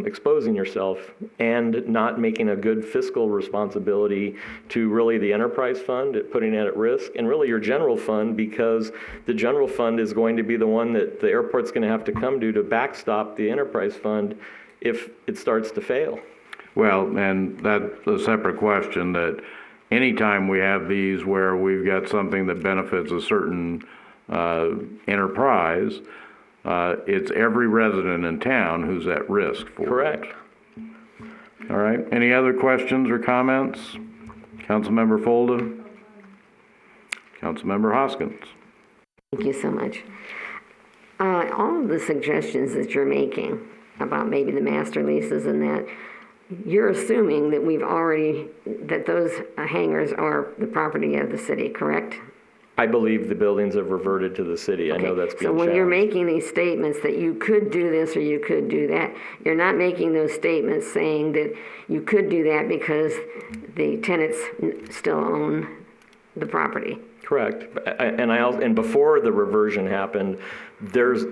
exposing yourself and not making a good fiscal responsibility to really the enterprise fund, putting it at risk, and really your general fund, because the general fund is going to be the one that the airport's going to have to come to backstop the enterprise fund if it starts to fail. Well, and that's a separate question, that anytime we have these where we've got something that benefits a certain enterprise, it's every resident in town who's at risk for Correct. it. All right. Any other questions or comments? Councilmember Folda? Councilmember Hoskins? Thank you so much. All of the suggestions that you're making about maybe the master leases and that, you're assuming that that those hangars are the property of the city, correct? I believe the buildings have reverted to the city. I know that's being So when you're challenged. making these statements that you could do this or you could do that, you're not making those statements saying that you could do that because the tenants still own the property. Correct. And before the reversion happened, there's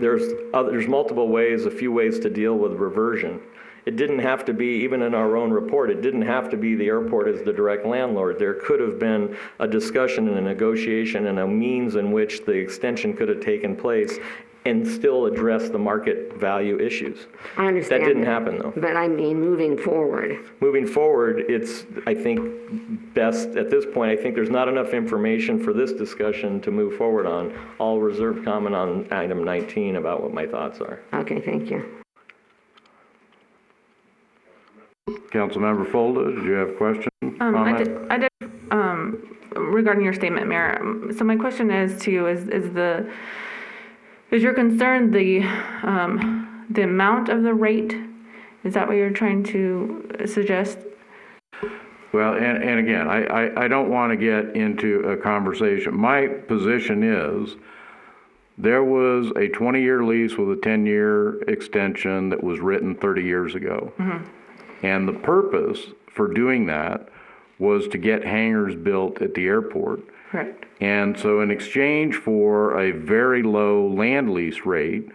multiple ways, a few ways to deal with reversion. It didn't have to be, even in our own report, it didn't have to be the airport as the direct landlord. There could have been a discussion and a negotiation and a means in which the extension could have taken place and still address the market value issues. I understand. That didn't happen, though. But I mean, moving forward. Moving forward, it's, I think, best at this point, I think there's not enough information for this discussion to move forward on. I'll reserve comment on item 19 about what my thoughts are. Okay, thank you. Councilmember Folda, did you have a question? I did regarding your statement, Mayor. So my question is to you, is your concern the amount of the rate? Is that what you're trying to suggest? Well, and again, I don't want to get into a conversation. My position is there was a 20-year lease with a 10-year extension that was written 30 years ago. Mm-hmm. And the purpose for doing that was to get hangars built at the airport. Correct. And so in exchange for a very low land lease rate,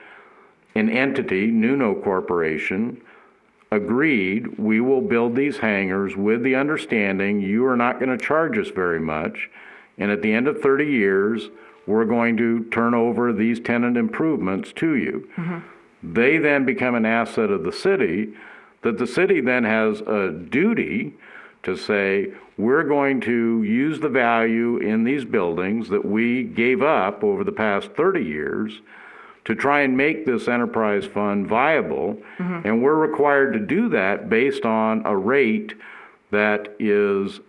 an entity, Nuno Corporation, agreed, we will build these hangars with the understanding you are not going to charge us very much. And at the end of 30 years, we're going to turn over these tenant improvements to you. Mm-hmm. They then become an asset of the city, that the city then has a duty to say, we're going to use the value in these buildings that we gave up over the past 30 years to try and make this enterprise fund viable. Mm-hmm. And we're required to do that based on a rate that is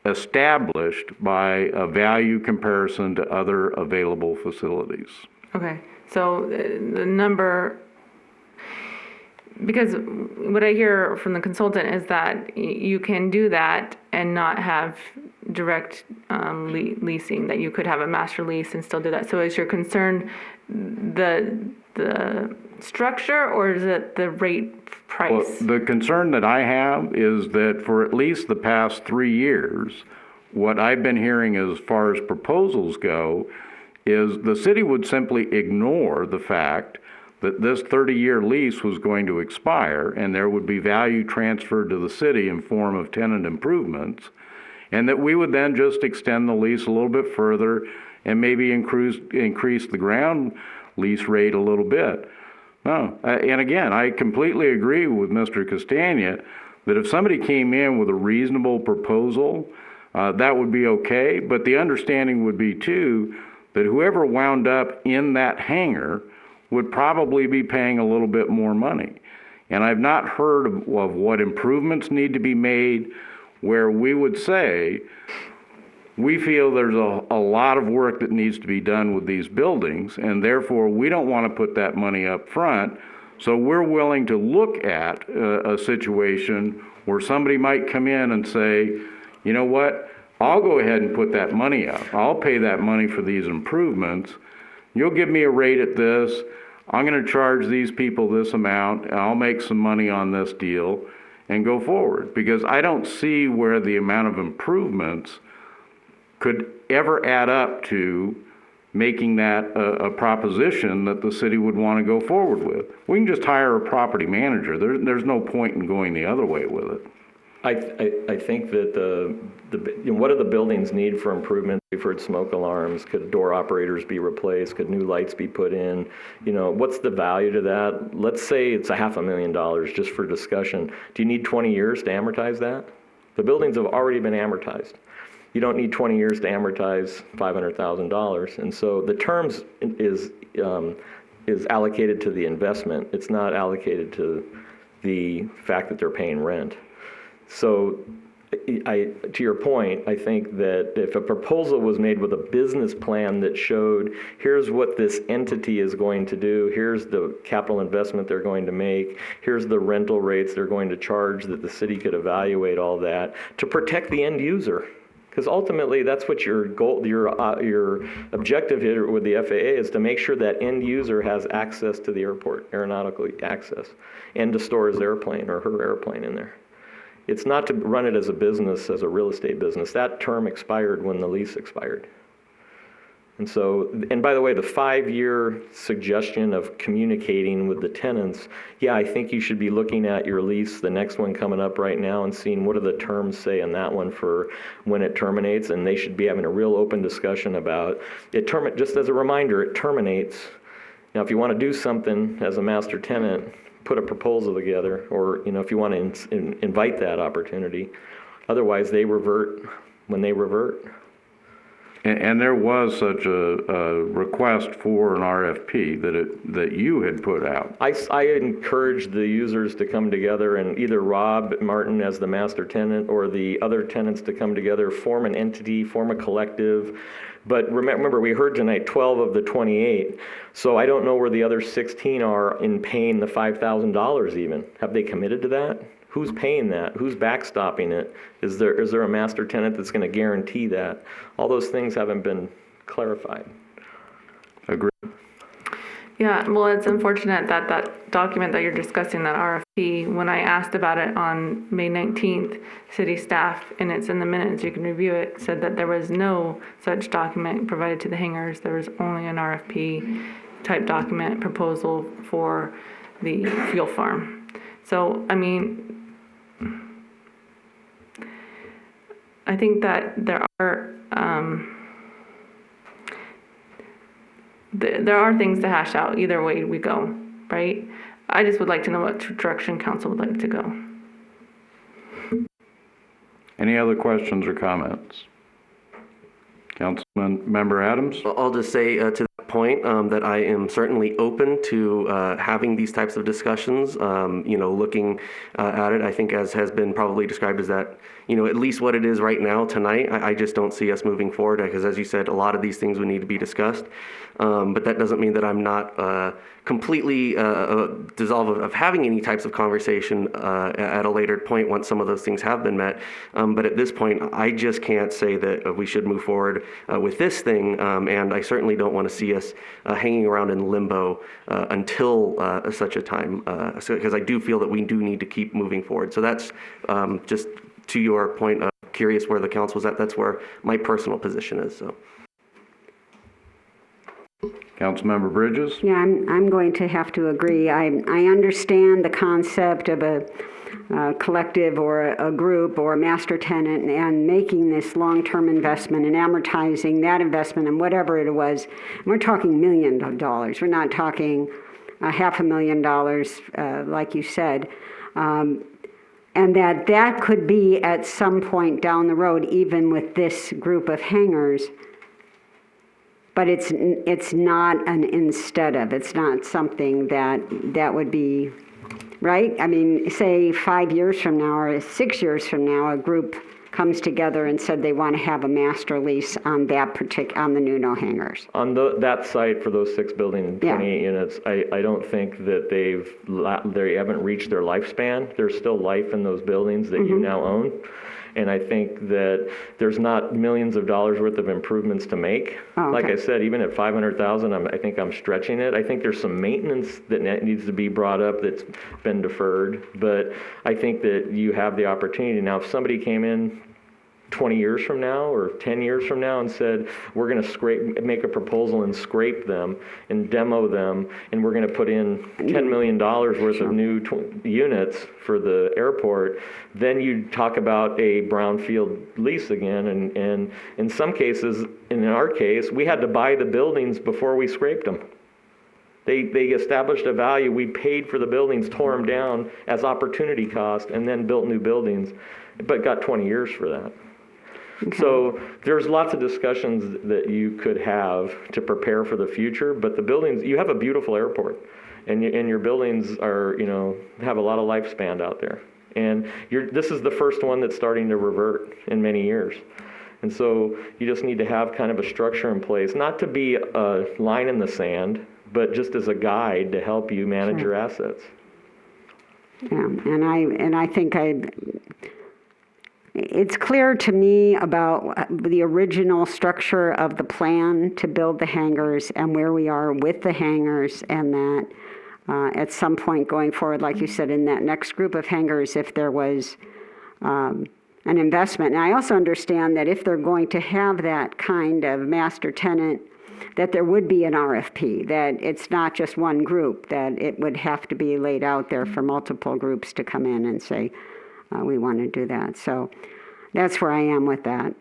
established by a value comparison to other available facilities. Okay, so the number, because what I hear from the consultant is that you can do that and not have direct leasing, that you could have a master lease and still do that. So is your concern the structure, or is it the rate price? Well, the concern that I have is that for at least the past 3 years, what I've been hearing as far as proposals go is the city would simply ignore the fact that this 30-year lease was going to expire and there would be value transferred to the city in form of tenant improvements, and that we would then just extend the lease a little bit further and maybe increase the ground lease rate a little bit. No, and again, I completely agree with Mr. Castagna that if somebody came in with a reasonable proposal, that would be okay, but the understanding would be too that whoever wound up in that hangar would probably be paying a little bit more money. And I've not heard of what improvements need to be made where we would say, we feel there's a lot of work that needs to be done with these buildings, and therefore we don't want to put that money up front. So we're willing to look at a situation where somebody might come in and say, you know what, I'll go ahead and put that money up. I'll pay that money for these improvements. You'll give me a rate at this. I'm going to charge these people this amount, and I'll make some money on this deal and go forward. Because I don't see where the amount of improvements could ever add up to making that a proposition that the city would want to go forward with. We can just hire a property manager. There's no point in going the other way with it. I think that what do the buildings need for improvement? We've heard smoke alarms. Could door operators be replaced? Could new lights be put in? What's the value to that? Let's say it's $500,000 just for discussion. Do you need 20 years to amortize that? The buildings have already been amortized. You don't need 20 years to amortize $500,000. And so the terms is allocated to the investment. It's not allocated to the fact that they're paying rent. So to your point, I think that if a proposal was made with a business plan that showed, here's what this entity is going to do, here's the capital investment they're going to make, here's the rental rates they're going to charge, that the city could evaluate all that to protect the end user. Because ultimately, that's what your goal, your objective here with the FAA is to make sure that end user has access to the airport, aeronautical access, and to store his airplane or her airplane in there. It's not to run it as a business, as a real estate business. That term expired when the lease expired. And so, and by the way, the 5-year suggestion of communicating with the tenants, yeah, I think you should be looking at your lease, the next one coming up right now, and seeing what do the terms say in that one for when it terminates, and they should be having a real open discussion about it. Just as a reminder, it terminates. Now, if you want to do something as a master tenant, put a proposal together, or if you want to invite that opportunity. Otherwise, they revert when they revert. And there was such a request for an RFP that you had put out. I encouraged the users to come together, and either Rob Martin as the master tenant or the other tenants to come together, form an entity, form a collective. But remember, we heard tonight 12 of the 28. So I don't know where the other 16 are in paying the $5,000 even. Have they committed to that? Who's paying that? Who's backstopping it? Is there a master tenant that's going to guarantee that? All those things haven't been clarified. Agree. Yeah, well, it's unfortunate that that document that you're discussing, that RFP, when I asked about it on May 19th, city staff, and it's in the minutes, you can review it, said that there was no such document provided to the hangars. There was only an RFP type document proposal for the fuel farm. So, I mean, I think that there are things to hash out either way we go, right? I just would like to know what direction council would like to go. Any other questions or comments? Councilman Member Adams? I'll just say to that point that I am certainly open to having these types of discussions, looking at it. I think, as has been probably described, as that, at least what it is right now tonight, I just don't see us moving forward, because as you said, a lot of these things would need to be discussed. But that doesn't mean that I'm not completely dissolved of having any types of conversation at a later point once some of those things have been met. But at this point, I just can't say that we should move forward with this thing, and I certainly don't want to see us hanging around in limbo until such a time, because I do feel that we do need to keep moving forward. So that's just to your point, curious where the council's at. That's where my personal position is. So. Councilmember Bridges? Yeah, I'm going to have to agree. I understand the concept of a collective or a group or a master tenant and making this long-term investment and amortizing that investment and whatever it was. We're talking millions of dollars. We're not talking $500,000, like you said. And that could be at some point down the road, even with this group of hangars. But it's not an instead of. It's not something that would be, right? I mean, say 5 years from now or 6 years from now, a group comes together and said they want to have a master lease on on the Nuno hangars. On that site for those 6 buildings, 28 units, I don't think that they haven't reached their lifespan. There's still life in those buildings that you now own. And I think that there's not millions of dollars worth of improvements to make. Oh, okay. Like I said, even at $500,000, I think I'm stretching it. I think there's some maintenance that needs to be brought up that's been deferred. But I think that you have the opportunity. Now, if somebody came in 20 years from now or 10 years from now and said, we're going to make a proposal and scrape them and demo them, and we're going to put in $10 million worth of new units for the airport, then you talk about a brownfield lease again. And in some cases, in our case, we had to buy the buildings before we scraped them. They established a value. We paid for the buildings, tore them down as opportunity cost, and then built new buildings, but got 20 years for that. Okay. So there's lots of discussions that you could have to prepare for the future, but the buildings, you have a beautiful airport, and your buildings are, have a lot of lifespan out there. And this is the first one that's starting to revert in many years. And so you just need to have kind of a structure in place, not to be a line in the sand, but just as a guide to help you manage your assets. Yeah, and I think it's clear to me about the original structure of the plan to build the hangars and where we are with the hangars, and that at some point going forward, like you said, in that next group of hangars, if there was an investment. And I also understand that if they're going to have that kind of master tenant, that there would be an RFP, that it's not just one group, that it would have to be laid out there for multiple groups to come in and say, we want to do that. So that's where I am with that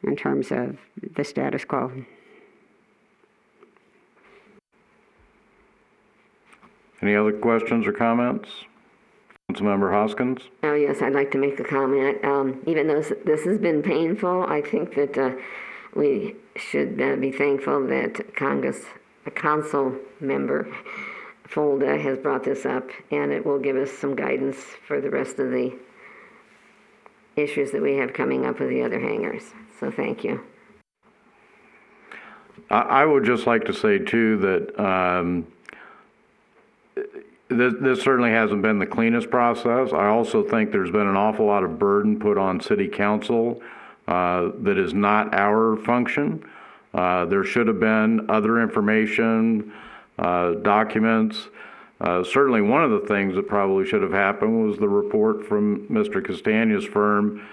in terms of the status quo. Any other questions or comments? Councilmember Hoskins? Oh, yes, I'd like to make a comment. Even though this has been painful, I think that we should be thankful that a council member, Folda, has brought this up, and it will give us some guidance for the rest of the issues that we have coming up with the other hangars. So thank you. I would just like to say, too, that this certainly hasn't been the cleanest process. I also think there's been an awful lot of burden put on City Council that is not our function. There should have been other information, documents. Certainly one of the things that probably should have happened was the report from Mr. Castagna's firm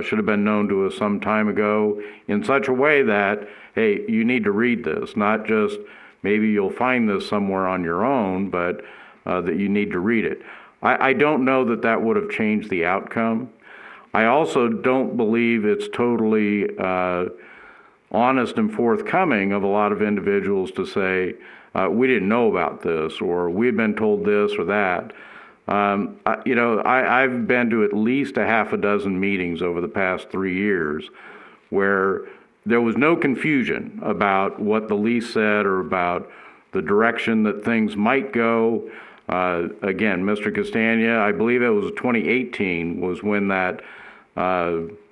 should have been known to us some time ago in such a way that, hey, you need to read this, not just maybe you'll find this somewhere on your own, but that you need to read it. I don't know that that would have changed the outcome. I also don't believe it's totally honest and forthcoming of a lot of individuals to say, we didn't know about this, or we've been told this or that. I've been to at least a half a dozen meetings over the past 3 years where there was no confusion about what the lease said or about the direction that things might go. Again, Mr. Castagna, I believe it was 2018 was when that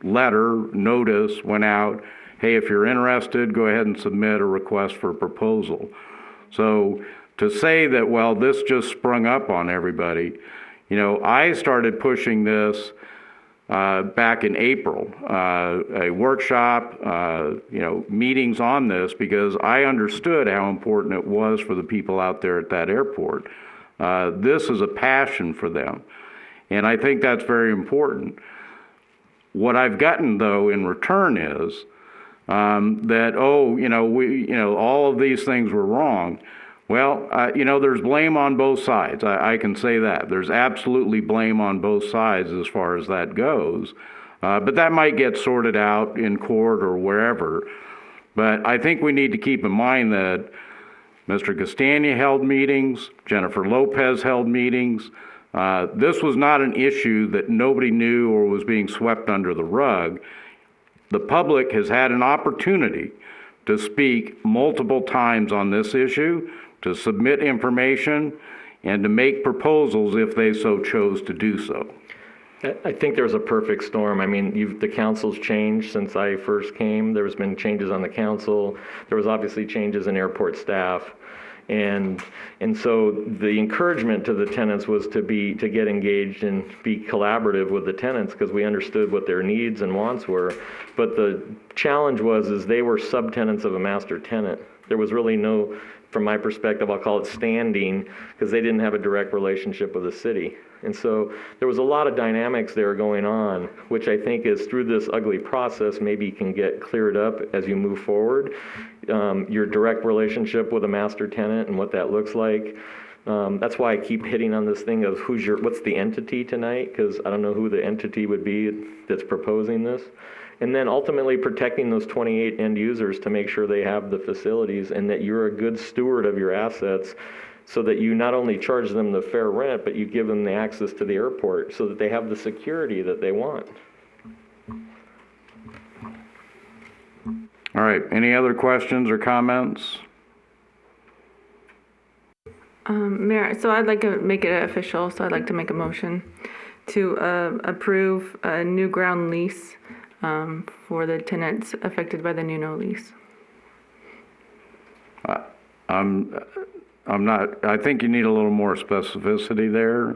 notice went out. Hey, if you're interested, go ahead and submit a request for a proposal. So to say that, well, this just sprung up on everybody, I started pushing this back in April, a workshop, meetings on this, because I understood how important it was for the people out there at that airport. This is a passion for them, and I think that's very important. What I've gotten, though, in return is that, all of these things were wrong. Well, there's blame on both sides. I can say that. There's absolutely blame on both sides as far as that goes. But that might get sorted out in court or wherever. But I think we need to keep in mind that Mr. Castagna held meetings, Jennifer Lopez held meetings. This was not an issue that nobody knew or was being swept under the rug. The public has had an opportunity to speak multiple times on this issue, to submit information, and to make proposals if they so chose to do so. I think there's a perfect storm. I mean, the council's changed since I first came. There's been changes on the council. There was obviously changes in airport staff. And so the encouragement to the tenants was to get engaged and be collaborative with the tenants, because we understood what their needs and wants were. But the challenge was they were subtenants of a master tenant. There was really no from my perspective, I'll call it standing, because they didn't have a direct relationship with the city. And so there was a lot of dynamics there going on, which I think is through this ugly process, maybe can get cleared up as you move forward. Your direct relationship with a master tenant and what that looks like. That's why I keep hitting on this thing of what's the entity tonight, because I don't know who the entity would be that's proposing this. And then ultimately protecting those 28 end users to make sure they have the facilities and that you're a good steward of your assets, so that you not only charge them the fair rent, but you give them the access to the airport so that they have the security that they want. All right, any other questions or comments? Mayor, so I'd like to make it official, so I'd like to make a motion to approve a new ground lease for the tenants affected by the new no lease. I'm not, I think you need a little more specificity there.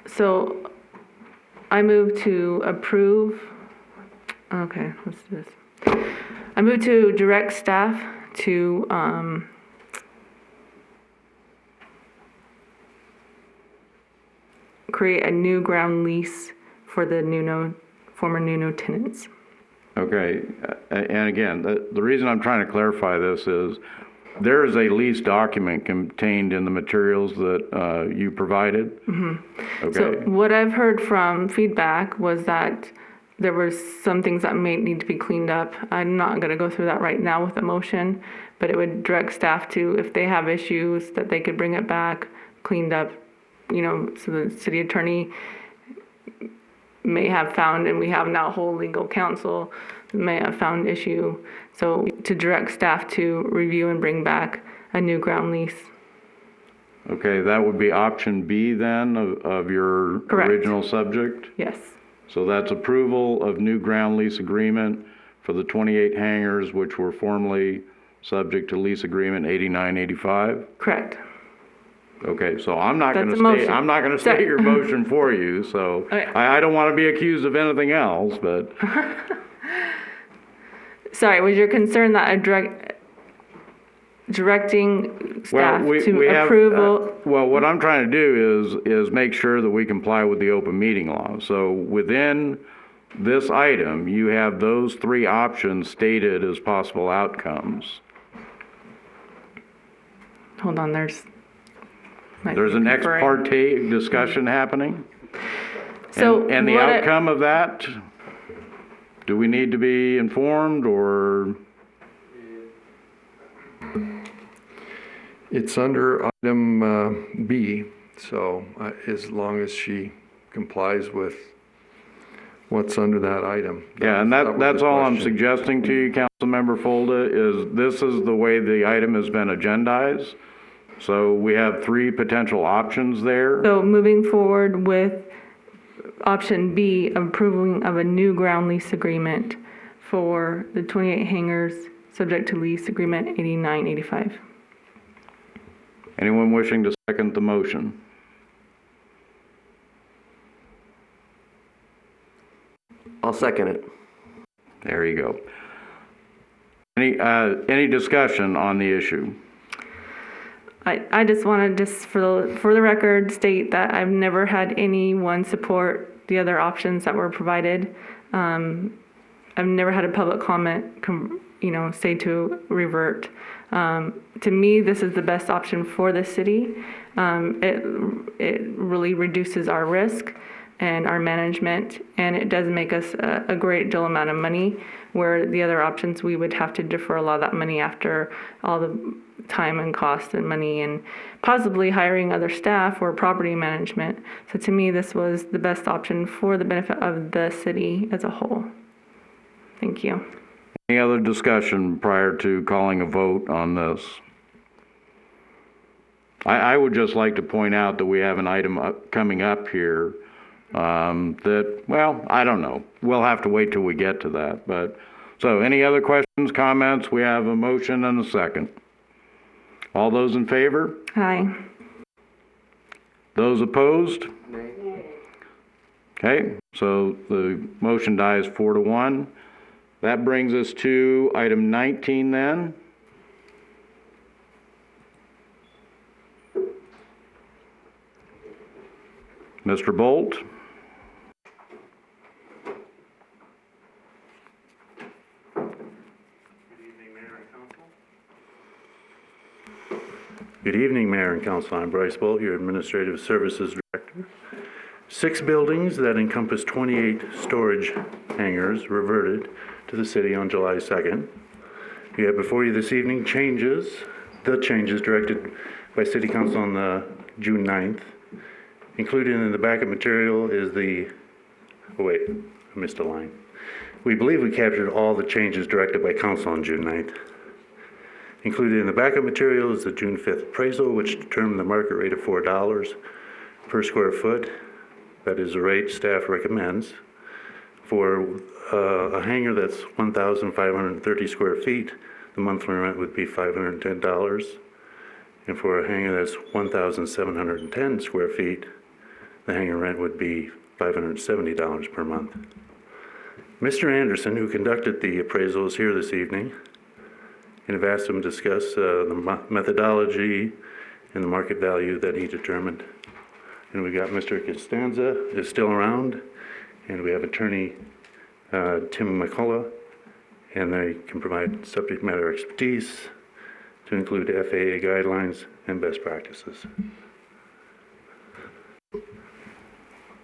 So I move to approve, okay, let's do this. I move to direct staff to create a new ground lease for the former Nuno tenants. Okay, and again, the reason I'm trying to clarify this is there is a lease document contained in the materials that you provided. Okay. So what I've heard from feedback was that there were some things that may need to be cleaned up. I'm not going to go through that right now with a motion, but it would direct staff to, if they have issues, that they could bring it back, cleaned up, so the city attorney may have found, and we have now whole legal counsel, may have found issue. So to direct staff to review and bring back a new ground lease. Okay, that would be option B then of your Correct. Original subject? Yes. So that's approval of new ground lease agreement for the 28 hangars, which were formerly subject to lease agreement 8985? Correct. Okay, so I'm not That's going a to motion. state Sorry. your motion for you, so Okay. I don't want to be accused of anything else, but Sorry, was your concern that directing staff to approval? Well, what I'm trying to do is make sure that we comply with the open meeting law. So within this item, you have those three options stated as possible outcomes. Hold on, there's an ex parte discussion happening? So and the what outcome of that, do we need to be informed or? It's under item B, so as long as she complies with what's under that item. Yeah, and that was that's the all I'm question. suggesting to you, Councilmember Folda, is this is the way the item has been agendized. So we have three potential options there. So moving forward with option B, approving of a new ground lease agreement for the 28 hangars, subject to lease agreement 8985. Anyone wishing to second the motion? I'll second it. There you go. Any discussion on the issue? I just want to for the record state that I've never had anyone support the other options that were provided. I've never had a public comment say to revert. To me, this is the best option for the city. It really reduces our risk and our management, and it does make us a great deal amount of money, where the other options we would have to defer a lot of that money after all the time and cost and money and possibly hiring other staff or property management. So to me, this was the best option for the benefit of the city as a whole. Thank you. Any other discussion prior to calling a vote on this? I would just like to point out that we have an item coming up here that, well, I don't know. We'll have to wait till we get to that. But so any other questions, comments? We have a motion and a second. All those in favor? Aye. Those opposed? Okay, so the motion dies 4-1. That brings us to item 19 then. Mr. Bolt? Good evening, Mayor and Council. I'm Bryce Bolt, your Administrative Services Director. 6 buildings that encompass 28 storage hangars reverted to the city on July 2nd. We have before you this evening the changes directed by City Council on June 9th. Included in the backup material is oh wait, I missed a line. We believe we captured all the changes directed by Council on June 9th. Included in the backup material is the June 5th appraisal, which determined the market rate of $4 per square foot. That is the rate staff recommends. For a hangar that's 1,530 square feet, the monthly rent would be $510. And for a hangar that's 1,710 square feet, the hangar rent would be $570 per month. Mr. Anderson, who conducted the appraisal, is here this evening, and I've asked him to discuss the methodology and the market value that he determined. And we got Mr. Costanza is still around, and we have attorney Tim McCullough, and they can provide subject matter expertise to include FAA guidelines and best practices.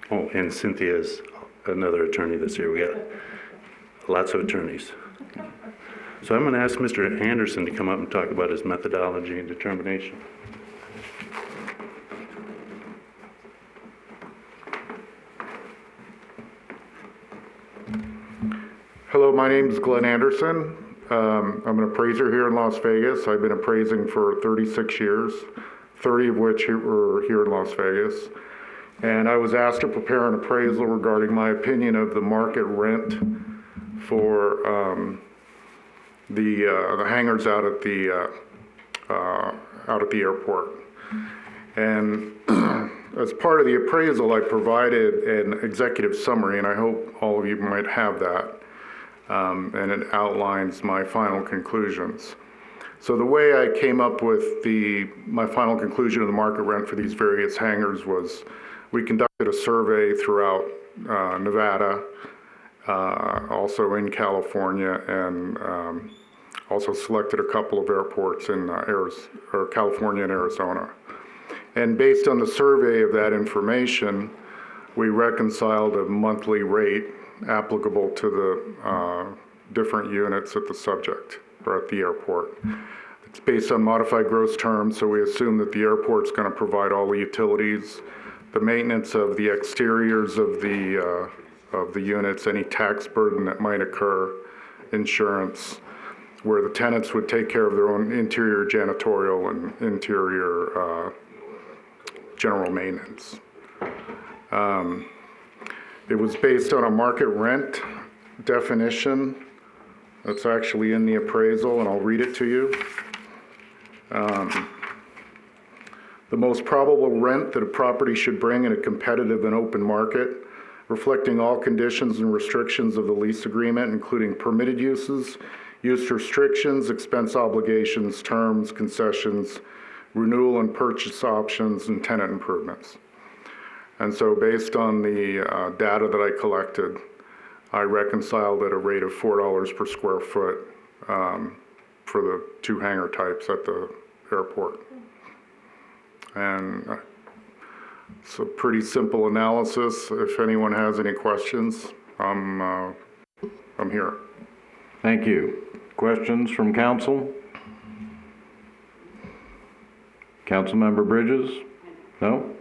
Oh, and Cynthia's another attorney that's here. We got lots of attorneys. So I'm going to ask Mr. Anderson to come up and talk about his methodology and determination. Hello, my name is Glenn Anderson. I'm an appraiser here in Las Vegas. I've been appraising for 36 years, 30 of which were here in Las Vegas. And I was asked to prepare an appraisal regarding my opinion of the market rent for the hangars out at the airport. And as part of the appraisal, I provided an executive summary, and I hope all of you might have that. And it outlines my final conclusions. So the way I came up with my final conclusion of the market rent for these various hangars was we conducted a survey throughout Nevada, also in California, and also selected a couple of airports in California and Arizona. And based on the survey of that information, we reconciled a monthly rate applicable to the different units at the subject or at the airport. It's based on modified gross terms, so we assume that the airport's going to provide all the utilities, the maintenance of the exteriors of the units, any tax burden that might occur, insurance, where the tenants would take care of their own interior janitorial and interior general maintenance. It was based on a market rent definition that's actually in the appraisal, and I'll read it to you. The most probable rent that a property should bring in a competitive and open market, reflecting all conditions and restrictions of the lease agreement, including permitted uses, use restrictions, expense obligations, terms, concessions, renewal and purchase options, and tenant improvements. And so based on the data that I collected, I reconciled at a rate of $4 per square foot for the 2 hangar types at the airport. And it's a pretty simple analysis. If anyone has any questions, I'm here. Thank you. Questions from council? Councilmember Bridges? No?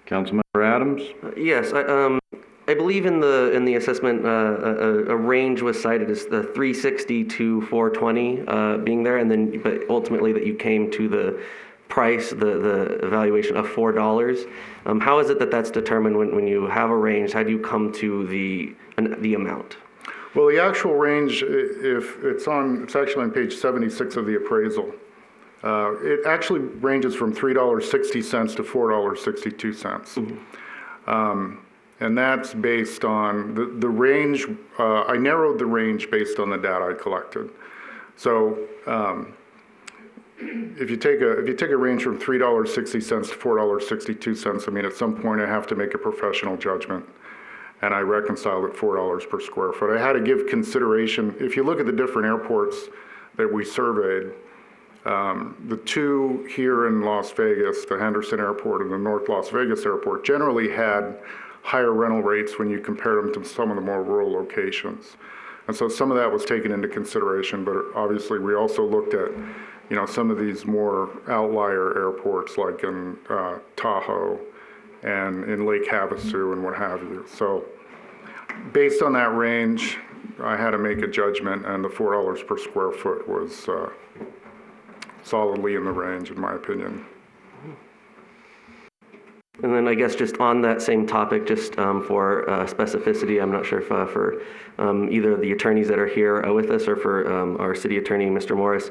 Councilmember Adams? Yes, I believe in the assessment a range was cited as the 360 to 420 being there, and then but ultimately that you came to the price, the evaluation of $4. How is it that that's determined when you have a range? How do you come to the amount? Well, the actual range, if it's actually on page 76 of the appraisal. It actually ranges from $3.60 to $4.62. Mm-hmm. And that's based on the range. I narrowed the range based on the data I collected. So if you take a range from $3.60 to $4.62, I mean, at some point I have to make a professional judgment. And I reconciled at $4 per square foot. I had to give consideration, if you look at the different airports that we surveyed, the two here in Las Vegas, the Henderson Airport and the North Las Vegas Airport, generally had higher rental rates when you compare them to some of the more rural locations. And so some of that was taken into consideration, but obviously we also looked at, you know, some of these more outlier airports like in Tahoe and in Lake Havasu and what have you. So based on that range, I had to make a judgment, and the $4 per square foot was solidly in the range, in my opinion. And then I guess just on that same topic, just for specificity, I'm not sure if for either of the attorneys that are here with us or for our city attorney, Mr. Morris,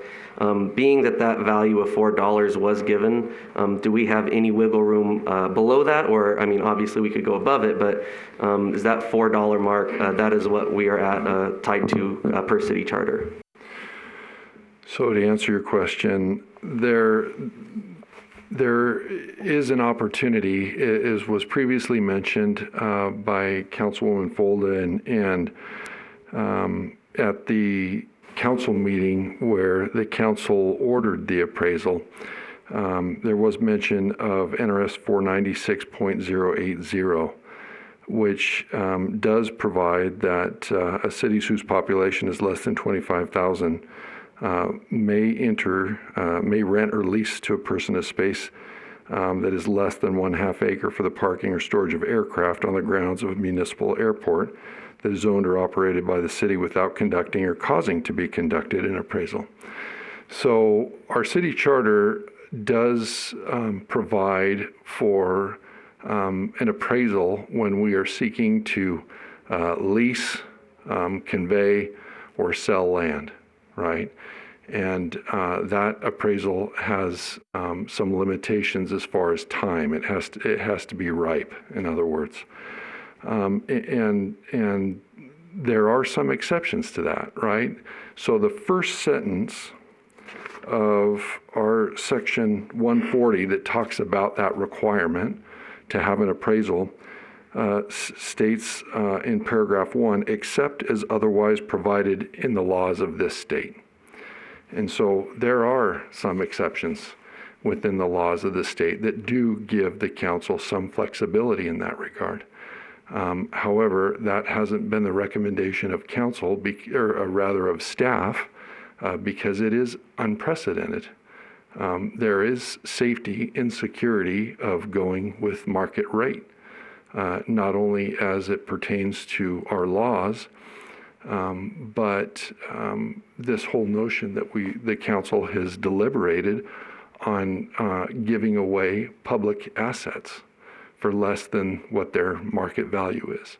being that that value of $4 was given, do we have any wiggle room below that? Or, I mean, obviously we could go above it, but is that $4 mark, that is what we are at tied to per city charter? So to answer your question, there is an opportunity, as was previously mentioned by Councilwoman Folda, and at the council meeting where the council ordered the appraisal, there was mention of NRS 496.080, which does provide that a city whose population is less than 25,000 may rent or lease to a person a space that is less than 1/2 acre for the parking or storage of aircraft on the grounds of a municipal airport that is owned or operated by the city without conducting or causing to be conducted an appraisal. So our city charter does provide for an appraisal when we are seeking to lease, convey, or sell land, right? And that appraisal has some limitations as far as time. It has to be ripe, in other words. And there are some exceptions to that, right? So the first sentence of our section 140 that talks about that requirement to have an appraisal states in paragraph 1, except as otherwise provided in the laws of this state. And so there are some exceptions within the laws of the state that do give the council some flexibility in that regard. However, that hasn't been the recommendation of council, or rather of staff, because it is unprecedented. There is safety and security of going with market rate, not only as it pertains to our laws, but this whole notion that the council has deliberated on giving away public assets for less than what their market value is.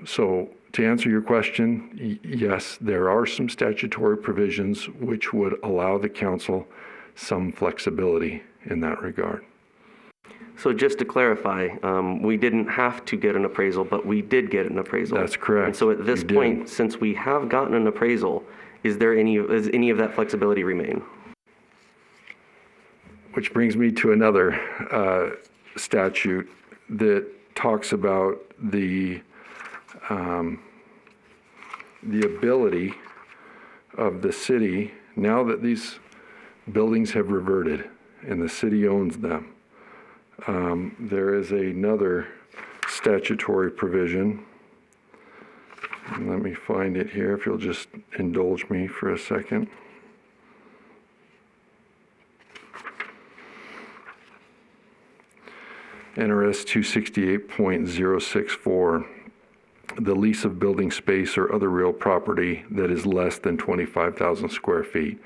So to answer your question, yes, there are some statutory provisions which would allow the council some flexibility in that regard. So just to clarify, we didn't have to get an appraisal, but we did get an appraisal. That's correct. And so at this point, since we have gotten an appraisal, does any of that flexibility remain? Which brings me to another statute that talks about the ability of the city, now that these buildings have reverted and the city owns them. There is another statutory provision. Let me find it here, if you'll just indulge me for a second. NRS 268.064, the lease of building space or other real property that is less than 25,000 square feet.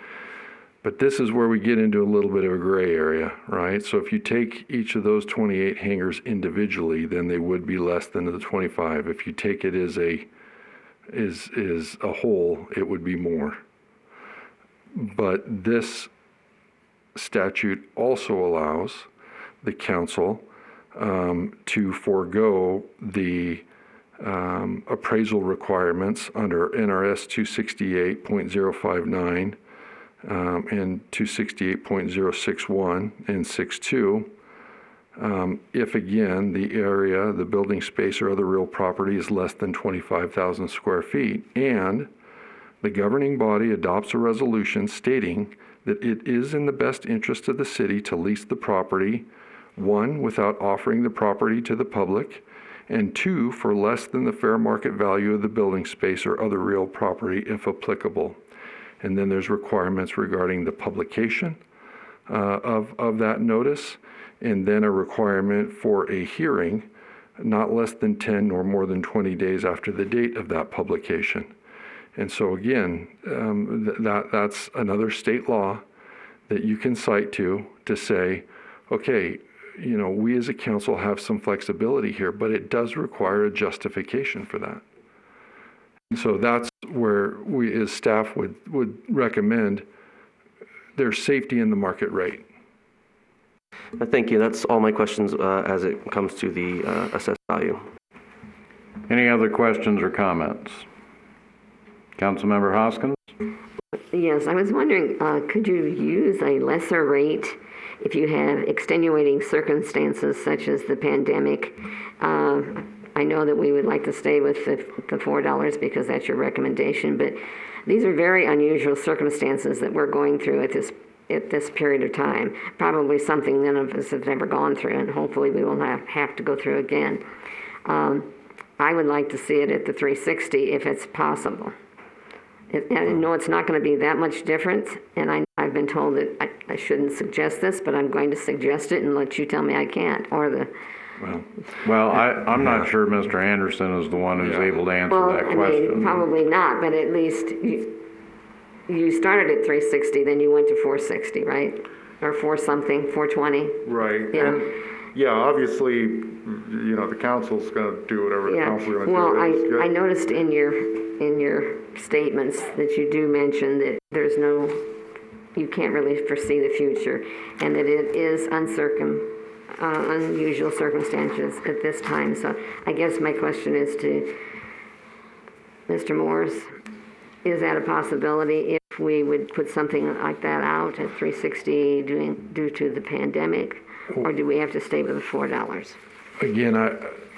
But this is where we get into a little bit of a gray area, right? So if you take each of those 28 hangars individually, then they would be less than the 25. If you take it as a whole, it would be more. But this statute also allows the council to forego the appraisal requirements under NRS 268.059 and 268.061 and 62. If again, the area, the building space or other real property is less than 25,000 square feet, and the governing body adopts a resolution stating that it is in the best interest of the city to lease the property, 1, without offering the property to the public, and 2, for less than the fair market value of the building space or other real property if applicable. And then there's requirements regarding the publication of that notice, and then a requirement for a hearing not less than 10 nor more than 20 days after the date of that publication. And so again, that's another state law that you can cite to say, okay, you know, we as a council have some flexibility here, but it does require a justification for that. And so that's where we as staff would recommend there's safety in the market rate. Thank you. That's all my questions as it comes to the assessed value. Any other questions or comments? Councilmember Hoskins? Yes, I was wondering, could you use a lesser rate if you have extenuating circumstances such as the pandemic? I know that we would like to stay with the $4 because that's your recommendation, but these are very unusual circumstances that we're going through at this period of time. Probably something none of us have ever gone through, and hopefully we will not have to go through again. I would like to see it at the 360 if it's possible. I know it's not going to be that much different, and I've been told that I shouldn't suggest this, but I'm going to suggest it and let you tell me I can't, or the... Well, I'm not sure Mr. Anderson is the one who's able to answer that question. I mean, probably not, but at least you started at 360, then you went to 460, right? Or 420? Right. Yeah. And yeah, obviously, you know, the council's going to do whatever the council's going to do. Well, I noticed in your statements that you do mention that there's you can't really foresee the future, and that it is unusual circumstances at this time. So I guess my question is to Mr. Morris, is that a possibility if we would put something like that out at 360 due to the pandemic, or do we have to stay with the $4? Again,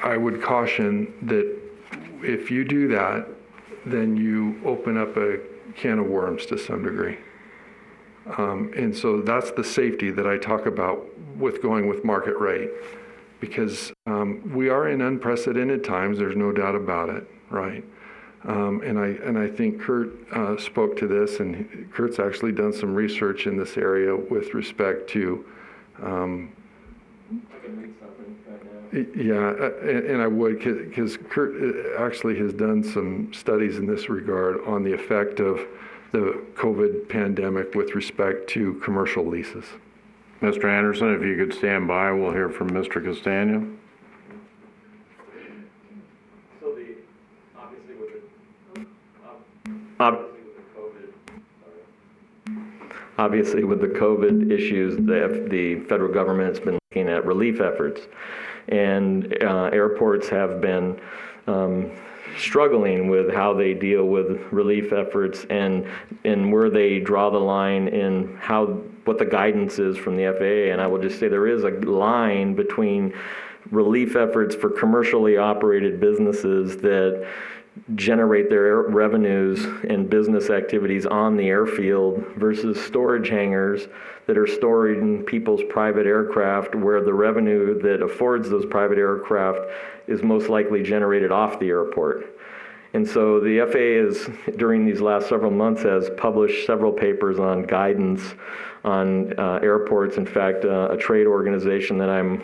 I would caution that if you do that, then you open up a can of worms to some degree. And so that's the safety that I talk about with going with market rate, because we are in unprecedented times, there's no doubt about it, right? And I think Kurt spoke to this, and Kurt's actually done some research in this area with respect to yeah, and I would, because Kurt actually has done some studies in this regard on the effect of the COVID pandemic with respect to commercial leases. Mr. Anderson, if you could stand by, we'll hear from Mr. Castagna. So obviously with the COVID issues, the federal government has been looking at relief efforts, and airports have been struggling with how they deal with relief efforts and where they draw the line in what the guidance is from the FAA. And I will just say there is a line between relief efforts for commercially operated businesses that generate their revenues and business activities on the airfield versus storage hangars that are storing people's private aircraft, where the revenue that affords those private aircraft is most likely generated off the airport. And so the FAA during these last several months, has published several papers on guidance on airports. In fact, a trade organization that I'm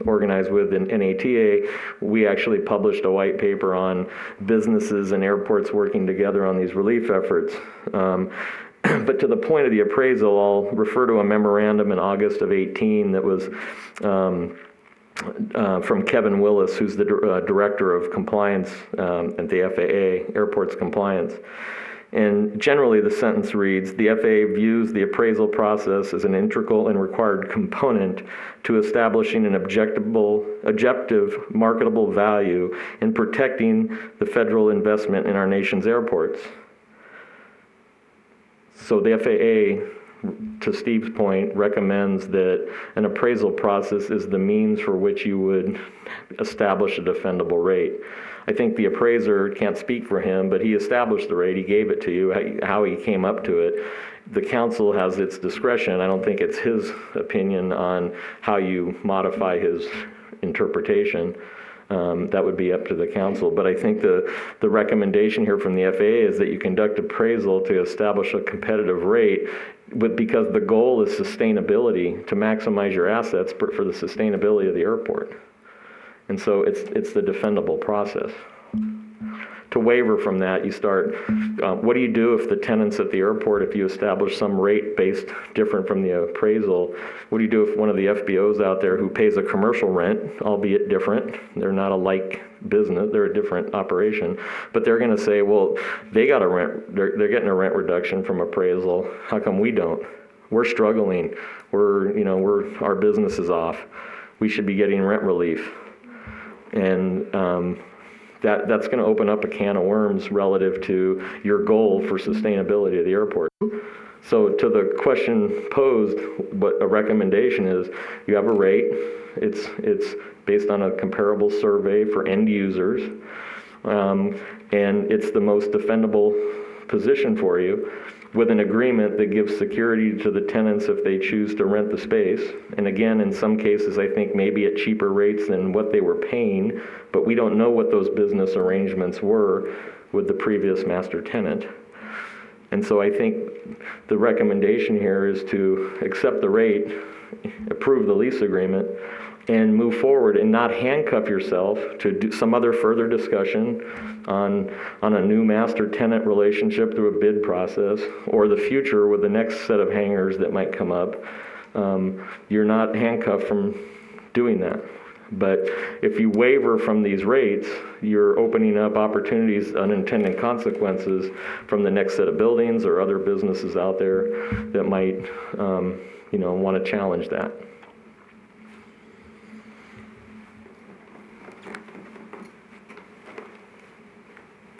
organized with in NATA, we actually published a white paper on businesses and airports working together on these relief efforts. But to the point of the appraisal, I'll refer to a memorandum in August of 18 that was from Kevin Willis, who's the director of compliance at the FAA, airports compliance. And generally the sentence reads, the FAA views the appraisal process as an integral and required component to establishing an objective marketable value in protecting the federal investment in our nation's airports. So the FAA, to Steve's point, recommends that an appraisal process is the means for which you would establish a defendable rate. I think the appraiser can't speak for him, but he established the rate, he gave it to you, how he came up to it. The council has its discretion. I don't think it's his opinion on how you modify his interpretation. That would be up to the council. But I think the recommendation here from the FAA is that you conduct appraisal to establish a competitive rate, but because the goal is sustainability, to maximize your assets for the sustainability of the airport. And so it's the defendable process. To waiver from that, you start, what do you do if the tenants at the airport, if you establish some rate based different from the appraisal, what do you do if one of the FBOs out there who pays a commercial rent, albeit different, they're not a like business, they're a different operation, but they're gonna say, well, they got a rent, they're getting a rent reduction from appraisal, how come we don't? We're struggling, our business is off, we should be getting rent relief. And that's going to open up a can of worms relative to your goal for sustainability of the airport. So to the question posed, what a recommendation is, you have a rate, it's based on a comparable survey for end users, and it's the most defendable position for you, with an agreement that gives security to the tenants if they choose to rent the space. And again, in some cases, I think maybe at cheaper rates than what they were paying, but we don't know what those business arrangements were with the previous master tenant. And so I think the recommendation here is to accept the rate, approve the lease agreement, and move forward and not handcuff yourself to do some other further discussion on a new master tenant relationship through a bid process, or the future with the next set of hangars that might come up. You're not handcuffed from doing that. But if you waver from these rates, you're opening up opportunities, unintended consequences from the next set of buildings or other businesses out there that might want to challenge that.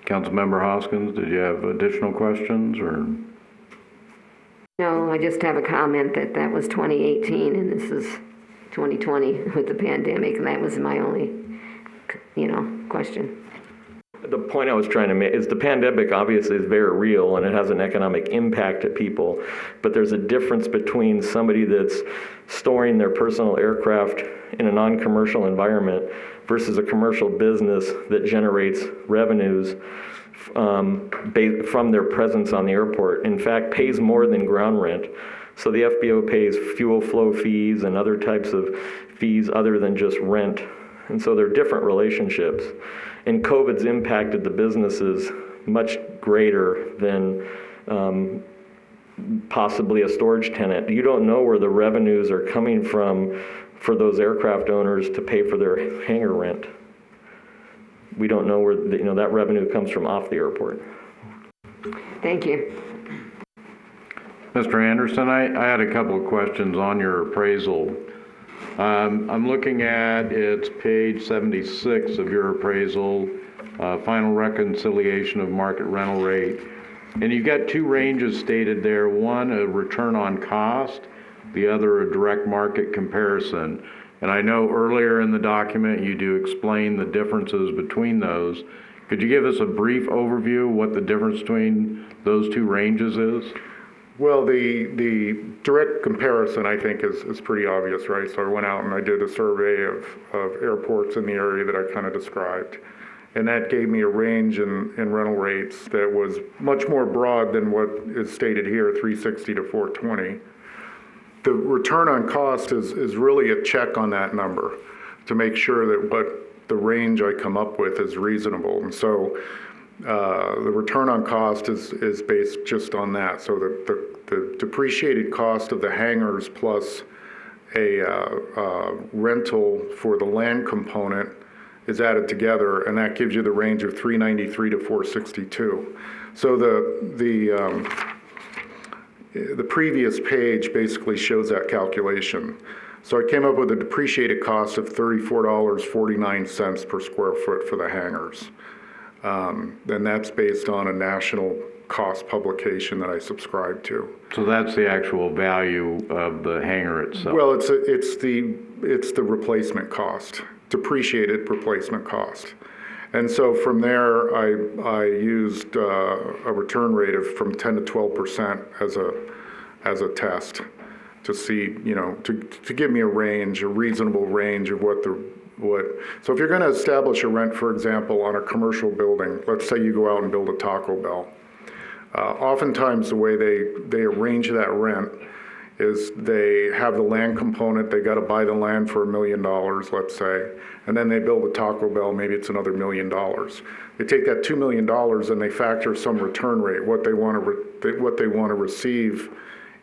Councilmember Hoskins, did you have additional questions or? No, I just have a comment that was 2018 and this is 2020 with the pandemic, and that was my only, question. The point I was trying to make is the pandemic obviously is very real and it has an economic impact to people, but there's a difference between somebody that's storing their personal aircraft in a non-commercial environment versus a commercial business that generates revenues from their presence on the airport. In fact, pays more than ground rent. So the FBO pays fuel flow fees and other types of fees other than just rent. And so they're different relationships. And COVID's impacted the businesses much greater than possibly a storage tenant. You don't know where the revenues are coming from for those aircraft owners to pay for their hangar rent. We don't know where that revenue comes from off the airport. Thank you. Mr. Anderson, I had a couple of questions on your appraisal. I'm looking at, it's page 76 of your appraisal, final reconciliation of market rental rate. And you've got two ranges stated there, one a return on cost, the other a direct market comparison. And I know earlier in the document you do explain the differences between those. Could you give us a brief overview of what the difference between those two ranges is? Well, the direct comparison, I think, is pretty obvious, right? So I went out and I did a survey of airports in the area that I kind of described. And that gave me a range in rental rates that was much more broad than what is stated here, 360 to 420. The return on cost is really a check on that number to make sure that what the range I come up with is reasonable. And so the return on cost is based just on that. So the depreciated cost of the hangars plus a rental for the land component is added together, and that gives you the range of 393 to 462. So the previous page basically shows that calculation. So I came up with a depreciated cost of $34.49 per square foot for the hangars. And that's based on a national cost publication that I subscribe to. So that's the actual value of the hangar itself? Well, it's the replacement cost, depreciated replacement cost. And so from there, I used a return rate of from 10 to 12% as a test to see, to give me a range, a reasonable range of what. So if you're going to establish a rent, for example, on a commercial building, let's say you go out and build a Taco Bell. Oftentimes the way they arrange that rent is they have the land component, they got to buy the land for $1 million, let's say, and then they build a Taco Bell, maybe it's another $1 million. They take that $2 million and they factor some return rate, what they want to receive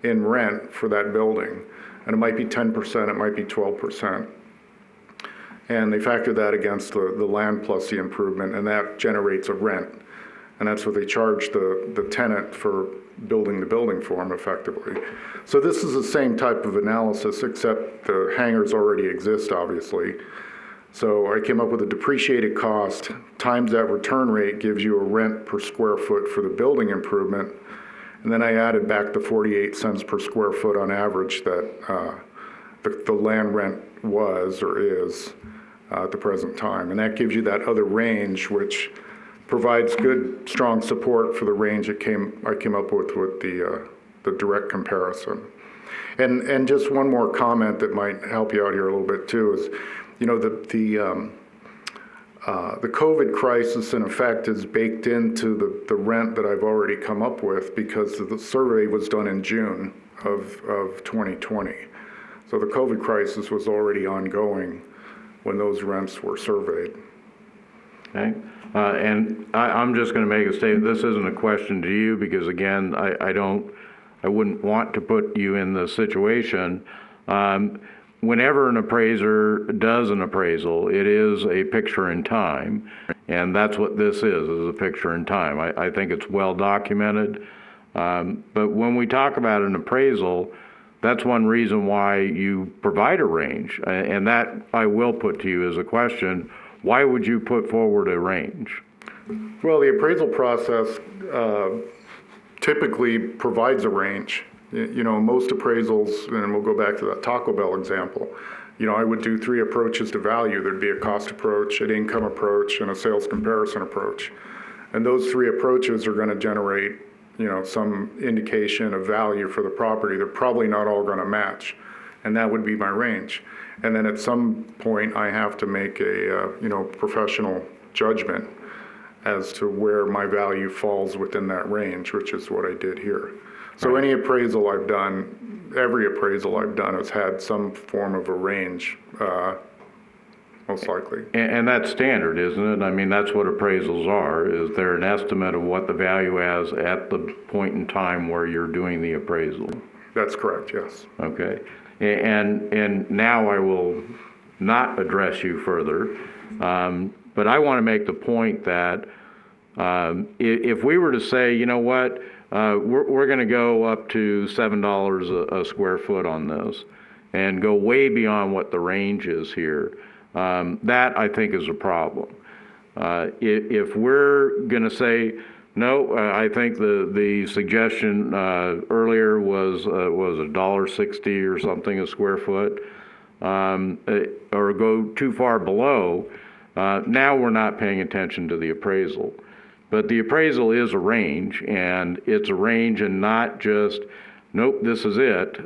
in rent for that building. And it might be 10%, it might be 12%. And they factor that against the land plus the improvement, and that generates a rent. And that's what they charge the tenant for building the building for them effectively. So this is the same type of analysis, except the hangars already exist, obviously. So I came up with a depreciated cost times that return rate gives you a rent per square foot for the building improvement. And then I added back the 48 cents per square foot on average that the land rent was or is at the present time. And that gives you that other range, which provides good, strong support for the range I came up with the direct comparison. And just one more comment that might help you out here a little bit too is, the COVID crisis in effect is baked into the rent that I've already come up with because the survey was done in June of 2020. So the COVID crisis was already ongoing when those rents were surveyed. Okay. And I'm just going to make a statement. This isn't a question to you because, again, I wouldn't want to put you in the situation. Whenever an appraiser does an appraisal, it is a picture in time, and that's what this is a picture in time. I think it's well documented. But when we talk about an appraisal, that's one reason why you provide a range, and that I will put to you as a question. Why would you put forward a range? Well, the appraisal process typically provides a range. Most appraisals, and we'll go back to that Taco Bell example, I would do 3 approaches to value. There'd be a cost approach, an income approach, and a sales comparison approach. And those 3 approaches are going to generate, some indication of value for the property. They're probably not all going to match. And that would be my range. And then at some point, I have to make a professional judgment as to where my value falls within that range, which is what I did here. So any appraisal I've done, every appraisal I've done has had some form of a range, most likely. And that's standard, isn't it? I mean, that's what appraisals are. Is there an estimate of what the value is at the point in time where you're doing the appraisal? That's correct, yes. Okay. And now I will not address you further, but I want to make the point that if we were to say, you know what, we're going to go up to $7 a square foot on this and go way beyond what the range is here, that I think is a problem. If we're going to say, no, I think the suggestion earlier was $1.60 or something a square foot, or go too far below. Now we're not paying attention to the appraisal, but the appraisal is a range, and it's a range, and not just, nope, this is it.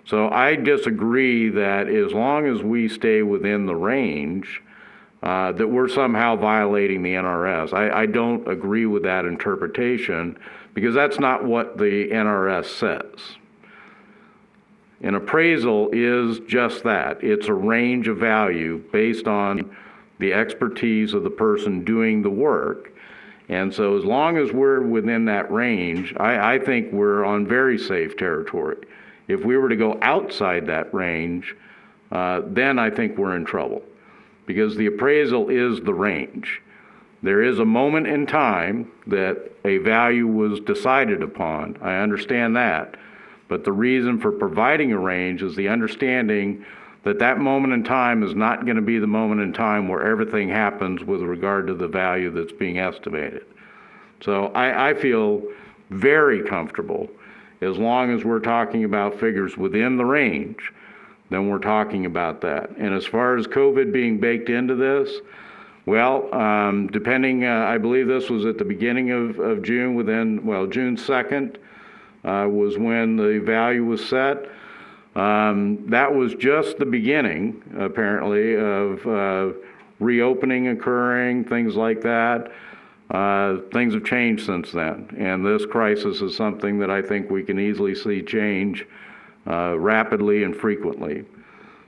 So I disagree that as long as we stay within the range, that we're somehow violating the NRS. I don't agree with that interpretation because that's not what the NRS says. An appraisal is just that. It's a range of value based on the expertise of the person doing the work. And so as long as we're within that range, I think we're on very safe territory. If we were to go outside that range, then I think we're in trouble. Because the appraisal is the range. There is a moment in time that a value was decided upon. I understand that. But the reason for providing a range is the understanding that moment in time is not going to be the moment in time where everything happens with regard to the value that's being estimated. So I feel very comfortable as long as we're talking about figures within the range, then we're talking about that. And as far as COVID being baked into this, well, depending, I believe this was at the beginning of June, June 2nd was when the value was set. That was just the beginning, apparently, of reopening occurring, things like that. Things have changed since then, and this crisis is something that I think we can easily see change rapidly and frequently.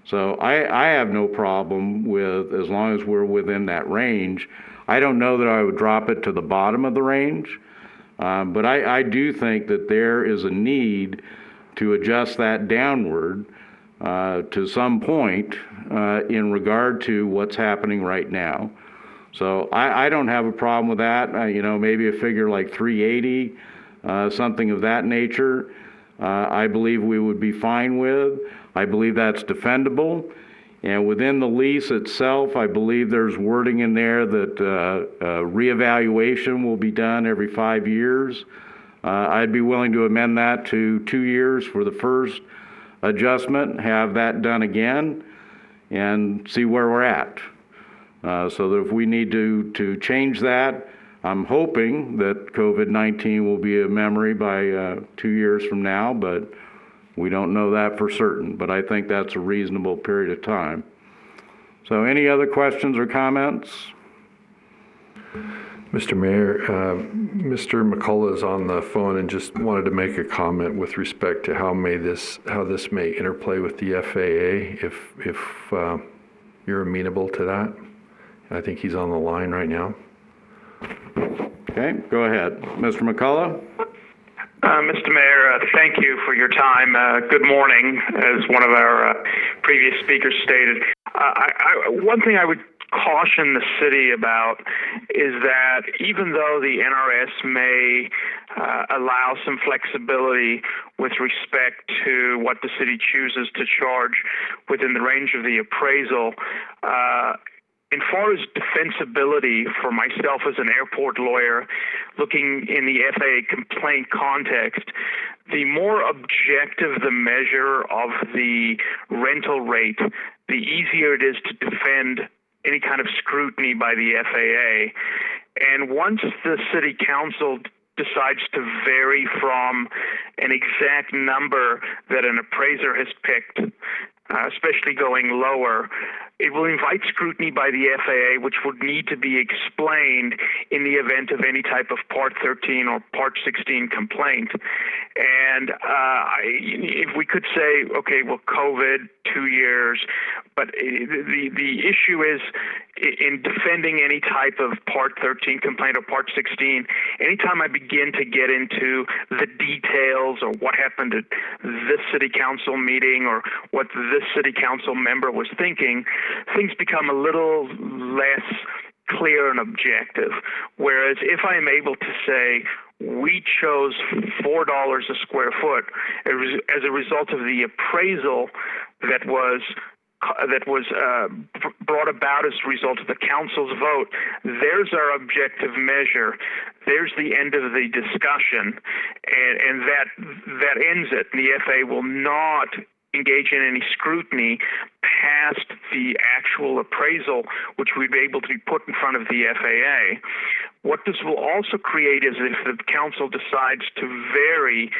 So I have no problem with, as long as we're within that range. I don't know that I would drop it to the bottom of the range, but I do think that there is a need to adjust that downward to some point in regard to what's happening right now. So I don't have a problem with that. Maybe a figure like 380, something of that nature, I believe we would be fine with. I believe that's defendable. And within the lease itself, I believe there's wording in there that reevaluation will be done every 5 years. I'd be willing to amend that to 2 years for the first adjustment, have that done again, and see where we're at. So that if we need to change that, I'm hoping that COVID-19 will be a memory by 2 years from now, but we don't know that for certain. But I think that's a reasonable period of time. So any other questions or comments? Mr. Mayor, Mr. McCullough is on the phone and just wanted to make a comment with respect to how this may interplay with the FAA, if you're amenable to that. I think he's on the line right now. Okay, go ahead. Mr. McCullough? Mr. Mayor, thank you for your time. Good morning, as one of our previous speakers stated. One thing I would caution the city about is that even though the NRS may allow some flexibility with respect to what the city chooses to charge within the range of the appraisal, in far as defensibility for myself as an airport lawyer, looking in the FAA complaint context, the more objective the measure of the rental rate, the easier it is to defend any kind of scrutiny by the FAA. And once the city council decides to vary from an exact number that an appraiser has picked, especially going lower, it will invite scrutiny by the FAA, which would need to be explained in the event of any type of Part 13 or Part 16 complaint. And if we could say, okay, well, COVID, 2 years, but the issue is in defending any type of Part 13 complaint or Part 16, anytime I begin to get into the details or what happened at this city council meeting or what this city council member was thinking, things become a little less clear and objective. Whereas if I am able to say, we chose $4 a square foot as a result of the appraisal that was brought about as a result of the council's vote, there's our objective measure. There's the end of the discussion, and that ends it. The FAA will not engage in any scrutiny past the actual appraisal, which we'd be able to be put in front of the FAA. What this will also create is if the council decides to vary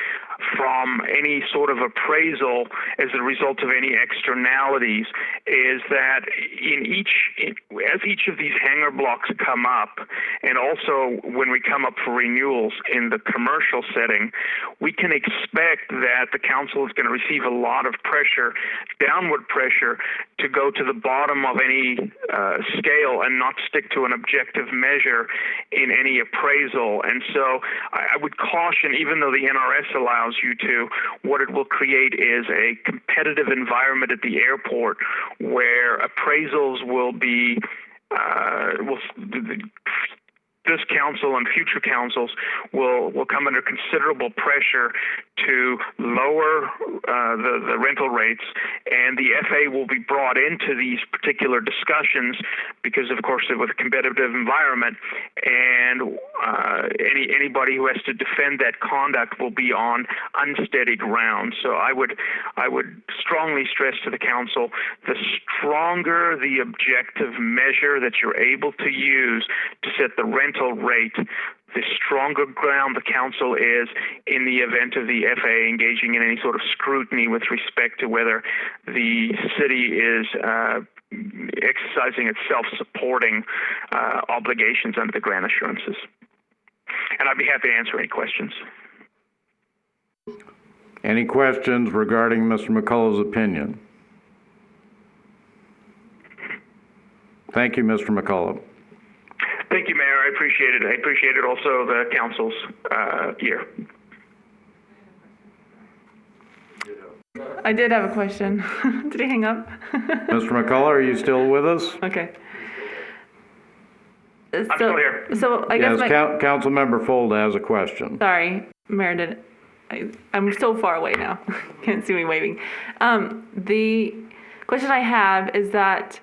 from any sort of appraisal as a result of any externalities, is that as each of these hangar blocks come up, and also when we come up for renewals in the commercial setting, we can expect that the council is going to receive a lot of pressure, downward pressure, to go to the bottom of any scale and not stick to an objective measure in any appraisal. And so I would caution, even though the NRS allows you to, what it will create is a competitive environment at the airport where appraisals will be this council and future councils will come under considerable pressure to lower the rental rates, and the FAA will be brought into these particular discussions because, of course, with a competitive environment, and anybody who has to defend that conduct will be on unsteady ground. So I would strongly stress to the council, the stronger the objective measure that you're able to use to set the rental rate, the stronger ground the council is in the event of the FAA engaging in any sort of scrutiny with respect to whether the city is exercising its self-supporting obligations under the grant assurances. And I'd be happy to answer any questions. Any questions regarding Mr. McCullough's opinion? Thank you, Mr. McCullough. Thank you, Mayor. I appreciate it. I appreciate it also the council's ear. I did have a question. Did he hang up? Mr. McCullough, are you still with us? Okay. I'm still here. So I guess Yes, Councilmember Folda has a question. sorry, Meredith. I'm so far away now. Can't see me waving. The question I have is that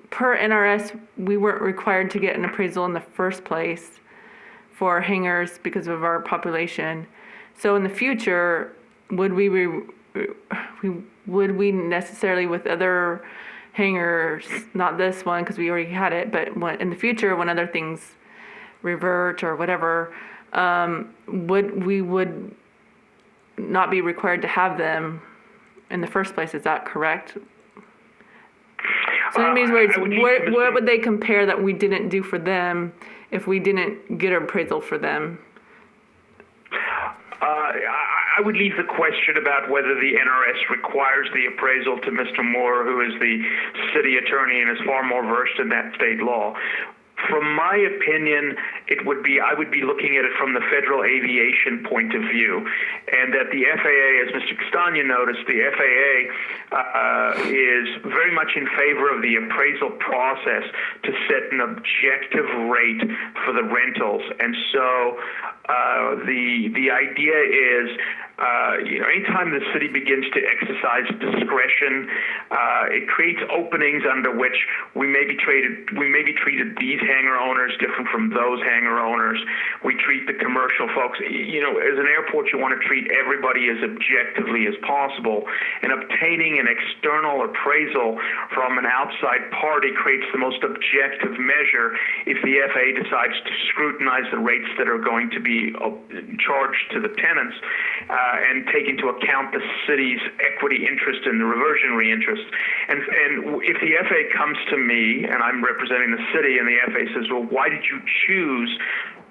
per NRS, we weren't required to get an appraisal in the first place for hangars because of our population. So in the future, would we necessarily with other hangars, not this one because we already had it, but in the future when other things revert or whatever, would not be required to have them in the first place? Is that correct? So in these words, where would they compare that we didn't do for them if we didn't get an appraisal for them? I would leave the question about whether the NRS requires the appraisal to Mr. Moore, who is the city attorney and is far more versed in that state law. From my opinion, I would be looking at it from the federal aviation point of view, and that the FAA, as Mr. Castagna noticed, the FAA is very much in favor of the appraisal process to set an objective rate for the rentals. And so the idea is, anytime the city begins to exercise discretion, it creates openings under which we may be treated these hangar owners different from those hangar owners. We treat the commercial folks, as an airport, you want to treat everybody as objectively as possible, and obtaining an external appraisal from an outside party creates the most objective measure if the FAA decides to scrutinize the rates that are going to be charged to the tenants and take into account the city's equity interest and the reversionary interest. And if the FAA comes to me and I'm representing the city and the FAA says, well, why did you choose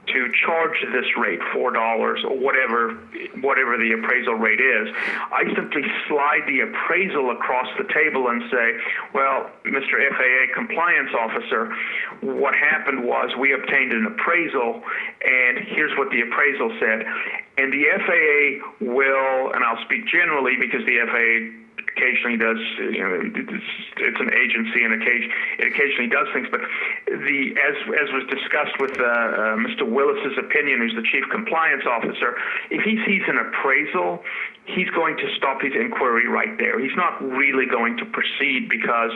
to charge this rate, $4 or whatever the appraisal rate is, I simply slide the appraisal across the table and say, well, Mr. FAA compliance officer, what happened was we obtained an appraisal, and here's what the appraisal said. And the FAA will, and I'll speak generally because the FAA occasionally does, it's an agency and it occasionally does things, but as was discussed with Mr. Willis's opinion, who's the chief compliance officer, if he sees an appraisal, he's going to stop his inquiry right there. He's not really going to proceed because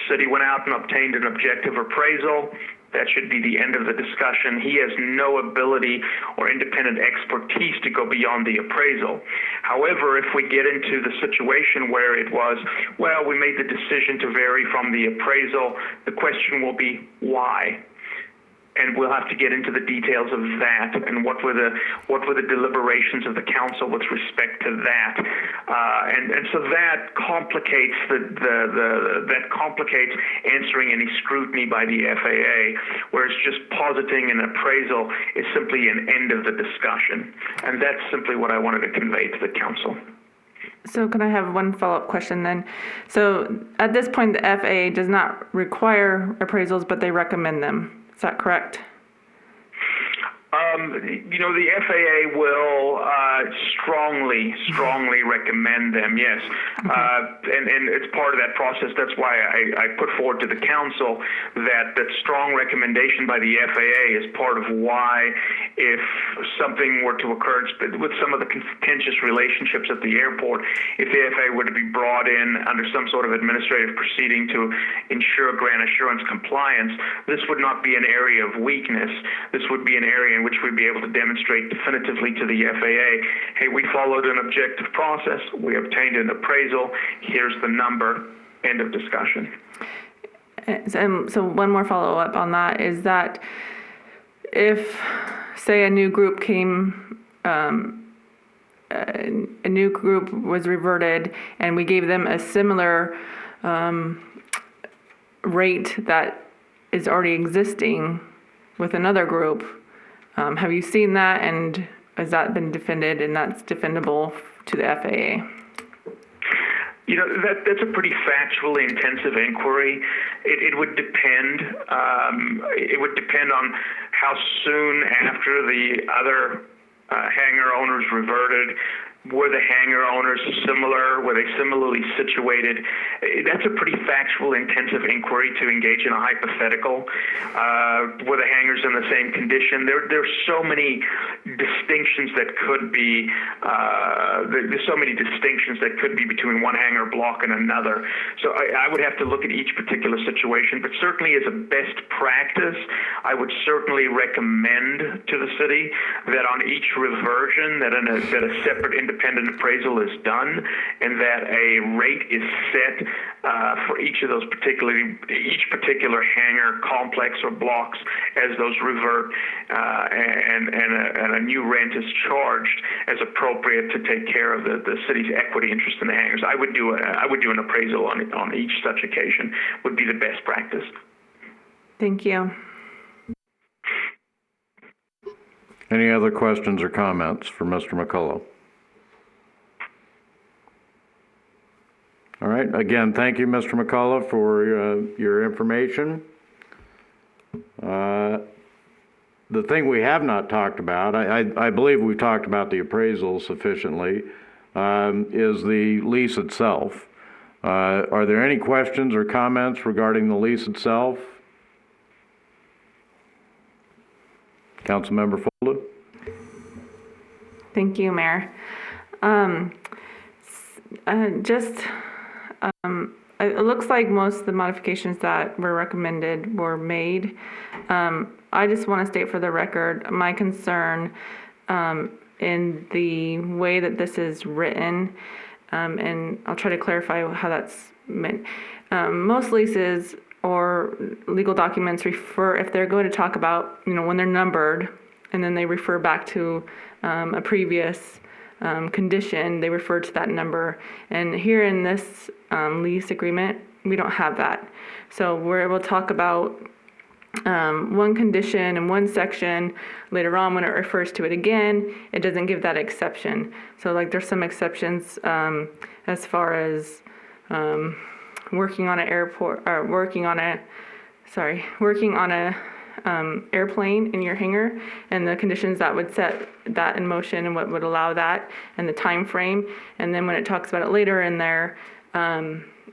city went out and obtained an objective appraisal. That should be the end of the discussion. He has no ability or independent expertise to go beyond the appraisal. However, if we get into the situation where it was, well, we made the decision to vary from the appraisal, the question will be why? And we'll have to get into the details of that and what were the deliberations of the council with respect to that, and so that complicates that complicates answering any scrutiny by the FAA, whereas just positing an appraisal is simply an end of the discussion, and that's simply what I wanted to convey to the council. So can I have one follow-up question then? So at this point, the FAA does not require appraisals, but they recommend them. Is that correct? The FAA will strongly recommend them, yes. And it's part of that process. That's why I put forward to the council that strong recommendation by the FAA is part of why, if something were to occur with some of the contentious relationships at the airport, if the FAA were to be brought in under some sort of administrative proceeding to ensure grant assurance compliance, this would not be an area of weakness. This would be an area in which we'd be able to demonstrate definitively to the FAA, hey, we followed an objective process, we obtained an appraisal, here's the number, end of discussion. So one more follow-up on that is that if, say, a new group came, a new group was reverted and we gave them a similar rate that is already existing with another group, have you seen that, and has that been defended, and that's defendable to the FAA? That's a pretty factually intensive inquiry. It would depend. It would depend on how soon after the other hangar owners reverted. Were the hangar owners similar? Were they similarly situated? That's a pretty factual, intensive inquiry to engage in a hypothetical. Were the hangars in the same condition? There's so many distinctions that could be. There's so many distinctions that could be between one hangar block and another. So I would have to look at each particular situation. But certainly, as a best practice, I would certainly recommend to the city that on each reversion, that a separate independent appraisal is done, and that a rate is set for each particular hangar complex or blocks as those revert, and a new rent is charged as appropriate to take care of the city's equity interest in the hangars. I would do an appraisal on each such occasion. Would be the best practice. Thank you. Any other questions or comments for Mr. McCullough? All right. Again, thank you, Mr. McCullough, for your information. The thing we have not talked about, I believe we've talked about the appraisal sufficiently, is the lease itself. Are there any questions or comments regarding the lease itself? Councilmember Folda? Thank you, Mayor. It looks like most of the modifications that were recommended were made. I just want to state for the record my concern in the way that this is written, and I'll try to clarify how that's meant. Most leases or legal documents refer, if they're going to talk about, when they're numbered, and then they refer back to a previous condition, they refer to that number. And here in this lease agreement, we don't have that. So we're able to talk about one condition in one section. Later on, when it refers to it again, it doesn't give that exception. So there's some exceptions as far as working on an airport, or working on a airplane in your hangar, and the conditions that would set that in motion and what would allow that, and the time frame. And then when it talks about it later in there,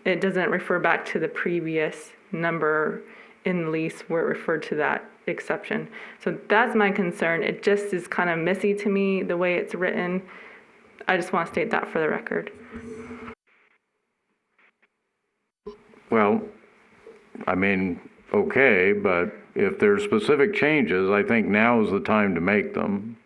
it doesn't refer back to the previous number in the lease where it referred to that exception. So that's my concern. It just is kind of messy to me the way it's written. I just want to state that for the record. Well, okay, but if there's specific changes, I think now is the time to make them.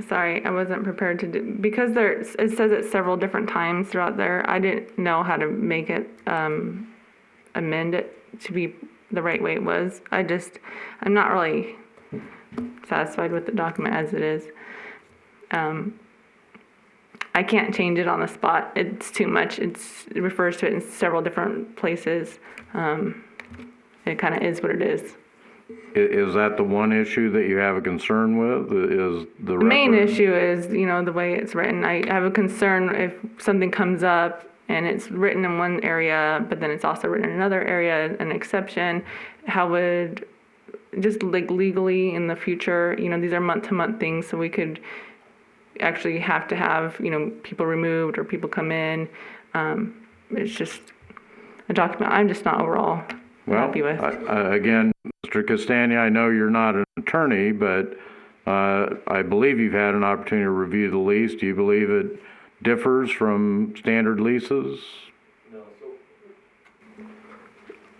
Sorry, I wasn't prepared to do, because it says it several different times throughout there. I didn't know how to make it, amend it to be the right way it was. I'm not really satisfied with the document as it is. I can't change it on the spot. It's too much. It refers to it in several different places. It kind of is what it is. Is that the one issue that you have a concern with? Is the main issue is, the way it's written. I have a concern if something comes up and it's written in one area, but then it's also written in another area, an exception, how would, just like legally in the future, these are month-to-month things, so we could actually have to have, people removed or people come in. It's just a document I'm just not overall happy with. Again, Mr. Castagna, I know you're not an attorney, but I believe you've had an opportunity to review the lease. Do you believe it differs from standard leases?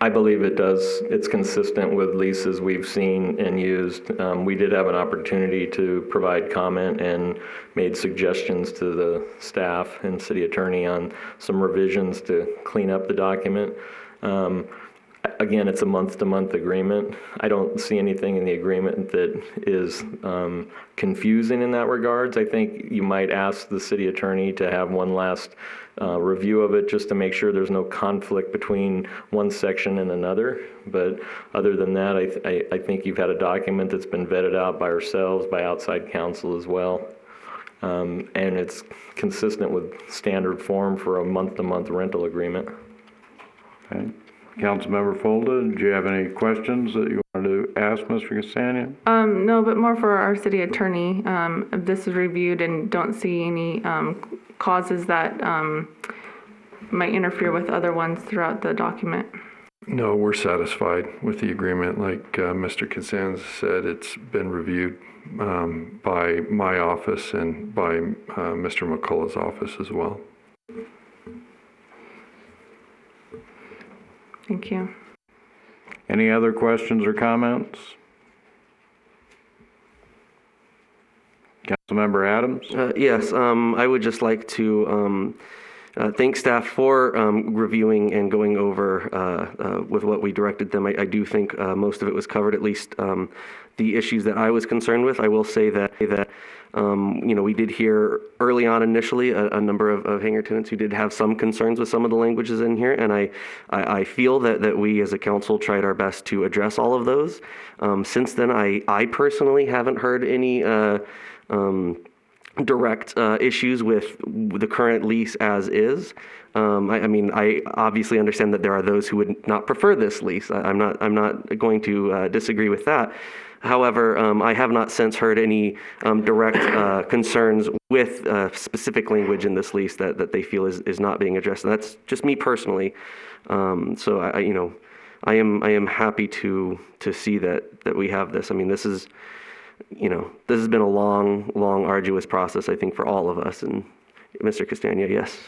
I believe it does. It's consistent with leases we've seen and used. We did have an opportunity to provide comment and made suggestions to the staff and city attorney on some revisions to clean up the document. Again, it's a month-to-month agreement. I don't see anything in the agreement that is confusing in that regards. I think you might ask the city attorney to have one last review of it just to make sure there's no conflict between one section and another. But other than that, I think you've had a document that's been vetted out by ourselves, by outside counsel as well. And it's consistent with standard form for a month-to-month rental agreement. Okay. Councilmember Folda, do you have any questions that you wanted to ask Mr. Castagna? No, but more for our city attorney. If this is reviewed and don't see any causes that might interfere with other ones throughout the document. No, we're satisfied with the agreement. Like Mr. Castagna said, it's been reviewed by my office and by Mr. McCullough's office as well. Thank you. Any other questions or comments? Councilmember Adams? Yes, I would just like to thank staff for reviewing and going over with what we directed them. I do think most of it was covered, at least the issues that I was concerned with. I will say that we did hear early on initially a number of hangar tenants who did have some concerns with some of the languages in here, and I feel that we as a council tried our best to address all of those. Since then, I personally haven't heard any direct issues with the current lease as is. I obviously understand that there are those who would not prefer this lease. I'm not going to disagree with that. However, I have not since heard any direct concerns with specific language in this lease that they feel is not being addressed. And that's just me personally. So I am happy to see that we have this. I mean, this is, this has been a long, arduous process, I think, for all of us. And Mr. Castagna, yes.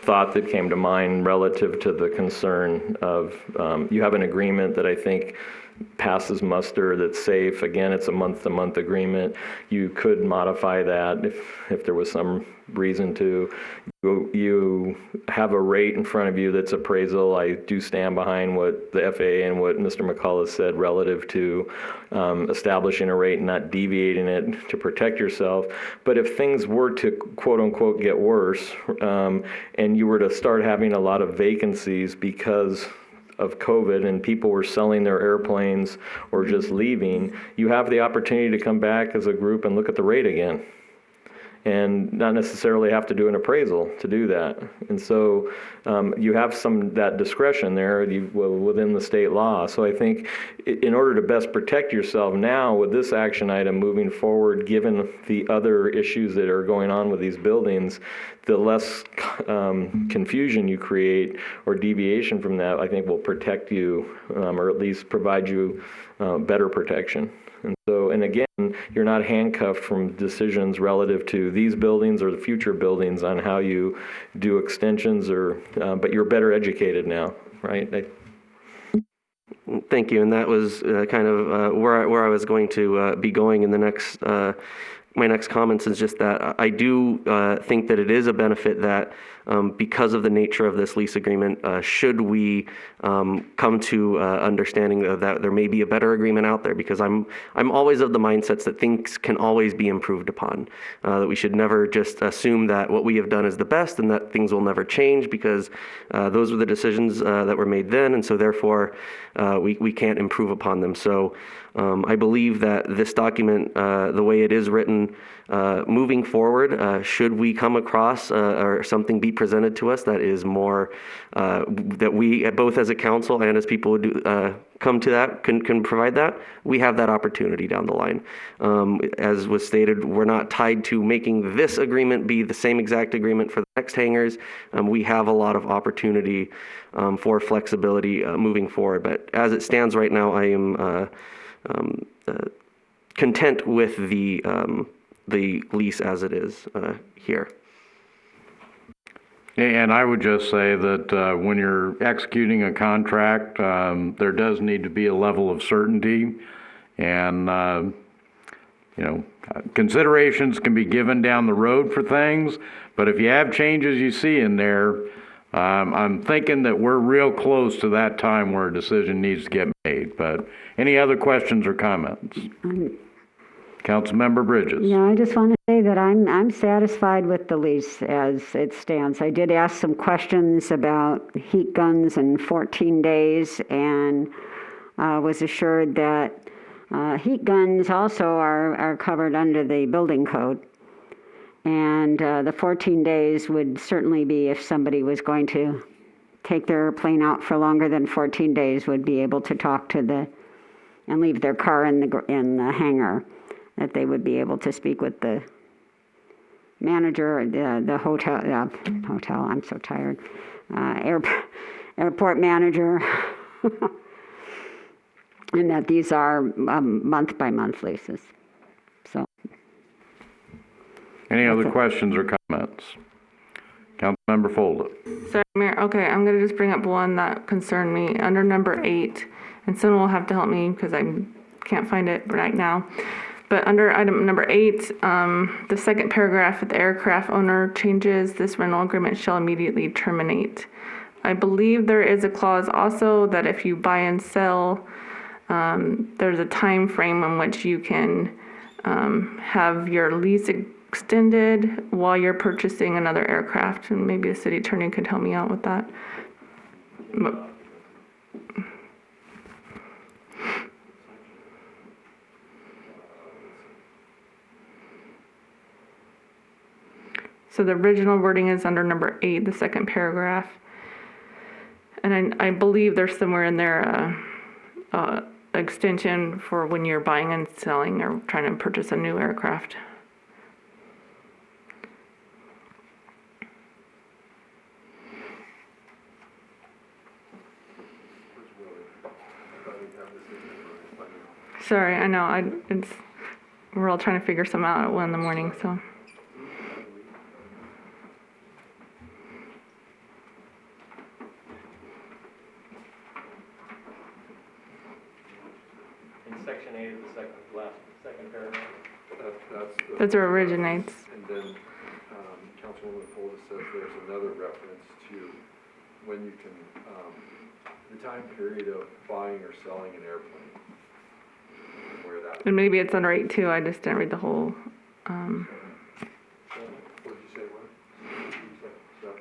Thought that came to mind relative to the concern of you have an agreement that I think passes muster, that's safe. Again, it's a month-to-month agreement. You could modify that if there was some reason to. You have a rate in front of you that's appraisal. I do stand behind what the FAA and what Mr. McCullough said relative to establishing a rate and not deviating it to protect yourself. But if things were to quote unquote get worse and you were to start having a lot of vacancies because of COVID and people were selling their airplanes or just leaving, you have the opportunity to come back as a group and look at the rate again, and not necessarily have to do an appraisal to do that. And so you have that discretion there within the state law. So I think in order to best protect yourself now with this action item moving forward, given the other issues that are going on with these buildings, the less confusion you create or deviation from that, I think will protect you or at least provide you better protection. And again, you're not handcuffed from decisions relative to these buildings or the future buildings on how you do extensions, but you're better educated now, right? Thank you, and that was kind of where I was going to be going in the next. My next comments is just that I do think that it is a benefit that because of the nature of this lease agreement, should we come to understanding that there may be a better agreement out there, because I'm always of the mindsets that things can always be improved upon, that we should never just assume that what we have done is the best and that things will never change, because those were the decisions that were made then, and so therefore we can't improve upon them. So I believe that this document, the way it is written, moving forward, should we come across or something be presented to us that is more, that we, both as a council and as people would do, come to that, can provide that, we have that opportunity down the line. As was stated, we're not tied to making this agreement be the same exact agreement for the next hangars. We have a lot of opportunity for flexibility moving forward. But as it stands right now, I am content with the lease as it is here. And I would just say that when you're executing a contract, there does need to be a level of certainty, and considerations can be given down the road for things, but if you have changes you see in there, I'm thinking that we're real close to that time where a decision needs to get made. But any other questions or comments? Councilmember Bridges. Yeah, I just want to say that I'm satisfied with the lease as it stands. I did ask some questions about heat guns and 14 days, and was assured that heat guns also are covered under the building code. And the 14 days would certainly be if somebody was going to take their airplane out for longer than 14 days, would be able to talk to and leave their car in the hangar, that they would be able to speak with the manager, the hotel, I'm so tired, airport manager, and that these are month-by-month leases. So. Any other questions or comments? Councilmember Folda. Sorry, Mayor. Okay, I'm going to just bring up one that concerned me. Under number 8, and someone will have to help me because I can't find it right now. But under item number 8, the second paragraph, if the aircraft owner changes, this rental agreement shall immediately terminate. I believe there is a clause also that if you buy and sell, there's a time frame in which you can have your lease extended while you're purchasing another aircraft, and maybe the city attorney could help me out with that. So the original wording is under number 8, the second paragraph. And I believe there's somewhere in there extension for when you're buying and selling or trying to purchase a new aircraft. Sorry, I know, we're all trying to figure some out at 1 in the morning, so. In section 8 of the second paragraph. That's where it originates. And then Councilwoman Folda says there's another reference to when you can, the time period of buying or selling an airplane. Where that. And maybe it's under 8 too, I just didn't read the whole. What did you say, what? 7?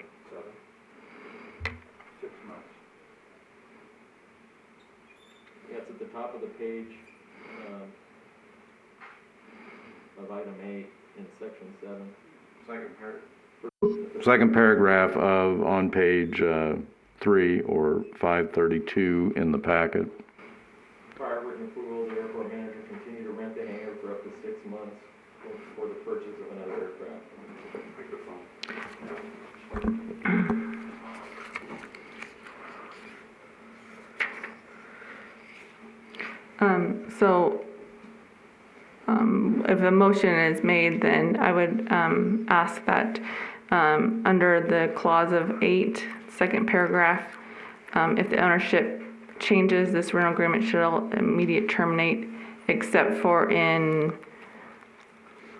6 months. Yeah, it's at the top of the page of item 8 in section 7. Second paragraph on page 3 or 532 in the packet. Prior written approval, the airport manager continue to rent the hangar for up to 6 months for the purchase of another aircraft. So if a motion is made, then I would ask that under the clause of 8, second paragraph, if the ownership changes, this rental agreement shall immediately terminate, except for in...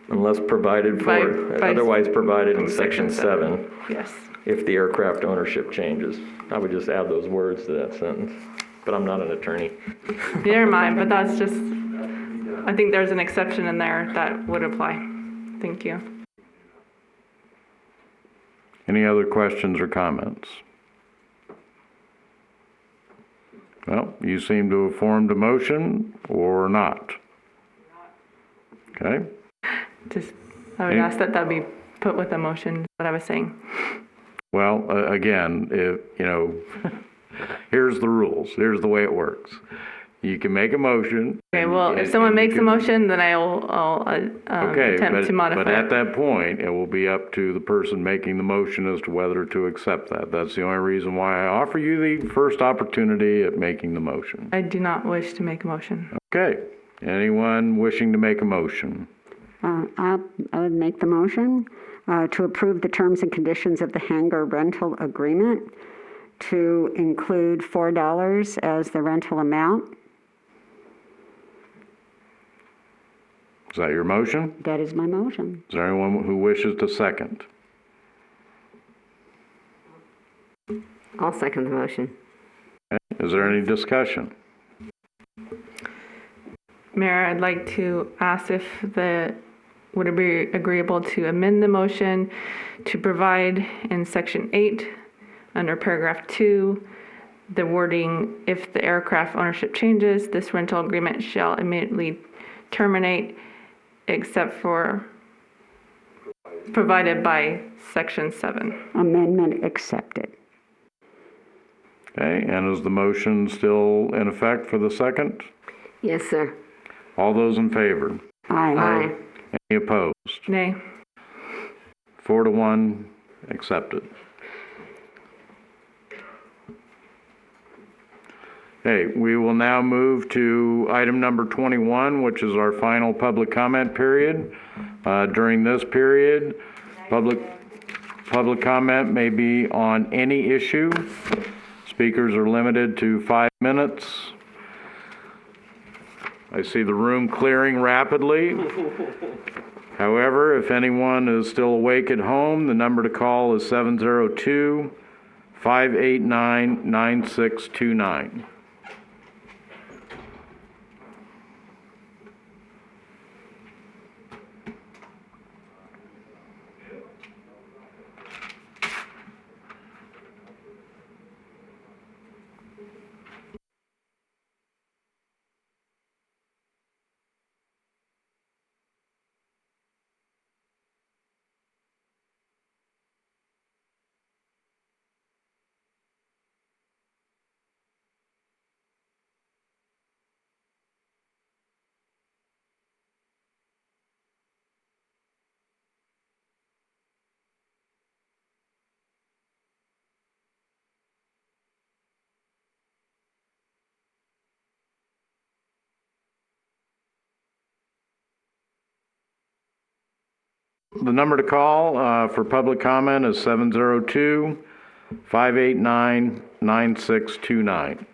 Unless provided for, otherwise provided in section 7. Yes. if the aircraft ownership changes. I would just add those words to that sentence, but I'm not an attorney. Neither am I, but that's just, I think there's an exception in there that would apply. Thank you. Any other questions or comments? Well, you seem to have formed a motion or not. Okay. Just, I would ask that be put with a motion, what I was saying. Well, again, here's the rules. Here's the way it works. You can make a motion. Okay, well, if someone makes a motion, then I'll Okay, attempt to modify. but at that point, it will be up to the person making the motion as to whether to accept that. That's the only reason why I offer you the first opportunity at making the motion. I do not wish to make a motion. Okay. Anyone wishing to make a motion? I would make the motion to approve the terms and conditions of the hangar rental agreement to include $4 as the rental amount. Is that your motion? That is my motion. Is there anyone who wishes to second? I'll second the motion. Okay. Is there any discussion? Mayor, I'd like to ask if would it be agreeable to amend the motion to provide in section 8 under paragraph 2 the wording, if the aircraft ownership changes, this rental agreement shall immediately terminate except for provided by section 7. Amendment accepted. Okay, and is the motion still in effect for the second? Yes, sir. All those in favor? Aye. Aye. Any opposed? Nay. 4-1, accepted. Okay, we will now move to item number 21, which is our final public comment period. During this period, public comment may be on any issue. Speakers are limited to 5 minutes. I see the room clearing rapidly. However, if anyone is still awake at home, the number to call is 702-589-9629. The number to call for public comment is 702-589-9629.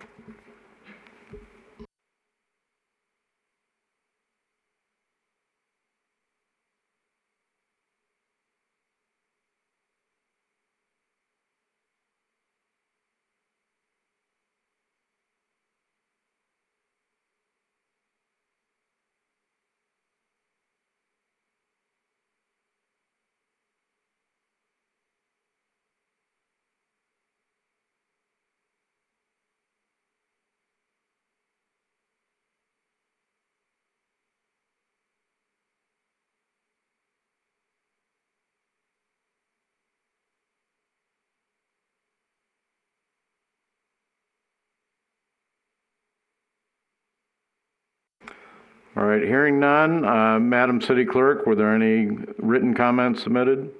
All right, hearing none, Madam City Clerk, were there any written comments submitted? No.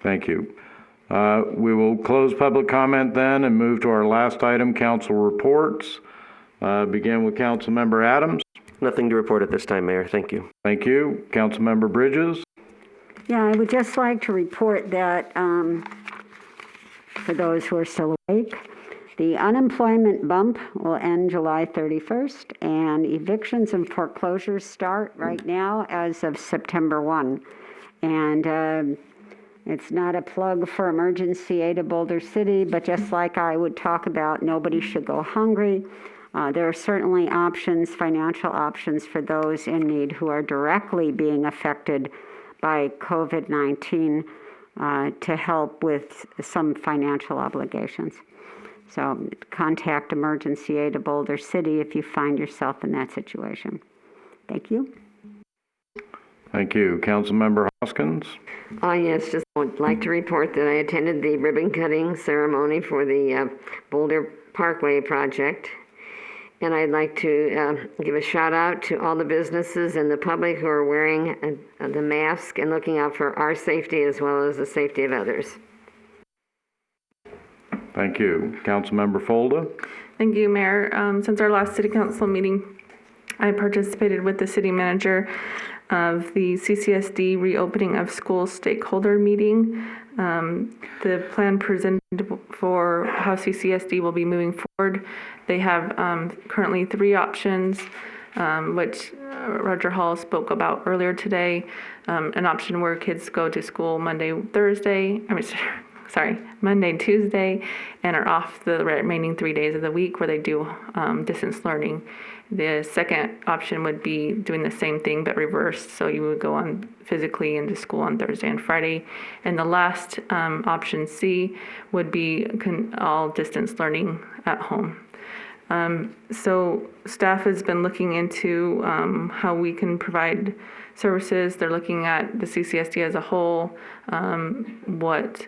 Thank you. We will close public comment then and move to our last item, council reports. Begin with Councilmember Adams. Nothing to report at this time, Mayor. Thank you. Thank you. Councilmember Bridges. Yeah, I would just like to report that for those who are still awake, the unemployment bump will end July 31st, and evictions and foreclosures start right now as of September 1. And It's not a plug for emergency aid of Boulder City, but just like I would talk about nobody should go hungry, there are certainly options, financial options for those in need who are directly being affected by COVID-19 to help with some financial obligations. So contact emergency aid of Boulder City if you find yourself in that situation. Thank you. Thank you. Councilmember Hoskins? Yes, just would like to report that I attended the ribbon cutting ceremony for the Boulder Parkway project. And I'd like to give a shout out to all the businesses and the public who are wearing the mask and looking out for our safety as well as the safety of others. Thank you. Councilmember Folda? Thank you, Mayor. Since our last City Council meeting, I participated with the City Manager of the CCSD reopening of schools stakeholder meeting. The plan presented for how CCSD will be moving forward. They have currently 3 options, which Roger Hall spoke about earlier today. An option where kids go to school Monday, Tuesday, and are off the remaining 3 days of the week where they do distance learning. The second option would be doing the same thing but reversed, so you would go on physically into school on Thursday and Friday. And the last option C would be all distance learning at home. So staff has been looking into how we can provide services. They're looking at the CCSD as a whole, what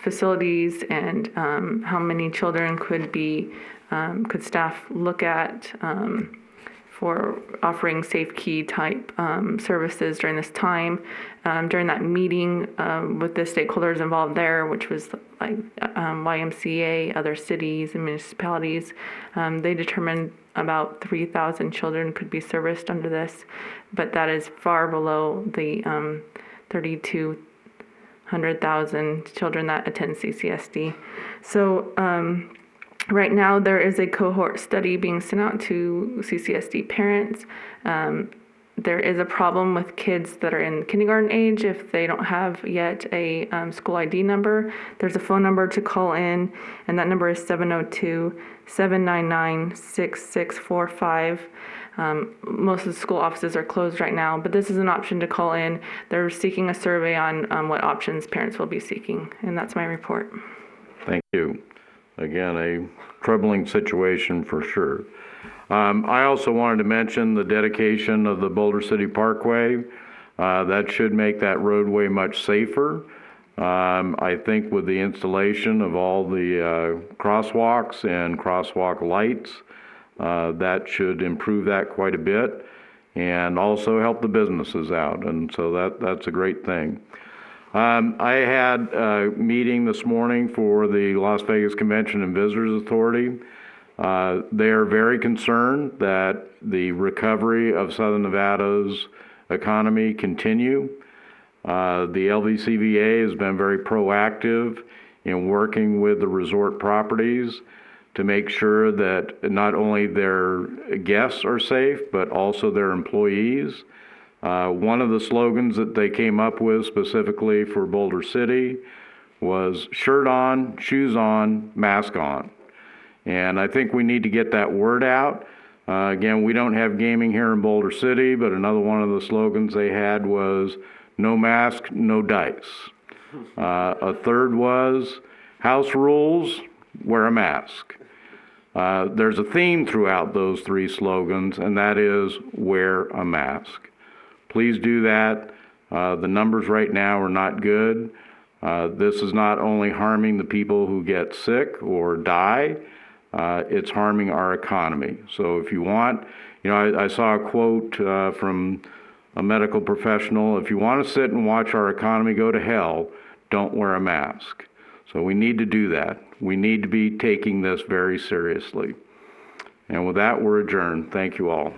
facilities and how many children could staff look at for offering safe key type services during this time. During that meeting with the stakeholders involved there, which was like YMCA, other cities and municipalities, they determined about 3,000 children could be serviced under this, but that is far below the 3,200,000 children that attend CCSD. So right now there is a cohort study being sent out to CCSD parents. There is a problem with kids that are in kindergarten age if they don't have yet a school ID number. There's a phone number to call in, and that number is 702-799-6645. Most of the school offices are closed right now, but this is an option to call in. They're seeking a survey on what options parents will be seeking, and that's my report. Thank you. Again, a troubling situation for sure. I also wanted to mention the dedication of the Boulder City Parkway. That should make that roadway much safer. I think with the installation of all the crosswalks and crosswalk lights, that should improve that quite a bit and also help the businesses out. And so that's a great thing. I had a meeting this morning for the Las Vegas Convention and Visitors Authority. They are very concerned that the recovery of Southern Nevada's economy continue. The LVCVA has been very proactive in working with the resort properties to make sure that not only their guests are safe, but also their employees. One of the slogans that they came up with specifically for Boulder City was shirt on, shoes on, mask on. And I think we need to get that word out. Again, we don't have gaming here in Boulder City, but another one of the slogans they had was no mask, no dice. A third was house rules, wear a mask. There's a theme throughout those 3 slogans, and that is wear a mask. Please do that. The numbers right now are not good. This is not only harming the people who get sick or die, it's harming our economy. So if you want, I saw a quote from a medical professional, if you want to sit and watch our economy go to hell, don't wear a mask. So we need to do that. We need to be taking this very seriously. And with that, we're adjourned. Thank you all.